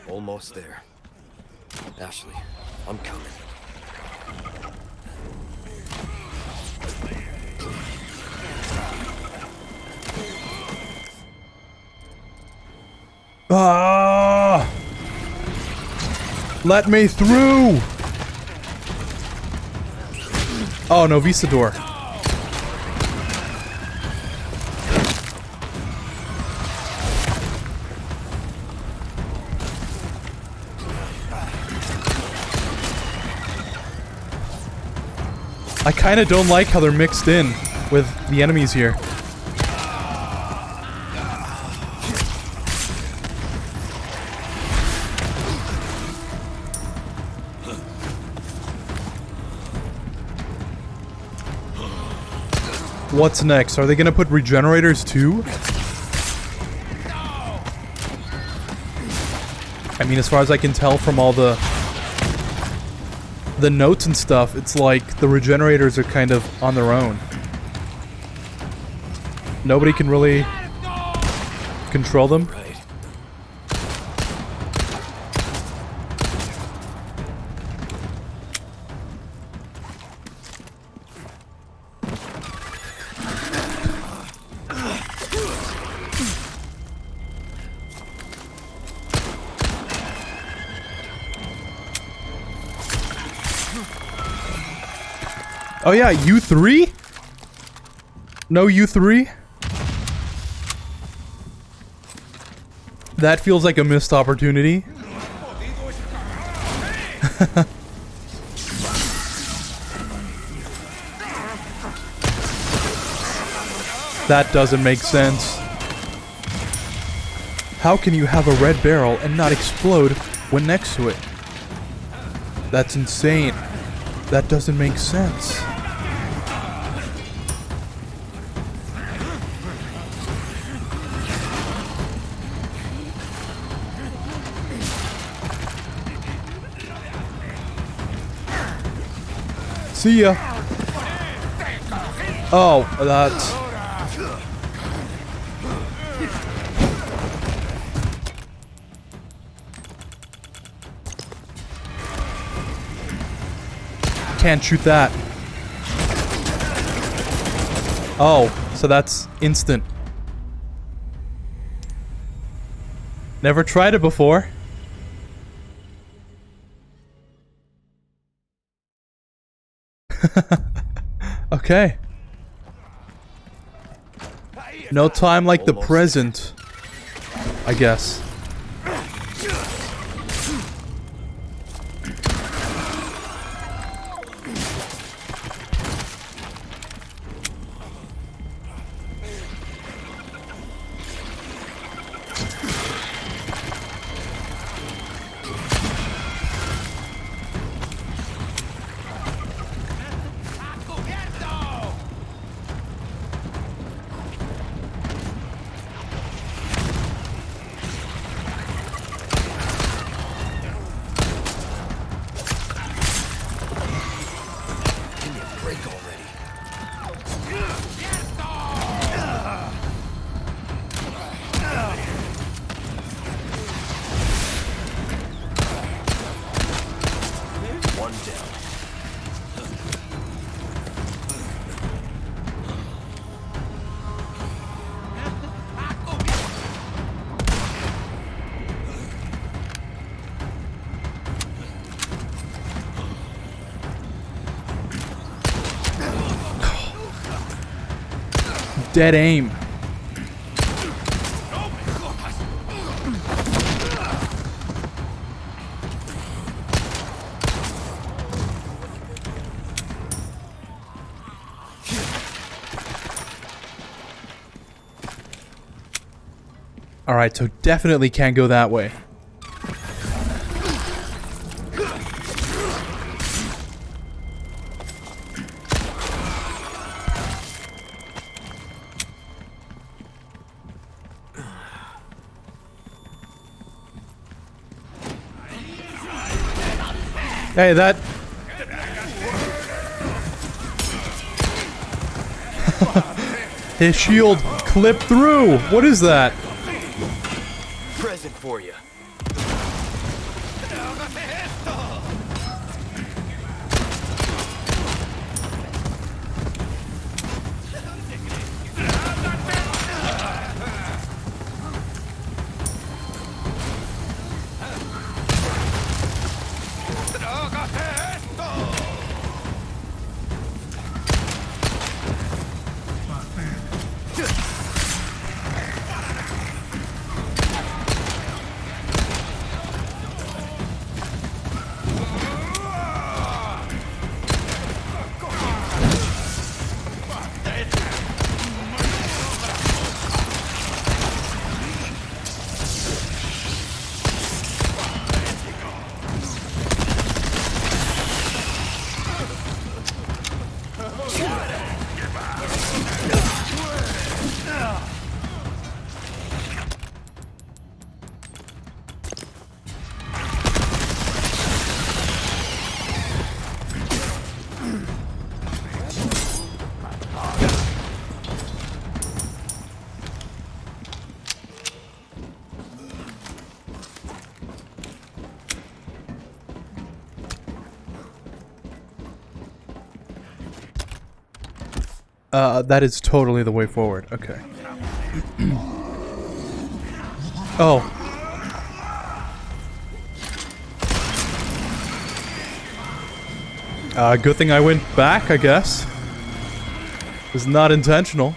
B: Almost there. Ashley, I'm coming.
A: Ah! Let me through! Oh no, Visador. I kinda don't like how they're mixed in with the enemies here. What's next? Are they gonna put regenerators too? I mean, as far as I can tell from all the notes and stuff, it's like the regenerators are kind of on their own. Nobody can really control them.
B: Right.
A: Oh yeah, U3? No U3? That feels like a missed opportunity. That doesn't make sense. How can you have a red barrel and not explode when next to it? That's insane. That doesn't make sense. See ya. Oh, that's... Can't shoot that. Oh, so that's instant. Never tried it before. Okay. No time like the present, I guess. Dead aim. Alright, so definitely can't go that way. Hey, that... His shield clipped through! What is that?
B: Present for you.
A: That is totally the way forward. Okay. Oh. Good thing I went back, I guess. It was not intentional.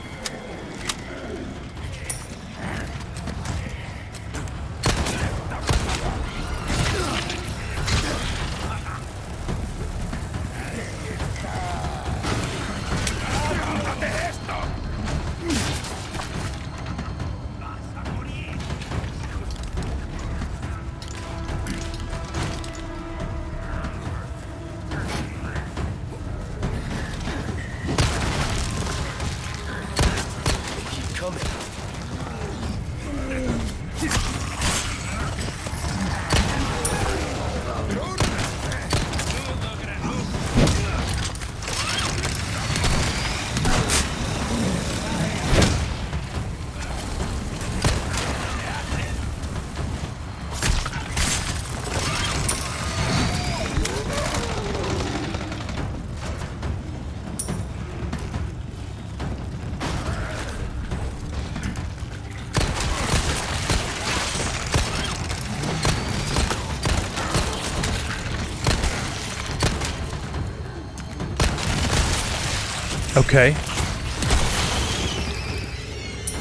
A: Okay.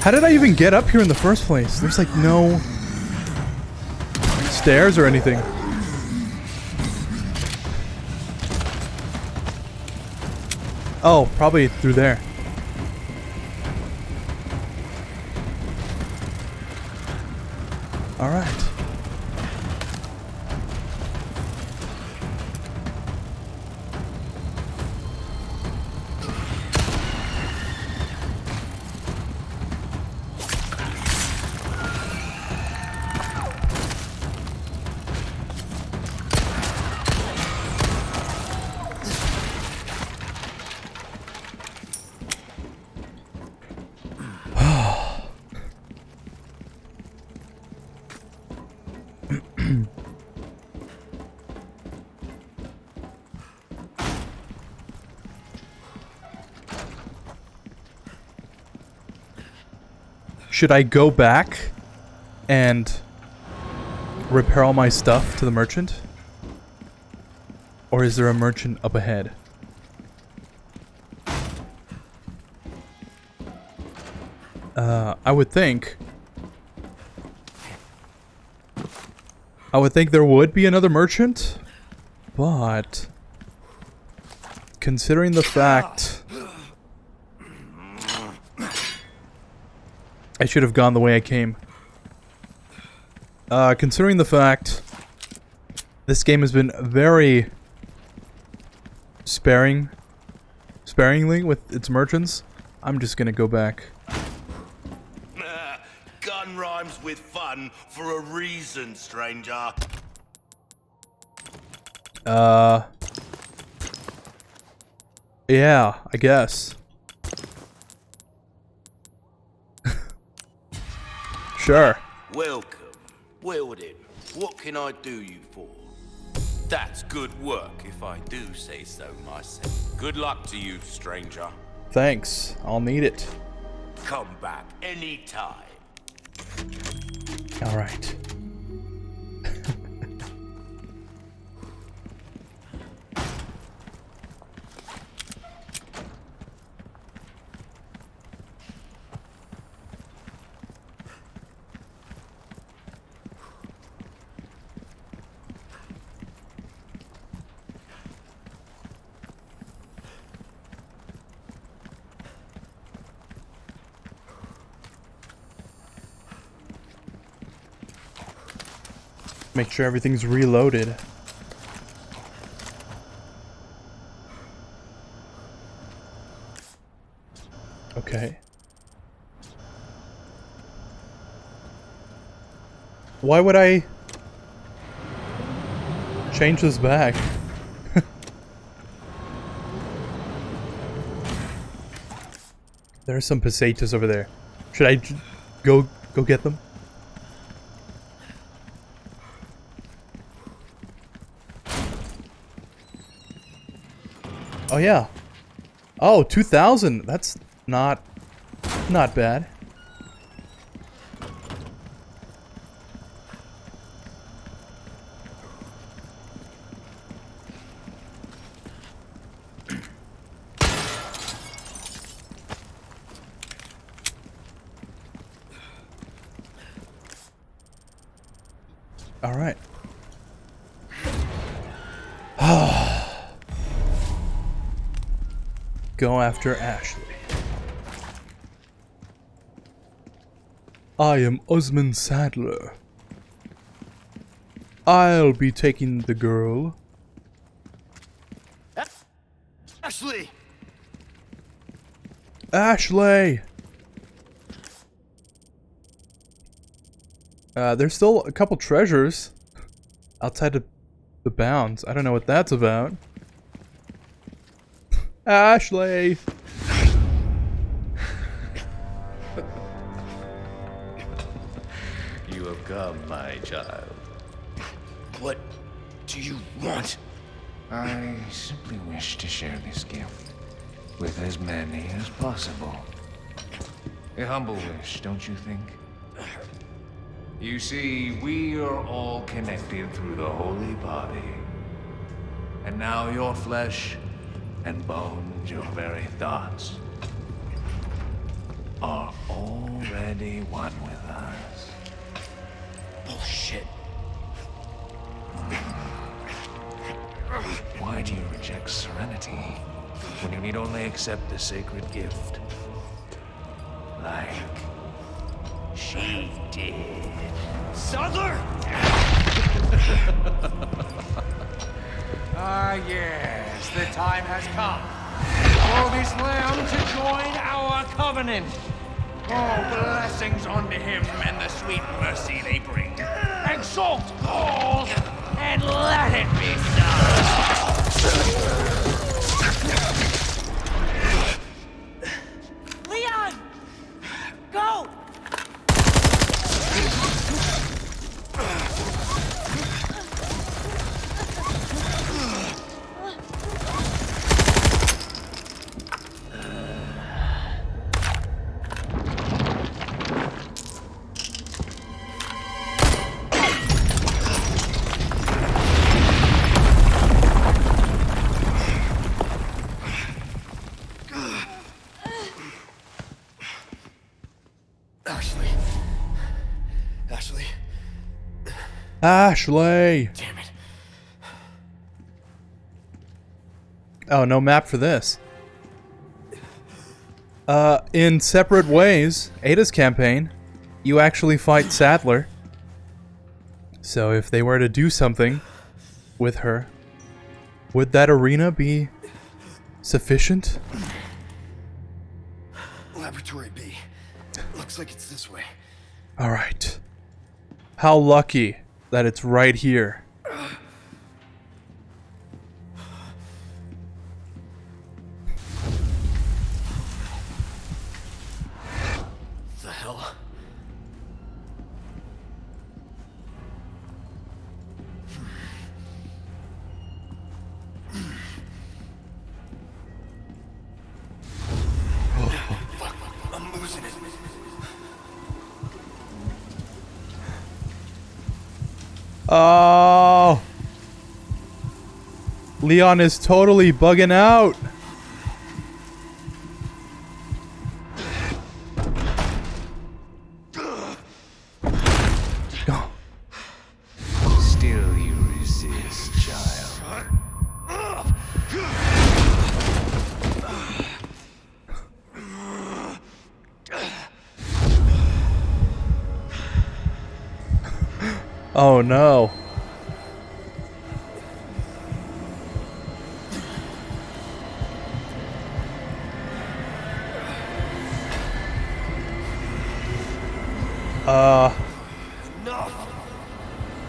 A: How did I even get up here in the first place? There's like no stairs or anything. Oh, probably through there. All right. Should I go back and repair all my stuff to the merchant? Or is there a merchant up ahead? I would think there would be another merchant, but considering the fact I should have gone the way I came. Considering the fact this game has been very sparingly with its merchants, I'm just gonna go back.
D: Gun rhymes with fun for a reason, stranger.
A: Yeah, I guess. Sure.
D: Welcome. Weldon, what can I do you for? That's good work, if I do say so myself. Good luck to you, stranger.
A: Thanks. I'll need it.
D: Come back anytime.
A: All right. Make sure everything's reloaded. Okay. Why would I change this back? There are some pesetas over there. Should I go get them? Oh yeah. Oh, 2,000. That's not bad. All right. Go after Ashley. I am Osmond Sadler. I'll be taking the girl.
B: Ashley!
A: Ashley! There's still a couple treasures outside of the bounds. I don't know what that's about. Ashley!
E: You have come, my child.
B: What do you want?
E: I simply wish to share this gift with as many as possible. A humble wish, don't you think? You see, we are all connected through the holy body. And now your flesh and bones, your very thoughts, are already one with us.
B: Bullshit.
E: Why do you reject serenity when you need only accept the sacred gift? Like she did.
B: Sadler!
J: Ah, yes, the time has come for this lamb to join our covenant. Oh, blessings unto him and the sweet mercy they bring. Exalt all, and let it be so.
H: Leon! Go!
A: Ashley!
B: Damn it.
A: Oh, no map for this. In separate ways, Ada's campaign, you actually fight Sadler. So if they were to do something with her, would that arena be sufficient?
B: Laboratory B. Looks like it's this way.
A: Alright. How lucky that it's right here.
B: The hell? Fuck, I'm losing it.
A: Oh! Leon is totally bugging out.
E: Still you resist, child.
A: Oh no.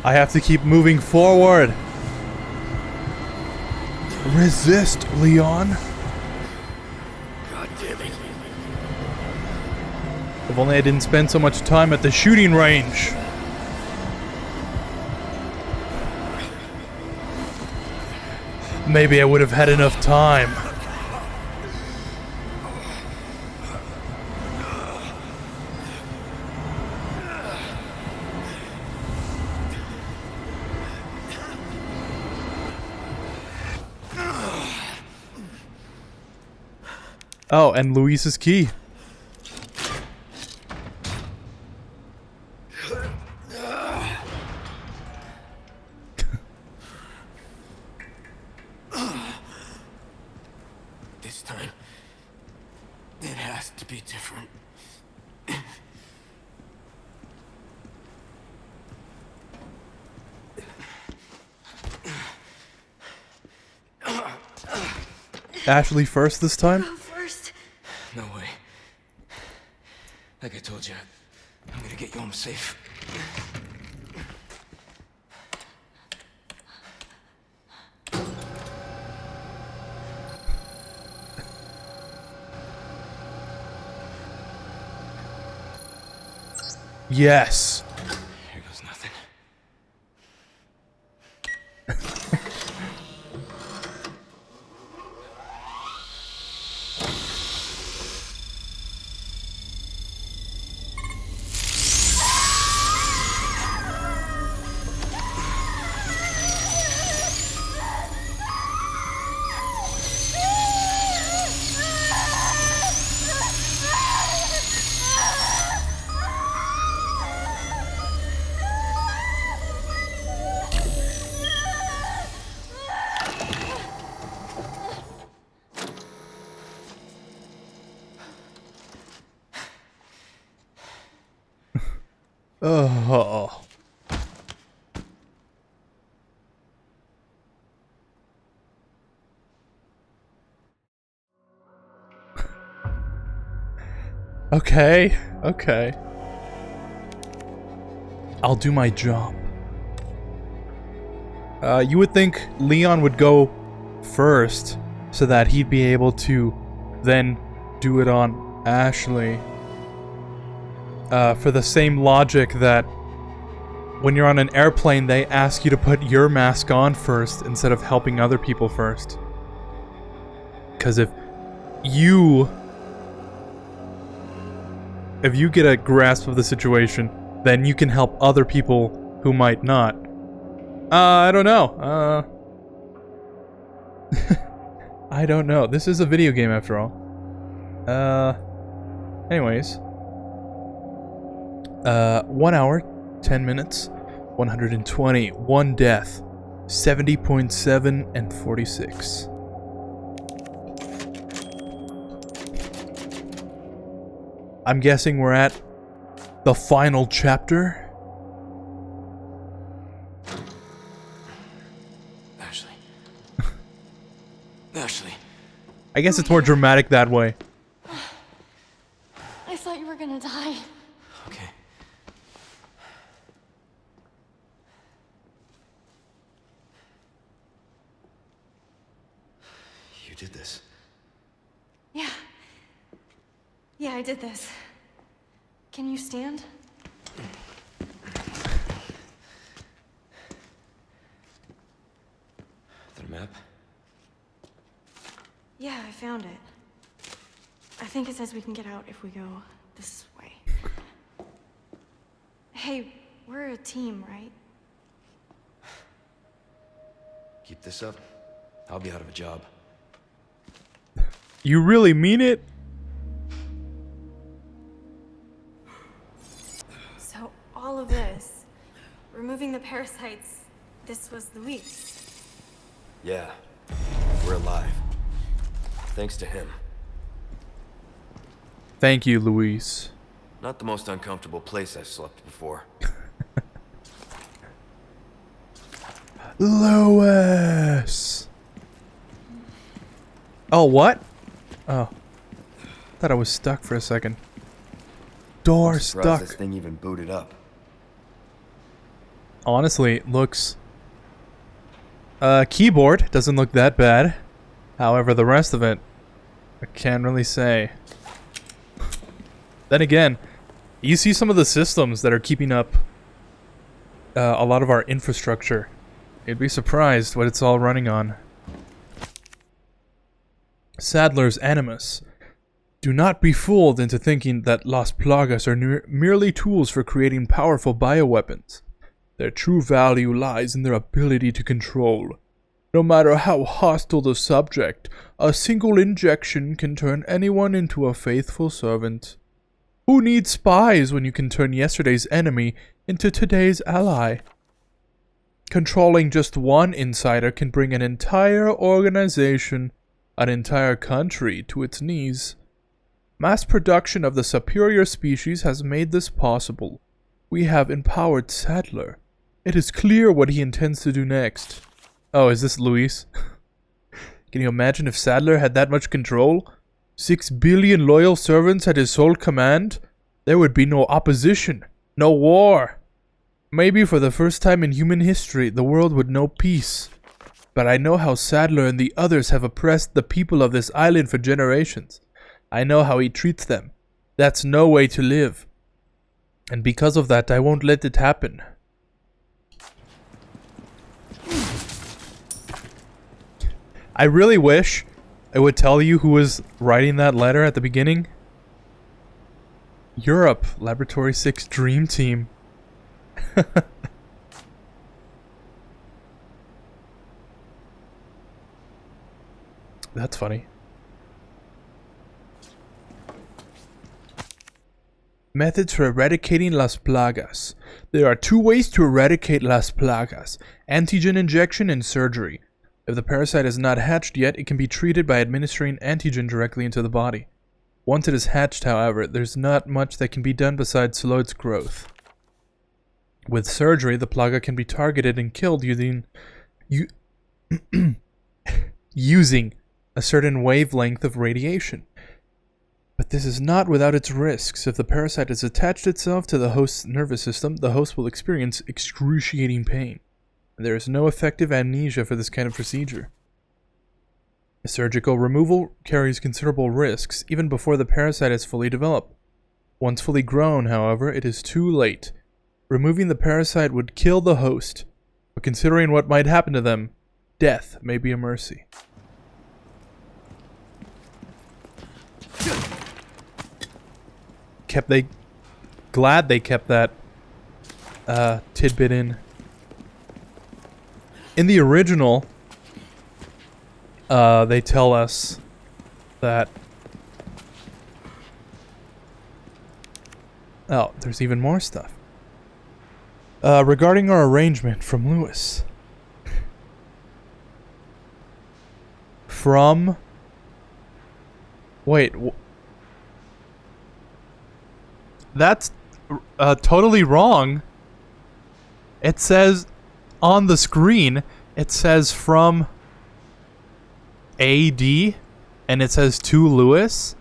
A: I have to keep moving forward. Resist, Leon.
B: God damn it.
A: If only I didn't spend so much time at the shooting range. Maybe I would have had enough time. Oh, and Luis's key.
B: This time, it has to be different.
A: Ashley first this time?
H: Go first.
B: No way. Like I told you, I'm gonna get you home safe.
A: Yes.
B: Here goes nothing.
A: Oh. Okay, okay. I'll do my job. You would think Leon would go first, so that he'd be able to then do it on Ashley. For the same logic that when you're on an airplane, they ask you to put your mask on first instead of helping other people first. Because if you get a grasp of the situation, then you can help other people who might not. I don't know. I don't know. This is a video game after all. Anyways. 1 hour, 10 minutes, 120, 1 death, 70.7 and 46. I'm guessing we're at the final chapter.
B: Ashley. Ashley.
A: I guess it's more dramatic that way.
H: I thought you were gonna die.
B: Okay. You did this.
H: Yeah. Yeah, I did this. Can you stand?
B: The map?
H: Yeah, I found it. I think it says we can get out if we go this way. Hey, we're a team, right?
B: Keep this up, I'll be out of a job.
A: You really mean it?
H: So, all of this, removing the parasites, this was Luis.
B: Yeah, we're alive. Thanks to him.
A: Thank you, Luis.
B: Not the most uncomfortable place I've slept before.
A: Lois! Oh, what? Oh. Thought I was stuck for a second. Door stuck.
B: This thing even booted up.
A: Honestly, it looks... keyboard doesn't look that bad. However, the rest of it, I can't really say. Then again, you see some of the systems that are keeping up a lot of our infrastructure. You'd be surprised what it's all running on. Sadler's Animus. Do not be fooled into thinking that Las Plagas are merely tools for creating powerful bioweapons. Their true value lies in their ability to control. No matter how hostile the subject, a single injection can turn anyone into a faithful servant. Who needs spies when you can turn yesterday's enemy into today's ally? Controlling just one insider can bring an entire organization, an entire country, to its knees. Mass production of the superior species has made this possible. We have empowered Sadler. It is clear what he intends to do next. Oh, is this Luis? Can you imagine if Sadler had that much control? 6 billion loyal servants at his sole command? There would be no opposition, no war. Maybe for the first time in human history, the world would know peace. But I know how Sadler and the others have oppressed the people of this island for generations. I know how he treats them. That's no way to live. And because of that, I won't let it happen. I really wish I would tell you who was writing that letter at the beginning. Europe, Laboratory 6 Dream Team. That's funny. Methods for eradicating Las Plagas. There are 2 ways to eradicate Las Plagas: antigen injection and surgery. If the parasite is not hatched yet, it can be treated by administering antigen directly into the body. Once it is hatched, however, there's not much that can be done besides slow its growth. With surgery, the plaga can be targeted and killed using a certain wavelength of radiation. But this is not without its risks. If the parasite has attached itself to the host's nervous system, the host will experience excruciating pain. There is no effective amnesia for this kind of procedure. A surgical removal carries considerable risks, even before the parasite is fully developed. Once fully grown, however, it is too late. Removing the parasite would kill the host, but considering what might happen to them, death may be a mercy. Glad they kept that tidbit in. In the original, they tell us that... Oh, there's even more stuff. Regarding our arrangement from Lewis. From... Wait, that's totally wrong. It says on the screen, it says from AD, and it says to Lewis.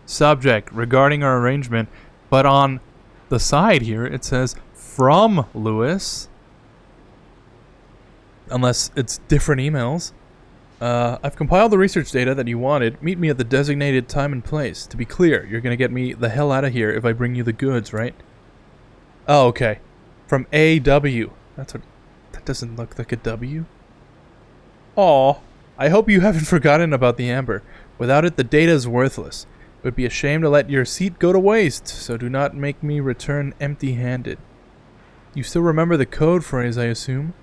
A: Subject, regarding our arrangement. But on the side here, it says from Lewis. Unless it's different emails. I've compiled the research data that you wanted. Meet me at the designated time and place. To be clear, you're gonna get me the hell out of here if I bring you the goods, right? Oh, okay. From AW. That doesn't look like a W. Aw. I hope you haven't forgotten about the amber. Without it, the data is worthless. It would be a shame to let your seat go to waste, so do not make me return empty-handed. You still remember the code phrase, I assume?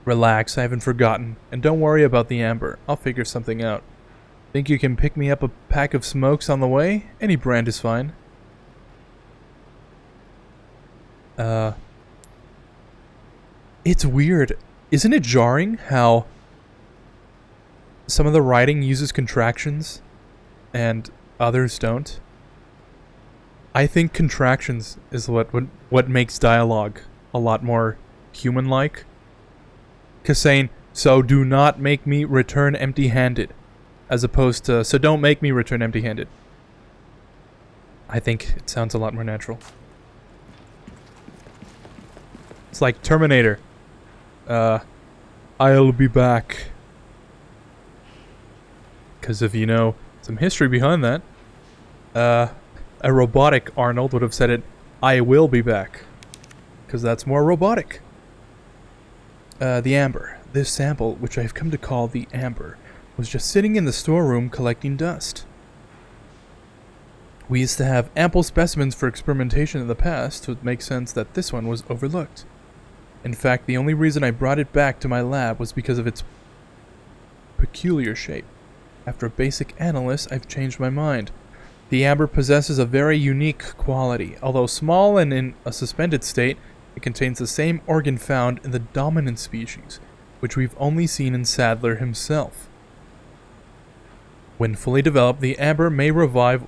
A: Relax, I haven't forgotten. And don't worry about the amber. I'll figure something out. Think you can pick me up a pack of smokes on the way? Any brand is fine. It's weird. Isn't it jarring how some of the writing uses contractions and others don't? I think contractions is what makes dialogue a lot more human-like. Because saying, so do not make me return empty-handed, as opposed to, so don't make me return empty-handed. I think it sounds a lot more natural. It's like Terminator. I'll be back. Because if you know some history behind that, a robotic Arnold would have said it, I will be back. Because that's more robotic. The amber. This sample, which I have come to call the amber, was just sitting in the storeroom collecting dust. We used to have ample specimens for experimentation in the past, so it makes sense that this one was overlooked. In fact, the only reason I brought it back to my lab was because of its peculiar shape. After a basic analysis, I've changed my mind. The amber possesses a very unique quality. Although small and in a suspended state, it contains the same organ found in the dominant species, which we've only seen in Sadler himself. When fully developed, the amber may rival,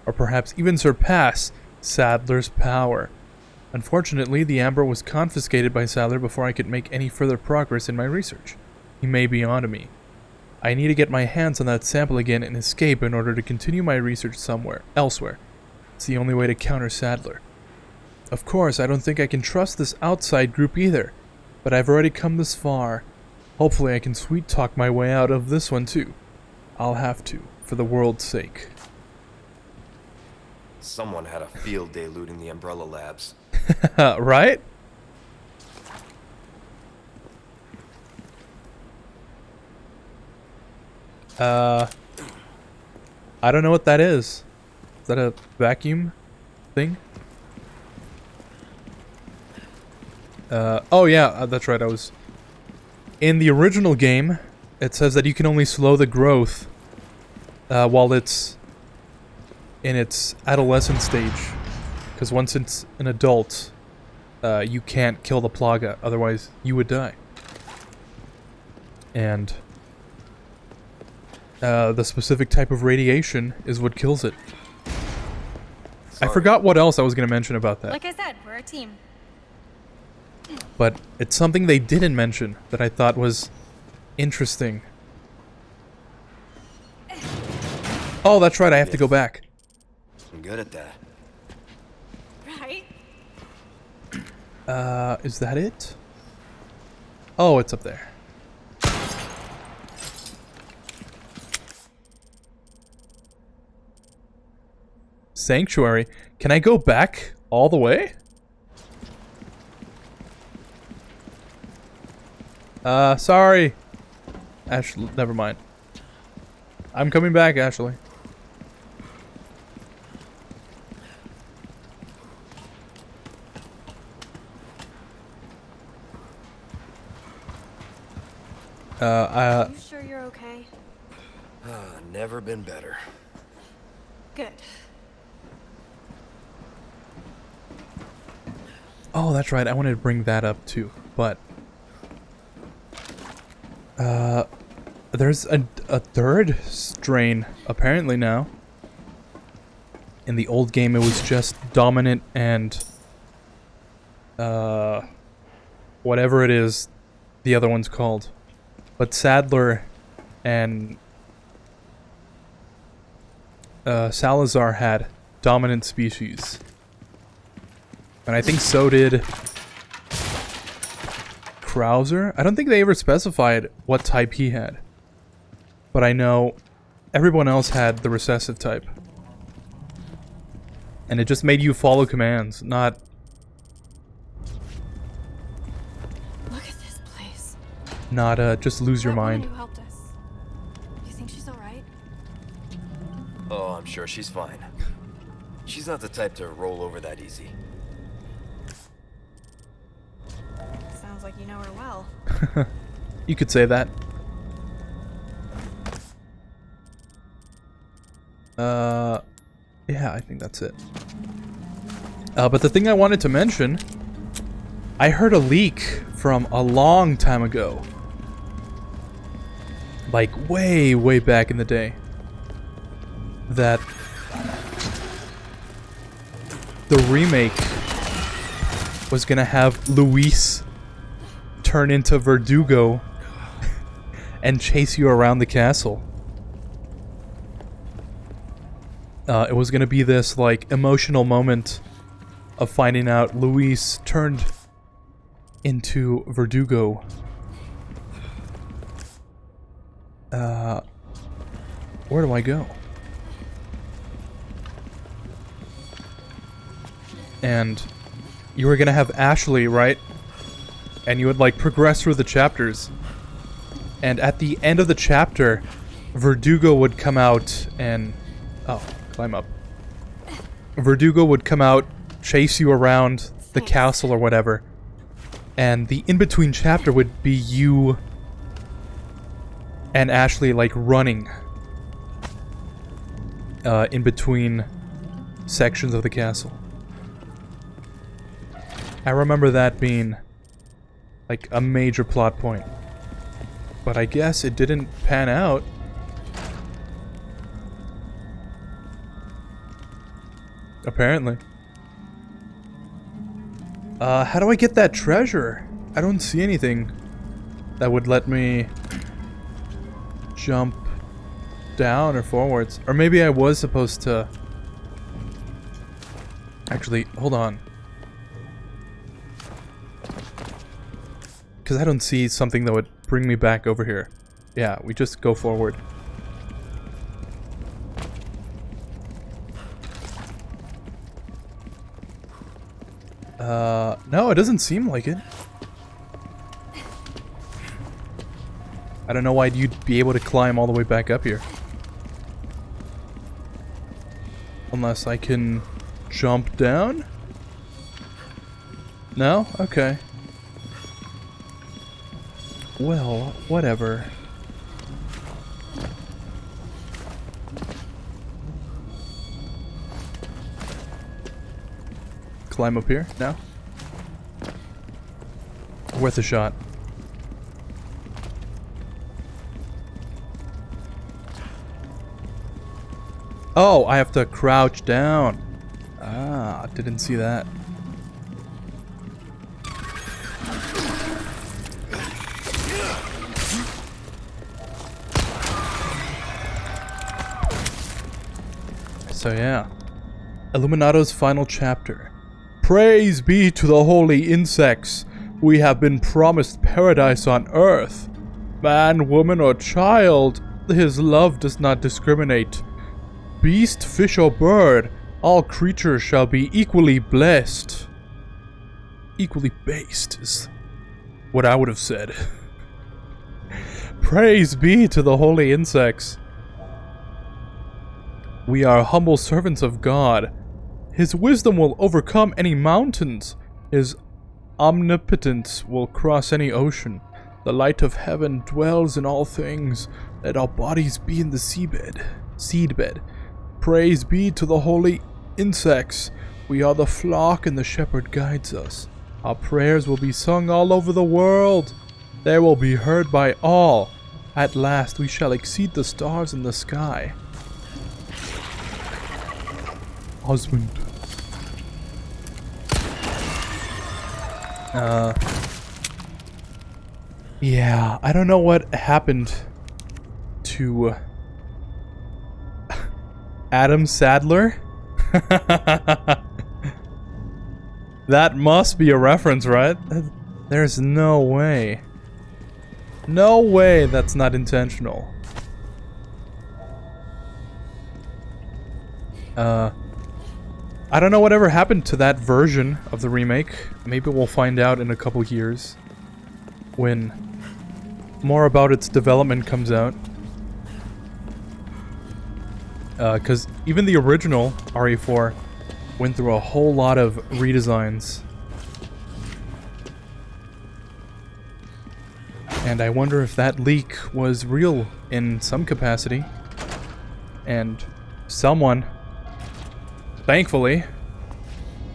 A: or perhaps even surpass, Sadler's power. Unfortunately, the amber was confiscated by Sadler before I could make any further progress in my research. He may be onto me. I need to get my hands on that sample again and escape in order to continue my research elsewhere. It's the only way to counter Sadler. Of course, I don't think I can trust this outside group either, but I've already come this far. Hopefully I can sweet-talk my way out of this one too. I'll have to, for the world's sake.
K: Someone had a field day looting the Umbrella Labs.
A: Right? I don't know what that is. Is that a vacuum thing? Oh yeah, that's right, I was... In the original game, it says that you can only slow the growth while it's in its adolescent stage. Because once it's an adult, you can't kill the plaga, otherwise you would die. And the specific type of radiation is what kills it. I forgot what else I was going to mention about that.
G: Like I said, we're a team.
A: But it's something they didn't mention that I thought was interesting. Oh, that's right, I have to go back.
K: I'm good at that.
G: Right?
A: Is that it? Oh, it's up there. Sanctuary. Can I go back all the way? Sorry. Ashley, never mind. I'm coming back, Ashley.
H: Are you sure you're okay?
K: Never been better.
H: Good.
A: Oh, that's right. I wanted to bring that up too, but there's a third strain apparently now. In the old game, it was just dominant and whatever it is, the other one's called. But Sadler and Salazar had dominant species. And I think so did Krauser. I don't think they ever specified what type he had. But I know everyone else had the recessive type. And it just made you follow commands, not...
H: Look at this place.
A: Not, just lose your
H: That woman
A: mind.
H: who helped us. You think she's alright?
K: Oh, I'm sure she's fine. She's not the type to roll over that easy.
H: Sounds like you know her well.
A: You could say that. Yeah, I think that's it. But the thing I wanted to mention, I heard a leak from a long time ago. Like way, way back in the day. That the remake was gonna have Luis turn into Verdugo and chase you around the castle. It was gonna be this, like, emotional moment of finding out Luis turned into Verdugo. Where do I go? And you were gonna have Ashley, right? And you would, like, progress through the chapters. And at the end of the chapter, Verdugo would come out and... Oh, climb up. Verdugo would come out, chase you around the castle or whatever. And the in-between chapter would be you and Ashley, like, running in between sections of the castle. I remember that being, like, a major plot point. But I guess it didn't pan out. Apparently. How do I get that treasure? I don't see anything that would let me jump down or forwards. Or maybe I was supposed to... Actually, hold on. Because I don't see something that would bring me back over here. Yeah, we just go forward. No, it doesn't seem like it. I don't know why you'd be able to climb all the way back up here. Unless I can jump down? No? Okay. Well, whatever. Climb up here? No? Worth a shot. Oh, I have to crouch down. Ah, didn't see that. So yeah. Illuminato's final chapter. Praise be to the holy insects. We have been promised paradise on earth. Man, woman, or child, his love does not discriminate. Beast, fish, or bird, all creatures shall be equally blessed. Equally based is what I would have said. Praise be to the holy insects. We are humble servants of God. His wisdom will overcome any mountains. His omnipotence will cross any ocean. The light of heaven dwells in all things. Let our bodies be in the seedbed. Praise be to the holy insects. We are the flock and the shepherd guides us. Our prayers will be sung all over the world. They will be heard by all. At last we shall exceed the stars in the sky. Husband. Yeah, I don't know what happened to Adam Sadler. That must be a reference, right? There's no way. No way that's not intentional. I don't know whatever happened to that version of the remake. Maybe we'll find out in a couple years when more about its development comes out. Because even the original RE4 went through a whole lot of redesigns. And I wonder if that leak was real in some capacity. And someone, thankfully,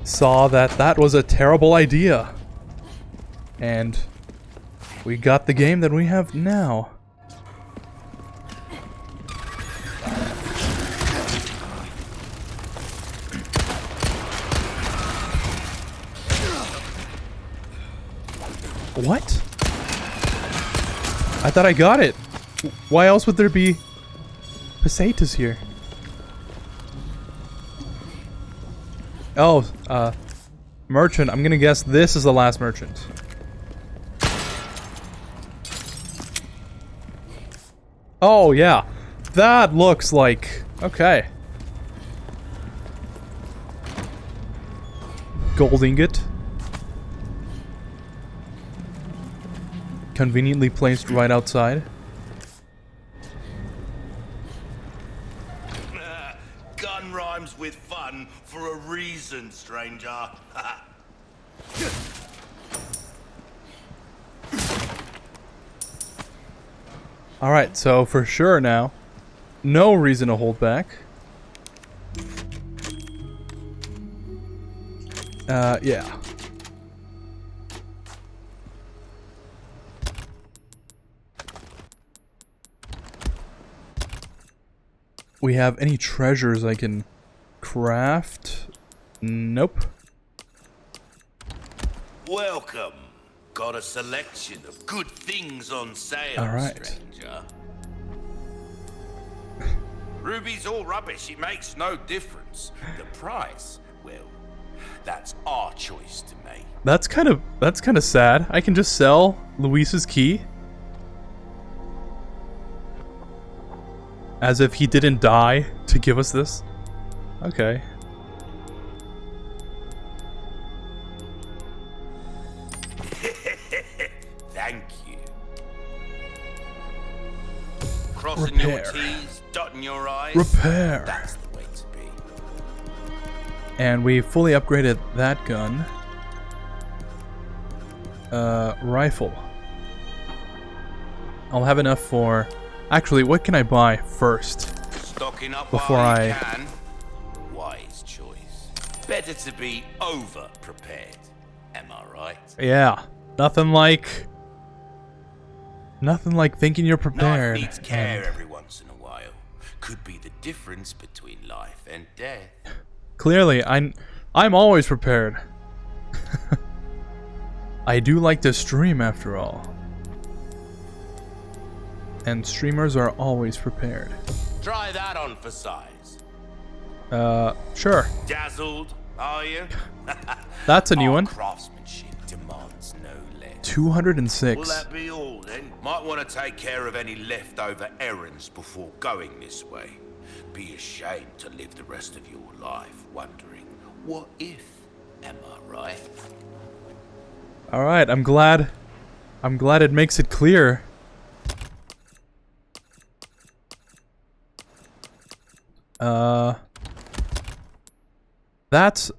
A: saw that that was a terrible idea. And we got the game that we have now. What? I thought I got it. Why else would there be pesetas here? Oh, merchant. I'm gonna guess this is the last merchant. Oh, yeah. That looks like... Okay. Gold ingot. Conveniently placed right outside.
D: Gun rhymes with fun for a reason, stranger.
A: Alright, so for sure now, no reason to hold back. Yeah. We have any treasures I can craft? Nope.
D: Welcome. Got a selection of good things on sale,
A: Alright.
D: stranger. Ruby's all rubbish. It makes no difference. The price, well, that's our choice to make.
A: That's kind of sad. I can just sell Luis's key. As if he didn't die to give us this. Okay.
D: Thank you. Crossing your
A: Repair.
D: T's, dotting your I's.
A: Repair.
D: That's the way to be.
A: And we fully upgraded that gun. Rifle. I'll have enough for... Actually, what can I buy first?
D: Stocking up
A: Before
D: while you
A: I-
D: can. Wise choice. Better to be over prepared. Am I right?
A: Yeah. Nothing like thinking you're prepared.
D: Life needs care
A: and
D: every once in a while. Could be the difference between life and death.
A: Clearly, I'm always prepared. I do like to stream after all. And streamers are always prepared.
D: Try that on for size.
A: Sure.
D: Dazzled, are you?
A: That's a new one.
D: Craftsmanship demands no less.
A: 206.
D: Will that be all then? Might want to take care of any leftover errands before going this way. Be ashamed to live the rest of your life wondering, what if? Am I right?
A: Alright, I'm glad it makes it clear. That's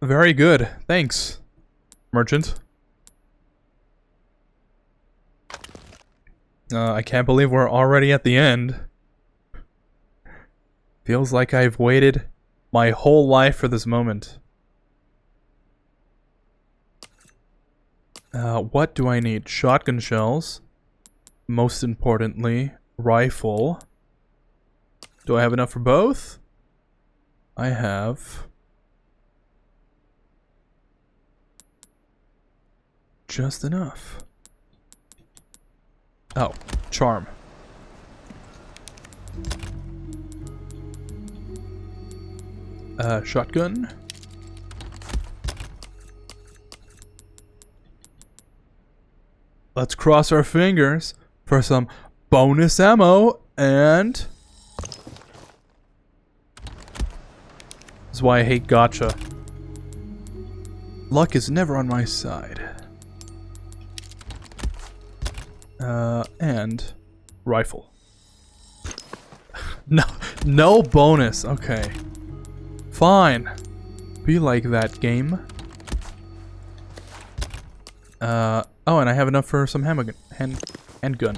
A: very good. Thanks, merchant. I can't believe we're already at the end. Feels like I've waited my whole life for this moment. What do I need? Shotgun shells. Most importantly, rifle. Do I have enough for both? I have just enough. Oh, charm. Shotgun. Let's cross our fingers for some bonus ammo and... This is why I hate gacha. Luck is never on my side. And rifle. No bonus. Okay. Fine. Be like that, game. Oh, and I have enough for some handgun.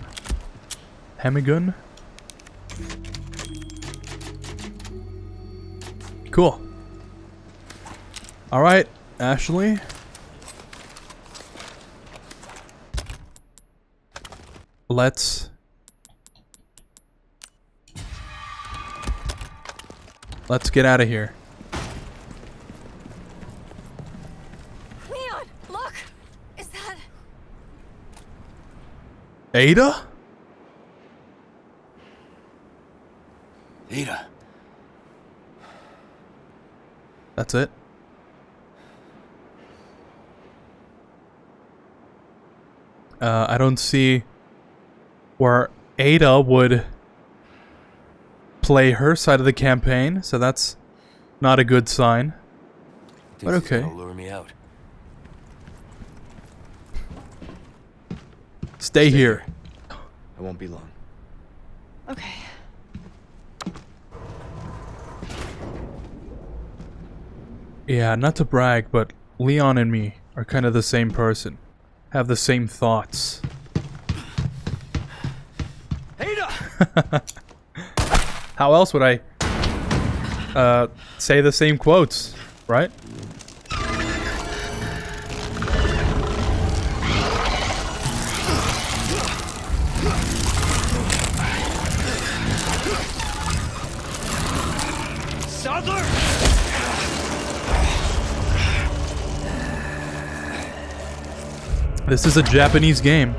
A: Handgun? Cool. Alright, Ashley. Let's get out of here.
G: Leon, look! Is that...
A: Ada?
I: Ada.
A: That's it? I don't see where Ada would play her side of the campaign, so that's not a good sign. But okay.
K: Gonna lure me out.
A: Stay here.
K: I won't be long.
F: Okay.
A: Yeah, not to brag, but Leon and me are kind of the same person. Have the same thoughts.
B: Ada!
A: How else would I say the same quotes, right?
B: Sadler!
A: This is a Japanese game.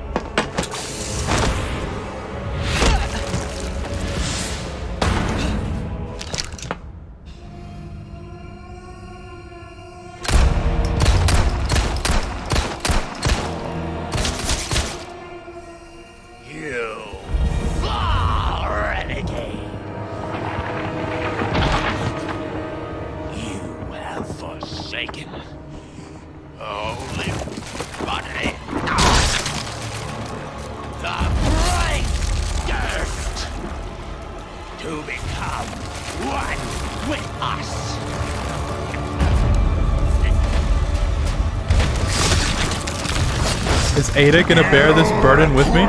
A: Is Ada gonna bear this burden with me?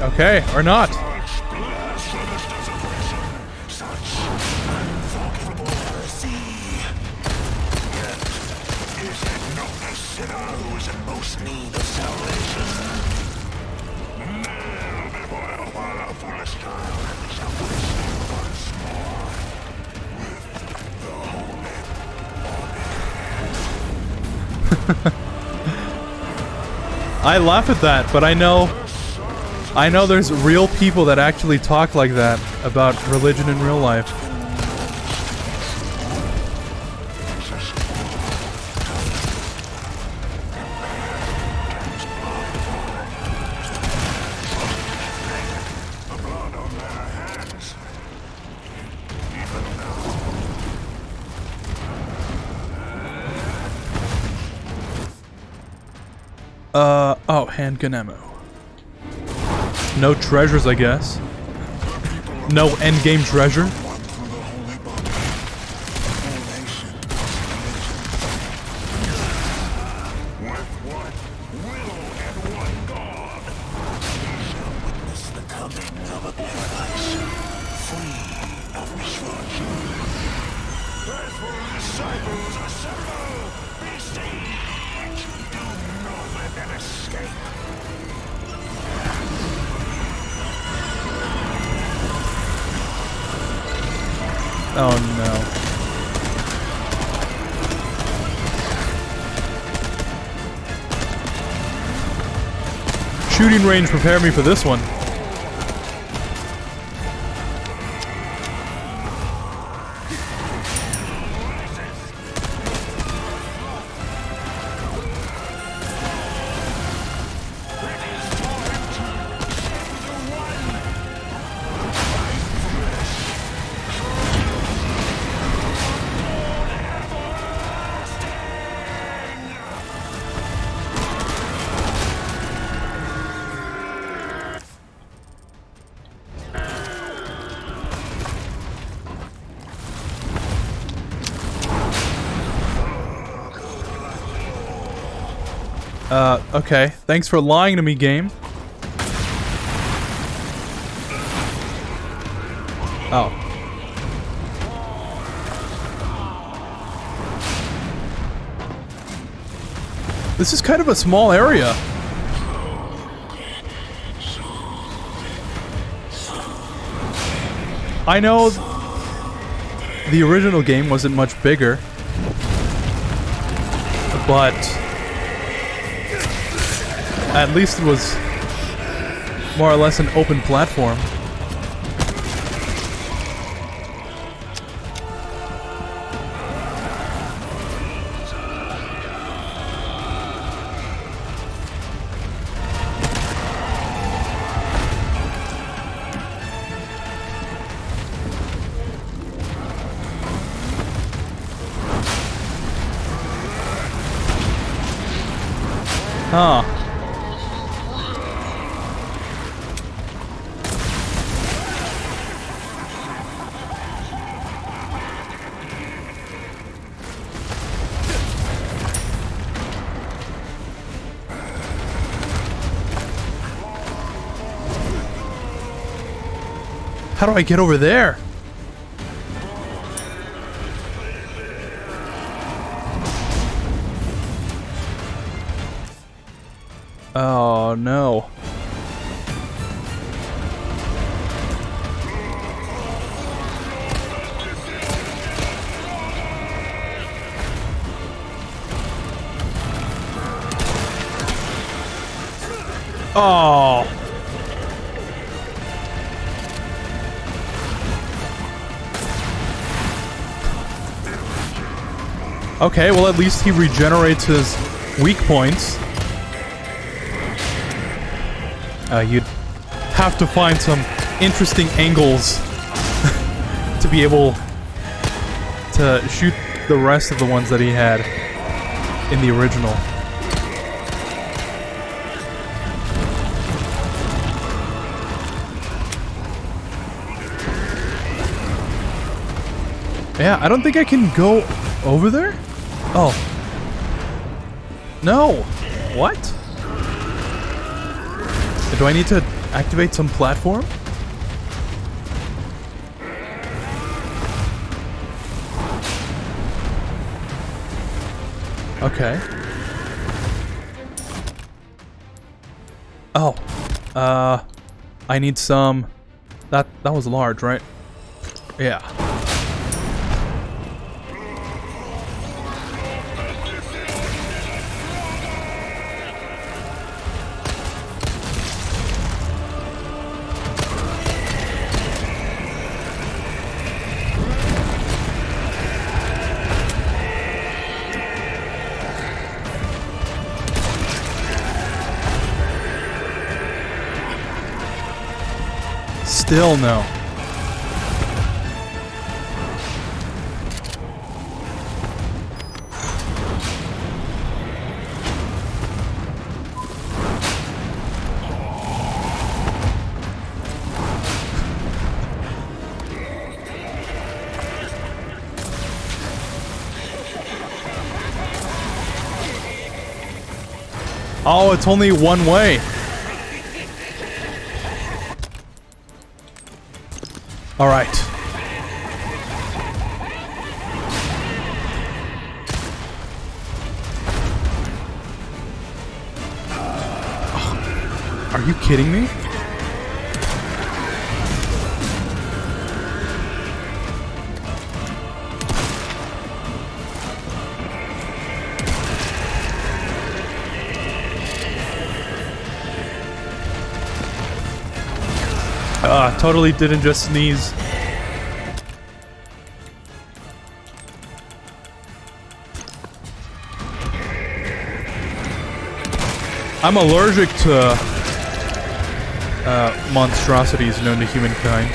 A: Okay, or not.
I: see. Yet, is it not the sinner who is in most need of salvation? Kneel before your powerfulest child and shall receive once more with the holy.
A: I laugh at that, but I know there's real people that actually talk like that about religion in real life. Oh, handgun ammo. No treasures, I guess. No endgame treasure. Oh no. Shooting range prepared me for this one. Okay. Thanks for lying to me, game. Oh. This is kind of a small area. I know the original game wasn't much bigger, but at least it was more or less an open platform. Huh. How do I get over there? Oh no. Oh. Okay, well at least he regenerates his weak points. You'd have to find some interesting angles to be able to shoot the rest of the ones that he had in the original. Yeah, I don't think I can go over there? Oh. No! What? Do I need to activate some platform? Okay. Oh. I need some... That was large, right? Yeah. Still no. Oh, it's only one way. All right. Are you kidding me? Totally didn't just sneeze. I'm allergic to monstrosities known to humankind.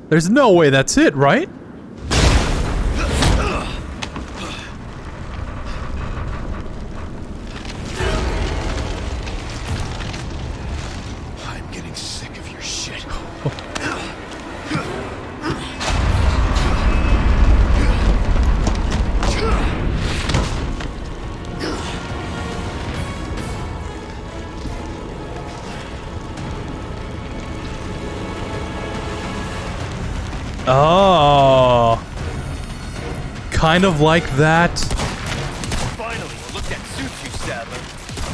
A: There's no way that's it, right?
J: I'm getting sick of your shit.
A: Oh, kind of like that.
B: Finally, look at suits you, Sadler.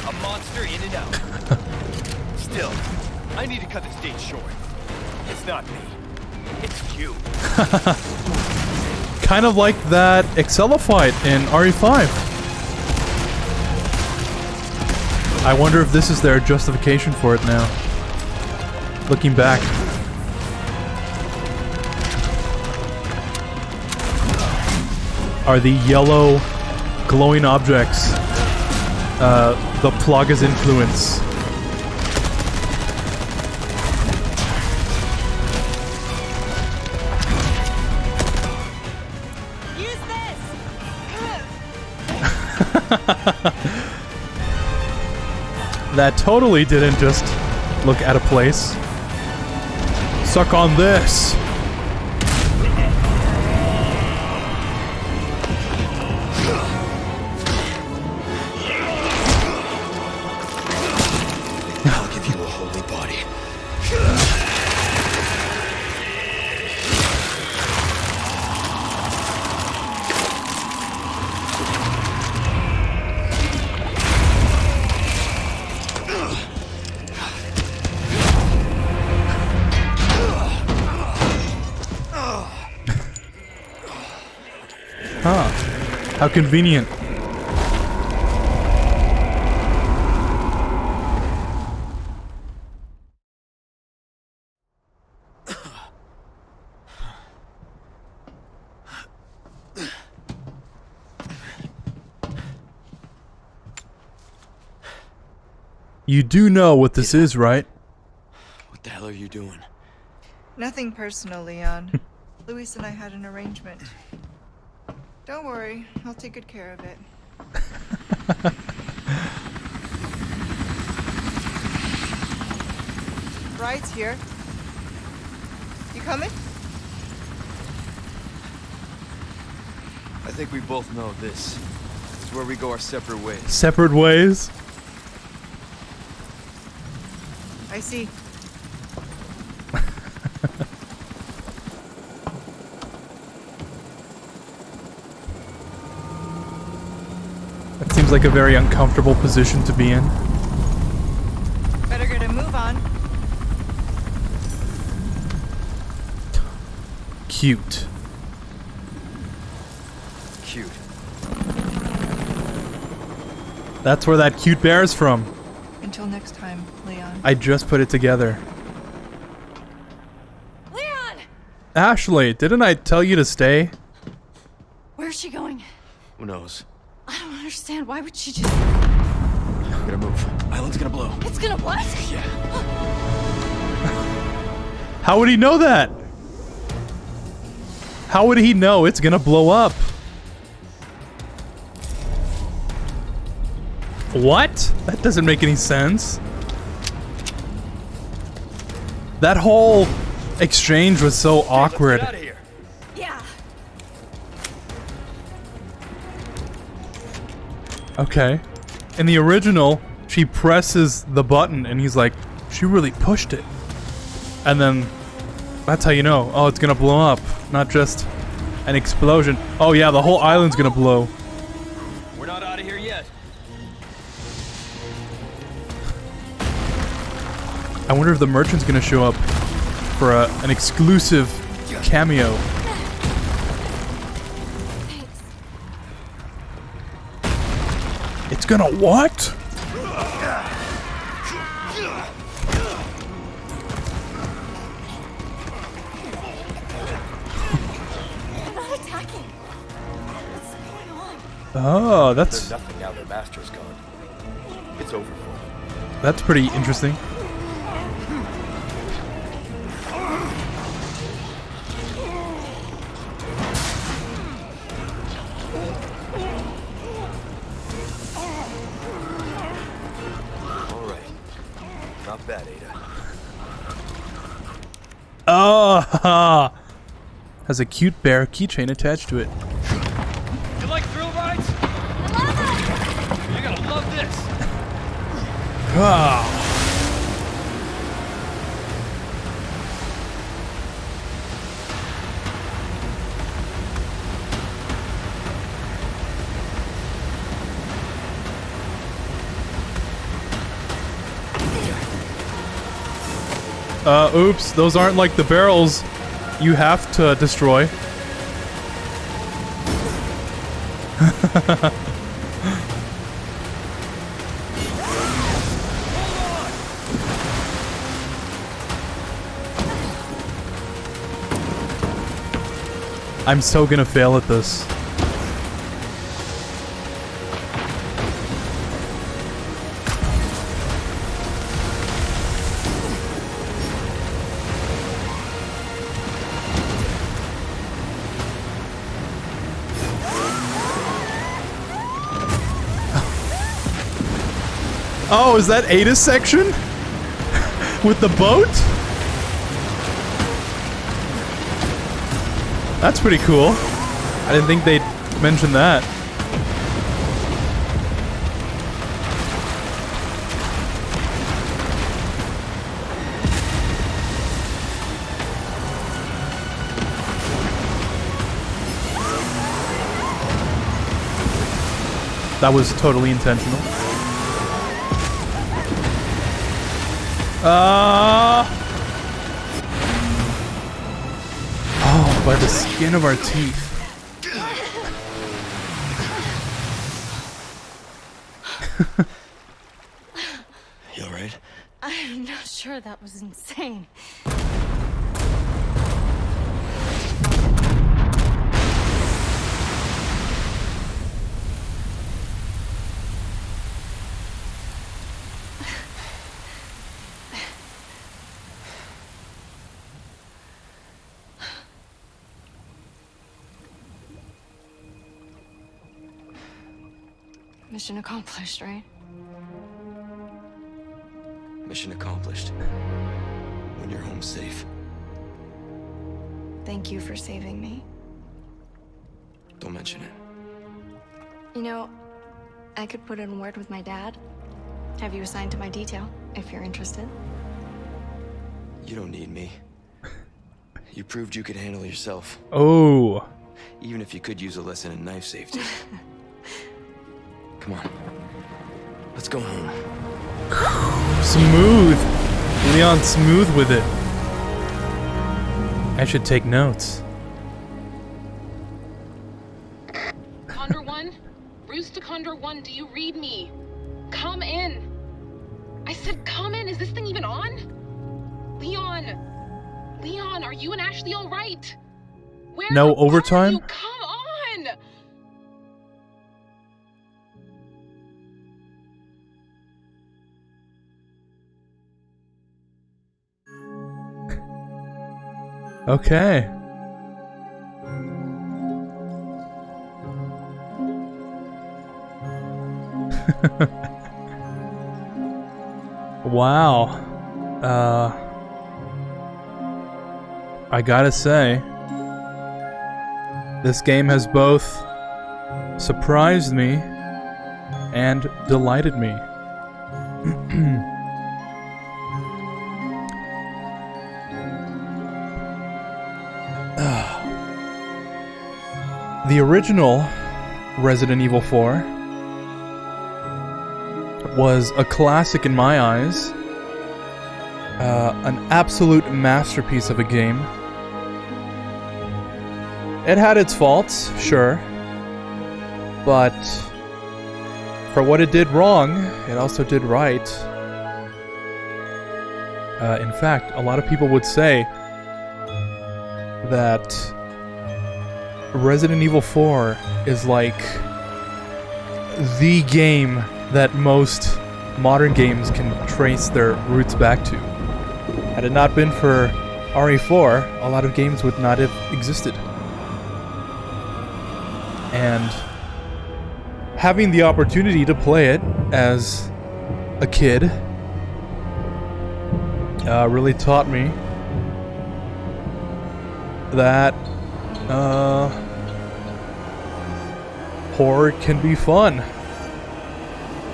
B: A monster in and out. Still, I need to cut this date short. It's not me. It's you.
A: Kind of like that Excellified in RE5. I wonder if this is their justification for it now. Looking back. Are the yellow glowing objects the Plaga's influence?
H: Use this!
A: That totally didn't just look at a place. Suck on this.
J: I'll give you a holy body.
A: Huh. How convenient. You do know what this is, right?
B: What the hell are you doing?
F: Nothing personal, Leon. Luis and I had an arrangement. Don't worry, I'll take good care of it. Ride's here. coming?
B: I think we both know this is where we go our separate ways.
A: Separate ways?
F: I see.
A: That seems like a very uncomfortable position to be in.
F: Better get a move on.
A: Cute.
B: Cute.
A: That's where that cute bear is from.
F: Until next time, Leon.
A: I just put it together.
G: Leon!
A: Ashley, didn't I tell you to stay?
G: Where's she going?
B: Who knows?
G: I don't understand. Why would she just...
B: I'm gonna move. Island's gonna blow.
G: It's gonna what?
B: Yeah.
A: How would he know that? How would he know it's gonna blow up? What? That doesn't make any sense. That whole exchange was so awkward.
B: Get out of here.
G: Yeah.
A: Okay. In the original, she presses the button and he's like, she really pushed it. And then that's how you know, oh, it's gonna blow up. Not just an explosion. Oh yeah, the whole island's gonna blow.
B: We're not out of here yet.
A: I wonder if the merchant's gonna show up for an exclusive cameo.
G: Thanks.
A: It's gonna what?
G: They're not attacking. What's going on?
A: Oh,
K: They're
A: that's
K: nothing now their master's gone. It's over for them.
A: that's pretty interesting.
K: All right. Not bad, Ada.
A: Oh, has a cute bear keychain attached to it.
B: You like thrill rides? You're gonna love this.
A: Ah. Oops, those aren't like the barrels you have to destroy. I'm so gonna fail at this. Oh, is that Ada's section? With the boat? That's pretty cool. I didn't think they'd mention that. That was totally intentional. Oh, by the skin of our teeth.
B: You alright?
G: I'm not sure that was insane. Mission accomplished, right?
B: Mission accomplished. When you're home safe.
H: Thank you for saving me.
B: Don't mention it.
H: You know, I could put in a word with my dad. Have you assigned to my detail, if you're interested.
B: You don't need me. You proved you could handle yourself.
A: Oh.
B: Even if you could use a lesson in knife safety. Come on. Let's go home.
A: Smooth. Leon smooth with it. I should take notes.
L: Condor 1? Bruce to Condor 1, do you read me? Come in. I said come in. Is this thing even on? Leon. Leon, are you and Ashley all right? Where
A: No
L: are
A: overtime?
L: you? Come on.
A: Okay. Wow. I gotta say, this game has both surprised me and delighted me. The original Resident Evil 4 was a classic in my eyes, an absolute masterpiece of a game. It had its faults, sure, but for what it did wrong, it also did right. In fact, a lot of people would say that Resident Evil 4 is like the game that most modern games can trace their roots back to. Had it not been for RE4, a lot of games would not have existed. And having the opportunity to play it as a kid really taught me that horror can be fun.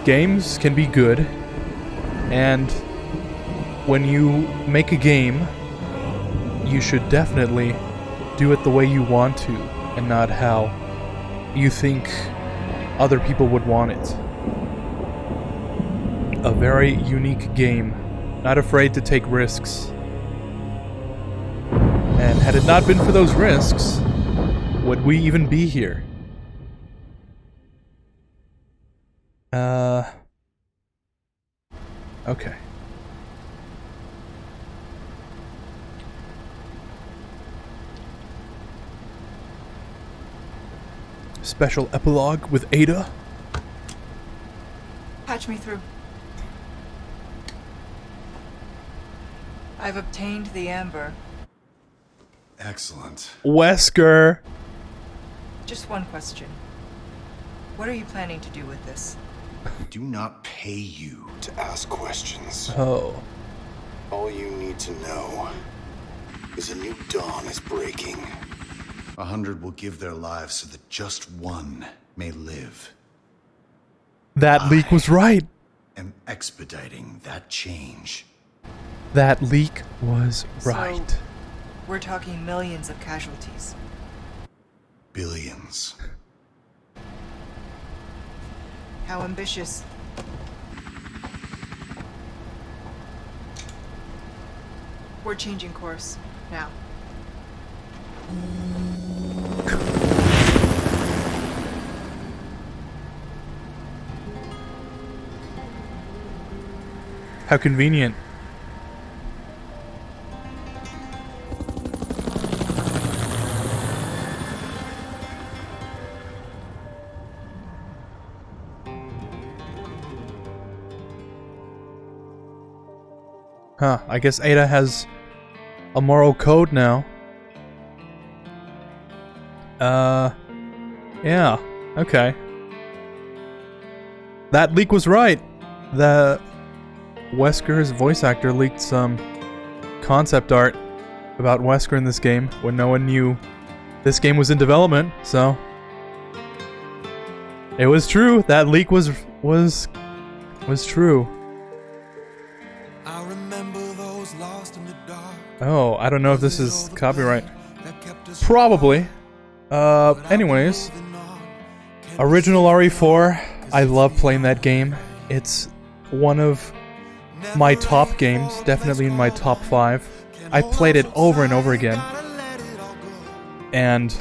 A: Games can be good, and when you make a game, you should definitely do it the way you want to, and not how you think other people would want it. A very unique game, not afraid to take risks. And had it not been for those risks, would we even be here? Okay. Special epilogue with Ada.
F: Patch me through. I've obtained the amber.
M: Excellent.
A: Wesker.
F: Just one question. What are you planning to do with this?
M: I do not pay you to ask questions.
A: Oh.
M: All you need to know is a new dawn is breaking. 100 will give their lives so that just one may live.
A: That leak was right.
M: I'm expediting that change.
A: That leak was right.
F: So, we're talking millions of casualties.
M: Billions.
F: How ambitious. We're changing course now.
A: How convenient. Huh, I guess Ada has a moral code now. Yeah, okay. That leak was right. The Wesker's voice actor leaked some concept art about Wesker in this game when no one knew this game was in development, so it was true. That leak was true. Oh, I don't know if this is copyright. Probably. Anyways, original RE4. I love playing that game. It's one of my top games, definitely in my top 5. I played it over and over again, and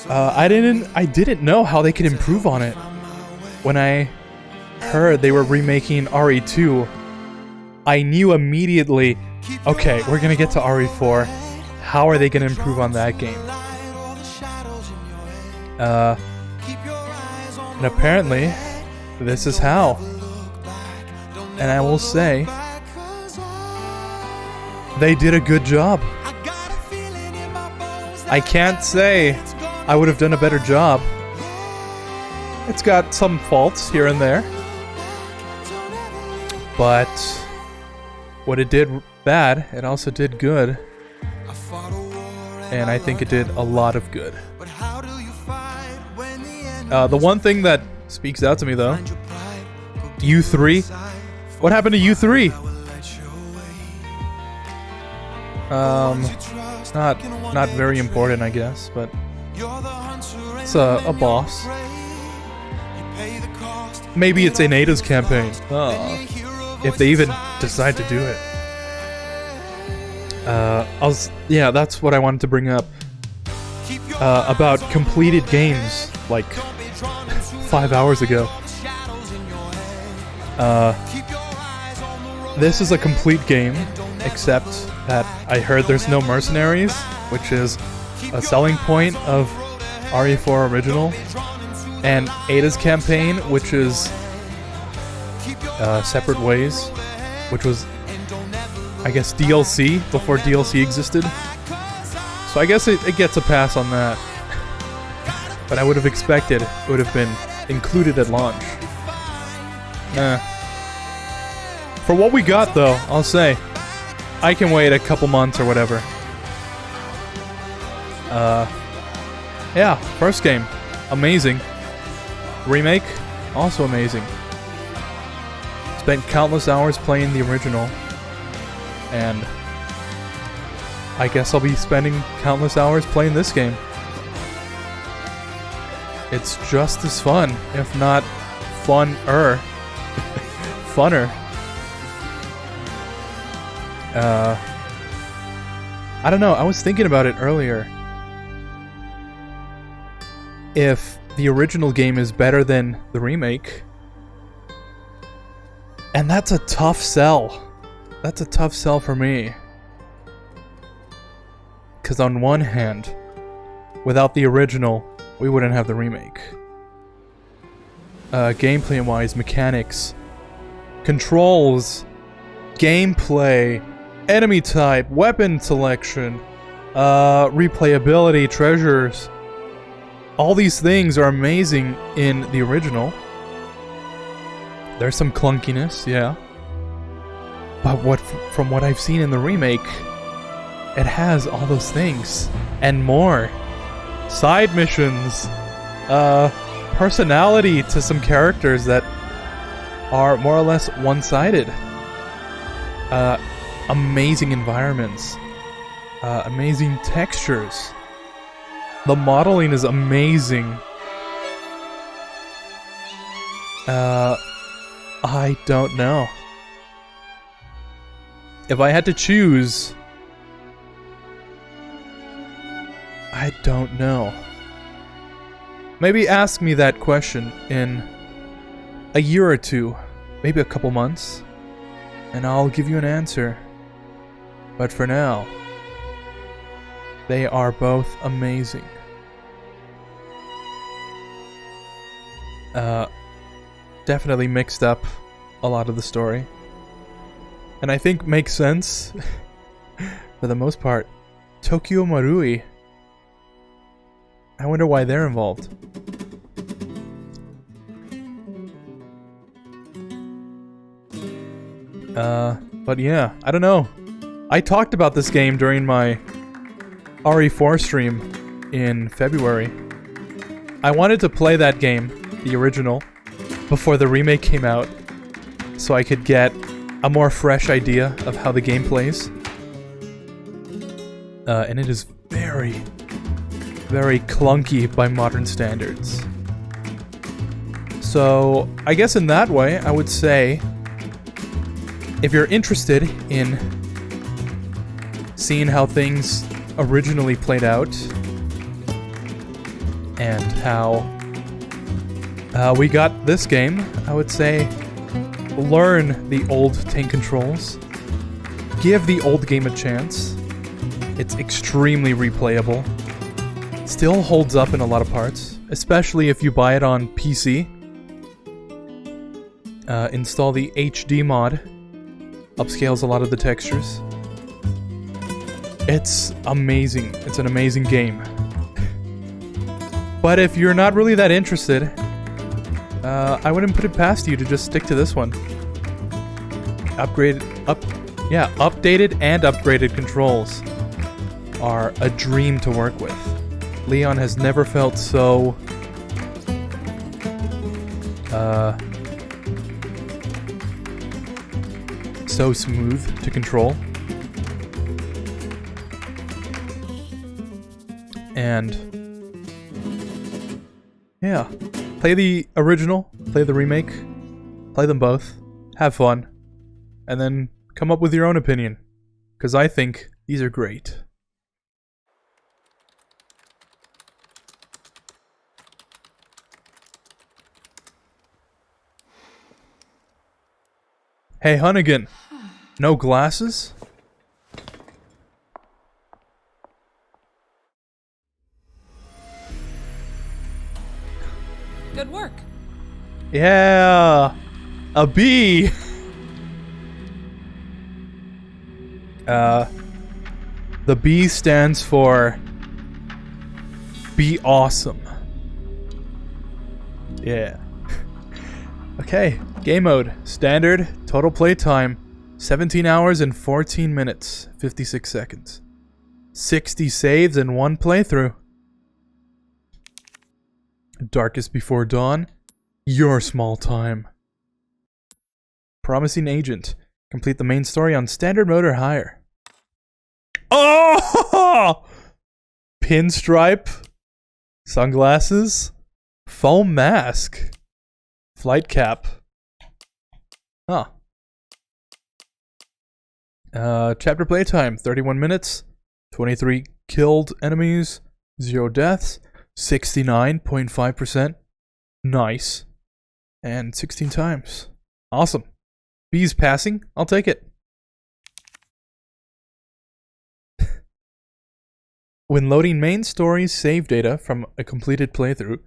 A: I didn't know how they could improve on it. When I heard they were remaking RE2, I knew immediately, okay, we're gonna get to RE4. How are they gonna improve on that game? And apparently, this is how. And I will say, they did a good job. I can't say I would have done a better job. It's got some faults here and there. But what it did bad, it also did good. And I think it did a lot of good. The one thing that speaks out to me though, U3. What happened to U3? It's not very important, I guess, but it's a boss. Maybe it's in Ada's campaign. If they even decide to do it. Yeah, that's what I wanted to bring up. About completed games, like 5 hours ago. This is a complete game, except that I heard there's no mercenaries, which is a selling point of RE4 Original, and Ada's campaign, which is Separate Ways, which was, I guess, DLC before DLC existed. So I guess it gets a pass on that. But I would have expected it would have been included at launch. For what we got, though, I'll say, I can wait a couple months or whatever. Yeah, first game, amazing. Remake, also amazing. Spent countless hours playing the original, and I guess I'll be spending countless hours playing this game. It's just as fun, if not funner. Funner. I don't know, I was thinking about it earlier. If the original game is better than the remake, and that's a tough sell. That's a tough sell for me. Because on one hand, without the original, we wouldn't have the remake. Gameplay-wise, mechanics, controls, gameplay, enemy type, weapon selection, replayability, treasures. All these things are amazing in the original. There's some clunkiness, yeah. But from what I've seen in the remake, it has all those things and more. Side missions, personality to some characters that are more or less one-sided. Amazing environments, amazing textures. The modeling is amazing. I don't know. If I had to choose, I don't know. Maybe ask me that question in a year or two, maybe a couple months, and I'll give you an answer. But for now, they are both amazing. Definitely mixed up a lot of the story. And I think makes sense, for the most part. Tokyo Marui. I wonder why they're involved. But yeah, I don't know. I talked about this game during my RE4 stream in February. I wanted to play that game, the original, before the remake came out, so I could get a more fresh idea of how the game plays. And it is very, very clunky by modern standards. So, I guess in that way, I would say, if you're interested in seeing how things originally played out, and how we got this game, I would say learn the old tank controls. Give the old game a chance. It's extremely replayable. Still holds up in a lot of parts, especially if you buy it on PC. Install the HD mod. Upscales a lot of the textures. It's amazing. It's an amazing game. But if you're not really that interested, I wouldn't put it past you to just stick to this one. Updated and upgraded controls are a dream to work with. Leon has never felt so so smooth to control. And yeah, play the original, play the remake, play them both, have fun, and then come up with your own opinion, because I think these are great. Hey Hunnigan, no glasses?
N: Good work.
A: Yeah, a B. The B stands for be awesome. Yeah. Okay, game mode. Standard, total play time, 17 hours and 14 minutes, 56 seconds. 60 saves in one playthrough. Darkest Before Dawn, your small time. Promising Agent. Complete the main story on standard mode or higher. Oh! Pinstripe. Sunglasses. Foam mask. Flight cap. Huh. Chapter playtime, 31 minutes. 23 killed enemies. 0 deaths. 69.5%. Nice. And 16 times. Awesome. B's passing. I'll take it. When loading main story save data from a completed playthrough,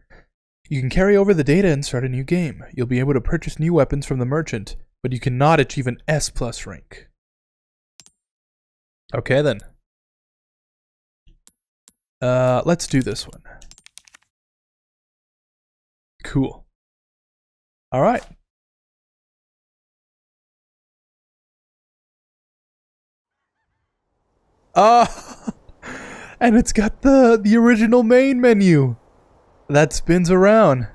A: you can carry over the data and start a new game. You'll be able to purchase new weapons from the merchant, but you cannot achieve an S+ rank. Okay then. Let's do this one. Cool. Alright. And it's got the original main menu that spins around.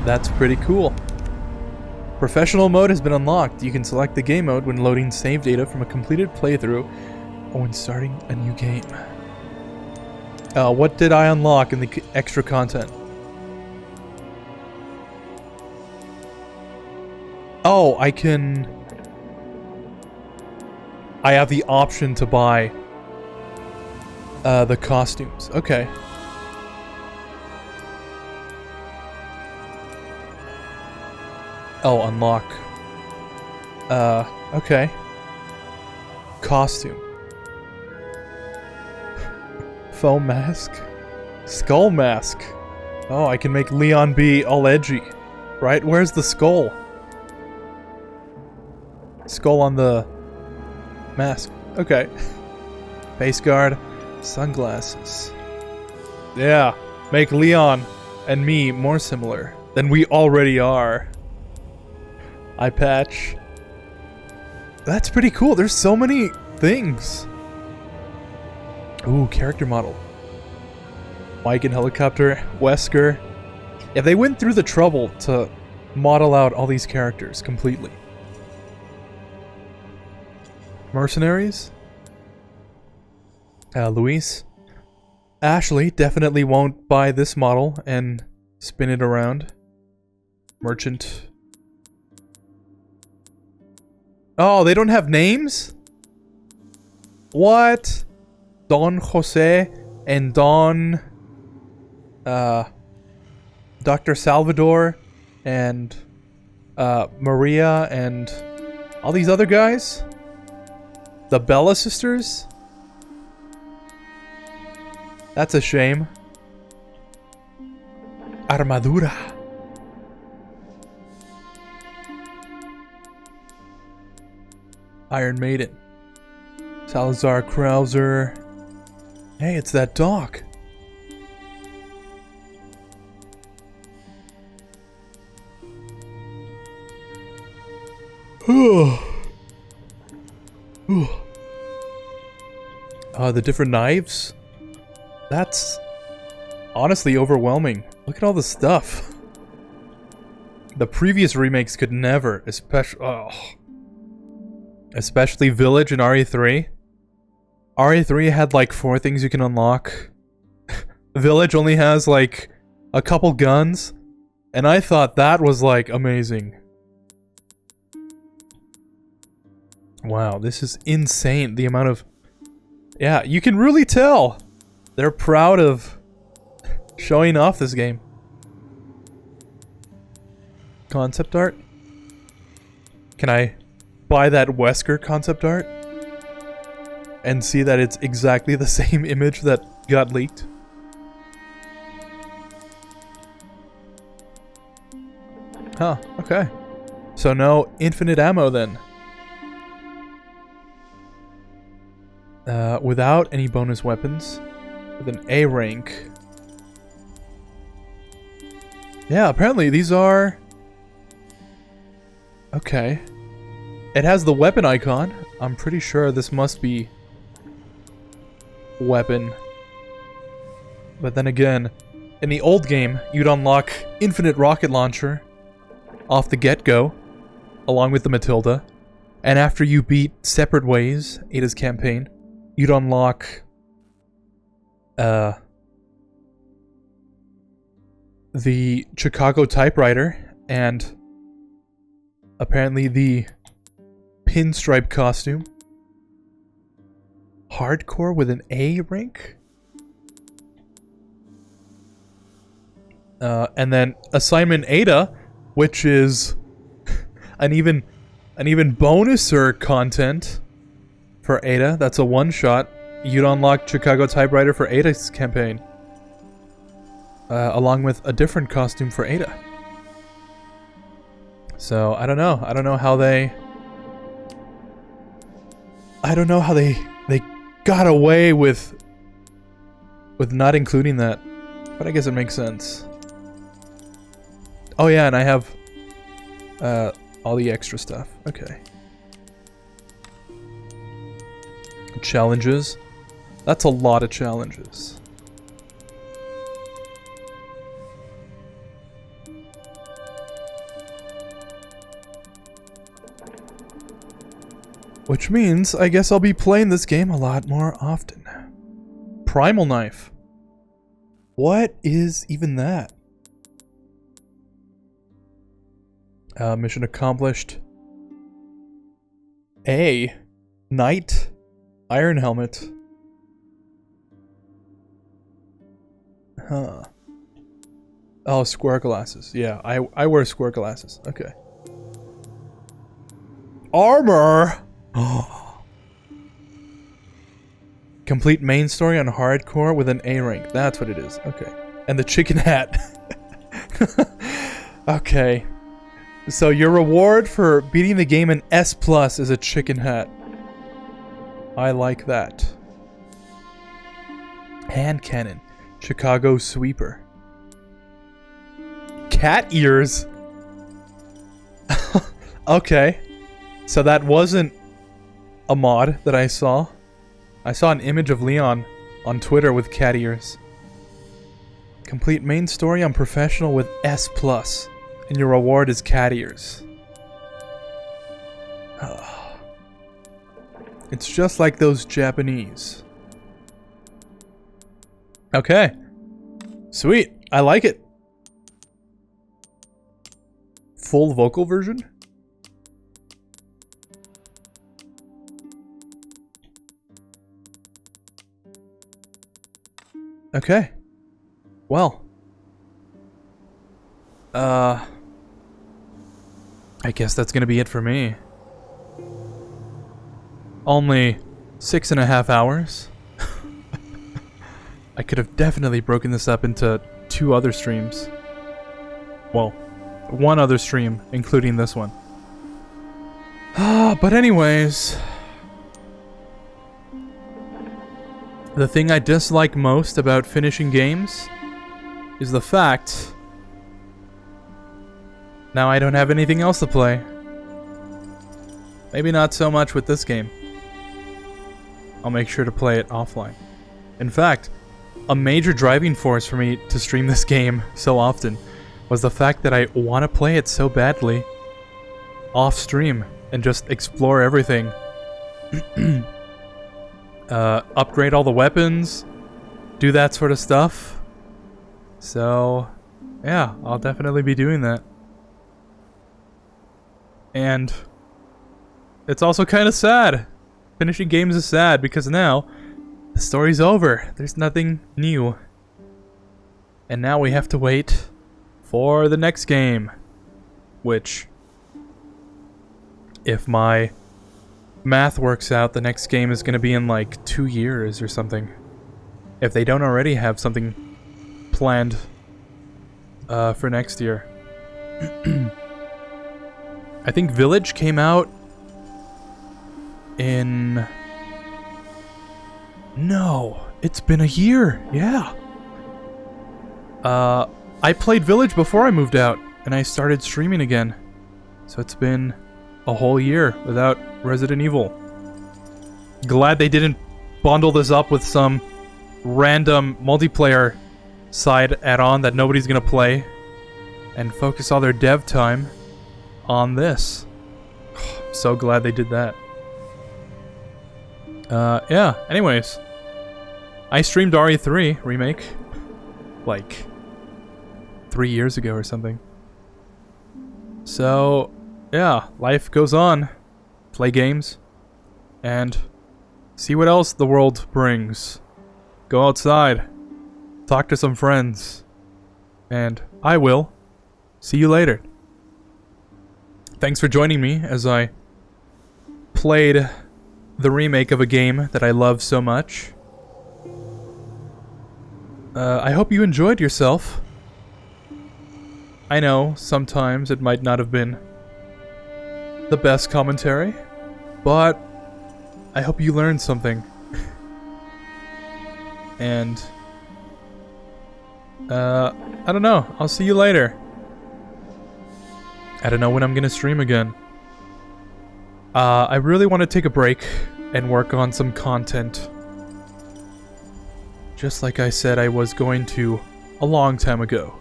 A: That's pretty cool. Professional mode has been unlocked. You can select the game mode when loading save data from a completed playthrough or when starting a new game. What did I unlock in the extra content? Oh, I have the option to buy the costumes. Okay. Oh, unlock. Okay. Costume. Foam mask. Skull mask. Oh, I can make Leon be all edgy. Right? Where's the skull? Skull on the mask. Okay. Face guard. Sunglasses. Yeah. Make Leon and me more similar than we already are. Eye patch. That's pretty cool. There's so many things. Ooh, character model. Mike in helicopter, Wesker. Yeah, they went through the trouble to model out all these characters completely. Mercenaries. Luis. Ashley definitely won't buy this model and spin it around. Merchant. Oh, they don't have names? What? Don Jose and Don... Dr. Salvador and Maria and all these other guys? The Bella sisters? That's a shame. Armadura. Iron Maiden. Salazar Krauser. Hey, it's that dog. The different knives? That's honestly overwhelming. Look at all the stuff. The previous remakes could never, especially Village and RE3. RE3 had like 4 things you can unlock. Village only has like a couple guns, and I thought that was like amazing. Wow, this is insane. The amount of... Yeah, you can really tell they're proud of showing off this game. Concept art? Can I buy that Wesker concept art? And see that it's exactly the same image that got leaked? Huh, okay. So no infinite ammo then. Without any bonus weapons. With an A rank. Yeah, apparently these are... Okay. It has the weapon icon. I'm pretty sure this must be... weapon. But then again, in the old game, you'd unlock infinite rocket launcher off the get-go, along with the Matilda. And after you beat Separate Ways, Ada's campaign, you'd unlock the Chicago typewriter and apparently the pinstripe costume. Hardcore with an A rank? And then Assignment Ada, which is an even bonuser content for Ada. That's a one-shot. You'd unlock Chicago typewriter for Ada's campaign. Along with a different costume for Ada. So, I don't know. I don't know how they got away with not including that. But I guess it makes sense. Oh yeah, and I have all the extra stuff. Okay. Challenges. That's a lot of challenges. Which means, I guess I'll be playing this game a lot more often. Primal Knife. What is even that? Mission accomplished. A. Knight. Iron helmet. Huh. Oh, square glasses. Yeah, I wear square glasses. Okay. Armor! Complete main story on hardcore with an A rank. That's what it is. Okay. And the chicken hat. Okay. So your reward for beating the game in S+ is a chicken hat. I like that. Hand cannon. Chicago sweeper. Cat ears. Okay. So that wasn't a mod that I saw. I saw an image of Leon on Twitter with cat ears. Complete main story on professional with S+, and your reward is cat ears. It's just like those Japanese. Okay. Sweet. I like it. Full vocal version? Okay. Well. I guess that's gonna be it for me. Only 6.5 hours. I could have definitely broken this up into 2 other streams. Well, 1 other stream, including this one. But anyways... The thing I dislike most about finishing games is the fact now I don't have anything else to play. Maybe not so much with this game. I'll make sure to play it offline. In fact, a major driving force for me to stream this game so often was the fact that I want to play it so badly off stream and just explore everything. Upgrade all the weapons, do that sort of stuff. So, yeah, I'll definitely be doing that. And it's also kind of sad. Finishing games is sad because now the story's over. There's nothing new. And now we have to wait for the next game. Which, if my math works out, the next game is going to be in like 2 years or something. If they don't already have something planned for next year. I think Village came out in... No, it's been a year, yeah. I played Village before I moved out, and I started streaming again. So it's been a whole year without Resident Evil. Glad they didn't bundle this up with some random multiplayer side add-on that nobody's gonna play and focus all their dev time on this. So glad they did that. Yeah, anyways. I streamed RE3 Remake like 3 years ago or something. So, yeah, life goes on. Play games. And see what else the world brings. Go outside. Talk to some friends. And I will. See you later. Thanks for joining me as I played the remake of a game that I love so much. I hope you enjoyed yourself. I know, sometimes it might not have been the best commentary, but I hope you learned something. And, I don't know, I'll see you later. I don't know when I'm gonna stream again. I really want to take a break and work on some content. Just like I said I was going to a long time ago.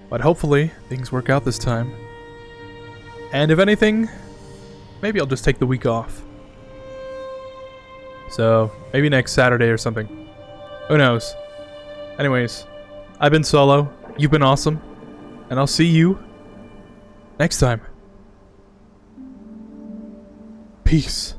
A: But hopefully, things work out this time. And if anything, maybe I'll just take the week off. So, maybe next Saturday or something. Who knows? Anyways, I've been Solo, you've been awesome, and I'll see you next time. Peace.